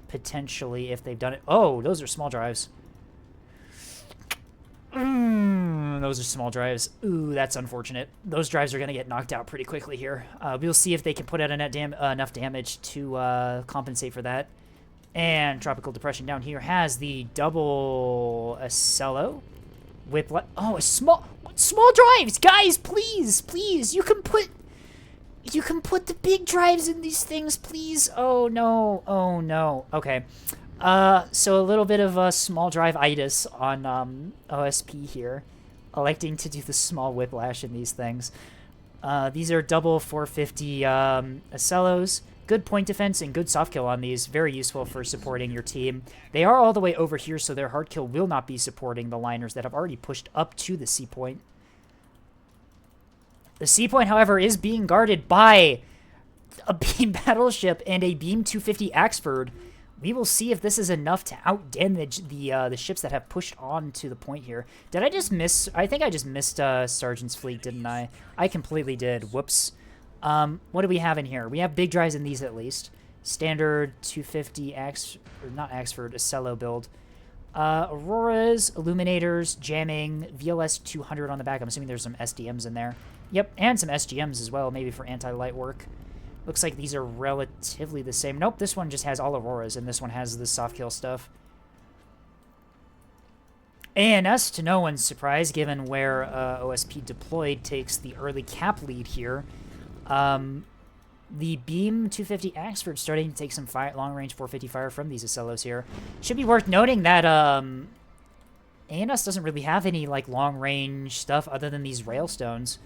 potentially, if they've done it. Oh, those are small drives. Those are small drives. Ooh, that's unfortunate. Those drives are going to get knocked out pretty quickly here. We'll see if they can put out enough damage to compensate for that. And Tropical Depression down here has the double Acello. Oh, a small drives! Guys, please! You can put the big drives in these things, please! Oh, no. Okay. So a little bit of a small drive-itis on OSP here, electing to do the small whiplash in these things. These are double 450 Acellos. Good point defense and good soft kill on these. Very useful for supporting your team. They are all the way over here, so their hard kill will not be supporting the liners that have already pushed up to the C point. The C point, however, is being guarded by a beam battleship and a beam 250 Axford. We will see if this is enough to outdamage the ships that have pushed on to the point here. Did I just miss... I think I just missed Sergeant's fleet, didn't I? I completely did. Whoops. What do we have in here? We have big drives in these, at least. Standard 250 or not Axford, Acello build. Auroras, Illuminators, Jamming, VLS 200 on the back. I'm assuming there's some SDMs in there. Yep, and some SGMs as well, maybe for anti-light work. Looks like these are relatively the same. Nope, this one just has all Auroras, and this one has the soft kill stuff. ANS, to no one's surprise, given where OSP deployed, takes the early cap lead here. The Beam 250 Axford starting to take some fire, long-range 450 fire from these Acellos here. Should be worth noting that ANS doesn't really have any like long-range stuff other than these Railstones,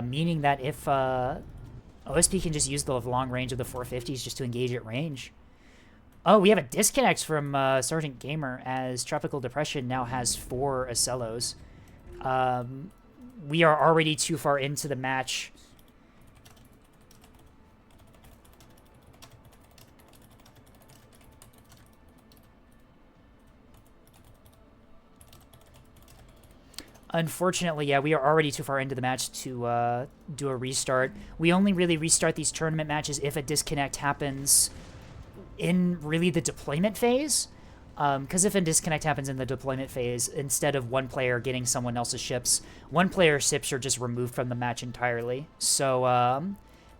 meaning that if OSP can just use the long range of the 450s just to engage at range. Oh, we have a disconnect from Sergeant Gamer as Tropical Depression now has 4 Acellos. We are already too far into the match. Unfortunately, yeah, we are already too far into the match to do a restart. We only really restart these tournament matches if a disconnect happens in really the deployment phase. Because if a disconnect happens in the deployment phase, instead of one player getting someone else's ships, one player's ships are just removed from the match entirely. So,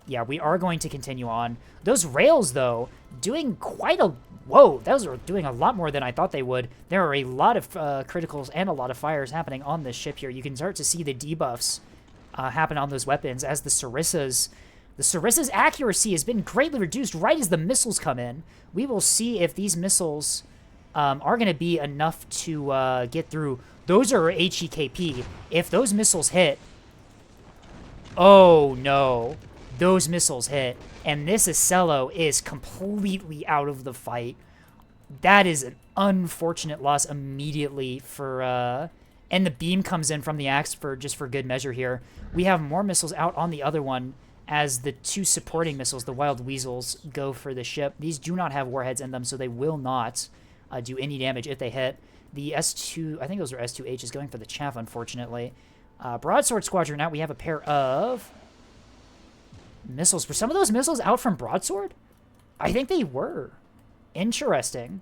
yeah, we are going to continue on. Those rails, though, doing quite a... Whoa, those are doing a lot more than I thought they would. There are a lot of criticals and a lot of fires happening on this ship here. You can start to see the debuffs happen on those weapons as the Sarissa's... The Sarissa's accuracy has been greatly reduced right as the missiles come in. We will see if these missiles are going to be enough to get through. Those are HEKP. If those missiles hit... Oh, no. Those missiles hit, and this Acello is completely out of the fight. That is an unfortunate loss immediately for, and the beam comes in from the Axford just for good measure here. We have more missiles out on the other one as the 2 supporting missiles, the Wild Weasels, go for the ship. These do not have warheads in them, so they will not do any damage if they hit. The S2, I think those are S2H, is going for the chaff, unfortunately. Broadsword Squadron out, we have a pair of... Missiles. Were some of those missiles out from broadsword? I think they were. Interesting.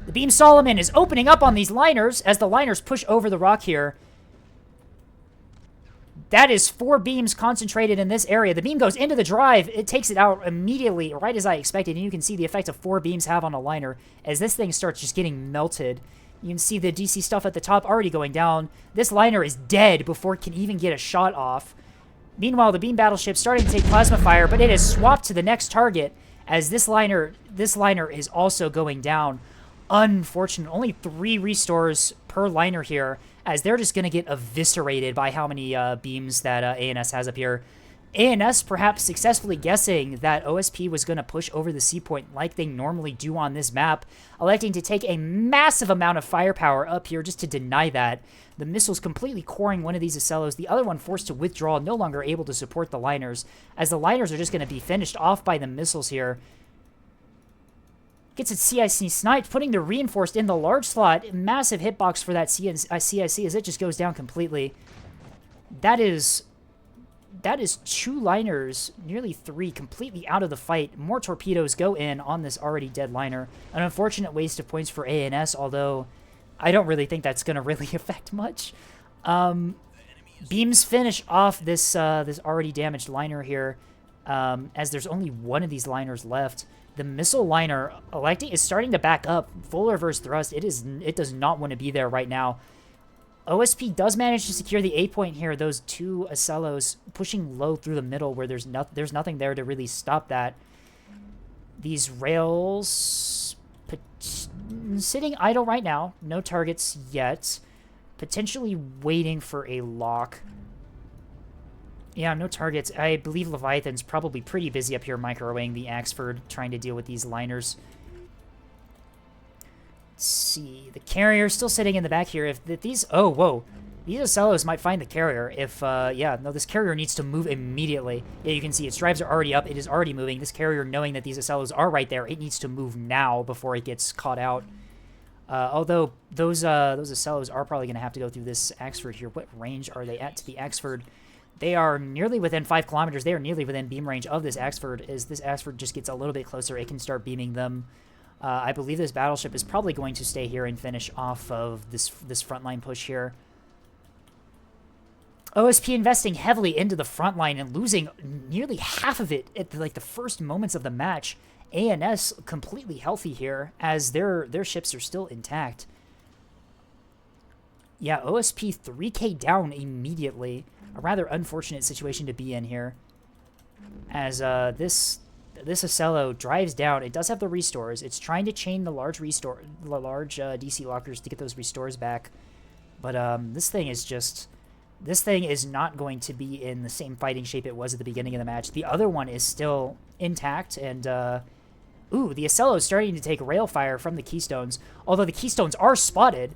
The Beam Solomon is opening up on these liners as the liners push over the rock here. That is 4 beams concentrated in this area. The beam goes into the drive. It takes it out immediately, right as I expected. And you can see the effect of 4 beams have on a liner as this thing starts just getting melted. You can see the DC stuff at the top already going down. This liner is dead before it can even get a shot off. Meanwhile, the beam battleship starting to take plasma fire, but it is swapped to the next target as this liner is also going down. Unfortunate. Only 3 restores per liner here, as they're just going to get eviscerated by how many beams that ANS has up here. ANS perhaps successfully guessing that OSP was going to push over the C point like they normally do on this map, electing to take a massive amount of firepower up here just to deny that. The missiles completely coring one of these Acellos, the other one forced to withdraw, no longer able to support the liners, as the liners are just going to be finished off by the missiles here. Gets its CIC sniped, putting the reinforced in the large slot. Massive hitbox for that CIC as it just goes down completely. That is 2 liners, nearly 3, completely out of the fight. More torpedoes go in on this already dead liner. An unfortunate waste of points for ANS, although I don't really think that's going to really affect much. Beams finish off this already damaged liner here, as there's only one of these liners left. The missile liner is starting to back up. Full reverse thrust. It does not want to be there right now. OSP does manage to secure the A point here. Those 2 Acellos pushing low through the middle where there's nothing there to really stop that. These rails sitting idle right now. No targets yet. Potentially waiting for a lock. Yeah, no targets. I believe Leviathan's probably pretty busy up here microwing the Axford, trying to deal with these liners. Let's see. The carrier still sitting in the back here. If these... Oh, whoa. These Acellos might find the carrier. If, yeah, no, this carrier needs to move immediately. Yeah, you can see its drives are already up. It is already moving. This carrier, knowing that these Acellos are right there, it needs to move now before it gets caught out. Although those Acellos are probably going to have to go through this Axford here. What range are they at to the Axford? They are nearly within 5 kilometers. They are nearly within beam range of this Axford. As this Axford just gets a little bit closer, it can start beaming them. I believe this battleship is probably going to stay here and finish off of this frontline push here. OSP investing heavily into the front line and losing nearly half of it at the first moments of the match. ANS completely healthy here as their ships are still intact. Yeah, OSP 3k down immediately. A rather unfortunate situation to be in here, as this Acello drives down. It does have the restores. It's trying to chain the large DC lockers to get those restores back, but this thing is not going to be in the same fighting shape it was at the beginning of the match. The other one is still intact, and ooh, the Acello is starting to take rail fire from the Keystones. Although the Keystones are spotted.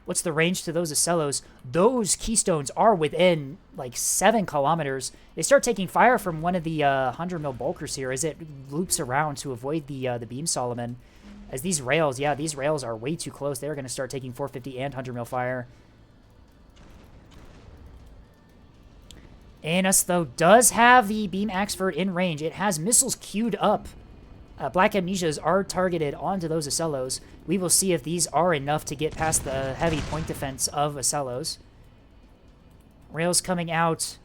What's the range to those Acellos? Those Keystones are within, like, 7 kilometers. They start taking fire from one of the 100 mil bulkers here as it loops around to avoid the Beam Solomon. As these rails, yeah, these rails are way too close. They're going to start taking 450 and 100 mil fire. ANS, though, does have the Beam Axford in range. It has missiles queued up. Black Amnesias are targeted onto those Acellos. We will see if these are enough to get past the heavy point defense of Acellos. Rails coming out.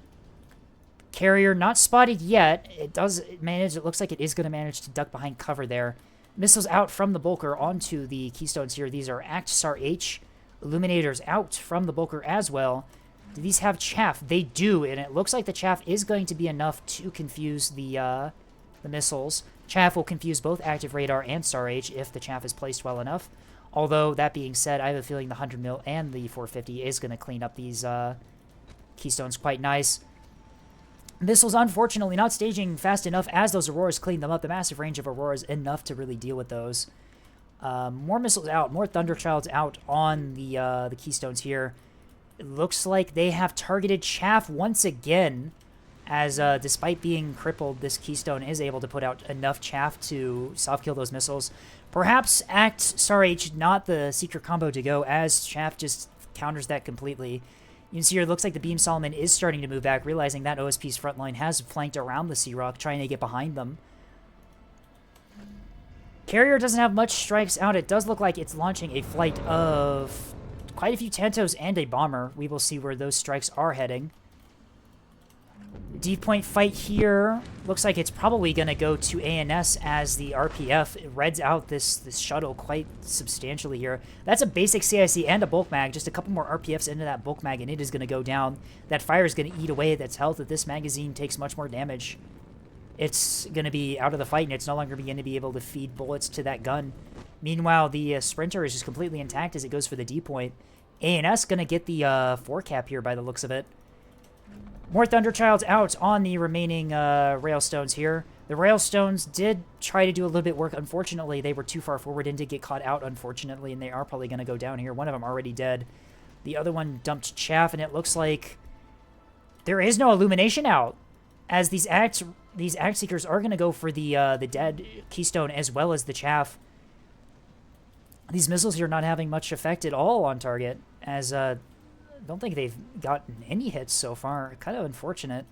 Carrier not spotted yet. It does manage. It looks like it is going to manage to duck behind cover there. Missiles out from the Bulker onto the Keystones here. These are Act SAR H. Illuminators out from the Bulker as well. Do these have chaff? They do, and it looks like the chaff is going to be enough to confuse the missiles. Chaff will confuse both active radar and SAR H if the chaff is placed well enough. Although, that being said, I have a feeling the 100 mil and the 450 is going to clean up these Keystones quite nice. Missiles, unfortunately, not staging fast enough as those Auroras clean them up. The massive range of Auroras enough to really deal with those. More missiles out, more Thunderchilds out on the Keystones here. It looks like they have targeted chaff once again, as despite being crippled, this Keystone is able to put out enough chaff to self-kill those missiles. Perhaps Act SAR H not the secret combo to go, as chaff just counters that completely. You can see here, it looks like the Beam Solomon is starting to move back, realizing that OSP's front line has flanked around the Sea Rock, trying to get behind them. Carrier doesn't have much strikes out. It does look like it's launching a flight of quite a few Tantos and a bomber. We will see where those strikes are heading. Deep point fight here. Looks like it's probably going to go to ANS as the RPF reds out this shuttle quite substantially here. That's a basic CIC and a bulk mag. Just a couple more RPFs into that bulk mag and it is going to go down. That fire is going to eat away at its health. If this magazine takes much more damage, it's going to be out of the fight and it's no longer going to be able to feed bullets to that gun. Meanwhile, the Sprinter is just completely intact as it goes for the D point. ANS going to get the 4 cap here by the looks of it. More Thunderchilds out on the remaining Railstones here. The Railstones did try to do a little bit work. Unfortunately, they were too far forward and did get caught out, unfortunately, and they are probably going to go down here. One of them already dead. The other one dumped chaff, and it looks like there is no illumination out, as these Axe Seekers are going to go for the dead Keystone as well as the chaff. These missiles here not having much effect at all on target, as I don't think they've gotten any hits so far. Kind of unfortunate.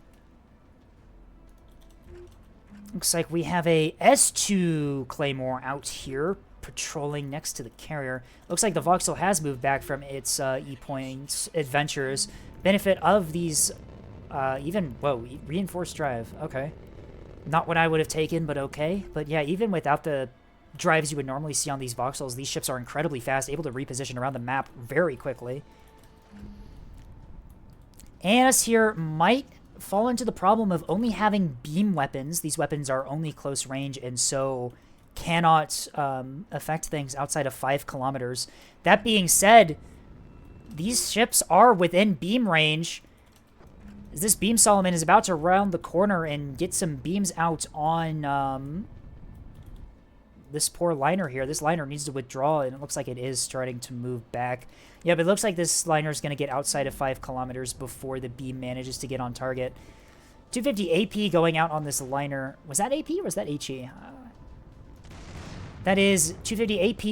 Looks like we have a S2 Claymore out here patrolling next to the carrier. Looks like the Voxel has moved back from its E-Point adventures. Benefit of these reinforced drive. Okay. Not what I would have taken, but okay. But yeah, even without the drives you would normally see on these Voxels, these ships are incredibly fast, able to reposition around the map very quickly. ANS here might fall into the problem of only having beam weapons. These weapons are only close range and so cannot affect things outside of 5 kilometers. That being said, these ships are within beam range. This Beam Solomon is about to round the corner and get some beams out on this poor liner here. This liner needs to withdraw, and it looks like it is starting to move back. Yeah, but it looks like this liner is going to get outside of 5 kilometers before the beam manages to get on target. 250 AP going out on this liner. Was that AP or was that HE? That is 250 AP.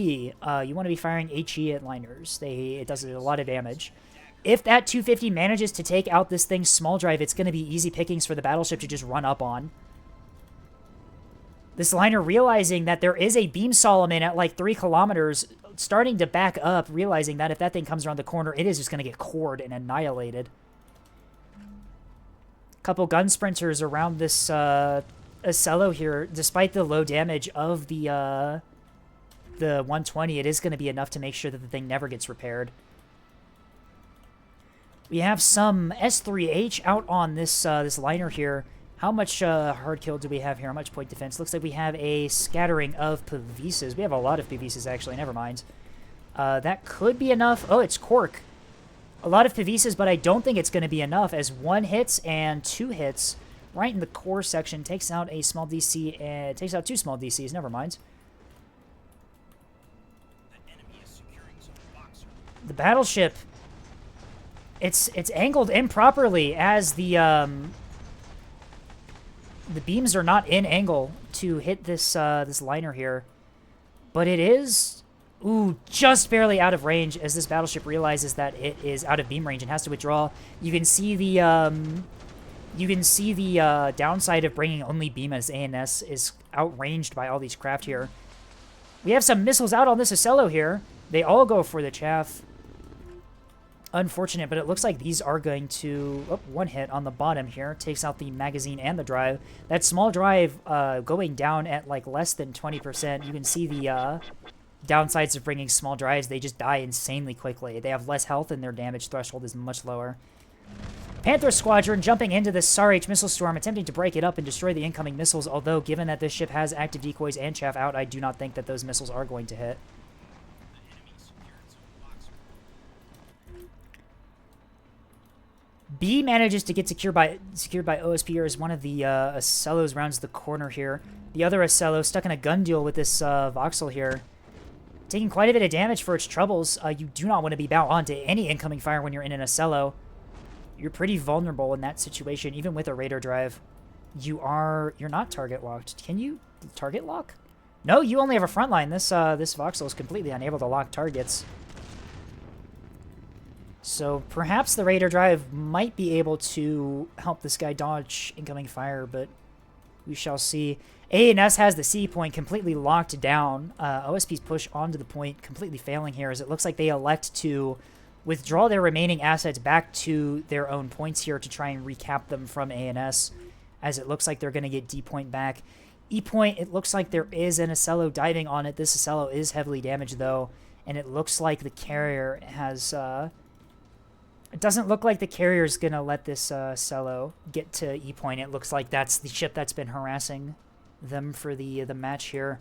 You want to be firing HE at liners. It does a lot of damage. If that 250 manages to take out this thing's small drive, it's going to be easy pickings for the battleship to just run up on. This liner realizing that there is a Beam Solomon at like 3 kilometers, starting to back up, realizing that if that thing comes around the corner, it is just going to get cored and annihilated. Couple gun sprinters around this Acello here. Despite the low damage of the 120, it is going to be enough to make sure that the thing never gets repaired. We have some S3H out on this this liner here. How much hard kill do we have here? How much point defense? Looks like we have a scattering of Pavises. We have a lot of Pavises, actually. Never mind. That could be enough. Oh, it's Cork. A lot of Pavises, but I don't think it's going to be enough, as 1 hits and 2 hits right in the core section. Takes out a small DC and takes out 2 small DCs. Never mind. The battleship, it's angled improperly, as the beams are not in angle to hit this this liner here, but it is just barely out of range as this battleship realizes that it is out of beam range and has to withdraw. You can see the downside of bringing only beam as ANS is outranged by all these craft here. We have some missiles out on this Acello here. They all go for the chaff. Unfortunate, but it looks like these are going to... Oh, 1 hit on the bottom here. Takes out the magazine and the drive. That small drive going down at like less than 20%. You can see the downsides of bringing small drives. They just die insanely quickly. They have less health and their damage threshold is much lower. Panther Squadron jumping into this SAR-H missile storm, attempting to break it up and destroy the incoming missiles, although given that this ship has active decoys and chaff out, I do not think that those missiles are going to hit. B manages to get secured by OSP as one of the Acellos rounds the corner here. The other Acello stuck in a gun deal with this Voxel here, taking quite a bit of damage for its troubles. You do not want to be bound onto any incoming fire when you're in an Acello. You're pretty vulnerable in that situation, even with a radar drive. You're not target locked. Can you target lock? No, you only have a front line. This Voxel is completely unable to lock targets. So perhaps the Raider Drive might be able to help this guy dodge incoming fire, but we shall see. A&S has the C point completely locked down. OSP's push onto the point completely failing here, as it looks like they elect to withdraw their remaining assets back to their own points here to try and recap them from A&S, as it looks like they're going to get D point back. E point, it looks like there is an Acello diving on it. This Acello is heavily damaged, though, and it looks like the carrier has... It doesn't look like the carrier's going to let this Acello get to E point. It looks like that's the ship that's been harassing them for the match here.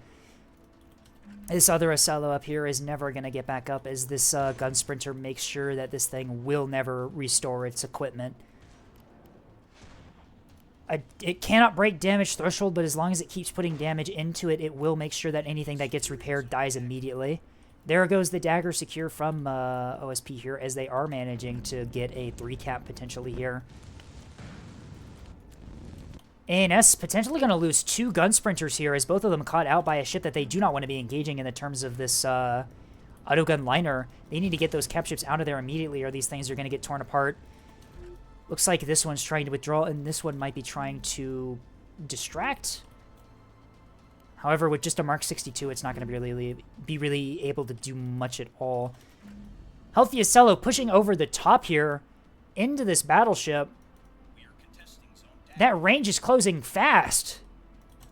This other Acello up here is never going to get back up, as this gun sprinter makes sure that this thing will never restore its equipment. It cannot break damage threshold, but as long as it keeps putting damage into it, it will make sure that anything that gets repaired dies immediately. There goes the dagger secure from OSP here, as they are managing to get a 3-cap potentially here. A&S potentially going to lose 2 gun sprinters here, as both of them caught out by a ship that they do not want to be engaging in the terms of this autogun liner. They need to get those cap ships out of there immediately, or these things are going to get torn apart. Looks like this one's trying to withdraw, and this one might be trying to distract. However, with just a Mark 62, it's not going to be really able to do much at all. Healthy Acello pushing over the top here into this battleship. That range is closing fast.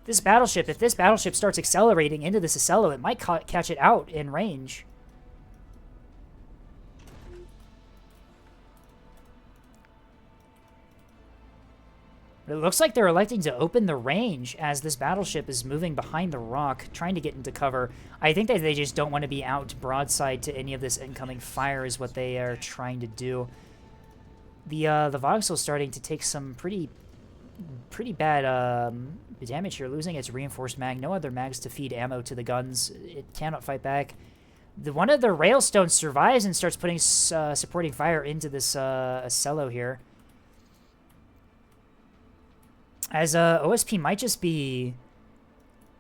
This battleship, if this battleship starts accelerating into this Acello, it might catch it out in range. But it looks like they're electing to open the range as this battleship is moving behind the rock, trying to get into cover. I think that they just don't want to be out broadside to any of this incoming fire is what they are trying to do. The Voxel's starting to take some pretty bad damage here, losing its reinforced mag. No other mags to feed ammo to the guns. It cannot fight back. One of the railstones survives and starts putting supporting fire into this Acello here. As OSP might just be...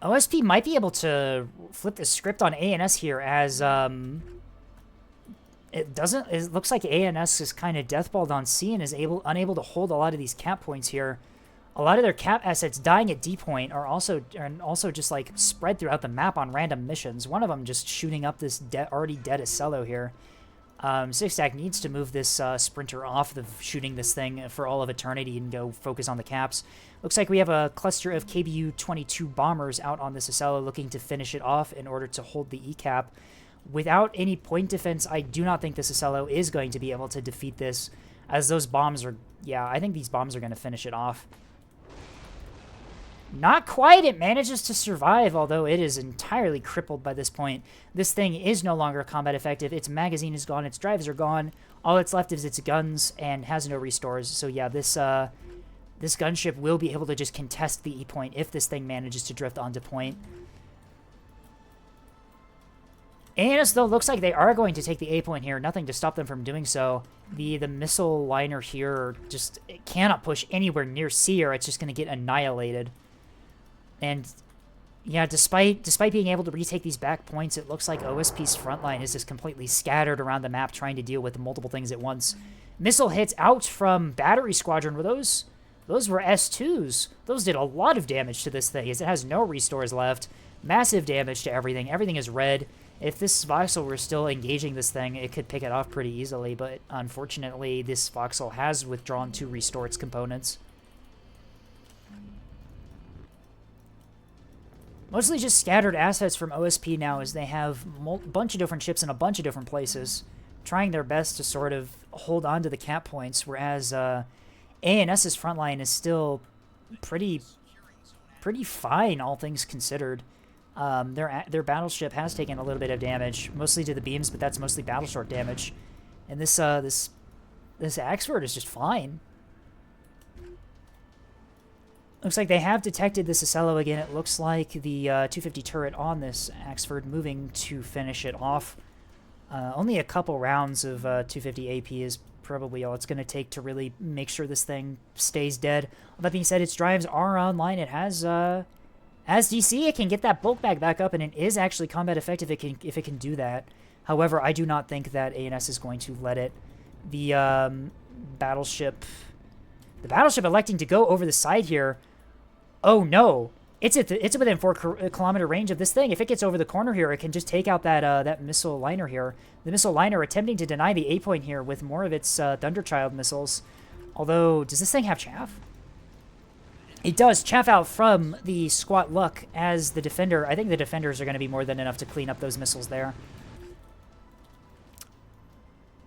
OSP might be able to flip the script on A&S here, as it looks like A&S is kind of deathballed on C and is unable to hold a lot of these cap points here. A lot of their cap assets dying at D point are also just like spread throughout the map on random missions. One of them just shooting up this already dead Acello here. Six Stack needs to move this sprinter off of shooting this thing for all of eternity and go focus on the caps. Looks like we have a cluster of KBU-22 bombers out on this Acello looking to finish it off in order to hold the E-cap. Without any point defense, I do not think this Acello is going to be able to defeat this, as those bombs are... Yeah, I think these bombs are going to finish it off. Not quite. It manages to survive, although it is entirely crippled by this point. This thing is no longer combat effective. Its magazine is gone. Its drives are gone. All that's left is its guns and has no restores. So yeah, this gunship will be able to just contest the E point if this thing manages to drift onto point. A&S, though, looks like they are going to take the A point here. Nothing to stop them from doing so. The missile liner here just it cannot push anywhere near C, or it's just going to get annihilated. And yeah, despite being able to retake these back points, it looks like OSP's front line is just completely scattered around the map trying to deal with multiple things at once. Missile hits out from Battery Squadron. Were those were S2s. Those did a lot of damage to this thing, as it has no restores left. Massive damage to everything. Everything is red. If this Voxel were still engaging this thing, it could pick it off pretty easily, but unfortunately, this Voxel has withdrawn to restore its components. Mostly just scattered assets from OSP now, as they have a bunch of different ships in a bunch of different places, trying their best to sort of hold on to the cap points, whereas A&S's front line is still pretty fine, all things considered. Their battleship has taken a little bit of damage, mostly to the beams, but that's mostly battle short damage. And this Axford is just fine. Looks like they have detected this Acello again. It looks like the 250 turret on this Axford moving to finish it off. Only a couple rounds of 250 AP is probably all it's going to take to really make sure this thing stays dead. That being said, its drives are online. It has DC. It can get that bulk bag back up, and it is actually combat effective if it can do that. However, I do not think that A&S is going to let it The battleship electing to go over the side here. Oh no, it's within 4-kilometer range of this thing. If it gets over the corner here, it can just take out that missile liner here. The missile liner attempting to deny the A point here with more of its Thunderchild missiles. Although, does this thing have chaff? It does chaff out from the squat luck as the defender. I think the defenders are going to be more than enough to clean up those missiles there.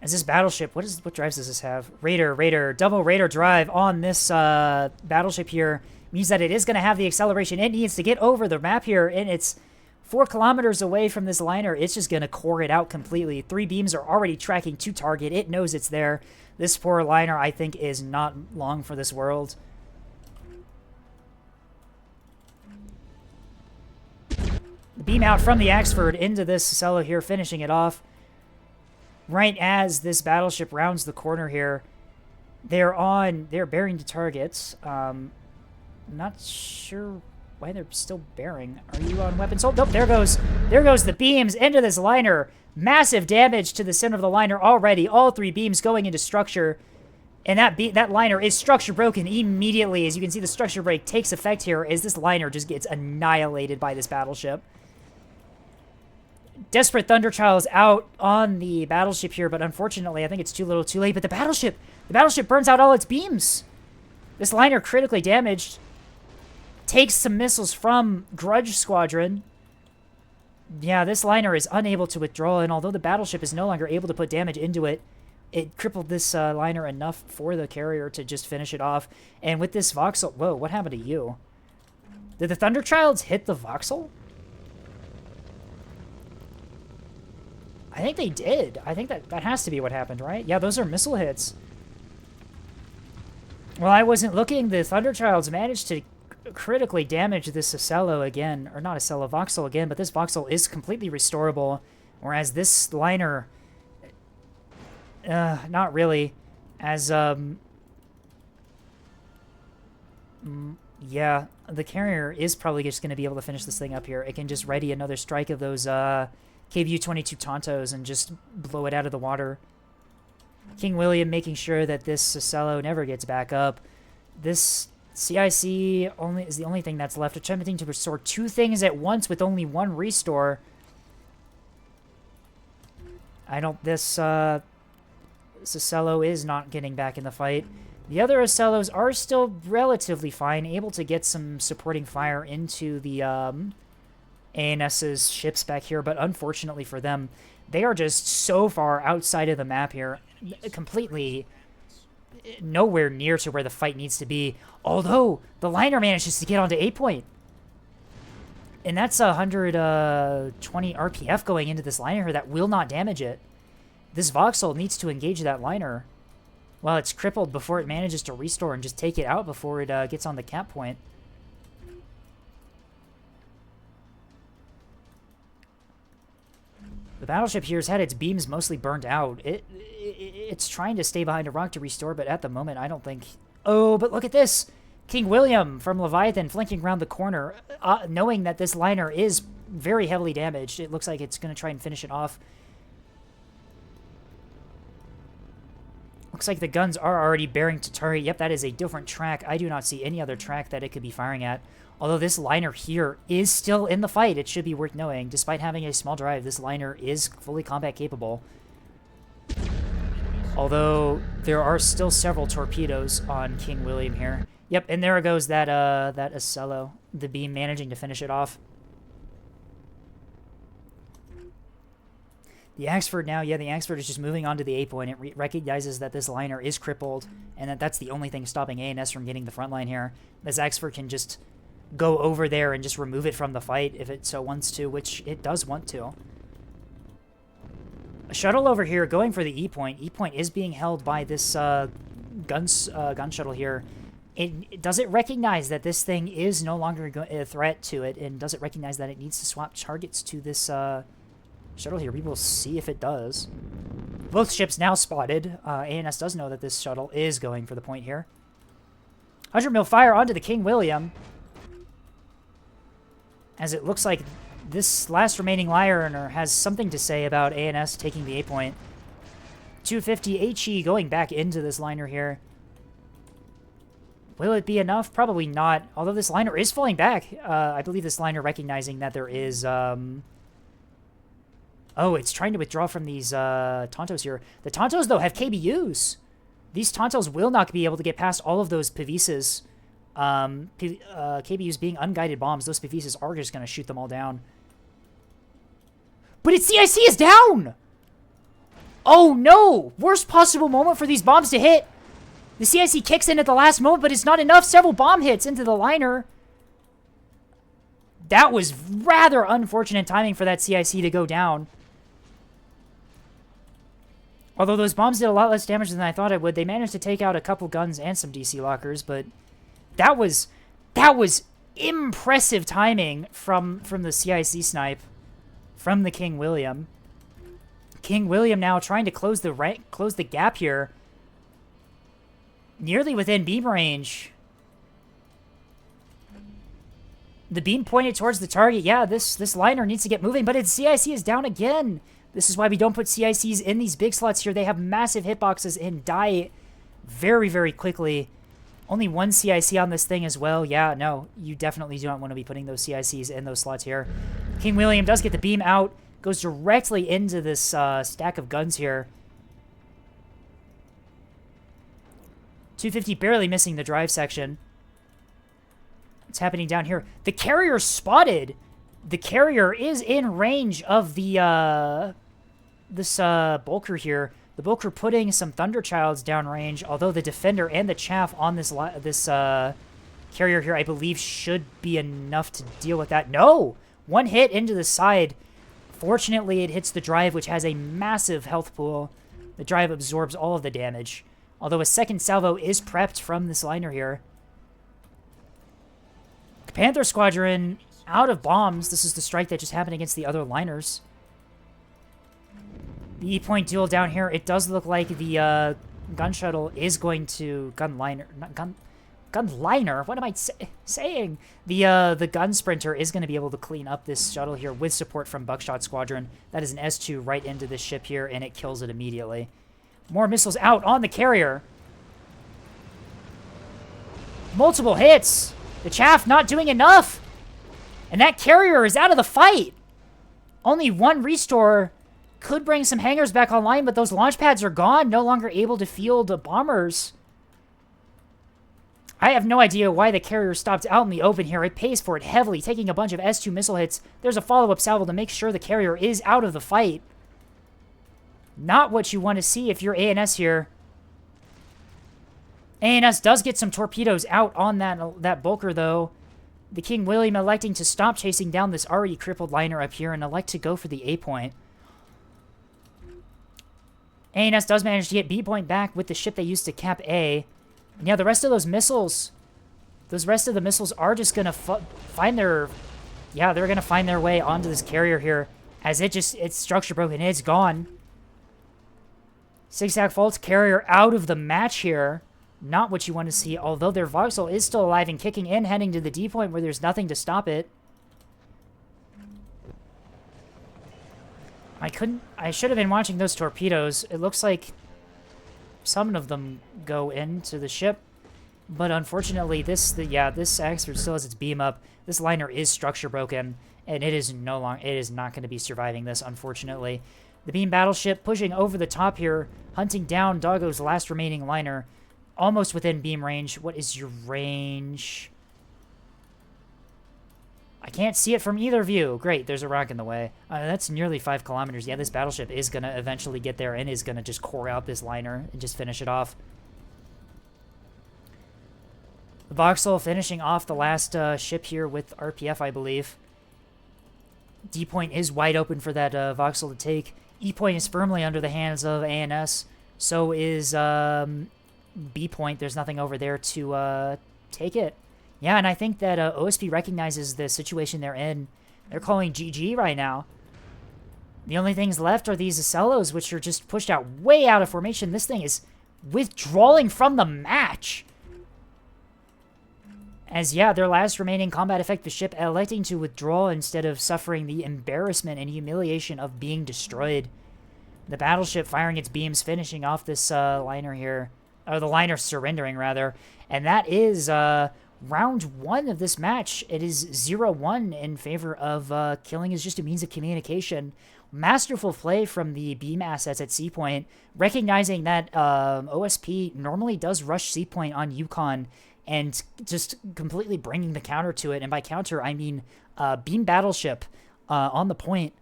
As this battleship, what drives does this have? Raider, double Raider drive on this battleship here means that it is going to have the acceleration it needs to get over the map here, and it's 4 kilometers away from this liner. It's just going to core it out completely. 3 beams are already tracking to target. It knows it's there. This poor liner, I think, is not long for this world. Beam out from the Axford into this Sicelo here, finishing it off. Right as this battleship rounds the corner here, they're bearing to targets. Not sure why they're still bearing. Are you on weapons? Oh, nope, there goes the beams into this liner. Massive damage to the center of the liner already. All 3 beams going into structure. And that liner is structure broken immediately. As you can see, the structure break takes effect here as this liner just gets annihilated by this battleship. Desperate Thunderchild is out on the battleship here, but unfortunately, I think it's too little too late. But the battleship burns out all its beams. This liner critically damaged. Takes some missiles from Grudge Squadron. Yeah, this liner is unable to withdraw, and although the battleship is no longer able to put damage into it, it crippled this liner enough for the carrier to just finish it off. And with this Voxel... Whoa, what happened to you? Did the Thunderchilds hit the Voxel? I think they did. I think that has to be what happened, right? Yeah, those are missile hits. Well, I wasn't looking. The Thunderchilds managed to critically damage this Sicelo again. Or not Sicelo, Voxel again, but this Voxel is completely restorable. Whereas this liner... not really. As, yeah, the carrier is probably just going to be able to finish this thing up here. It can just ready another strike of those, KVU-22 Tontos and just blow it out of the water. King William making sure that this Sicelo never gets back up. This CIC is the only thing that's left. Attempting to restore 2 things at once with only 1 restore. This Sicelo is not getting back in the fight. The other Sicelos are still relatively fine, able to get some supporting fire into the, ANS's ships back here, but unfortunately for them, they are just so far outside of the map here, completely nowhere near to where the fight needs to be, although the liner manages to get onto A point. And that's 120 RPF going into this liner here that will not damage it. This Voxel needs to engage that liner while it's crippled before it manages to restore and just take it out before it gets on the cap point. The battleship here has had its beams mostly burned out. It's trying to stay behind a rock to restore, but at the moment, I don't think... Oh, but look at this! King William from Leviathan flanking around the corner, knowing that this liner is very heavily damaged. It looks like it's going to try and finish it off. Looks like the guns are already bearing to target. Yep, that is a different track. I do not see any other track that it could be firing at. Although this liner here is still in the fight, it should be worth knowing. Despite having a small drive, this liner is fully combat capable. Although there are still several torpedoes on King William here. Yep, and there goes that Sicelo, the beam managing to finish it off. The Axford now, yeah, the Axford is just moving on to the A point. It recognizes that this liner is crippled, and that's the only thing stopping ANS from getting the front line here. This Axford can just go over there and just remove it from the fight if it so wants to, which it does want to. A shuttle over here going for the E point. E point is being held by this gun shuttle here. Does it recognize that this thing is no longer a threat to it, and does it recognize that it needs to swap targets to this shuttle here? We will see if it does. Both ships now spotted. ANS does know that this shuttle is going for the point here. 100 mil fire onto the King William. As it looks like this last remaining liner has something to say about ANS taking the A point. 250 HE going back into this liner here. Will it be enough? Probably not. Although this liner is falling back. I believe this liner recognizing that there is... Oh, it's trying to withdraw from these Tontos here. The Tontos, though, have KBUs. These Tontos will not be able to get past all of those Pavises. KBUs being unguided bombs, those Pavises are just going to shoot them all down. But its CIC is down! Oh no! Worst possible moment for these bombs to hit. The CIC kicks in at the last moment, but it's not enough. Several bomb hits into the liner. That was rather unfortunate timing for that CIC to go down. Although those bombs did a lot less damage than I thought it would, they managed to take out a couple guns and some DC lockers, but that was impressive timing from the CIC snipe from the King William. King William now trying to close the gap here. Nearly within beam range. The beam pointed towards the target. Yeah, this liner needs to get moving, but its CIC is down again. This is why we don't put CICs in these big slots here. They have massive hitboxes and die very, very quickly. Only one CIC on this thing as well. Yeah, no, you definitely do not want to be putting those CICs in those slots here. King William does get the beam out. Goes directly into this stack of guns here. 250 barely missing the drive section. What's happening down here? The carrier spotted. The carrier is in range of the this Bulker here. The Bulker putting some Thunderchilds downrange, although the Defender and the Chaff on this carrier here, I believe, should be enough to deal with that. No! One hit into the side. Fortunately, it hits the drive, which has a massive health pool. The drive absorbs all of the damage. Although a second salvo is prepped from this liner here. Panther Squadron out of bombs. This is the strike that just happened against the other liners. The E-point duel down here. It does look like the gun shuttle is going to... Gunliner? What am I saying? The gun sprinter is going to be able to clean up this shuttle here with support from Buckshot Squadron. That is an S2 right into this ship here, and it kills it immediately. More missiles out on the carrier. Multiple hits. The Chaff not doing enough. And that carrier is out of the fight. Only one restore could bring some hangars back online, but those launch pads are gone. No longer able to field bombers. I have no idea why the carrier stopped out in the open here. It pays for it heavily, taking a bunch of S2 missile hits. There's a follow-up salvo to make sure the carrier is out of the fight. Not what you want to see if you're ANS here. ANS does get some torpedoes out on that Bulker, though. The King William electing to stop chasing down this already crippled liner up here and elect to go for the A-point. ANS does manage to get B-point back with the ship they used to cap A. And yeah, the rest of those missiles, those rest of the missiles are just going to find their... Yeah, they're going to find their way onto this carrier here as it's structure broken. It's gone. Zigzag Fault's carrier out of the match here. Not what you want to see, although their Voxel is still alive and kicking in, heading to the D point where there's nothing to stop it. I should have been watching those torpedoes. It looks like some of them go into the ship, but unfortunately this Axford still has its beam up. This liner is structure broken, and it is not going to be surviving this, unfortunately. The beam battleship pushing over the top here, hunting down Doggo's last remaining liner. Almost within beam range. What is your range? I can't see it from either view. Great, there's a rock in the way. That's nearly 5 kilometers. Yeah, this battleship is going to eventually get there and is going to just core out this liner and just finish it off. The Voxel finishing off the last ship here with RPF, I believe. D-point is wide open for that Voxel to take. E-point is firmly under the hands of ANS. So is... B-point, there's nothing over there to take it. Yeah, and I think that OSP recognizes the situation they're in. They're calling GG right now. The only things left are these Acellos, which are just pushed out way out of formation. This thing is withdrawing from the match. As, yeah, their last remaining combat effective ship electing to withdraw instead of suffering the embarrassment and humiliation of being destroyed. The battleship firing its beams, finishing off this liner here. Or the liner surrendering, rather. And that is round 1 of this match. It is 0-1 in favor of killing is just a means of communication. Masterful play from the beam assets at C Point, recognizing that OSP normally does rush C Point on Yukon and just completely bringing the counter to it. And by counter, I mean beam battleship on the point,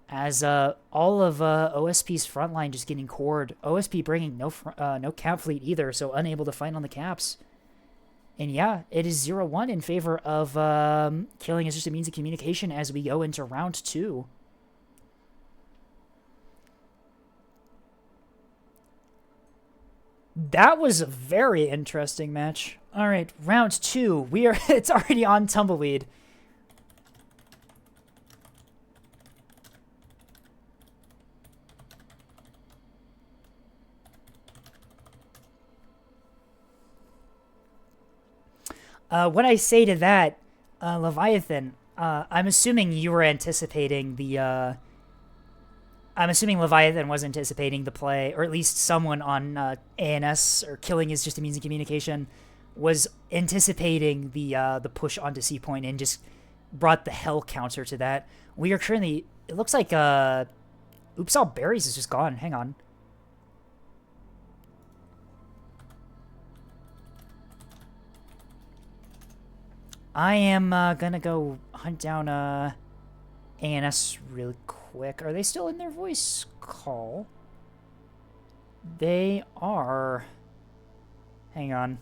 as all of OSP's frontline just getting cored. OSP bringing no cap fleet either, so unable to fight on the caps. And yeah, it is 0-1 in favor of killing is just a means of communication as we go into round 2. That was a very interesting match. All right, round 2. It's already on Tumbleweed. What I say to that, Leviathan, I'm assuming you were anticipating the, I'm assuming Leviathan was anticipating the play, or at least someone on ANS, or killing is just a means of communication, was anticipating the push onto C Point and just brought the hell counter to that. We are currently, it looks like, Oops, All Berries is just gone. Hang on. I am gonna go hunt down ANS really quick. Are they still in their voice call? They are. Hang on.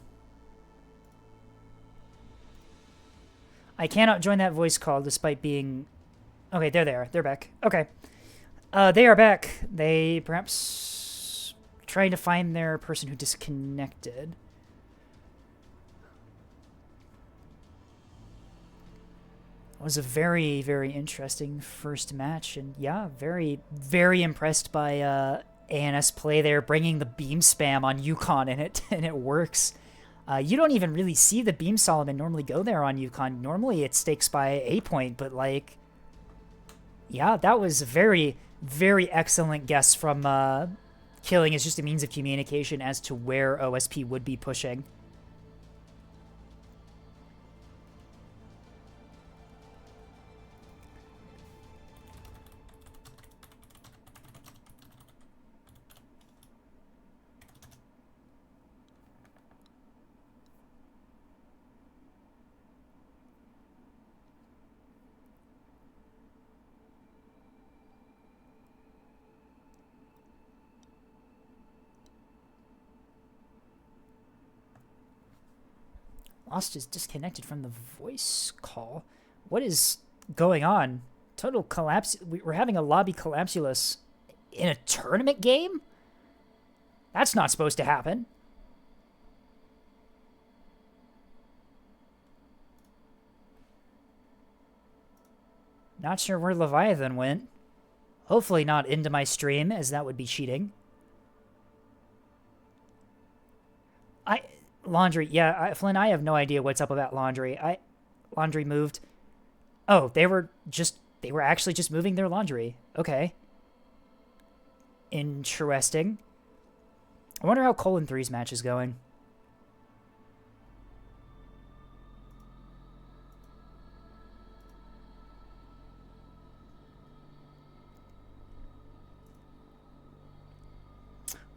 I cannot join that voice call despite being... Okay, there they are. They're back. Okay. They are back. They perhaps trying to find their person who disconnected. It was a very, very interesting first match, and yeah, very, very impressed by ANS play there, bringing the beam spam on Yukon, and it works. You don't even really see the beam Solomon normally go there on Yukon. Normally it stakes by A point, but like, yeah, that was a very, very excellent guess from killing is just a means of communication as to where OSP would be pushing. Lost is disconnected from the voice call. What is going on? Total collapse. We're having a lobby collapsulus in a tournament game? That's not supposed to happen. Not sure where Leviathan went. Hopefully not into my stream, as that would be cheating. Laundry, yeah, Flynn, I have no idea what's up about Laundry. Laundry moved. Oh, they were actually just moving their laundry. Okay. Interesting. I wonder how Colon 3's match is going.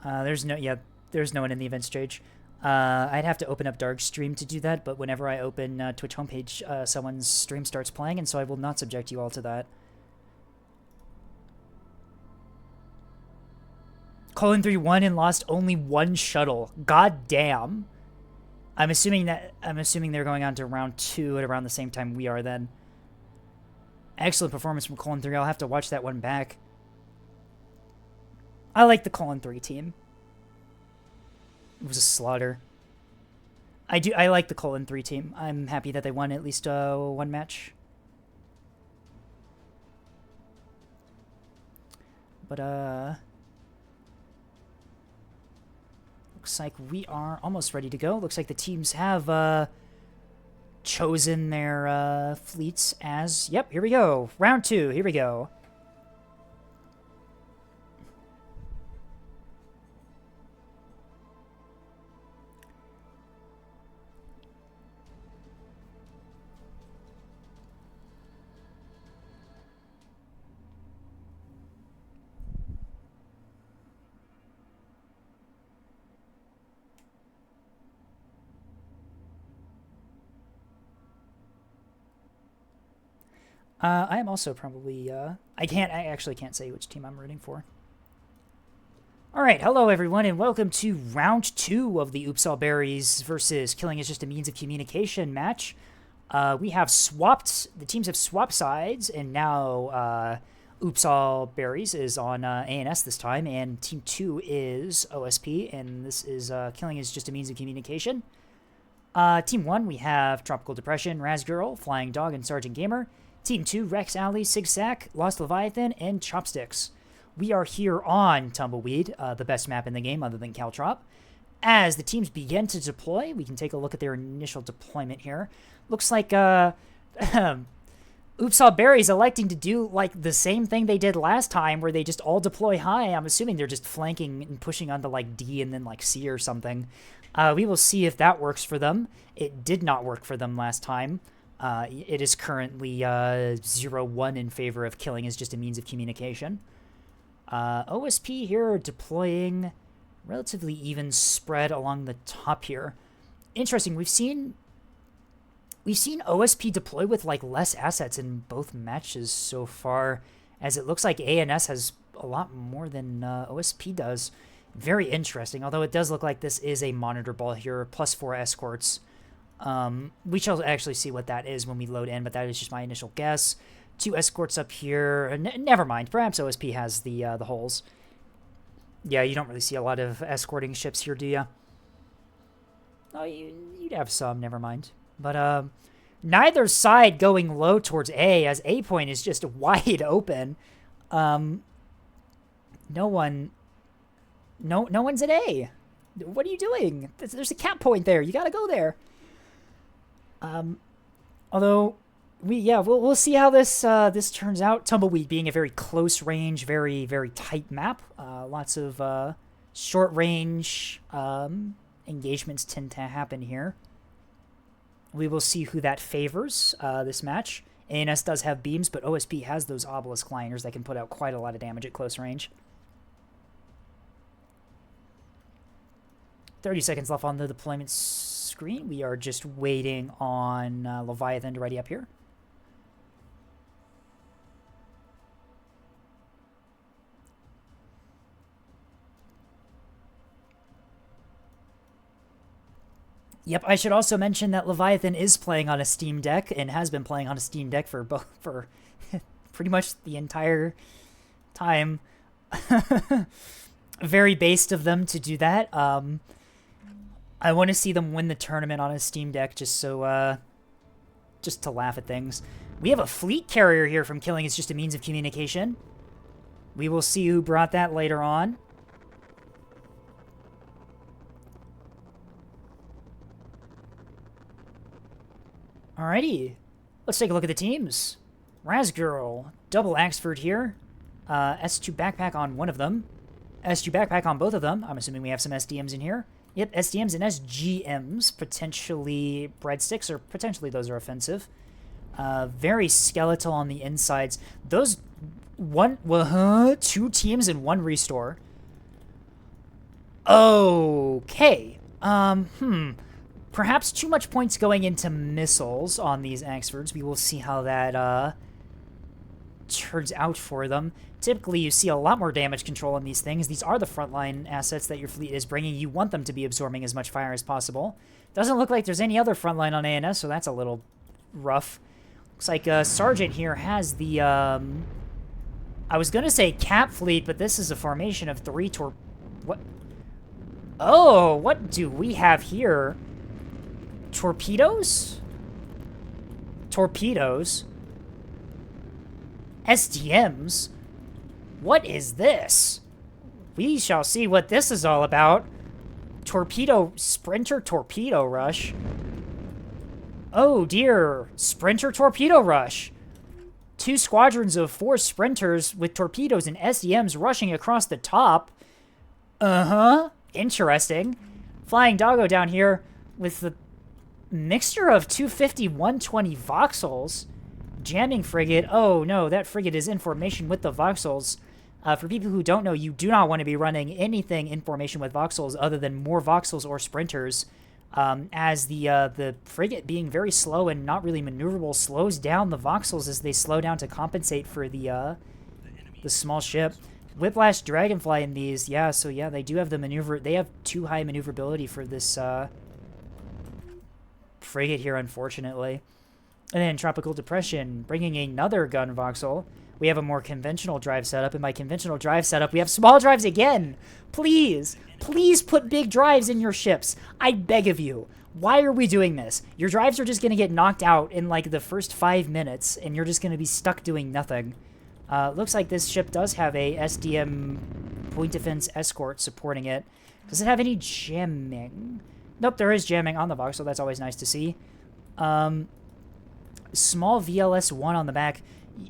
There's no one in the event stage. I'd have to open up Dark Stream to do that, but whenever I open Twitch homepage, someone's stream starts playing, and so I will not subject you all to that. Colon 3 won and lost only one shuttle. God damn. I'm assuming they're going on to round 2 at around the same time we are then. Excellent performance from Colon 3. I'll have to watch that one back. I like the Colon 3 team. It was a slaughter. I like the Colon 3 team. I'm happy that they won at least one match. But looks like we are almost ready to go. Looks like the teams have chosen their fleets as... Yep, here we go. Round 2. Here we go. I am also probably, I actually can't say which team I'm rooting for. All right, hello everyone, and welcome to round 2 of the Oops All Berries versus Killing is Just a Means of Communication match. We have the teams have swapped sides, and now Oops All Berries is on ANS this time, and Team 2 is OSP, and this is Killing is Just a Means of Communication. Team 1, we have Tropical Depression, Razgirl, Flying Dog, and Sergeant Gamer. Team 2, Rex Alley, Sigsack, Lost Leviathan, and Chopsticks. We are here on Tumbleweed, the best map in the game other than Caltrop. As the teams begin to deploy, we can take a look at their initial deployment here. Looks like Oops All Berries electing to do like the same thing they did last time, where they just all deploy high. I'm assuming they're just flanking and pushing onto like D and then like C or something. We will see if that works for them. It did not work for them last time. It is currently 0-1 in favor of Killing is Just a Means of Communication. OSP here deploying relatively even spread along the top here. Interesting, we've seen OSP deploy with like less assets in both matches so far, as it looks like ANS has a lot more than OSP does. Very interesting, although it does look like this is a monitor ball here, +4 escorts. We shall actually see what that is when we load in, but that is just my initial guess. 2 escorts up here. Never mind. Perhaps OSP has the holes. Yeah, you don't really see a lot of escorting ships here, do you? Oh, you'd have some. Never mind. But neither side going low towards A, as A point is just wide open. No one's at A. What are you doing? There's a cap point there. You gotta go there. Although we'll see how this turns out. Tumbleweed being a very close range, very very tight map. Lots of short range engagements tend to happen here. We will see who that favors this match. ANS does have beams, but OSP has those obelisk liners that can put out quite a lot of damage at close range. 30 seconds left on the deployment screen. We are just waiting on Leviathan to ready up here. Yep, I should also mention that Leviathan is playing on a Steam Deck and has been playing on a Steam Deck for pretty much the entire time. Very based of them to do that. I want to see them win the tournament on a Steam Deck just to laugh at things. We have a fleet carrier here from Killing is Just a Means of Communication. We will see who brought that later on. Alrighty, let's take a look at the teams. Razgirl, double Axford here. S2 backpack on one of them. S2 backpack on both of them. I'm assuming we have some SDMs in here. Yep, SDMs and SGMs, potentially breadsticks, or potentially those are offensive. Very skeletal on the insides. Those two teams and one restore. Okay. Perhaps too much points going into missiles on these Axfords. We will see how that turns out for them. Typically, you see a lot more damage control on these things. These are the frontline assets that your fleet is bringing. You want them to be absorbing as much fire as possible. Doesn't look like there's any other frontline on ANS, so that's a little rough. Looks like Sergeant here has the, I was gonna say cap fleet, but this is a formation of 3 what? Oh, what do we have here? Torpedoes? Torpedoes? SDMs? What is this? We shall see what this is all about. Sprinter torpedo rush. Oh dear, Sprinter torpedo rush. 2 squadrons of 4 sprinters with torpedoes and SDMs rushing across the top. Interesting. Flying Doggo down here with the mixture of 250, 120 voxels. Jamming frigate. Oh no, that frigate is in formation with the voxels. For people who don't know, you do not want to be running anything in formation with voxels other than more voxels or sprinters. as the frigate being very slow and not really maneuverable slows down the voxels as they slow down to compensate for the small ship. Whiplash Dragonfly in these, yeah, so yeah, they do have the maneuver. They have too high maneuverability for this frigate here, unfortunately. And then Tropical Depression, bringing another gun voxel. We have a more conventional drive setup. In my conventional drive setup, we have small drives again. Please, please put big drives in your ships. I beg of you. Why are we doing this? Your drives are just going to get knocked out in like the first 5 minutes, and you're just going to be stuck doing nothing. Looks like this ship does have a SDM point defense escort supporting it. Does it have any jamming? Nope, there is jamming on the voxel. That's always nice to see. Small VLS-1 on the back.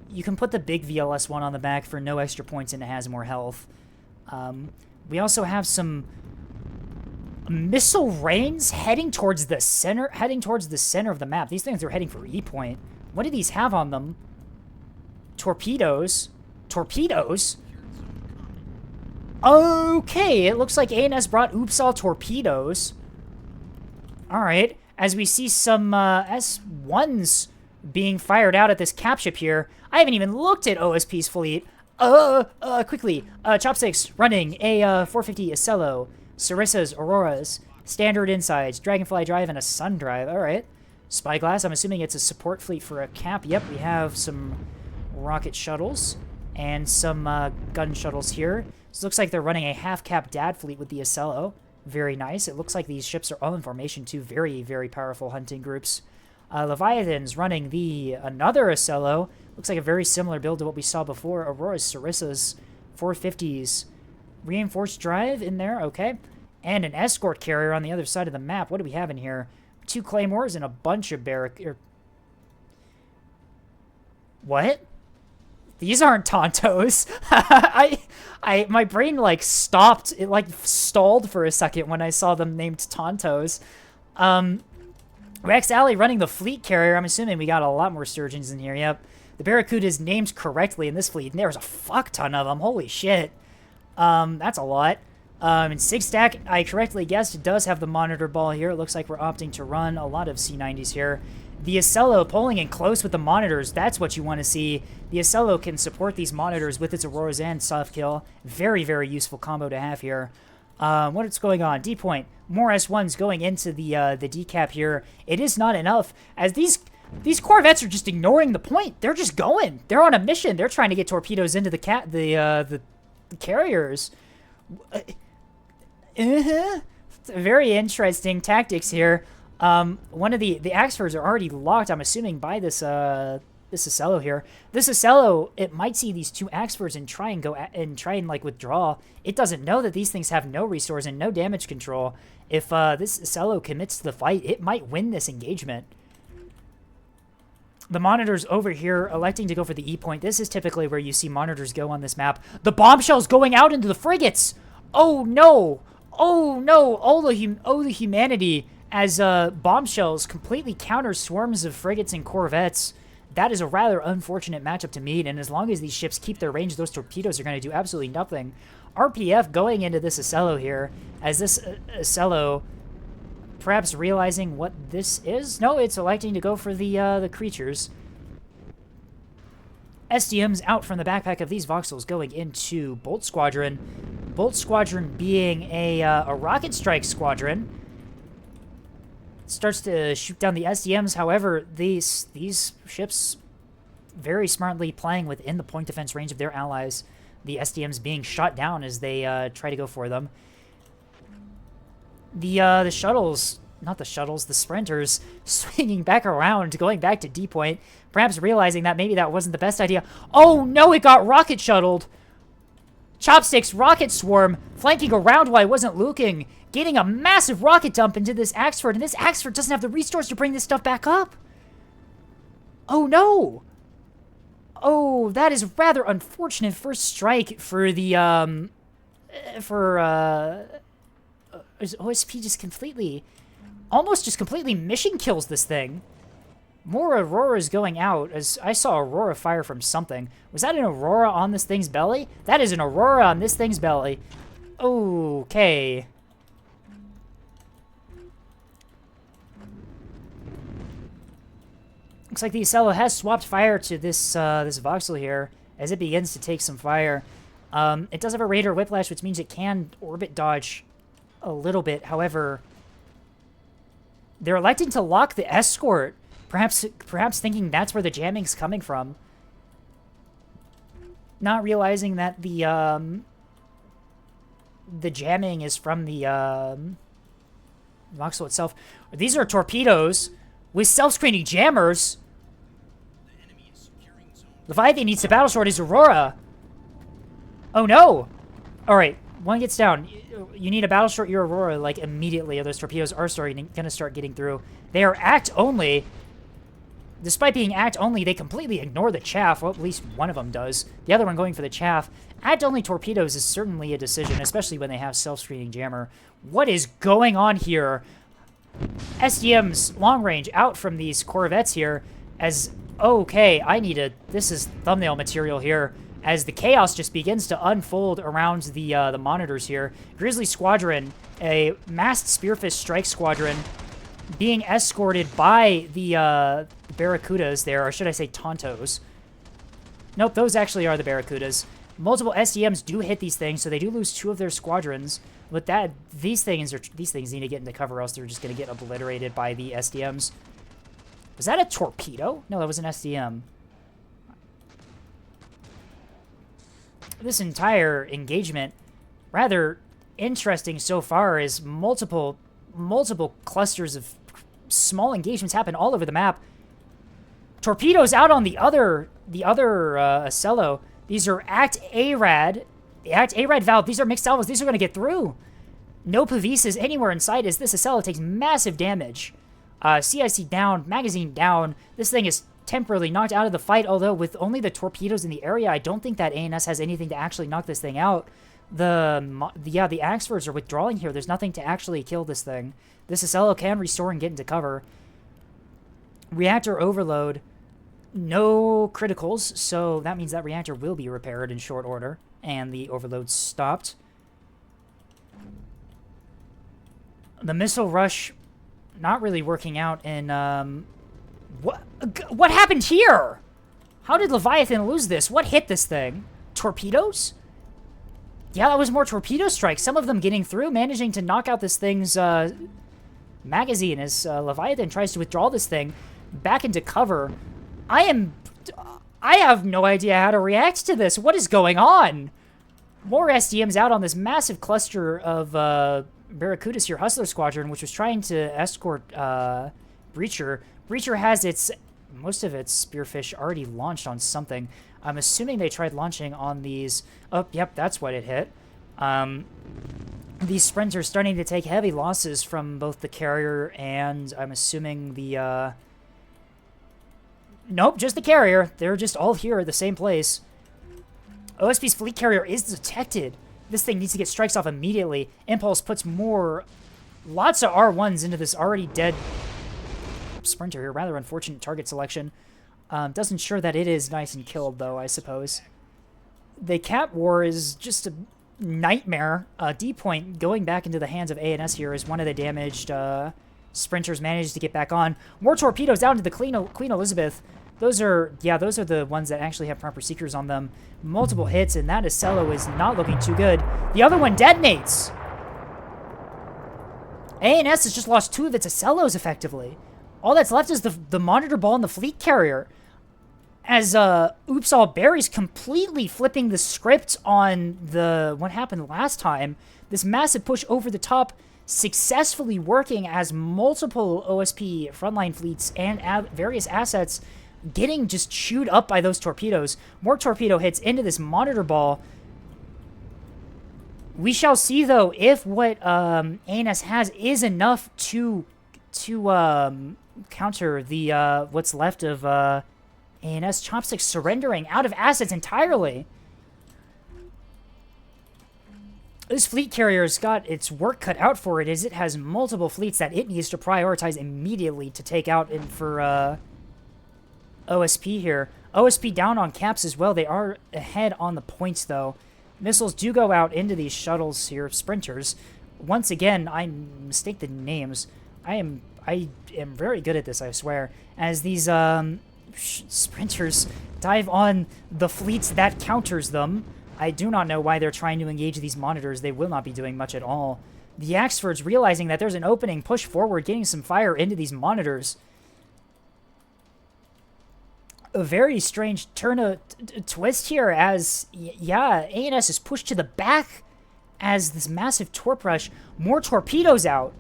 You can put the big VLS-1 on the back for no extra points, and it has more health. We also have some missile rains heading towards the center of the map. These things are heading for E point. What do these have on them? Torpedoes. Torpedoes? Okay, it looks like ANS brought Oopsal torpedoes. Alright, as we see some S1s being fired out at this cap ship here. I haven't even looked at OSP's fleet. Quickly. Chopsticks running a 450 Acello, Sarissa's Auroras, Standard Insides, Dragonfly Drive, and a Sun Drive. Alright. Spyglass, I'm assuming it's a support fleet for a cap. Yep, we have some rocket shuttles and some gun shuttles here. This looks like they're running a half-cap DAD fleet with the Acello. Very nice. It looks like these ships are all in formation too. Very, very powerful hunting groups. Leviathan's running another Acello. Looks like a very similar build to what we saw before. Aurora's, Sarissa's, 450s. Reinforced drive in there, okay. And an escort carrier on the other side of the map. What do we have in here? 2 claymores and a bunch of What? These aren't Tontos. My brain like stopped. It like stalled for a second when I saw them named Tontos. Rex Alley running the fleet carrier. I'm assuming we got a lot more Sturgeons in here. Yep. The Barracuda is named correctly in this fleet, and there's a fuck ton of them. Holy shit. That's a lot. And Sigstack, I correctly guessed, does have the monitor ball here. It looks like we're opting to run a lot of C90s here. The Acello pulling in close with the monitors. That's what you want to see. The Acello can support these monitors with its Auroras and soft kill. Very, very useful combo to have here. What's going on? D point. More S1s going into the decap here. It is not enough, as these Corvettes are just ignoring the point. They're just going. They're on a mission. They're trying to get torpedoes into the carriers. Very interesting tactics here. One of the Axfords are already locked, I'm assuming, by this Acello here. This Acello, it might see these 2 Axfords and try and like withdraw. It doesn't know that these things have no resource and no damage control. If this Acello commits to the fight, it might win this engagement. The monitors over here electing to go for the E point. This is typically where you see monitors go on this map. The bombshells going out into the frigates. Oh no! Oh no! Oh the humanity as bombshells completely counter swarms of frigates and corvettes. That is a rather unfortunate matchup to meet, and as long as these ships keep their range, those torpedoes are going to do absolutely nothing. RPF going into this Acello here, as this Acello perhaps realizing what this is. No, it's electing to go for the creatures. SDM's out from the backpack of these voxels going into Bolt Squadron. Bolt Squadron being a rocket strike squadron. Starts to shoot down the SDMs. However, these ships very smartly playing within the point defense range of their allies. The SDMs being shot down as they try to go for them. The shuttles, not the shuttles, the sprinters swinging back around, going back to D point, perhaps realizing that maybe that wasn't the best idea. Oh no, it got rocket shuttled. Chopsticks, rocket swarm, flanking around while I wasn't looking, getting a massive rocket dump into this Axford, and this Axford doesn't have the resource to bring this stuff back up. Oh no! Oh, that is rather unfortunate first strike for the, OSP just completely, almost just completely mission kills this thing. More Auroras going out, as I saw Aurora fire from something. Was that an Aurora on this thing's belly? That is an Aurora on this thing's belly. Okay. Looks like the Acello has swapped fire to this this voxel here as it begins to take some fire. It does have a Raider Whiplash, which means it can orbit dodge a little bit. However, they're electing to lock the escort, perhaps thinking that's where the jamming's coming from. Not realizing that the jamming is from the voxel itself. These are torpedoes with self-screening jammers. Leviathan needs to battle short his Aurora. Oh no! Alright, one gets down. You need to battle short your Aurora like immediately, or those torpedoes are gonna start getting through. They are act only. Despite being act only, they completely ignore the chaff. Well, at least one of them does. The other one going for the chaff. Act only torpedoes is certainly a decision, especially when they have self-screening jammer. What is going on here? SDM's long range out from these Corvettes here as, okay, this is thumbnail material here, as the chaos just begins to unfold around the monitors here. Grizzly Squadron, a massed Spearfish strike squadron, being escorted by the Barracudas there, or should I say Tontos. Nope, those actually are the Barracudas. Multiple SDMs do hit these things, so they do lose 2 of their squadrons. But these things need to get into cover, else they're just going to get obliterated by the SDMs. Was that a torpedo? No, that was an SDM. This entire engagement, rather interesting so far, is multiple clusters of small engagements happen all over the map. Torpedoes out on the other Acello. These are Act A-Rad valve. These are mixed salvos. These are going to get through. No Pavises anywhere in sight as this Acello takes massive damage. CIC down, magazine down. This thing is temporarily knocked out of the fight, although with only the torpedoes in the area, I don't think that ANS has anything to actually knock this thing out. The Axfords are withdrawing here. There's nothing to actually kill this thing. This Acello can restore and get into cover. Reactor overload. No criticals, so that means that reactor will be repaired in short order, and the overload stopped. The missile rush not really working out, and what happened here? How did Leviathan lose this? What hit this thing? Torpedoes? Yeah, that was more torpedo strikes. Some of them getting through, managing to knock out this thing's magazine as Leviathan tries to withdraw this thing back into cover. I have no idea how to react to this. What is going on? More SDMs out on this massive cluster of Barracudas here. Hustler Squadron, which was trying to escort Breacher. Breacher has most of its Spearfish already launched on something. I'm assuming they tried launching on these. Oh, yep, that's what it hit. These Sprinters starting to take heavy losses from both the carrier and I'm assuming the nope, just the carrier. They're just all here at the same place. OSP's fleet carrier is detected. This thing needs to get strikes off immediately. Impulse puts lots of R1s into this already dead Sprinter here. Rather unfortunate target selection. Does ensure that it is nice and killed, though, I suppose. The Cat War is just a nightmare. D-Point going back into the hands of ANS here as one of the damaged Sprinters manages to get back on. More torpedoes down to the Queen Elizabeth. Those are the ones that actually have proper seekers on them. Multiple hits, and that Acello is not looking too good. The other one detonates. ANS has just lost 2 of its Acellos, effectively. All that's left is the monitor ball and the fleet carrier. As Oops All Berries completely flipping the script on what happened last time. This massive push over the top successfully working as multiple OSP frontline fleets and various assets getting just chewed up by those torpedoes. More torpedo hits into this monitor ball. We shall see, though, if what ANS has is enough to counter the what's left of ANS. Chopstick surrendering out of assets entirely. This fleet carrier's got its work cut out for it as it has multiple fleets that it needs to prioritize immediately to take out for OSP here. OSP down on caps as well. They are ahead on the points, though. Missiles do go out into these shuttles here, Sprinters. Once again, I mistake the names. I am very good at this, I swear. As these sprinters dive on the fleets that counters them. I do not know why they're trying to engage these monitors. They will not be doing much at all. The Axfords, realizing that there's an opening, push forward, getting some fire into these monitors. A very strange twist here as, yeah, ANS is pushed to the back as this massive torp rush. More torpedoes out.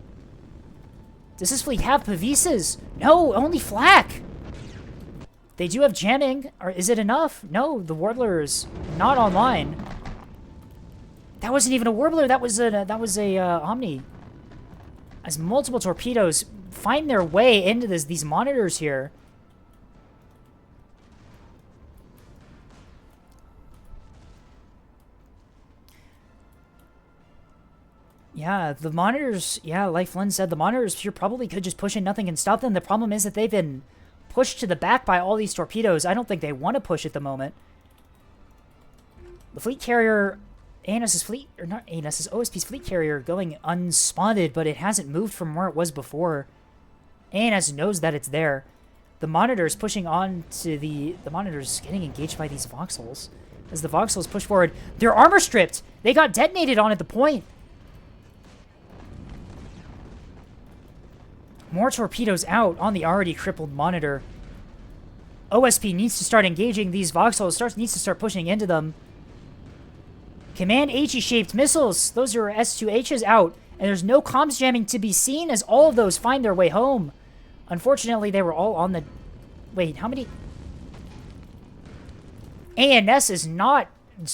Does this fleet have Pavisas? No, only flak. They do have jamming. Or is it enough? No, the Warbler is not online. That wasn't even a Warbler. That was a Omni. As multiple torpedoes find their way into these monitors here. Yeah, the monitors, yeah, like Flynn said, the monitors here probably could just push in. Nothing can stop them. The problem is that they've been pushed to the back by all these torpedoes. I don't think they want to push at the moment. The fleet carrier, ANS's fleet, or not ANS's, OSP's fleet carrier going unspotted, but it hasn't moved from where it was before. ANS knows that it's there. The monitors pushing on to the monitors getting engaged by these voxels. As the voxels push forward, they're armor stripped. They got detonated on at the point. More torpedoes out on the already crippled monitor. OSP needs to start engaging these voxels, needs to start pushing into them. Command HE-shaped missiles. Those are S2Hs out, and there's no comms jamming to be seen as all of those find their way home. Unfortunately, they were all on the... Wait, how many... ANS is not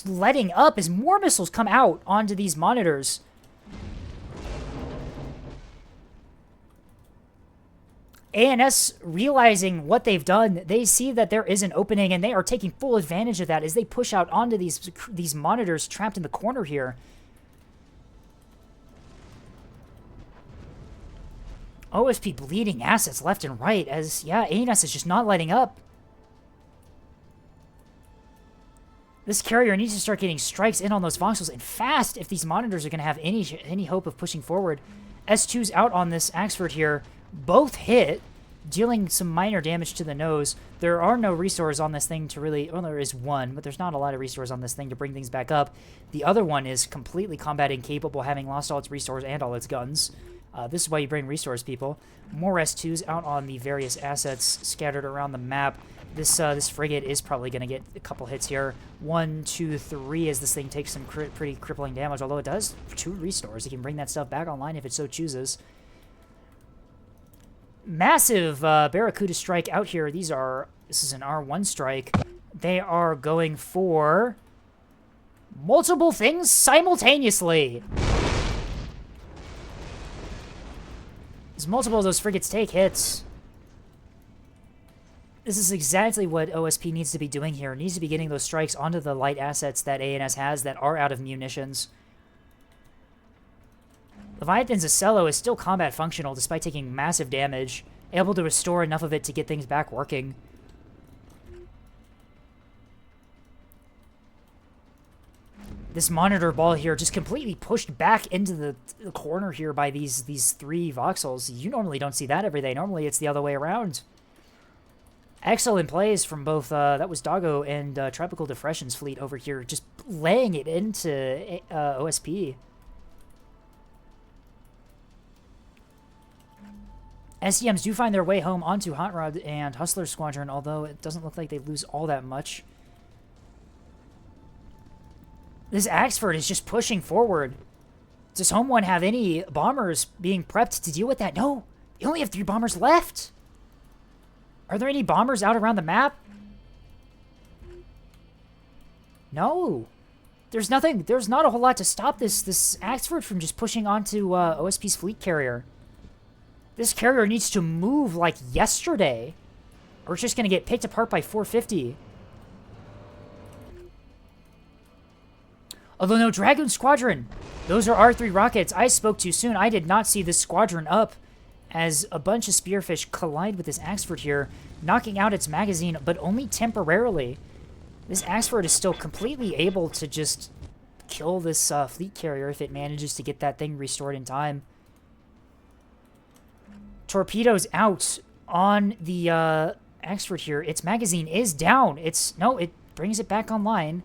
letting up as more missiles come out onto these monitors. ANS realizing what they've done, they see that there is an opening, and they are taking full advantage of that as they push out onto these monitors trapped in the corner here. OSP bleeding assets left and right as, yeah, ANS is just not letting up. This carrier needs to start getting strikes in on those voxels, and fast if these monitors are going to have any hope of pushing forward. S2's out on this Axford here. Both hit, dealing some minor damage to the nose. There are no resources on this thing to really... Well, there is one, but there's not a lot of resources on this thing to bring things back up. The other one is completely combat incapable, having lost all its resources and all its guns. This is why you bring resource people. More S2s out on the various assets scattered around the map. This frigate is probably going to get a couple hits here. 1, 2, 3 as this thing takes some pretty crippling damage, although it does 2 restores. It can bring that stuff back online if it so chooses. Massive Barracuda strike out here. This is an R1 strike. They are going for multiple things simultaneously. As multiple of those frigates take hits. This is exactly what OSP needs to be doing here. It needs to be getting those strikes onto the light assets that ANS has that are out of munitions. Leviathan's Acello is still combat functional despite taking massive damage, able to restore enough of it to get things back working. This monitor ball here just completely pushed back into the corner here by these 3 voxels. You normally don't see that every day. Normally it's the other way around. Excellent plays from both, that was Doggo and Tropical Depression's fleet over here, just laying it into OSP. SEMs do find their way home onto Hot Rod and Hustler Squadron, although it doesn't look like they lose all that much. This Axford is just pushing forward. Does Home One have any bombers being prepped to deal with that? No! You only have 3 bombers left! Are there any bombers out around the map? No! There's nothing, there's not a whole lot to stop this Axford from just pushing onto OSP's fleet carrier. This carrier needs to move like yesterday, or it's just going to get picked apart by 450. Although no Dragoon Squadron. Those are R3 rockets. I spoke too soon. I did not see this squadron up as a bunch of Spearfish collide with this Axford here, knocking out its magazine, but only temporarily. This Axford is still completely able to just kill this fleet carrier if it manages to get that thing restored in time. Torpedoes out on the Axford here. Its magazine is down. No, it brings it back online.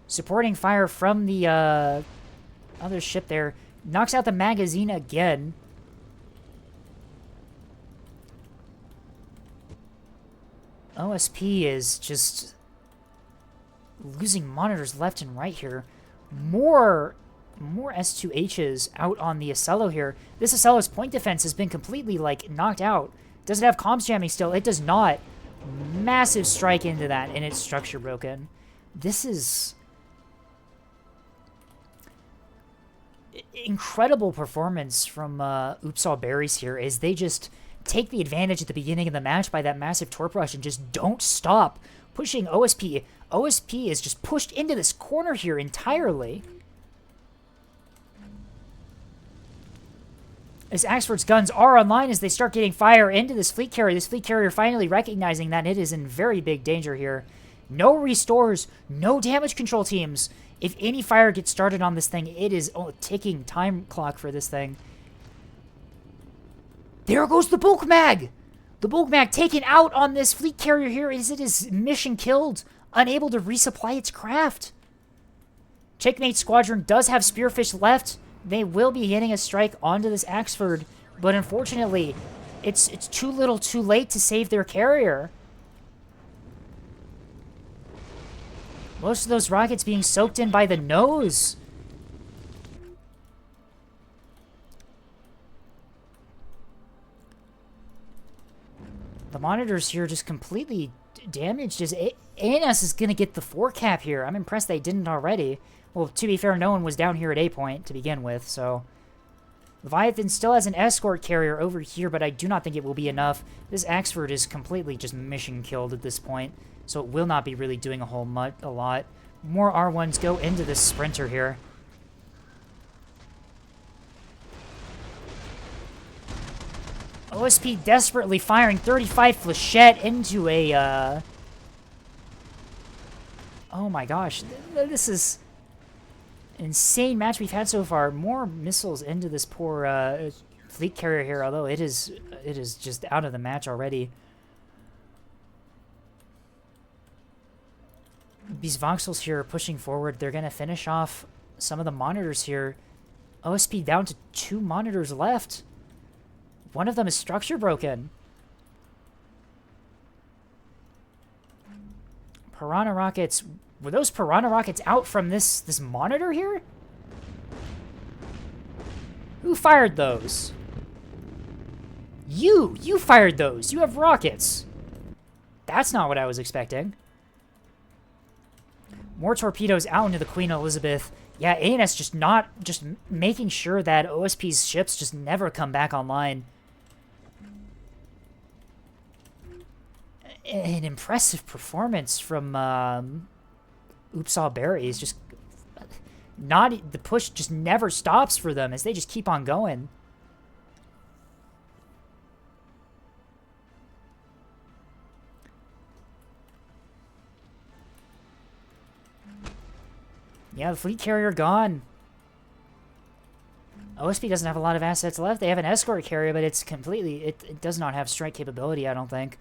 Supporting fire from the other ship there. Knocks out the magazine again. OSP is just losing monitors left and right here. More S2Hs out on the Acello here. This Acello's point defense has been completely, like, knocked out. Does it have comms jamming still? It does not. Massive strike into that, and its structure broken. This is incredible performance from Upsal Berries here, as they just take the advantage at the beginning of the match by that massive torp rush and just don't stop pushing OSP. OSP is just pushed into this corner here entirely. As Axford's guns are online, as they start getting fire into this fleet carrier finally recognizing that it is in very big danger here. No restores, no damage control teams. If any fire gets started on this thing, it is a ticking time clock for this thing. There goes the bulk mag! The bulk mag taken out on this fleet carrier here as it is mission killed, unable to resupply its craft. Checkmate Squadron does have Spearfish left. They will be getting a strike onto this Axford, but unfortunately, it's too little too late to save their carrier. Most of those rockets being soaked in by the nose. The monitors here just completely damaged. As ANS is going to get the 4 cap here. I'm impressed they didn't already. Well, to be fair, no one was down here at A point to begin with, so... Leviathan still has an escort carrier over here, but I do not think it will be enough. This Axford is completely just mission killed at this point, so it will not be really doing a lot. More R1s go into this sprinter here. OSP desperately firing 35 Flechette into a, Oh my gosh, this is an insane match we've had so far. More missiles into this poor fleet carrier here, although it is just out of the match already. These voxels here are pushing forward. They're going to finish off some of the monitors here. OSP down to 2 monitors left. One of them is structure broken. Piranha rockets. Were those Piranha rockets out from this monitor here? Who fired those? You fired those. You have rockets. That's not what I was expecting. More torpedoes out into the Queen Elizabeth. Yeah, ANS just making sure that OSP's ships just never come back online. An impressive performance from Upsal Berries. Just the push just never stops for them as they just keep on going. Yeah, the fleet carrier gone. OSP doesn't have a lot of assets left. They have an escort carrier, but it's completely... It does not have strike capability, I don't think.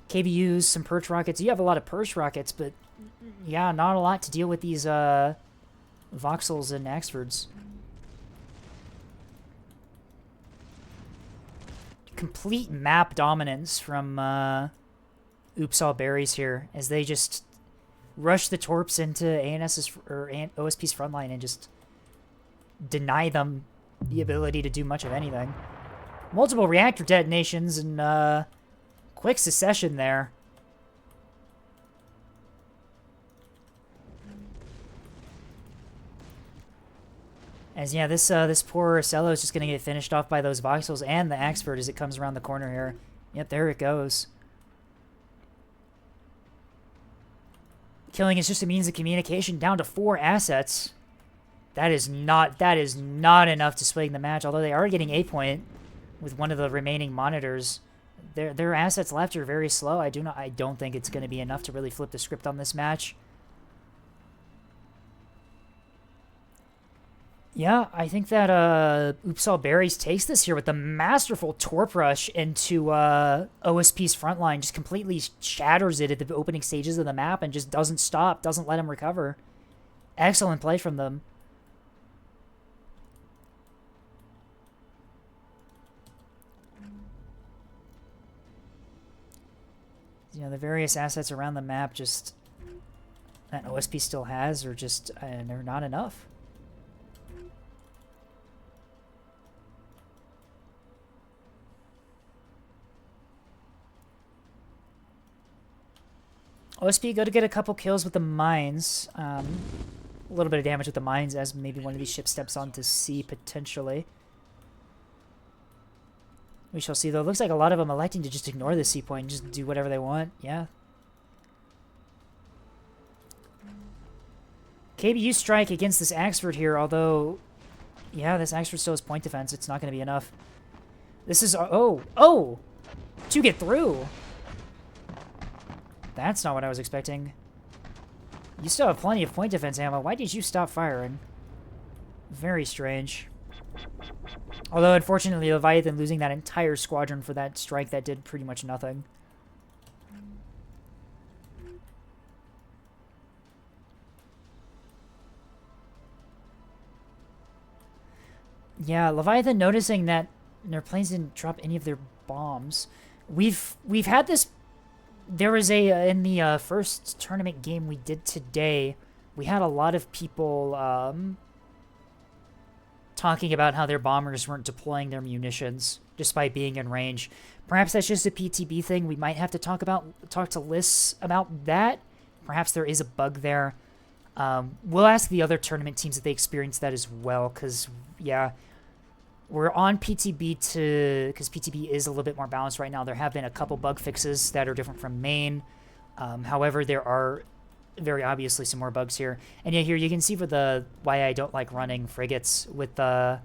KBUs, some perch rockets. You have a lot of perch rockets, but... Yeah, not a lot to deal with these, Voxels and Axfords. Complete map dominance from, Upsal Berries here, as they just... rush the torps into OSP's front line and just deny them the ability to do much of anything. Multiple reactor detonations in quick succession there. As yeah, this poor Cello is just gonna get finished off by those voxels and the Axford as it comes around the corner here. Yep, there it goes. Killing is just a means of communication down to 4 assets. That is not enough to swing the match, although they are getting a point with one of the remaining monitors. Their assets left are very slow. I don't think it's going to be enough to really flip the script on this match. Yeah, I think that Upsal Berries takes this here with the masterful Torp Rush into OSP's front line, just completely shatters it at the opening stages of the map and just doesn't stop, doesn't let him recover. Excellent play from them. You know, the various assets around the map just that OSP still has are just, they're not enough. OSP go to get a couple kills with the mines. A little bit of damage with the mines as maybe one of these ships steps onto sea potentially. We shall see though. It looks like a lot of them electing to just ignore the sea point and just do whatever they want. Yeah. KBU strike against this Axford here, although, yeah, this Axford still has point defense. It's not going to be enough. This is, oh, to get through. That's not what I was expecting. You still have plenty of point defense ammo. Why did you stop firing? Very strange. Although, unfortunately, Leviathan losing that entire squadron for that strike that did pretty much nothing. Yeah, Leviathan noticing that their planes didn't drop any of their bombs. We've had this. There was a in the first tournament game we did today. We had a lot of people talking about how their bombers weren't deploying their munitions despite being in range. Perhaps that's just a PTB thing. We might have to talk to Liss about that. Perhaps there is a bug there. We'll ask the other tournament teams if they experienced that as well, because, yeah, we're on PTB because PTB is a little bit more balanced right now. There have been a couple bug fixes that are different from main. However, there are very obviously some more bugs here. And yeah, here you can see for the why I don't like running frigates with the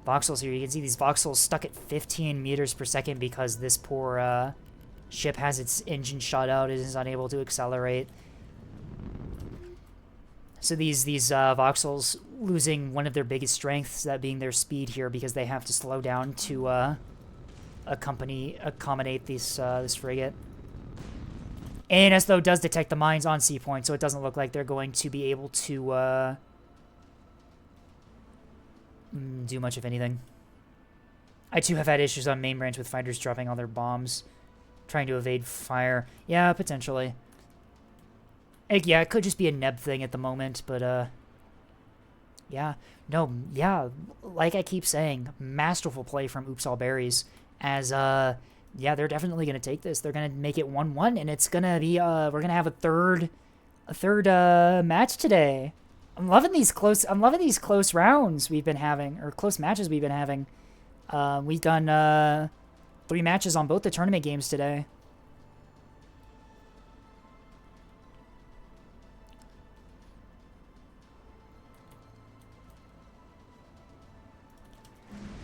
voxels here. You can see these voxels stuck at 15 meters per second because this poor ship has its engine shut out. It is unable to accelerate. So these voxels losing one of their biggest strengths, that being their speed here, because they have to slow down to accommodate this frigate. ANS, though, does detect the mines on sea point, so it doesn't look like they're going to be able to do much of anything. I, too, have had issues on main branch with fighters dropping all their bombs, trying to evade fire. Yeah, potentially. Yeah, it could just be a Neb thing at the moment, but, yeah. No, yeah, like I keep saying, masterful play from Upsal Berries, as, yeah, they're definitely going to take this. They're going to make it 1-1, and it's going to be, we're going to have a third match today. I'm loving these close rounds we've been having, or close matches we've been having. We've done, 3 matches on both the tournament games today.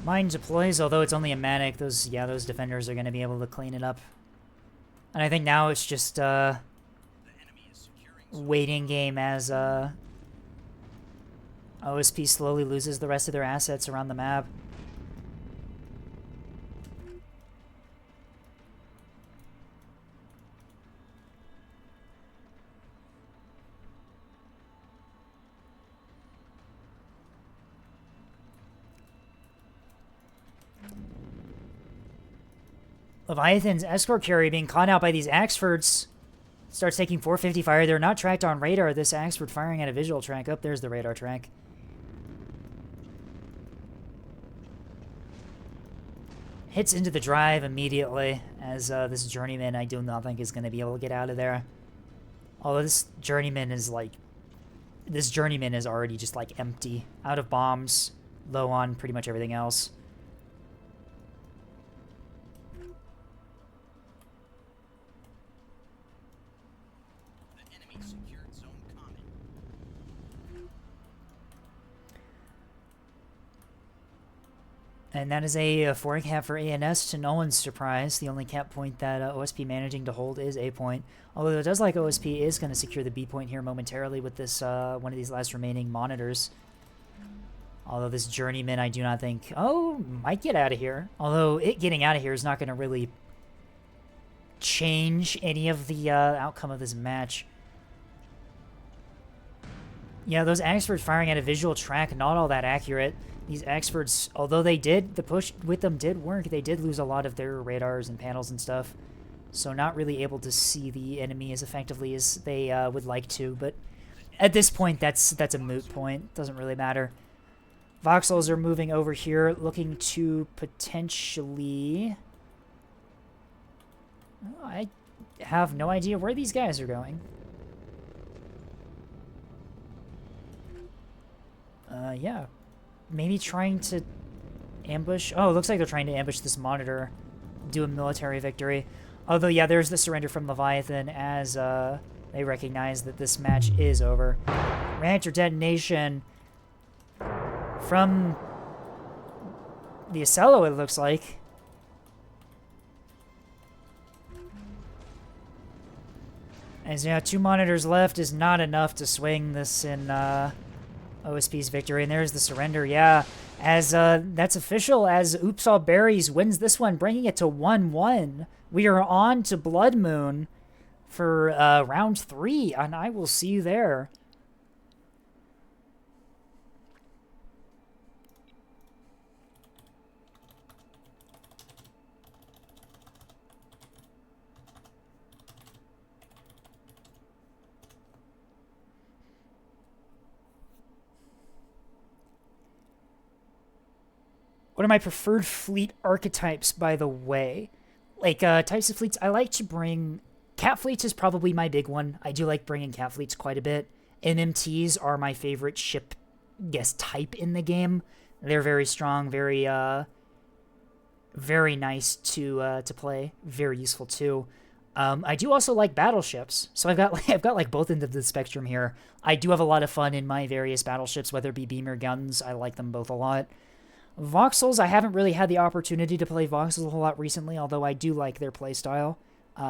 Mine deploys, although it's only a manic, those defenders are going to be able to clean it up. And I think now it's just waiting game as OSP slowly loses the rest of their assets around the map. Leviathan's escort carrier being caught out by these Axfords starts taking 450 fire. They're not tracked on radar. This Axford firing at a visual track. Oh, there's the radar track. Hits into the drive immediately as this journeyman I do not think is going to be able to get out of there. Although this journeyman is already just like empty, out of bombs, low on pretty much everything else. And that is a 4 cap for ANS to no one's surprise. The only cap point that OSP managing to hold is A point. Although it does like OSP is going to secure the B point here momentarily with this one of these last remaining monitors. Although this Journeyman, I do not think... Oh, might get out of here. Although it getting out of here is not going to really change any of the outcome of this match. Yeah, those experts firing at a visual track, not all that accurate. These experts, although they did, the push with them did work, they did lose a lot of their radars and panels and stuff. So not really able to see the enemy as effectively as they would like to. But at this point, that's a moot point. Doesn't really matter. Voxels are moving over here, looking to potentially... Oh, I have no idea where these guys are going. Yeah. Maybe trying to ambush... Oh, it looks like they're trying to ambush this monitor. Do a military victory. Although, yeah, there's the surrender from Leviathan as they recognize that this match is over. Reactor detonation from the Ocello, it looks like. As yeah, 2 monitors left is not enough to swing this in OSP's victory. And there's the surrender, yeah. As that's official, as Oops All Berries wins this one, bringing it to 1-1. We are on to Blood Moon for round 3, and I will see you there. What are my preferred fleet archetypes, by the way? Like, types of fleets, I like to bring... Cat fleets is probably my big one. I do like bringing cat fleets quite a bit. MMTs are my favorite ship, type in the game. They're very strong, very nice to play. Very useful, too. I do also like battleships. So I've got like both ends of the spectrum here. I do have a lot of fun in my various battleships, whether it be beam or guns. I like them both a lot. Voxels, I haven't really had the opportunity to play Voxels a whole lot recently, although I do like their playstyle.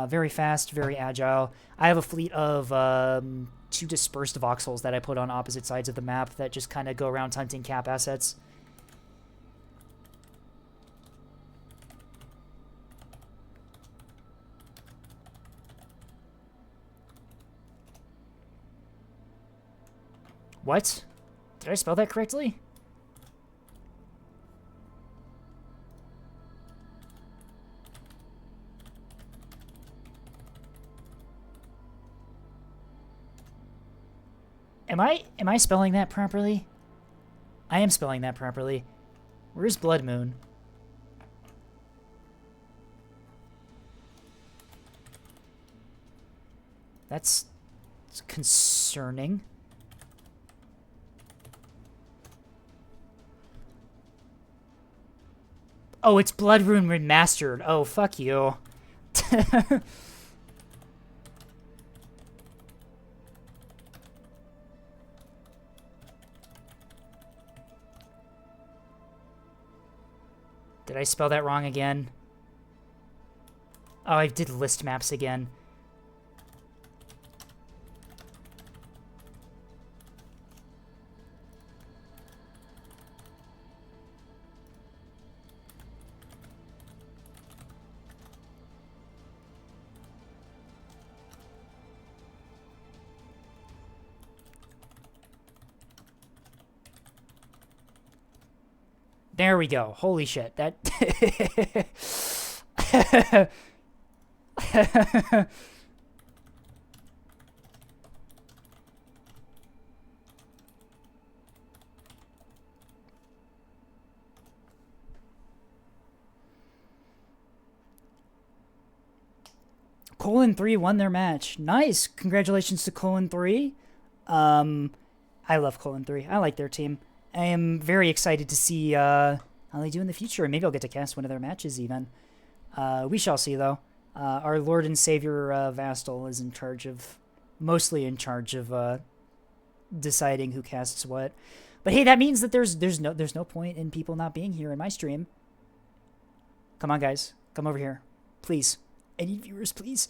Very fast, very agile. I have a fleet of 2 dispersed Voxels that I put on opposite sides of the map that just kind of go around hunting cap assets. What? Did I spell that correctly? Am I spelling that properly? I am spelling that properly. Where's Blood Moon? That's concerning. Oh, it's Blood Rune Remastered. Oh, fuck you. Did I spell that wrong again? Oh, I did list maps again. There we go. Holy shit. That... Colon 3 won their match. Nice. Congratulations to Colon 3. I love Colon 3. I like their team. I am very excited to see how they do in the future, and maybe I'll get to cast one of their matches even. We shall see, though. Our Lord and Savior Vastal is mostly in charge of deciding who casts what. But hey, that means that there's no point in people not being here in my stream. Come on, guys, come over here, please. Any viewers, please.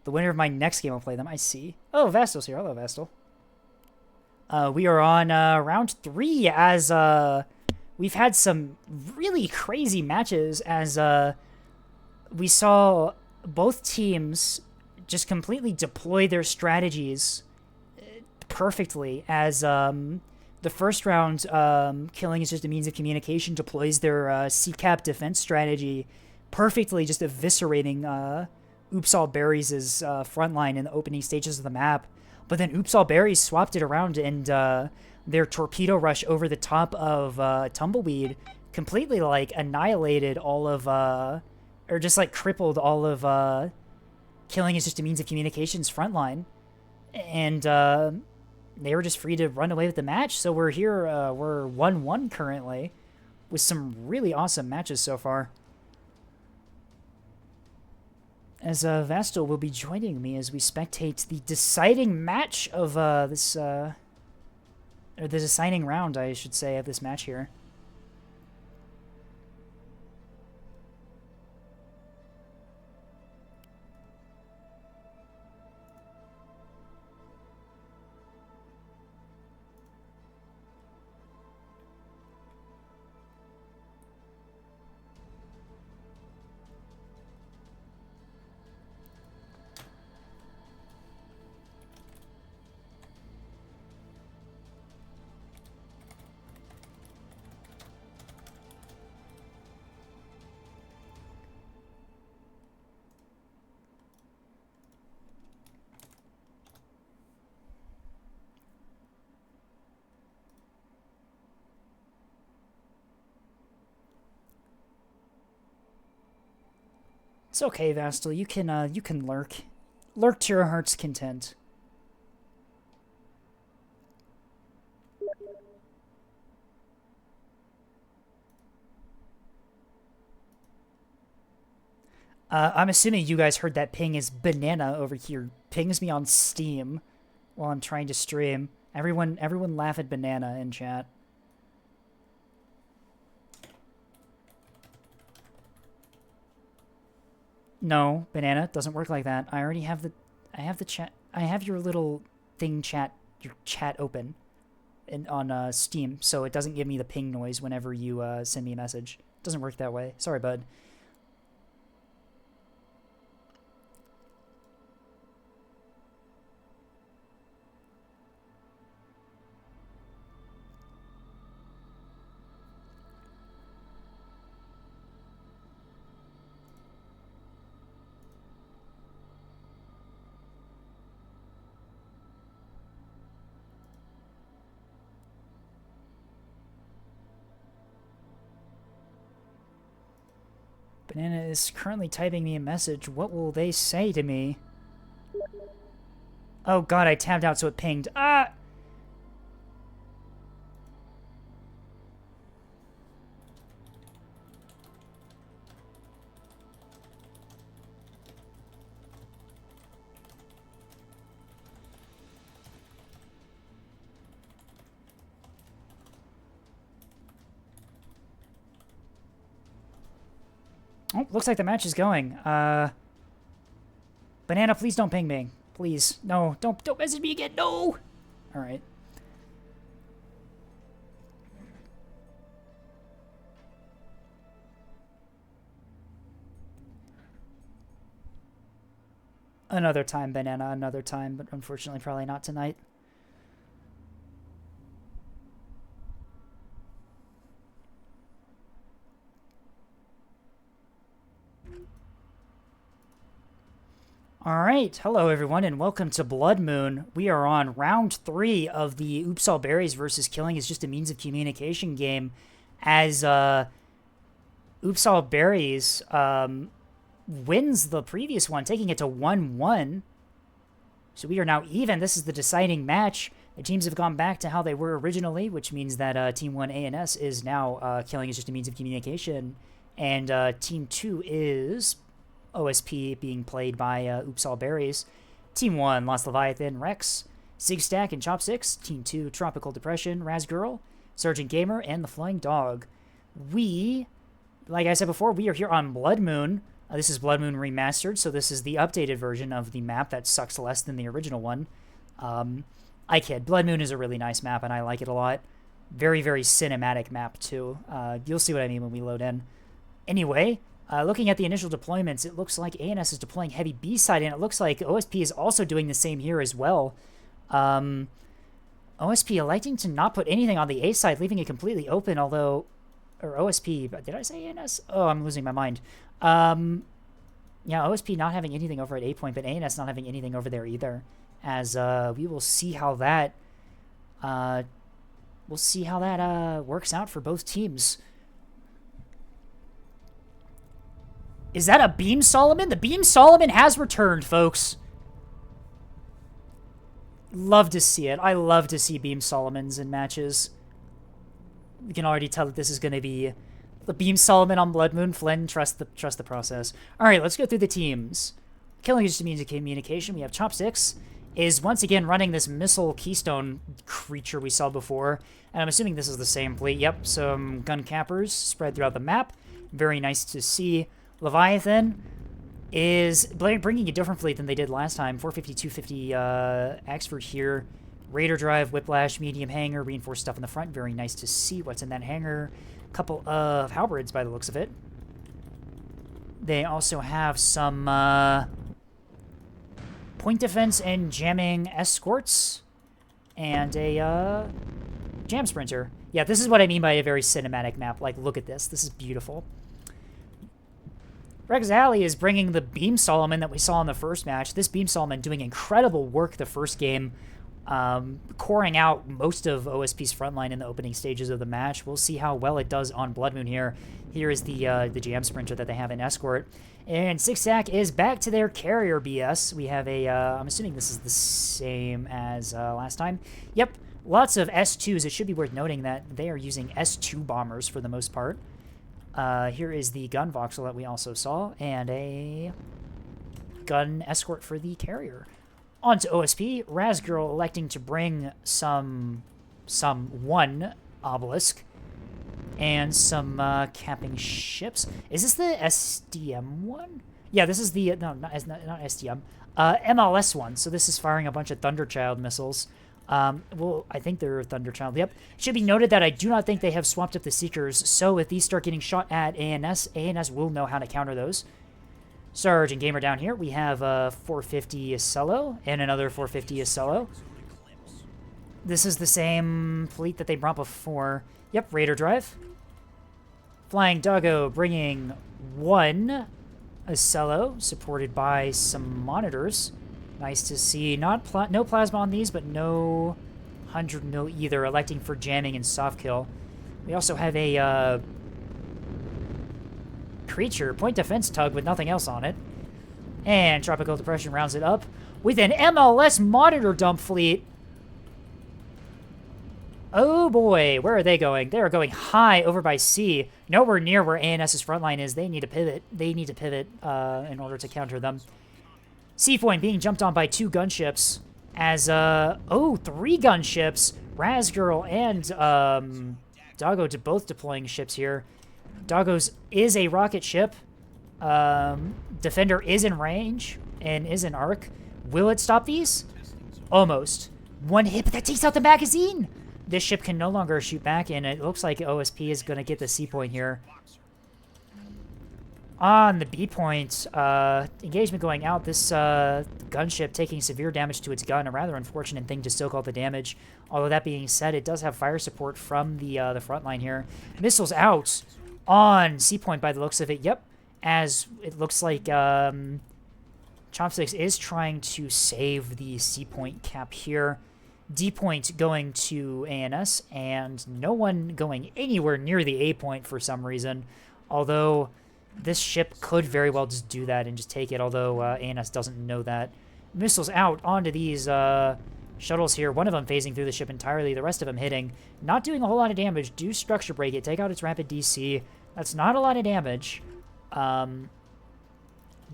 The winner of my next game will play them. I see. Oh, Vastal's here. Hello, Vastal. We are on round 3 as we've had some really crazy matches as we saw both teams just completely deploy their strategies perfectly as the first round, killing is just a means of communication, deploys their CCAP defense strategy perfectly, just eviscerating Oops All Berries' front line in the opening stages of the map. But then Oops All Berries swapped it around, and their torpedo rush over the top of Tumbleweed completely, like, annihilated all of, or just, like, crippled all of killing is just a means of communication's front line. And they were just free to run away with the match. So we're here, we're 1-1 currently, with some really awesome matches so far. As Vastal will be joining me as we spectate the deciding match of this, or the deciding round, I should say, of this match here. It's okay, Vastal. You can lurk to your heart's content. I'm assuming you guys heard that ping is Banana over here. Pings me on Steam while I'm trying to stream. Everyone laugh at Banana in chat. No, Banana, doesn't work like that. I already have the chat. I have your little thing your chat open on Steam, so it doesn't give me the ping noise whenever you send me a message. It doesn't work that way. Sorry, bud. Banana is currently typing me a message. What will they say to me? Oh god, I tabbed out so it pinged. Ah! Oh, looks like the match is going. Banana, please don't ping me. Please. No, don't message me again. No! Alright. Another time, Banana, another time, but unfortunately probably not tonight. Alright, hello everyone and welcome to Blood Moon. We are on round 3 of the Oops All Berries versus Killing is Just a Means of Communication game as Oops All Berries wins the previous one, taking it to 1-1. So we are now even. This is the deciding match. The teams have gone back to how they were originally, which means that Team 1 ANS is now Killing is Just a Means of Communication, and Team 2 is OSP being played by Oops All Berries. Team 1, Lost Leviathan, Rex, Zigstack, and Chopsticks. Team 2, Tropical Depression, Razgirl, Sergeant Gamer, and the Flying Dog. We, like I said before, we are here on Blood Moon. This is Blood Moon Remastered, so this is the updated version of the map that sucks less than the original one. I kid. Blood Moon is a really nice map, and I like it a lot. Very, very cinematic map, too. You'll see what I mean when we load in. Anyway, looking at the initial deployments, it looks like ANS is deploying heavy B-side, and it looks like OSP is also doing the same here as well. OSP electing to not put anything on the A side, leaving it completely open, although... Or OSP, did I say ANS? Oh, I'm losing my mind. Yeah, OSP not having anything over at A point, but ANS not having anything over there either. As we will see how that... works out for both teams. Is that a Beam Solomon? The Beam Solomon has returned, folks. Love to see it. I love to see Beam Solomons in matches. We can already tell that this is going to be the Beam Solomon on Blood Moon. Flynn, trust the process. All right, let's go through the teams. Killing just means communication. We have Chopsticks is once again running this missile keystone creature we saw before, and I'm assuming this is the same fleet. Yep, some gun cappers spread throughout the map. Very nice to see. Leviathan is bringing a different fleet than they did last time. 450, 250 Axford here. Raider drive, Whiplash, medium hangar, reinforced stuff in the front. Very nice to see what's in that hangar. Couple of halberds by the looks of it. They also have some point defense and jamming escorts. And a jam sprinter. Yeah, this is what I mean by a very cinematic map. Like, look at this. This is beautiful. Rex Alley is bringing the Beam Solomon that we saw in the first match. This Beam Solomon doing incredible work the first game, coring out most of OSP's frontline in the opening stages of the match. We'll see how well it does on Blood Moon here. Here is the jam sprinter that they have in escort. And Six-Sack is back to their carrier BS. We have a, I'm assuming this is the same as last time. Yep, lots of S2s. It should be worth noting that they are using S2 bombers for the most part. Here is the gun voxel that we also saw, and a gun escort for the carrier. On to OSP. Razgirl electing to bring some one obelisk and some capping ships. Is this the SDM one? Yeah, this is the not SDM. MLS one. So this is firing a bunch of Thunderchild missiles. Well, I think they're Thunderchild. Yep. It should be noted that I do not think they have swapped up the Seekers, so if these start getting shot at ANS will know how to counter those. Sarge and Gamer down here, we have a 450 Acello and another 450 Acello. This is the same fleet that they brought before. Yep, Raider drive. Flying Doggo bringing one Acello, supported by some monitors. Nice to see. No plasma on these, but no 100 mil either, electing for jamming and soft kill. We also have a creature, point defense tug with nothing else on it. And Tropical Depression rounds it up with an MLS monitor dump fleet. Oh boy, where are they going? They are going high over by C. Nowhere near where ANS's frontline is. They need to pivot. They need to pivot in order to counter them. Seafoin being jumped on by two gunships as, 3 gunships. Razgirl and, Doggo both deploying ships here. Doggo's is a rocket ship. Defender is in range and is in arc. Will it stop these? Almost. One hit, but that takes out the magazine! This ship can no longer shoot back, and it looks like OSP is going to get the C point here. On the B point, engagement going out, this gunship taking severe damage to its gun, a rather unfortunate thing to soak all the damage. Although that being said, it does have fire support from the front line here. Missiles out on C point by the looks of it. Yep, as it looks like Chopsticks is trying to save the C point cap here. D point going to ANS, and no one going anywhere near the A point for some reason. Although this ship could very well just do that and just take it, although ANS doesn't know that. Missiles out onto these shuttles here. One of them phasing through the ship entirely, the rest of them hitting. Not doing a whole lot of damage. Do structure break it. Take out its rapid DC. That's not a lot of damage.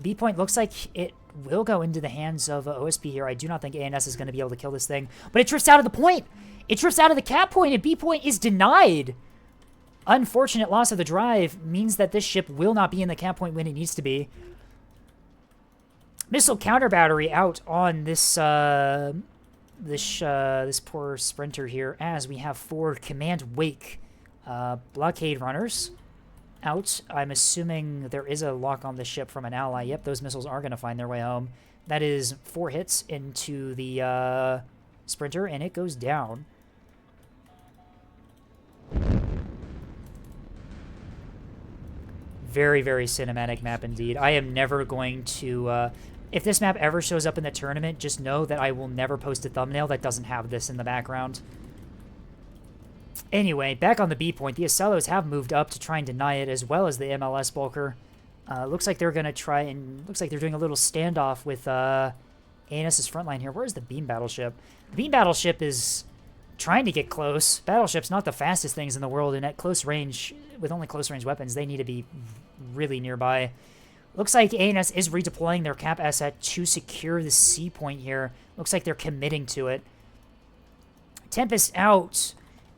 B point looks like it will go into the hands of OSP here. I do not think ANS is going to be able to kill this thing. But it drifts out of the point. It drifts out of the cap point, and B point is denied. Unfortunate loss of the drive means that this ship will not be in the cap point when it needs to be. Missile counter battery out on this this poor sprinter here, as we have 4 command wake blockade runners out. I'm assuming there is a lock on the ship from an ally. Yep, those missiles are going to find their way home. That is 4 hits into the sprinter, and it goes down. Very, very cinematic map indeed. I am never going to... if this map ever shows up in the tournament, just know that I will never post a thumbnail that doesn't have this in the background. Anyway, back on the B point, the Acellos have moved up to try and deny it, as well as the MLS Bulker. Looks like they're going to try and... Looks like they're doing a little standoff with ANS's front line here. Where's the beam battleship? The beam battleship is trying to get close. Battleship's not the fastest things in the world, and at close range, with only close range weapons, they need to be really nearby. Looks like ANS is redeploying their cap asset to secure the C point here. Looks like they're committing to it. Tempest out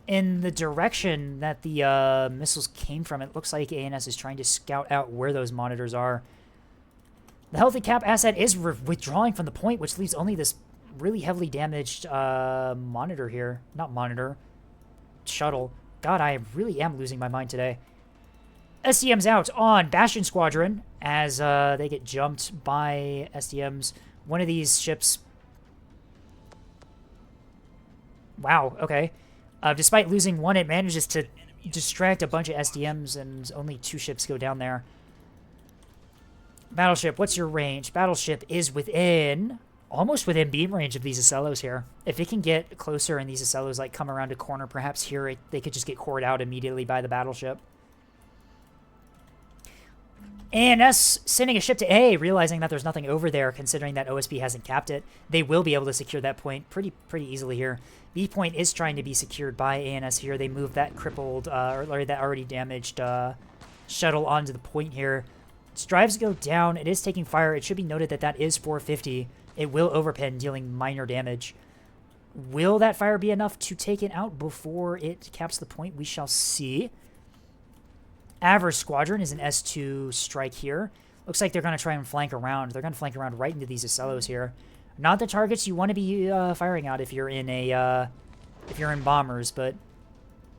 in the direction that the missiles came from. It looks like ANS is trying to scout out where those monitors are. The healthy cap asset is withdrawing from the point, which leaves only this really heavily damaged monitor here. Not monitor. Shuttle. God, I really am losing my mind today. SDM's out on Bastion Squadron as they get jumped by SDMs. One of these ships... Wow, okay. Despite losing one, it manages to distract a bunch of SDMs, and only 2 ships go down there. Battleship, what's your range? Battleship is within... almost within beam range of these Acellos here. If it can get closer and these Acellos like come around a corner, perhaps here they could just get cored out immediately by the battleship. ANS sending a ship to A, realizing that there's nothing over there, considering that OSB hasn't capped it. They will be able to secure that point pretty easily here. B point is trying to be secured by ANS here. They move that crippled, or that already damaged shuttle onto the point here. Its drives go down. It is taking fire. It should be noted that that is 450. It will overpin, dealing minor damage. Will that fire be enough to take it out before it caps the point? We shall see. Avers Squadron is an S2 strike here. Looks like they're going to try and flank around. They're going to flank around right into these Acellos here. Not the targets you want to be firing out if you're in bombers, but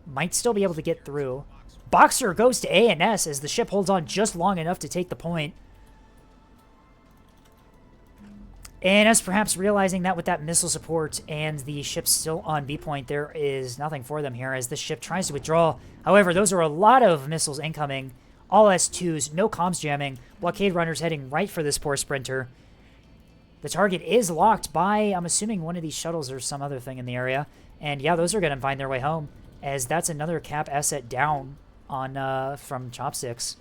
might still be able to get through. Boxer goes to ANS as the ship holds on just long enough to take the point. ANS perhaps realizing that with that missile support and the ship still on B point, there is nothing for them here as the ship tries to withdraw. However, those are a lot of missiles incoming. All S2s, no comms jamming. Blockade runners heading right for this poor sprinter. The target is locked by, I'm assuming, one of these shuttles or some other thing in the area. And yeah, those are going to find their way home, as that's another cap asset down on from Chopsticks.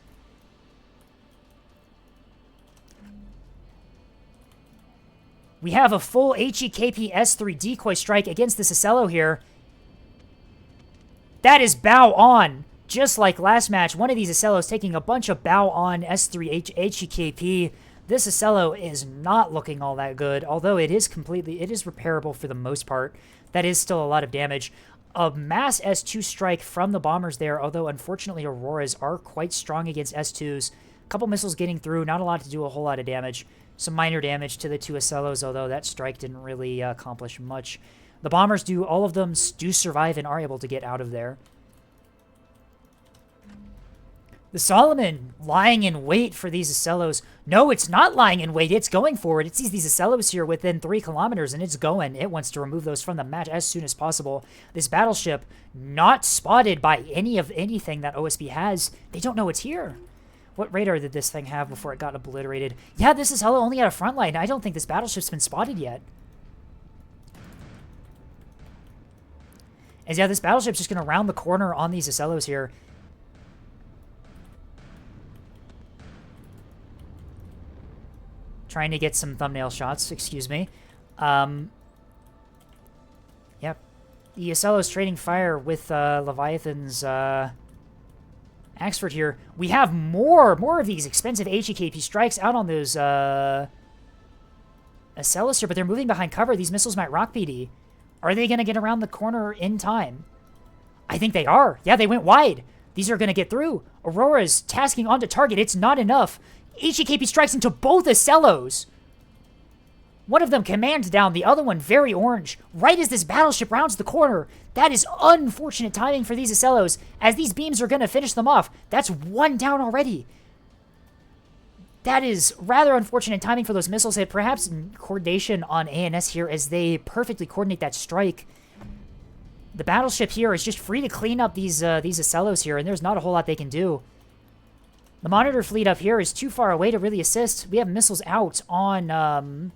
We have a full HEKP S3 decoy strike against this Acello here. That is bow on. Just like last match, one of these Acellos taking a bunch of bow on S3 HEKP. This Acello is not looking all that good, although it is repairable for the most part. That is still a lot of damage. A mass S2 strike from the bombers there, although unfortunately Auroras are quite strong against S2s. A couple missiles getting through, not a lot to do a whole lot of damage. Some minor damage to the 2 Acellos, although that strike didn't really accomplish much. The bombers do, all of them do survive and are able to get out of there. The Solomon lying in wait for these Acellos. No, it's not lying in wait. It's going forward. It sees these Acellos here within 3 kilometers, and it's going. It wants to remove those from the match as soon as possible. This battleship, not spotted by anything that OSB has. They don't know it's here. What radar did this thing have before it got obliterated? Yeah, this is only at a front line. I don't think this battleship's been spotted yet. As yeah, this battleship's just going to round the corner on these Acellos here. Trying to get some thumbnail shots, excuse me. Yep. The Acello's trading fire with Leviathan's Axford here. We have more of these expensive HEKP strikes out on those Acellos here, but they're moving behind cover. These missiles might rock PD. Are they going to get around the corner in time? I think they are. Yeah, they went wide. These are going to get through. Aurora's tasking onto target. It's not enough. HEKP strikes into both Acellos. One of them command down, the other one very orange, right as this battleship rounds the corner. That is unfortunate timing for these Acellos, as these beams are going to finish them off. That's one down already. That is rather unfortunate timing for those missiles hit. Perhaps coordination on ANS here as they perfectly coordinate that strike. The battleship here is just free to clean up these Acellos here, and there's not a whole lot they can do. The monitor fleet up here is too far away to really assist. We have missiles out on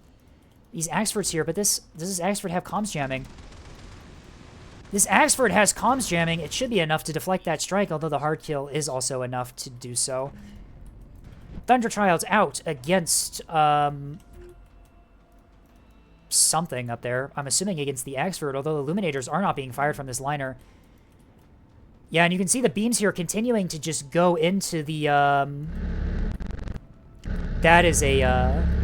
these Axfords here, but does this Axford have comms jamming? This Axford has comms jamming. It should be enough to deflect that strike, although the hard kill is also enough to do so. Thunder Child's out against something up there. I'm assuming against the Axford, although Illuminators are not being fired from this liner. Yeah, and you can see the beams here continuing to just go into the... That is a...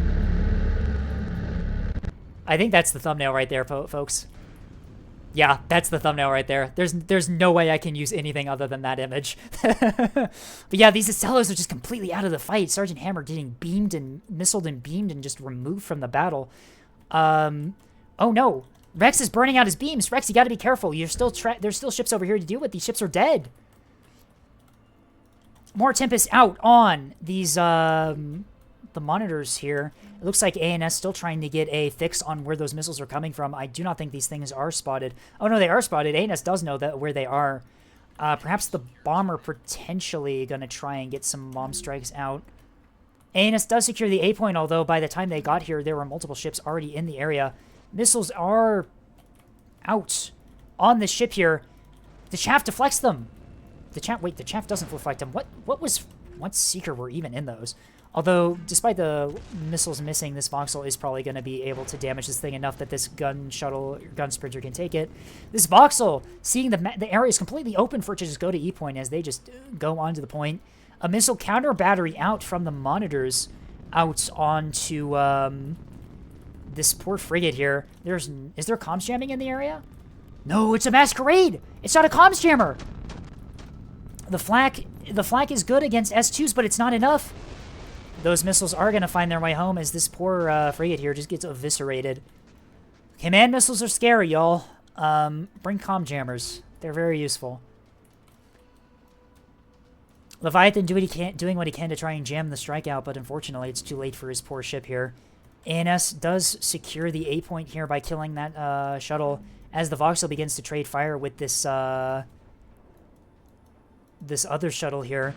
I think that's the thumbnail right there, folks. Yeah, that's the thumbnail right there. There's no way I can use anything other than that image. But yeah, these Acellos are just completely out of the fight. Sergeant Hammer getting beamed and missiled and beamed and just removed from the battle. Oh no. Rex is burning out his beams. Rex, you gotta be careful. There's still ships over here to deal with. These ships are dead. More Tempest out on these, the monitors here. It looks like ANS still trying to get a fix on where those missiles are coming from. I do not think these things are spotted. Oh, no, they are spotted. ANS does know where they are. Perhaps the bomber potentially going to try and get some bomb strikes out. ANS does secure the A point, although by the time they got here, there were multiple ships already in the area. Missiles are out on the ship here. The chaff deflects them. The chaff doesn't deflect them. What Seeker were even in those? Although, despite the missiles missing, this Voxel is probably going to be able to damage this thing enough that this gun sprinter can take it. This Voxel, seeing the area is completely open for it to just go to E-point as they just go onto the point. A missile counter battery out from the monitors out onto this poor frigate here. Is there comms jamming in the area? No, it's a masquerade! It's not a comms jammer! The flak is good against S2s, but it's not enough. Those missiles are going to find their way home as this poor frigate here just gets eviscerated. Command missiles are scary, y'all. Bring comm jammers. They're very useful. Leviathan doing what he can to try and jam the strikeout, but unfortunately it's too late for his poor ship here. ANS does secure the A point here by killing that shuttle as the Voxel begins to trade fire with this this other shuttle here.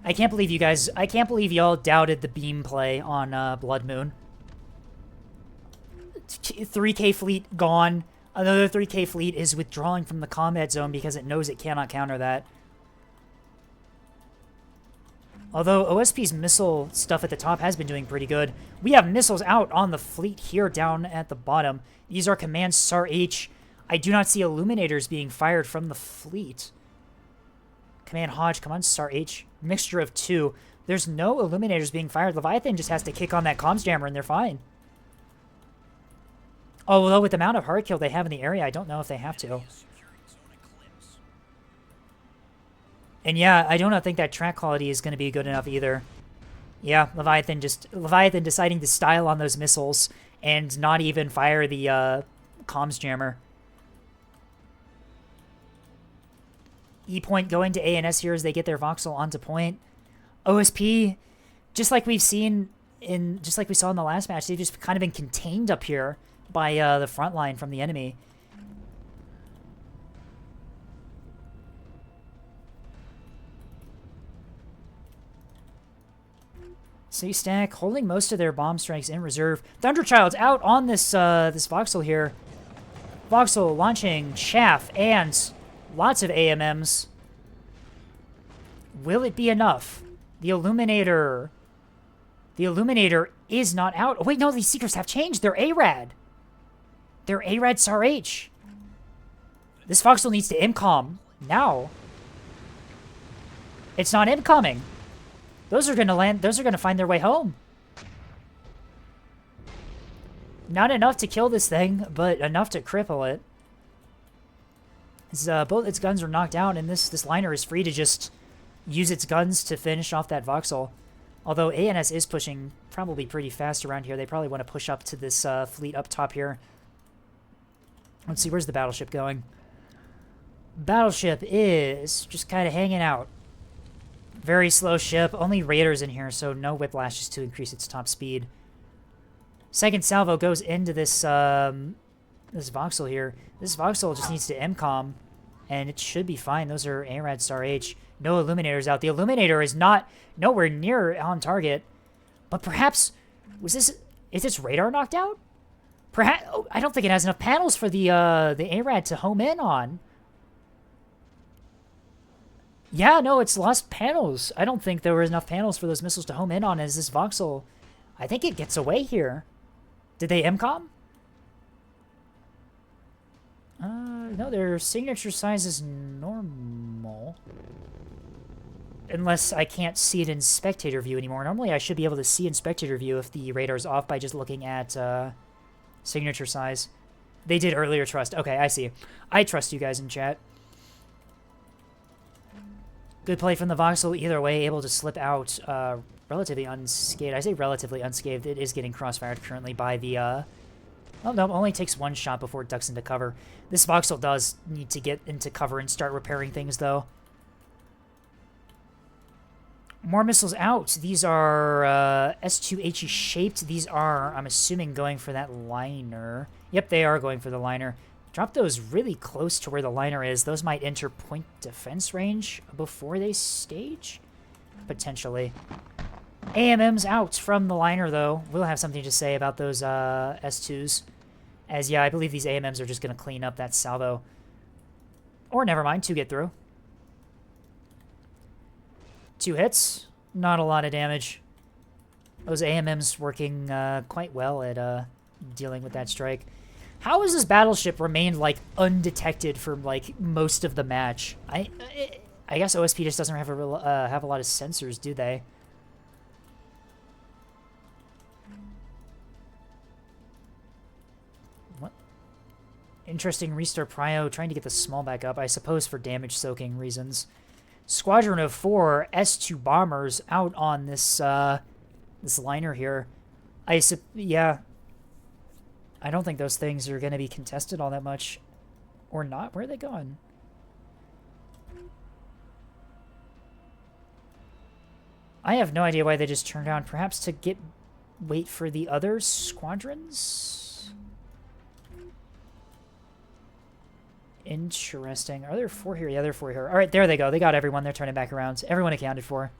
I can't believe y'all doubted the beam play on Blood Moon. 3K fleet gone. Another 3K fleet is withdrawing from the combat zone because it knows it cannot counter that. Although OSP's missile stuff at the top has been doing pretty good. We have missiles out on the fleet here down at the bottom. These are commands SAR H. I do not see illuminators being fired from the fleet. Command Hodge, come on, SAR H. Mixture of two. There's no illuminators being fired. Leviathan just has to kick on that comms jammer and they're fine. Although with the amount of hard kill they have in the area, I don't know if they have to. And yeah, I do not think that track quality is going to be good enough either. Yeah, Leviathan deciding to style on those missiles and not even fire the comms jammer. E-point going to ANS here as they get their Voxel onto point. OSP, just like we saw in the last match, they've just kind of been contained up here by the front line from the enemy. C-Stack holding most of their bomb strikes in reserve. Thunderchild's out on this this Voxel here. Voxel launching chaff and lots of AMMs. Will it be enough? The Illuminator is not out. Oh, wait, no, these Seekers have changed. They're ARAD. They're ARAD SAR H. This Voxel needs to IMCOM now. It's not IMCOMing. Those are gonna land. Those are gonna find their way home. Not enough to kill this thing, but enough to cripple it. Both its guns are knocked out, and this liner is free to just use its guns to finish off that Voxel. Although ANS is pushing probably pretty fast around here. They probably want to push up to this fleet up top here. Let's see, where's the battleship going? Battleship is just kind of hanging out. Very slow ship. Only raiders in here, so no whiplashes to increase its top speed. Second salvo goes into this this voxel here. This voxel just needs to MCOM, and it should be fine. Those are ARAD Star H. No illuminators out. The illuminator is not nowhere near on target. But perhaps is this radar knocked out? Perhaps I don't think it has enough panels for the ARAD to home in on. Yeah, no, it's lost panels. I don't think there were enough panels for those missiles to home in on as this voxel. I think it gets away here. Did they MCOM? No, their signature size is normal. Unless I can't see it in spectator view anymore. Normally I should be able to see in spectator view if the radar's off by just looking at signature size. They did earlier trust. Okay, I see. I trust you guys in chat. Good play from the voxel. Either way, able to slip out relatively unscathed. I say relatively unscathed. It is getting crossfired currently by the... Oh, no, only takes one shot before it ducks into cover. This voxel does need to get into cover and start repairing things, though. More missiles out. These are S2HE shaped. These are, I'm assuming, going for that liner. Yep, they are going for the liner. Drop those really close to where the liner is. Those might enter point defense range before they stage? Potentially. AMM's out from the liner, though. We'll have something to say about those S2s. As, yeah, I believe these AMMs are just going to clean up that salvo. Or, never mind, 2 get through. 2 hits. Not a lot of damage. Those AMMs working quite well at dealing with that strike. How has this battleship remained, like, undetected for, like, most of the match? I guess OSP just doesn't have a lot of sensors, do they? What? Interesting restore prio, trying to get the small back up, I suppose for damage-soaking reasons. Squadron of 4 S2 bombers out on this this liner here. Yeah. I don't think those things are going to be contested all that much. Or not. Where are they going? I have no idea why they just turned around. Perhaps to wait for the other squadrons? Interesting. Are there 4 here? Yeah, there are 4 here. Alright, there they go. They got everyone. They're turning back around. Everyone accounted for.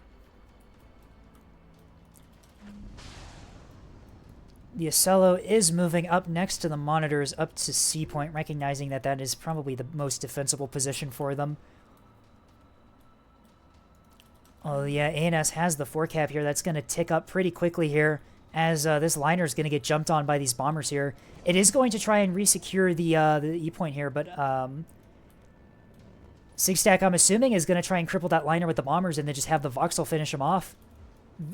The Ocello is moving up next to the monitors, up to C point, recognizing that that is probably the most defensible position for them. Oh yeah, ANS has the 4-cap here. That's going to tick up pretty quickly here as this liner is going to get jumped on by these bombers here. It is going to try and resecure the E point here, but Sigstack, I'm assuming, is going to try and cripple that liner with the bombers and then just have the voxel finish them off.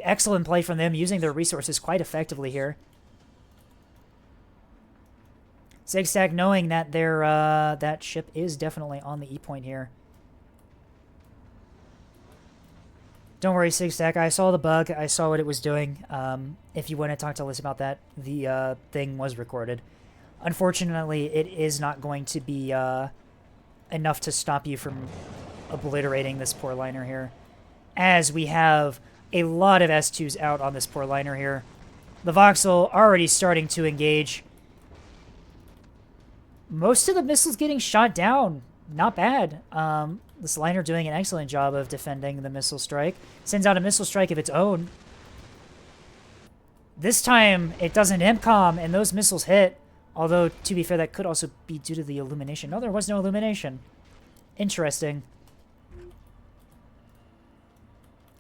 Excellent play from them, using their resources quite effectively here. Zigzag knowing that their that ship is definitely on the E point here. Don't worry, Zigzag. I saw the bug. I saw what it was doing. If you want to talk to Liz about that, the thing was recorded. Unfortunately, it is not going to be enough to stop you from obliterating this poor liner here. As we have a lot of S2s out on this poor liner here. The voxel already starting to engage. Most of the missiles getting shot down. Not bad. This liner doing an excellent job of defending the missile strike. Sends out a missile strike of its own. This time, it doesn't MCOM, and those missiles hit. Although, to be fair, that could also be due to the illumination. No, there was no illumination. Interesting.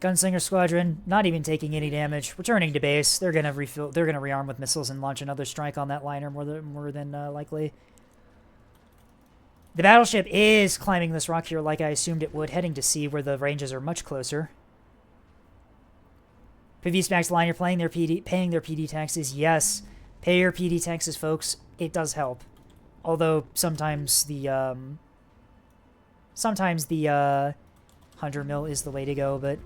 Gunslinger Squadron, not even taking any damage. Returning to base. They're gonna refill. They're gonna rearm with missiles and launch another strike on that liner, more than likely. The battleship is climbing this rock here like I assumed it would, heading to C where the ranges are much closer. Previous max liner paying their PD taxes. Yes, pay your PD taxes, folks. It does help. Although sometimes the 100 mil is the way to go, but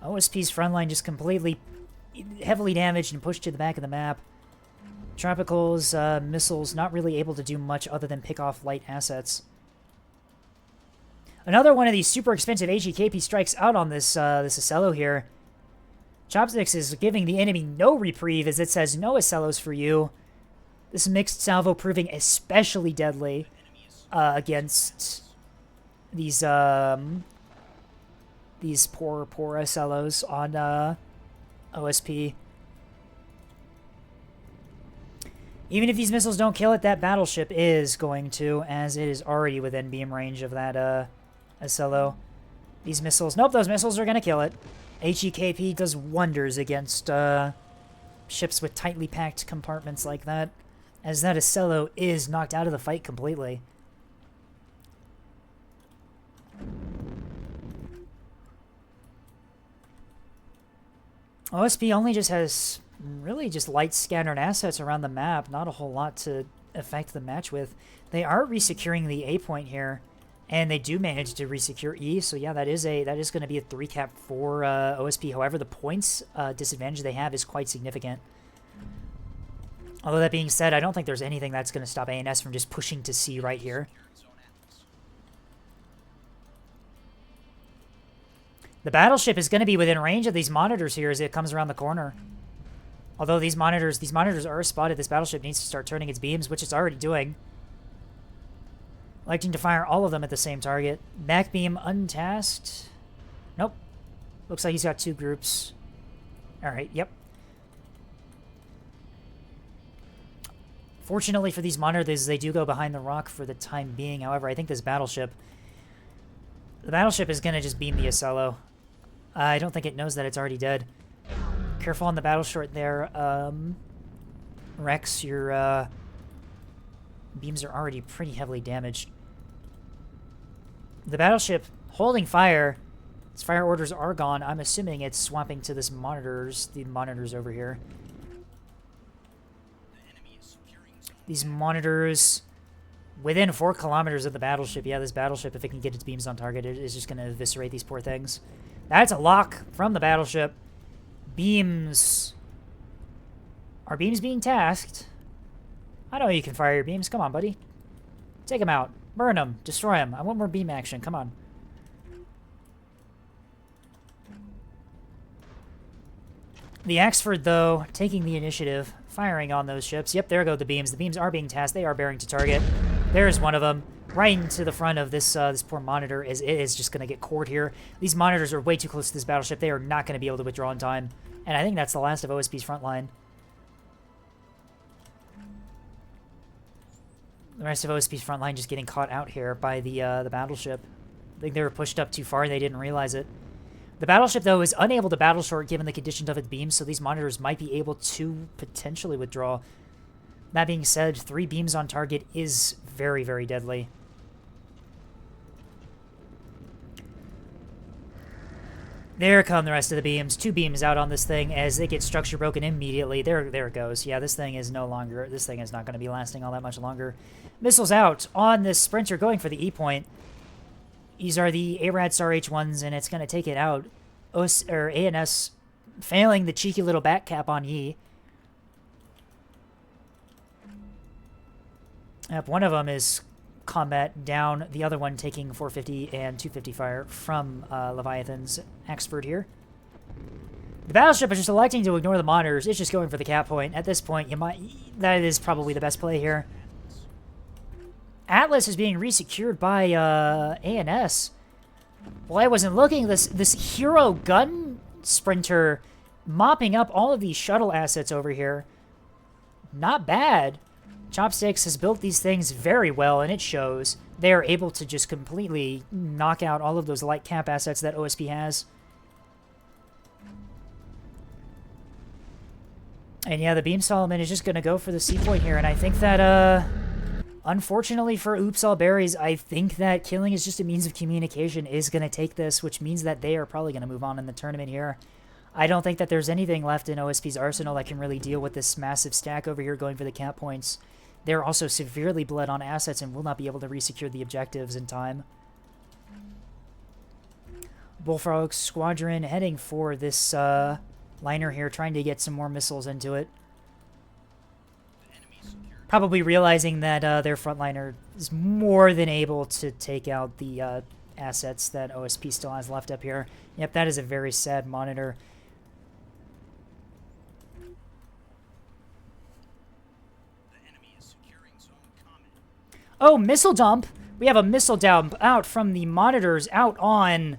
OSP's front line just completely heavily damaged and pushed to the back of the map. Tropical's missiles not really able to do much other than pick off light assets. Another one of these super expensive HEKP strikes out on this Acello here. Chopsticks is giving the enemy no reprieve as it says no Acellos for you. This mixed salvo proving especially deadly against these poor Acellos on OSP. Even if these missiles don't kill it, that battleship is going to, as it is already within beam range of that Acello. These missiles, nope, those missiles are going to kill it. HEKP does wonders against ships with tightly packed compartments like that, as that Acello is knocked out of the fight completely. OSP only just has really just light scattered assets around the map, not a whole lot to affect the match with. They are resecuring the A point here, and they do manage to resecure E, so yeah, that is going to be a 3-cap for OSP. However, the points disadvantage they have is quite significant. Although that being said, I don't think there's anything that's going to stop ANS from just pushing to C right here. The battleship is going to be within range of these monitors here as it comes around the corner. Although these monitors are spotted, this battleship needs to start turning its beams, which it's already doing. Electing to fire all of them at the same target. Back beam untasked. Nope. Looks like he's got 2 groups. Alright, yep. Fortunately for these monitors, they do go behind the rock for the time being. However, I think this battleship... The battleship is going to just beam the Acello. I don't think it knows that it's already dead. Careful on the battle short there. Rex, your beams are already pretty heavily damaged. The battleship holding fire. Its fire orders are gone. I'm assuming it's swapping to this the monitors over here. These monitors within 4 kilometers of the battleship. Yeah, this battleship, if it can get its beams on target, it is just going to eviscerate these poor things. That's a lock from the battleship. Beams. Are beams being tasked? I know you can fire your beams. Come on, buddy. Take them out. Burn them. Destroy them. I want more beam action. Come on. The Axford, though, taking the initiative, firing on those ships. Yep, there go the beams. The beams are being tasked. They are bearing to target. There's one of them. Right into the front of this this poor monitor. It is just going to get cored here. These monitors are way too close to this battleship. They are not going to be able to withdraw in time. And I think that's the last of OSP's front line. The rest of OSP's front line just getting caught out here by the battleship. I think they were pushed up too far and they didn't realize it. The battleship, though, is unable to battle short given the conditions of its beams, so these monitors might be able to potentially withdraw. That being said, 3 beams on target is very, very deadly. There come the rest of the beams. 2 beams out on this thing as they get structure broken immediately. There it goes. Yeah, this thing is not going to be lasting all that much longer. Missiles out on this Sprinter going for the E point. These are the ARAD Star H1s, and it's going to take it out. ANS failing the cheeky little back cap on E. Yep, one of them is combat down, the other one taking 450 and 250 fire from Leviathan's Axford here. The battleship is just electing to ignore the monitors. It's just going for the cap point. At this point, that is probably the best play here. Atlas is being resecured by ANS. Well, I wasn't looking. This hero gun sprinter mopping up all of these shuttle assets over here. Not bad. Chopsticks has built these things very well, and it shows. They are able to just completely knock out all of those light cap assets that OSP has. And yeah, the Beam Solomon is just going to go for the C point here, and I think that, unfortunately for Oops All Berries, I think that killing is just a means of communication is going to take this, which means that they are probably going to move on in the tournament here. I don't think that there's anything left in OSP's arsenal that can really deal with this massive stack over here going for the cap points. They're also severely bled on assets and will not be able to resecure the objectives in time. Bullfrog Squadron heading for this liner here, trying to get some more missiles into it. Probably realizing that their frontliner is more than able to take out the assets that OSP still has left up here. Yep, that is a very sad monitor. Oh, missile dump! We have a missile dump out from the monitors out on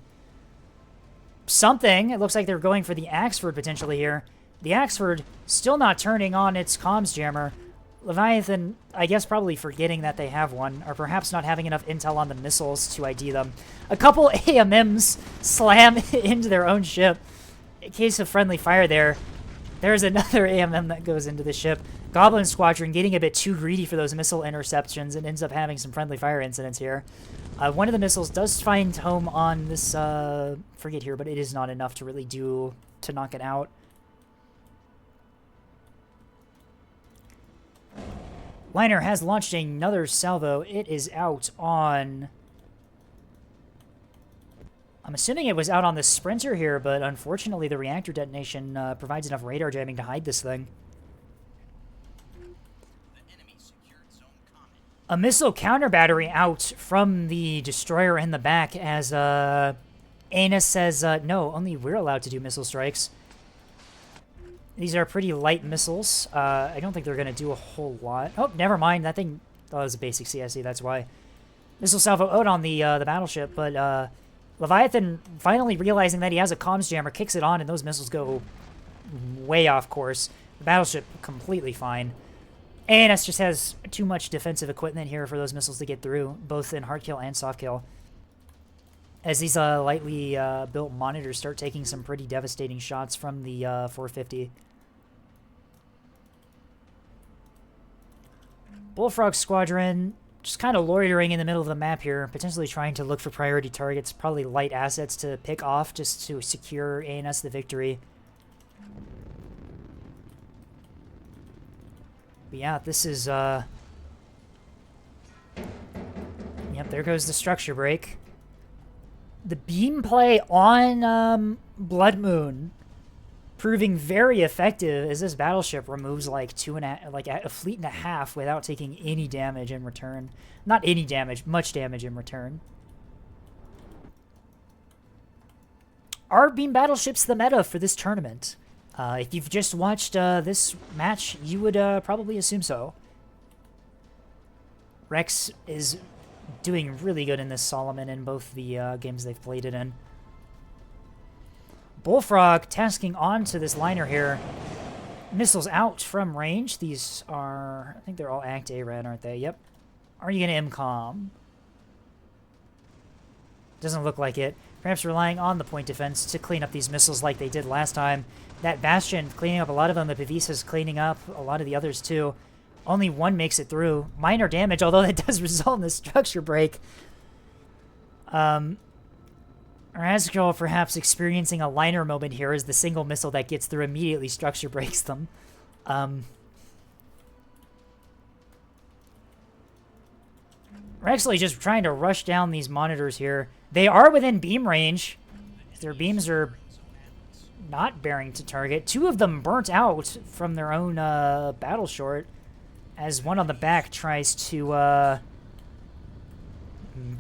something. It looks like they're going for the Axford potentially here. The Axford still not turning on its comms jammer. Leviathan, I guess probably forgetting that they have one, or perhaps not having enough intel on the missiles to ID them. A couple AMMs slam into their own ship. In case of friendly fire there, there's another AMM that goes into the ship. Goblin Squadron getting a bit too greedy for those missile interceptions and ends up having some friendly fire incidents here. One of the missiles does find home on this frigate here, but it is not enough to really to knock it out. Liner has launched another salvo. It is out on... I'm assuming it was out on the Sprinter here, but unfortunately the reactor detonation provides enough radar jamming to hide this thing. A missile counter battery out from the destroyer in the back as Anus says, no, only we're allowed to do missile strikes. These are pretty light missiles. I don't think they're going to do a whole lot. Oh, never mind. That thing was a basic CSE, that's why. Missile salvo out on the battleship, but Leviathan finally realizing that he has a comms jammer, kicks it on, and those missiles go way off course. The battleship completely fine. ANS just has too much defensive equipment here for those missiles to get through, both in hard kill and soft kill. As these lightly built monitors start taking some pretty devastating shots from the 450. Bullfrog Squadron just kind of loitering in the middle of the map here, potentially trying to look for priority targets, probably light assets to pick off just to secure ANS the victory. But yeah, this is, yep, there goes the structure break. The beam play on Blood Moon proving very effective as this battleship removes like a fleet and a half without taking any damage in return. Not any damage, much damage in return. Are beam battleships the meta for this tournament? If you've just watched this match, you would probably assume so. Rex is doing really good in this Solomon in both the games they've played it in. Bullfrog tasking on to this liner here. Missiles out from range. These are, I think they're all Act A red, aren't they? Yep. Are you going to MCOM? Doesn't look like it. Perhaps relying on the point defense to clean up these missiles like they did last time. That Bastion cleaning up a lot of them. The Pavisa's cleaning up a lot of the others too. Only one makes it through. Minor damage, although that does result in the structure break. Razgirl perhaps experiencing a liner moment here as the single missile that gets through immediately structure breaks them. We're actually just trying to rush down these monitors here. They are within beam range. Their beams are not bearing to target. Two of them burnt out from their own battle short as one on the back tries to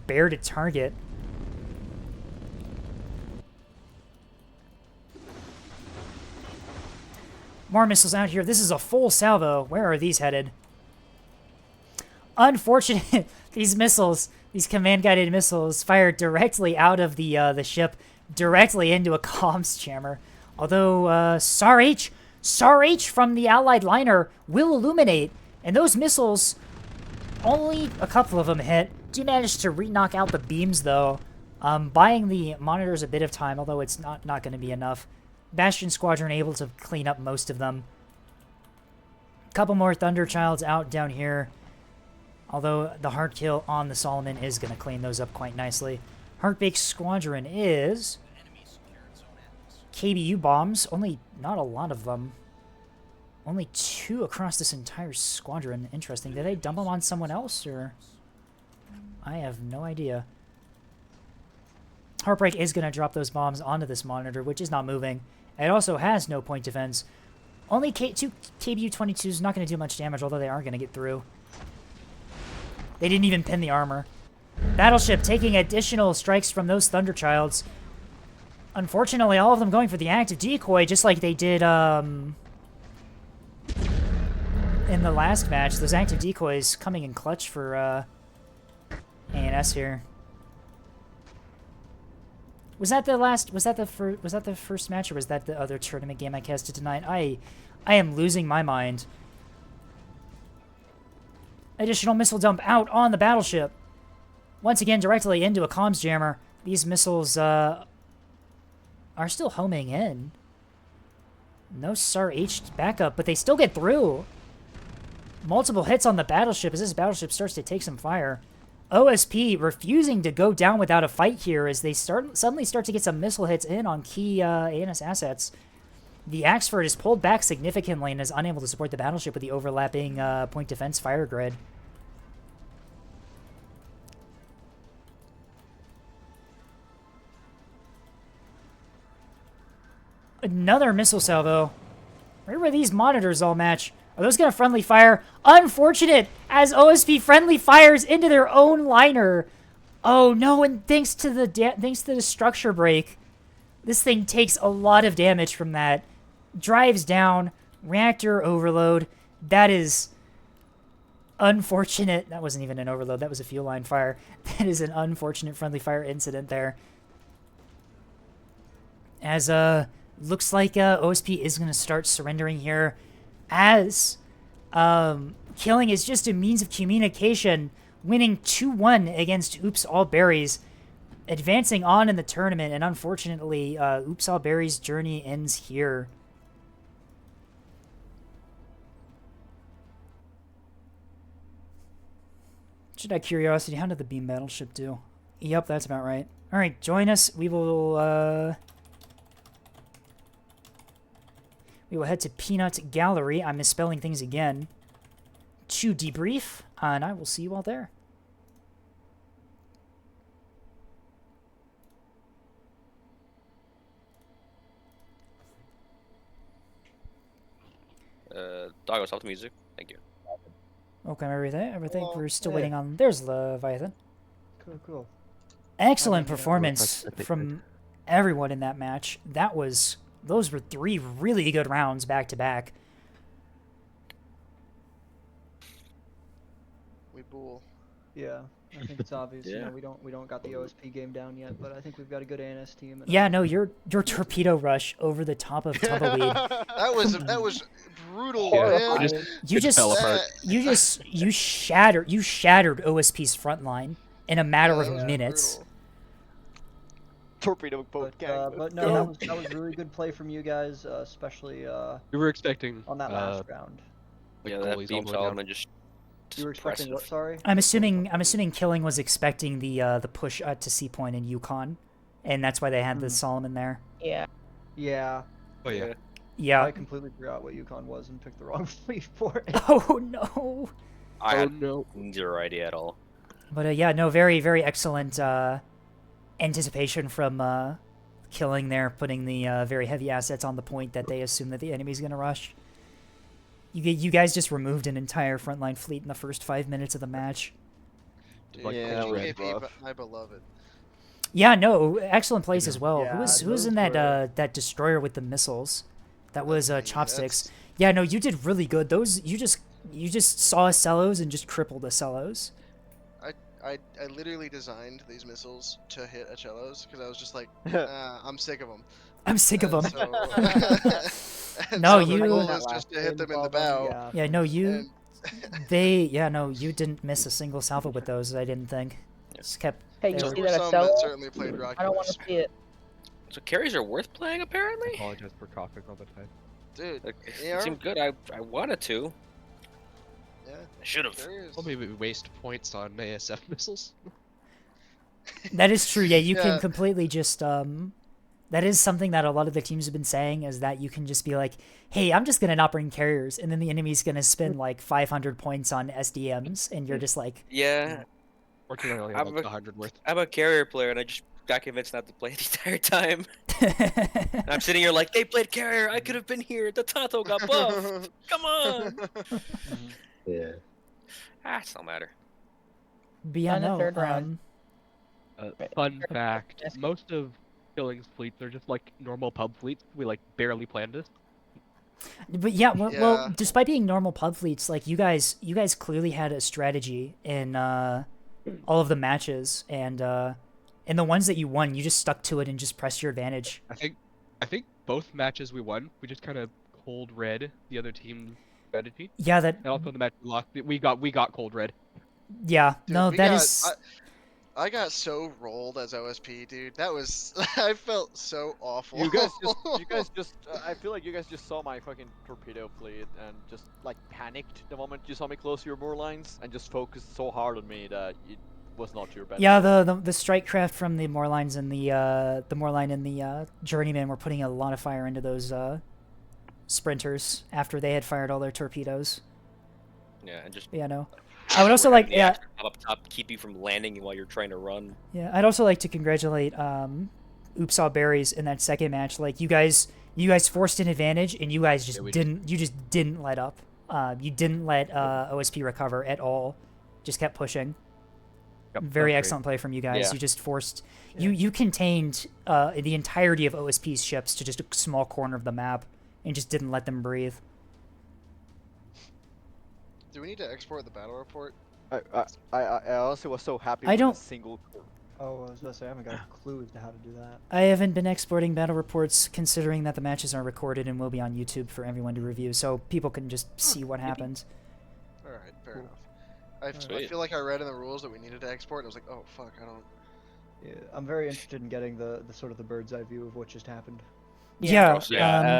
bear to target. More missiles out here. This is a full salvo. Where are these headed? Unfortunate. These missiles, these command-guided missiles, fired directly out of the ship, directly into a comms jammer. Although SAR H from the Allied liner will illuminate, and those missiles, only a couple of them hit. Do manage to re-knock out the beams though, buying the monitors a bit of time, although it's not going to be enough. Bastion Squadron able to clean up most of them. Couple more Thunderchilds out down here. Although the hard kill on the Solomon is going to clean those up quite nicely. Heartbake Squadron is KBU bombs. Only not a lot of them. Only 2 across this entire squadron. Interesting. Did they dump them on someone else, or? I have no idea. Heartbreak is going to drop those bombs onto this monitor, which is not moving. It also has no point defense. Only two KBU-22s is not going to do much damage, although they are going to get through. They didn't even pin the armor. Battleship taking additional strikes from those Thunderchilds. Unfortunately, all of them going for the active decoy, just like they did in the last match. Those active decoys coming in clutch for ANS here. Was that the last? Was that the first match, or was that the other tournament game I casted tonight? I am losing my mind. Additional missile dump out on the battleship. Once again, directly into a comms jammer. These missiles are still homing in. No SAR H backup, but they still get through. Multiple hits on the battleship as this battleship starts to take some fire. OSP refusing to go down without a fight here as they suddenly start to get some missile hits in on key ANS assets. The Axford is pulled back significantly and is unable to support the battleship with the overlapping point defense fire grid. Another missile salvo. Where were these monitors all match? Are those going to friendly fire? Unfortunate, as OSP friendly fires into their own liner. Oh no, and thanks to the structure break, this thing takes a lot of damage from that. Drives down, reactor overload. That is unfortunate. That wasn't even an overload, that was a fuel line fire. That is an unfortunate friendly fire incident there. As looks like OSP is going to start surrendering here, as killing is just a means of communication, winning 2-1 against Oops All Berries, advancing on in the tournament, and unfortunately, Oops All Berries' journey ends here. Just out of curiosity, how did the beam battleship do? Yep, that's about right. Alright, join us. We will head to Peanut Gallery. I'm misspelling things again. To debrief, and I will see you all there. Doggo, stop the music. Thank you. Okay, everything. Well, We're still hey. waiting on... There's Leviathan. Cool. Excellent performance from everyone in that match. Those were 3 really good rounds back to back. We bull. Yeah, I think it's obvious. Yeah. You know, we don't got the OSP game down yet, but I think we've got a good ANS team. And, Yeah, no, your torpedo rush over the top of Tumbleweed. that was brutal, Yeah. man. You shattered OSP's front line in a matter of minutes. Brutal. Torpedo boat gang. But no, that was really good play from you guys, especially We were expecting on that last round. Yeah, that beam solid just. You were expecting what? Sorry. I'm assuming Killing was expecting the push to C point in Yukon, and that's why they had the Solomon there. Yeah. Yeah. Oh yeah. Yeah. I completely forgot what Yukon was and picked the wrong fleet for it. Oh no. I had zero idea at all. But yeah, no, very, very excellent anticipation from Killing there, putting the very heavy assets on the point that they assume that the enemy's going to rush. You guys just removed an entire frontline fleet in the first 5 minutes of the match. Dude, my beloved. Yeah, no, excellent plays as well. Yeah, who was in that destroyer with the missiles? That was Chopsticks. Yeah, no, you did really good. Those you just saw Cellos and just crippled the Cellos. I literally designed these missiles to hit Cellos because I was just like, I'm sick of them. I'm sick of them. No, No, the you. goal was just to hit them in the bow. Yeah, no, you. You didn't miss a single salvo with those. I didn't think. Just kept. Hey, you they were- see that Some Estella? that certainly played I don't want to see it. So carries are worth playing, apparently. Apologize for coughing all the time. Dude, It seemed good. I wanted to. Yeah. I should have. Well, maybe we waste points on ASF missiles. That is true. Yeah, you Yeah. can completely just that is something that a lot of the teams have been saying, is that you can just be like, hey, I'm just gonna not bring carriers, and then the enemy's gonna spend like 500 points on SDMs, and you're just like, Yeah. Fortunately, only I'm about 100 worth. I'm a carrier player, and I just got convinced not to play the entire time. And I'm sitting here like, they played carrier. I could have been here. The Tato got buffed. Come on. Yeah. It's no matter. But yeah, On the no. third round. Fun fact: most of Killing's fleets are just like normal pub fleets. We like barely planned this. But yeah, well, despite being normal pub fleets, like you guys clearly had a strategy in all of the matches, and the ones that you won, you just stuck to it and just pressed your advantage. I think both matches we won, we just kind of cold read the other team's strategy. Yeah, that. And also the match we lost, we got cold read. Yeah, Dude, no, that is. I got so rolled as OSP, dude. That was I felt so awful. You guys just I feel like you guys just saw my fucking torpedo fleet and just like panicked the moment you saw me close your moor lines and just focused so hard on me that it was not your best. Yeah, the strike craft from the Moorlines and the Moorline and the Journeyman were putting a lot of fire into those sprinters after they had fired all their torpedoes. Yeah, and just. Yeah, no. I would also like, yeah. Up top, keep you from landing while you're trying to run. Yeah, I'd also like to congratulate Oopsaw Berries in that second match. Like you guys forced an advantage, and you guys just didn't let up. You didn't let OSP recover at all. Just kept pushing. Yep, Very excellent play from you guys. Yeah. You just forced. You contained the entirety of OSP's ships to just a small corner of the map, and just didn't let them breathe. Do we need to export the battle report? I honestly was so happy I with don't- a single. Oh, I was about to say, I haven't got a clue as to how to do that. I haven't been exporting battle reports, considering that the matches are recorded and will be on YouTube for everyone to review, so people can just see what happened. All right, fair enough. I feel like I read in the rules that we needed to export. And I was like, oh fuck, I don't. Yeah, I'm very interested in getting the sort of the bird's eye view of what just happened. Yeah,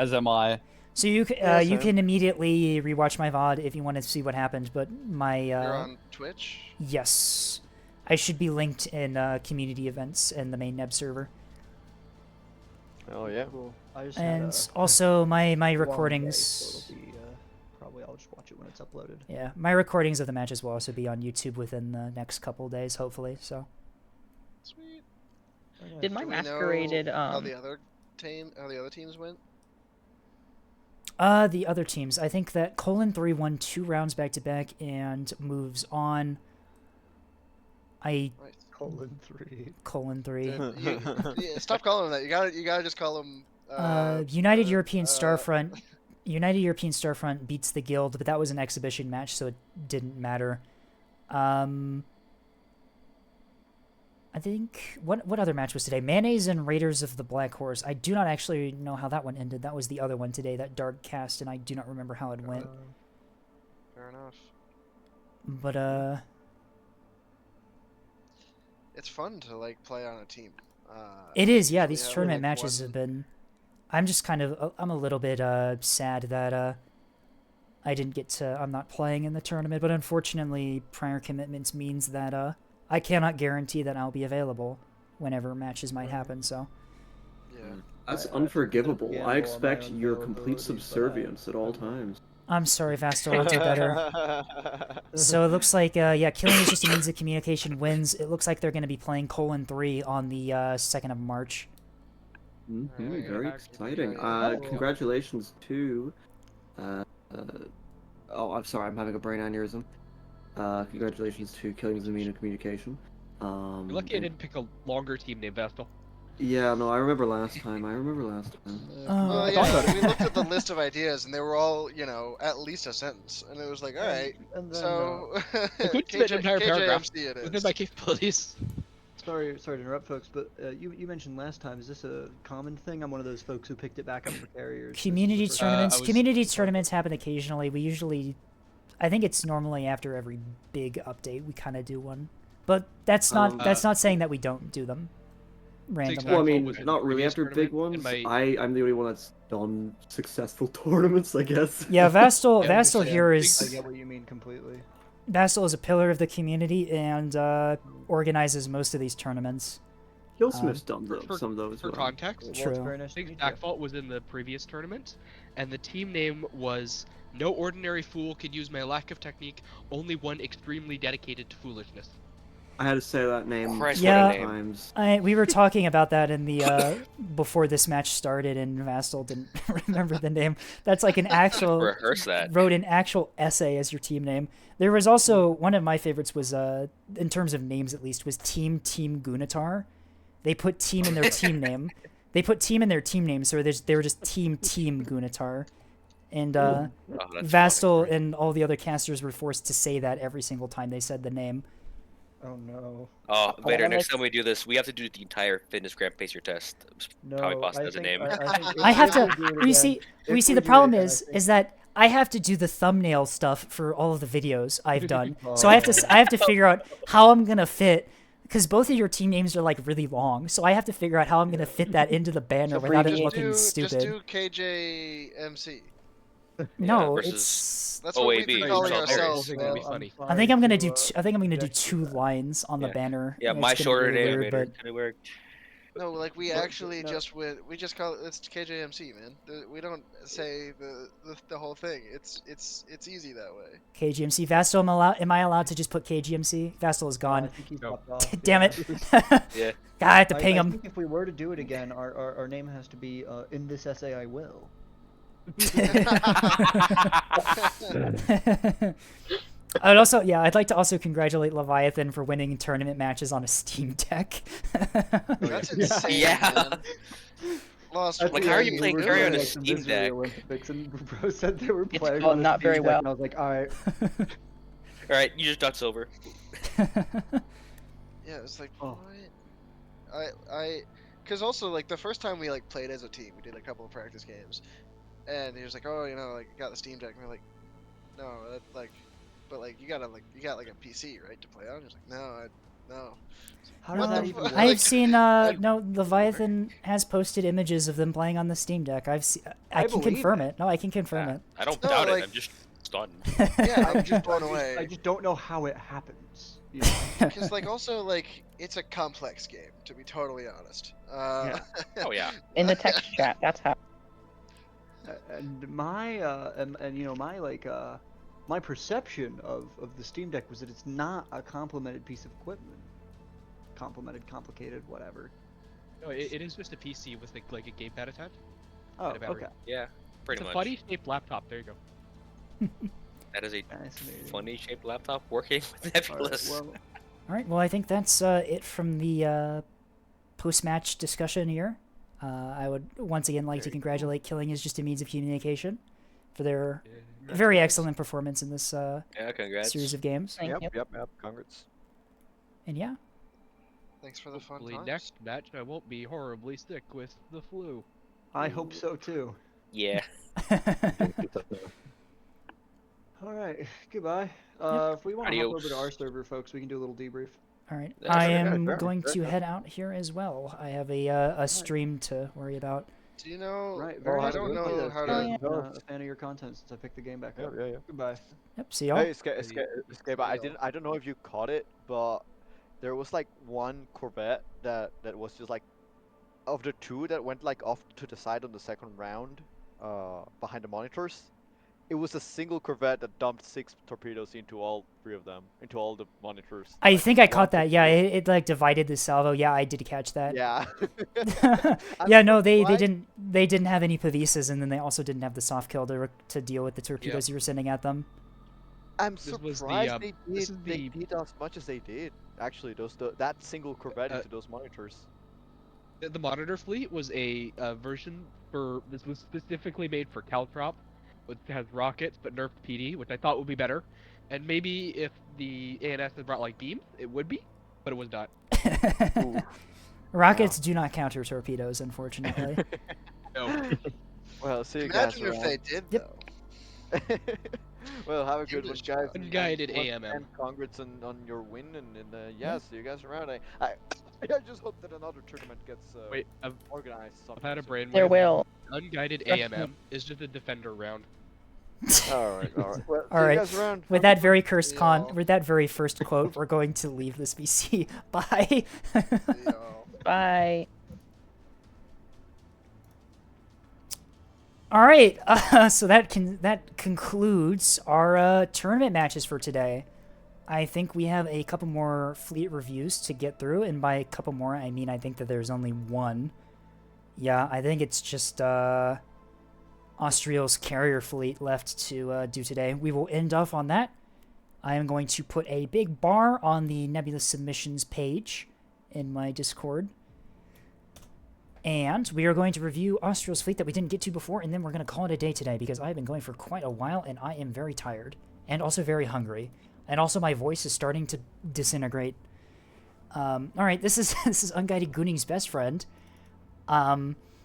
as am I. So you Yeah, you same. can immediately rewatch my VOD if you want to see what happened, but my You're on Twitch? Yes, I should be linked in community events in the main Neb server. Oh yeah. Cool. I just And had a also my long day, recordings. so it'll be, probably I'll just watch it when it's uploaded. Yeah, my recordings of the matches will also be on YouTube within the next couple days, hopefully. So. Sweet. Did my Do we know masqueraded how the other teams went? The other teams. I think that :3 won 2 rounds back to back and moves on. :3. :3. Yeah, stop calling them that. You gotta just call them. United European Starfront. United European Starfront beats the Guild, but that was an exhibition match, so it didn't matter. I think what other match was today? Mayonnaise and Raiders of the Black Horse. I do not actually know how that one ended. That was the other one today, that dark cast, and I do not remember how it went. Fair enough. But It's fun to like play on a team. it is, yeah. usually These have, tournament like, matches one- have been. I'm just kind of. I'm a little bit sad that I didn't get to. I'm not playing in the tournament, but unfortunately, prior commitments means that I cannot guarantee that I'll be available whenever matches might happen. So. Yeah. That's unforgivable. gamble I on my expect own your availability, complete but, subservience at all times. I'm sorry, Vastal. I'll do better. So it looks like, yeah, Killing is just a means of communication wins. It looks like they're going to be playing :3 on the 2nd of March. Very exciting. Congratulations to. Oh, I'm sorry. I'm having a brain aneurysm. Congratulations to Killing is a means of communication. You're lucky I didn't pick a longer team named Vestal. Yeah, no, I remember last time. Well, yeah, we looked at the list of ideas, and they were all, at least a sentence, and it was like, all right, And then, so I couldn't fit an entire paragraph KJMC it within is. my capabilities. Sorry to interrupt, folks, but you mentioned last time. Is this a common thing? I'm one of those folks who picked it back up for carriers. Community tournaments. Community tournaments happen occasionally. We usually, I think it's normally after every big update we kind of do one, but that's not saying that we don't do them randomly. Well, I mean, not really after big ones. I'm the only one that's done successful tournaments, I guess. Yeah, Vastal here I is. get what you mean completely. Vastal is a pillar of the community and organizes most of these tournaments. Killsmith's done some of those. For context, Big Stackfault was in the previous tournament, and the team name was "No ordinary fool can use my lack of technique. Only one extremely dedicated to foolishness." I had to say that name Christ, Yeah. what a name. times. We were talking about that in the before this match started, and Vastal didn't remember the name. That's like an actual Rehearse that. wrote an actual essay as your team name. There was also one of my favorites was in terms of names at least was Team Gunatar. They put team in their team name. They put team in their team name, so they were just Team Gunatar. And Vastal and all the other casters were forced to say that every single time they said the name. Oh no. Oh, Vader, next time we do this, we have to do the entire fitness gram pacer test. Probably No, boss I as a think- name. I think if- I have if to. we do it You again- see, if we see, the do it problem again, I is think- that I have to do the thumbnail stuff for all of the videos I've done. So I have to figure out how I'm gonna fit, because both of your team names are like really long. So I have to figure out how I'm gonna fit that into the banner without it looking stupid. Just do KJMC. No, versus it's That's what we've been calling ourselves. Gonna be funny. I think I'm gonna do. I think I'm gonna do 2 lines on the banner. Yeah, It's my gonna be shorter really name, weird, Vader. but Could it work? No, like we actually just went. We just call it's KJMC, man. We don't say the whole thing. It's easy that way. KGMC. Vastal, am I allowed to just put KGMC? Vastal is gone. I think he's popped off, Damn it. Yeah. God, I have to ping I him. think if we were to do it again, our name has to be in this essay I will. I'd like to also congratulate Leviathan for winning tournament matches on a Steam Deck. That's insane. Yeah. Man. Lost. Like, how are you playing carry on a Steam Deck? And bro said they were playing going on a not Steam very Deck, well. and I was like, all right. All right, you just got silver. Yeah, it's like what? Because also like the first time we like played as a team, we did a couple of practice games, and he was like, oh, you know, like got the Steam Deck, and we're like, no, that like, but like you got like a PC, right, to play on? He was like, no. How What did that the even fuck? work? I've seen no, Leviathan has posted images of them playing on the Steam Deck. I can believe confirm it. No, I can confirm it. I don't No, doubt like- it. I'm just stunned. Yeah, I'm just blown away. I just don't know how it happens. You know? Because like also like it's a complex game, to be totally honest. Oh yeah. In the text chat, that's how. And my and you know my like my perception of the Steam Deck was that it's not a complemented piece of equipment. Complemented, complicated, whatever. No, it is just a PC with like a gamepad attached. Oh, and a battery. okay. Yeah, pretty It's much. a funny-shaped laptop. There you go. That is a Fascinating. funny-shaped laptop working with Nebulous. Well, All right. Well, I think that's it from the post-match discussion here. I would once again like to congratulate Killing is just a means of communication for their very excellent performance in this Yeah, congrats. series of games. Thank you. Yep. Congrats. And yeah, Thanks for the fun Hopefully times. next match I won't be horribly sick with the flu. I hope so too. Yeah. All right, goodbye. If we want to hop Adios. over to our server, folks, we can do a little debrief. all right. That's I okay. am Fair, going fair to enough. head out here as well. I have a stream to worry about. Do you know? Right, Well, very I don't know how to. a fan of your content since I picked the game back up. Yeah. Goodbye. Yep. See y'all. Hey, Escape, I don't know if you caught it, but there was like one Corvette that was just like, of the two that went like off to the side on the second round, behind the monitors. It was a single Corvette that dumped 6 torpedoes into all 3 of them, into all the monitors. I Like, think I one caught to that. Yeah, two. it like divided the salvo. Yeah, I did catch that. Yeah. Yeah, no, they why- didn't have any Pavisas, and then they also didn't have the soft kill to deal with the torpedoes you were sending at them. I'm This was the, surprised this is they the- did as much as they did. Actually, that single Corvette into those monitors. The monitor fleet was a version for this was specifically made for Caltrop, which has rockets but nerfed PD, which I thought would be better. And maybe if the ANS had brought like beams, it would be, but it was not. Rockets do not counter torpedoes, unfortunately. No. Well, see you Imagine guys if around. they did though. Well, have a good one, English guys. and Unguided once AMM. again, Congrats on your win, and yeah, see you guys around. I just hope that another tournament gets Wait, I've organized. I've had a brain There will. Unguided Trust me. AMM is just a defender round. All right. Well, see All you right. guys around. With that very cursed with that very first quote, we're going to leave this BC. Bye. Bye. All right. So that concludes our tournament matches for today. I think we have a couple more fleet reviews to get through, and by a couple more, I mean I think that there's only one. Yeah, I think it's just Austrial's carrier fleet left to do today. We will end off on that. I am going to put a big bar on the Nebula Submissions page in my Discord. And we are going to review Austrial's fleet that we didn't get to before, and then we're going to call it a day today because I've been going for quite a while, and I am very tired. And also very hungry. And also my voice is starting to disintegrate. Alright, this is Unguided Gooning's best friend.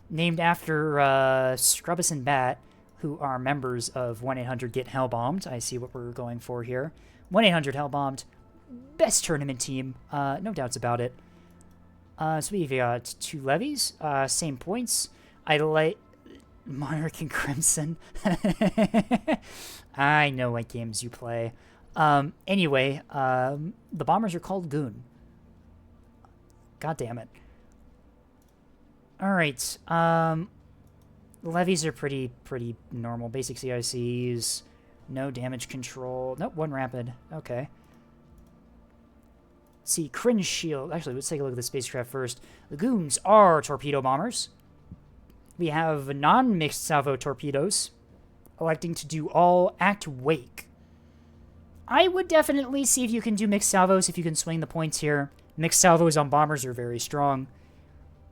Named after Scrubbus and Bat, who are members of 1-800-GET-HELLBOMBED. I see what we're going for here. 1-800-HELLBOMBED. Best tournament team. No doubts about it. So we've got 2 levies. Same points. I like Monarch and Crimson. I know what games you play. Anyway, the bombers are called Goon. God damn it. Alright, levies are pretty normal. Basic CICs, no damage control. Nope, 1 rapid. Okay. Let's see, Cringe Shield. Actually, let's take a look at the spacecraft first. The Goons are torpedo bombers. We have non-mixed salvo torpedoes, electing to do all act wake. I would definitely see if you can do mixed salvos if you can swing the points here. Mixed salvos on bombers are very strong.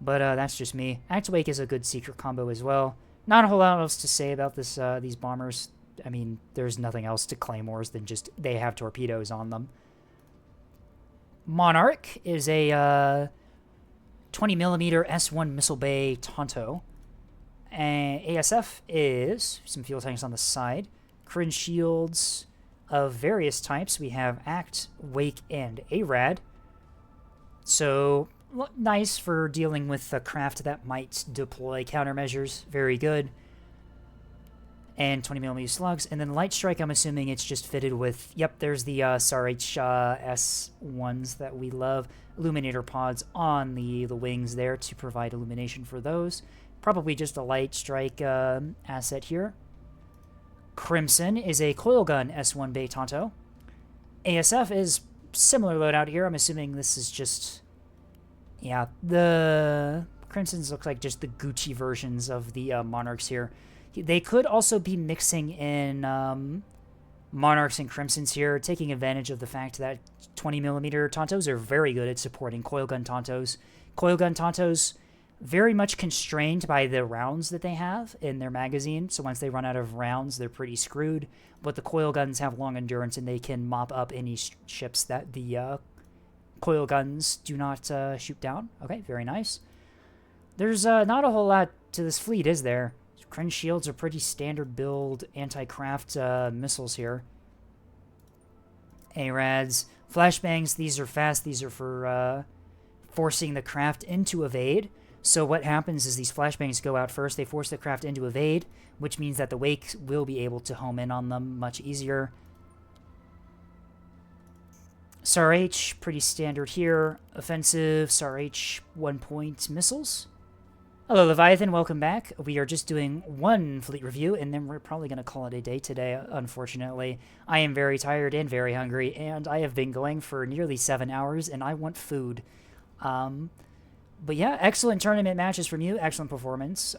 But that's just me. Act Wake is a good secret combo as well. Not a whole lot else to say about this these bombers. I mean, there's nothing else to Claymores than just they have torpedoes on them. Monarch is a 20mm S1 missile bay Tonto. And ASF is some fuel tanks on the side. Cringe shields of various types. We have Act, Wake, and ARAD. So nice for dealing with a craft that might deploy countermeasures. Very good. And 20mm slugs. And then Light Strike, I'm assuming it's just fitted with... Yep, there's the SARH S1s that we love. Illuminator pods on the wings there to provide illumination for those. Probably just a Light Strike asset here. Crimson is a coil gun S1 Bay Tonto. ASF is similar loadout here. I'm assuming this is just... Yeah, the Crimsons look like just the Gucci versions of the Monarchs here. They could also be mixing in Monarchs and Crimsons here, taking advantage of the fact that 20mm Tontos are very good at supporting coil gun Tontos. Coil gun Tontos very much constrained by the rounds that they have in their magazine, so once they run out of rounds, they're pretty screwed. But the coil guns have long endurance, and they can mop up any ships that the coil guns do not shoot down. Okay, very nice. There's not a whole lot to this fleet, is there? Cringe shields are pretty standard build anti-craft missiles here. ARADs. Flashbangs, these are fast. These are for forcing the craft into evade. So what happens is these flashbangs go out first. They force the craft into evade, which means that the Wake will be able to home in on them much easier. SARH, pretty standard here. Offensive, SARH 1-point missiles. Hello, Leviathan. Welcome back. We are just doing 1 fleet review, and then we're probably going to call it a day today, unfortunately. I am very tired and very hungry, and I have been going for nearly 7 hours, and I want food. But yeah, excellent tournament matches from you. Excellent performance.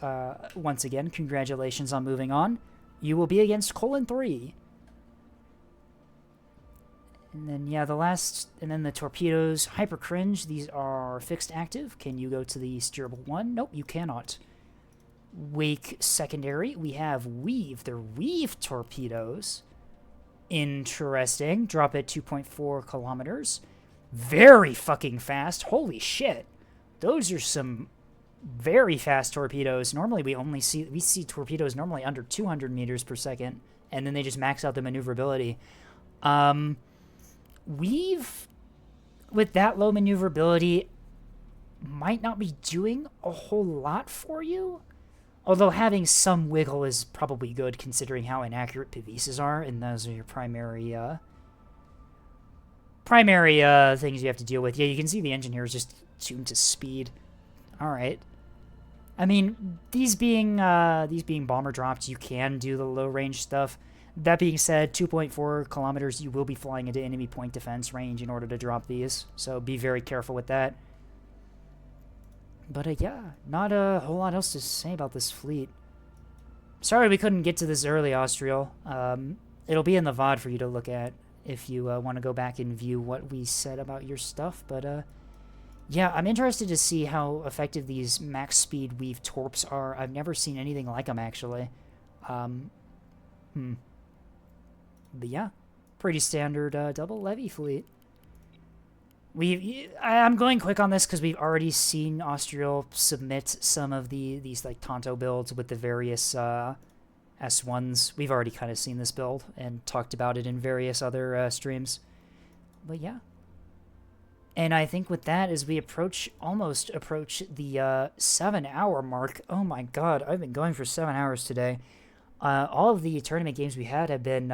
Once again, congratulations on moving on. You will be against Colon 3. And then, yeah, and then the torpedoes. Hyper Cringe, these are fixed active. Can you go to the steerable one? Nope, you cannot. Wake secondary, we have Weave. They're Weave torpedoes. Interesting. Drop at 2.4 kilometers. Very fucking fast. Holy shit. Those are some very fast torpedoes. Normally we see torpedoes normally under 200 meters per second, and then they just max out the maneuverability. Weave, with that low maneuverability, might not be doing a whole lot for you. Although having some wiggle is probably good considering how inaccurate Pavises are, and those are your primary things you have to deal with. Yeah, you can see the engine here is just tuned to speed. Alright. I mean, these being bomber dropped, you can do the low range stuff. That being said, 2.4 kilometers, you will be flying into enemy point defense range in order to drop these, so be very careful with that. But yeah, not a whole lot else to say about this fleet. Sorry we couldn't get to this early, Austrial. It'll be in the VOD for you to look at if you want to go back and view what we said about your stuff. But yeah, I'm interested to see how effective these max speed weave torps are. I've never seen anything like them, actually. But yeah, pretty standard double levy fleet. I'm going quick on this because we've already seen Austrial submit some of these like Tonto builds with the various S1s. We've already kind of seen this build and talked about it in various other streams. But yeah. And I think with that, as we almost approach the 7-hour mark. Oh my god, I've been going for 7 hours today. All of the tournament games we had have been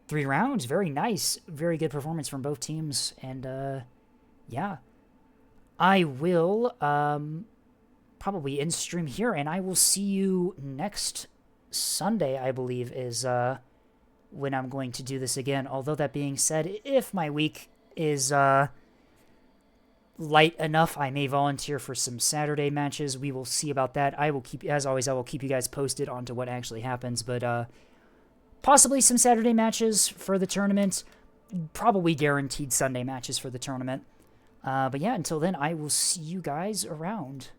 3 rounds. Very nice. Very good performance from both teams. And yeah. I will probably end stream here, and I will see you next Sunday, I believe, is when I'm going to do this again. Although that being said, if my week is light enough, I may volunteer for some Saturday matches. We will see about that. I will keep, as always, I will keep you guys posted onto what actually happens, but possibly some Saturday matches for the tournament. Probably guaranteed Sunday matches for the tournament. But yeah, until then, I will see you guys around.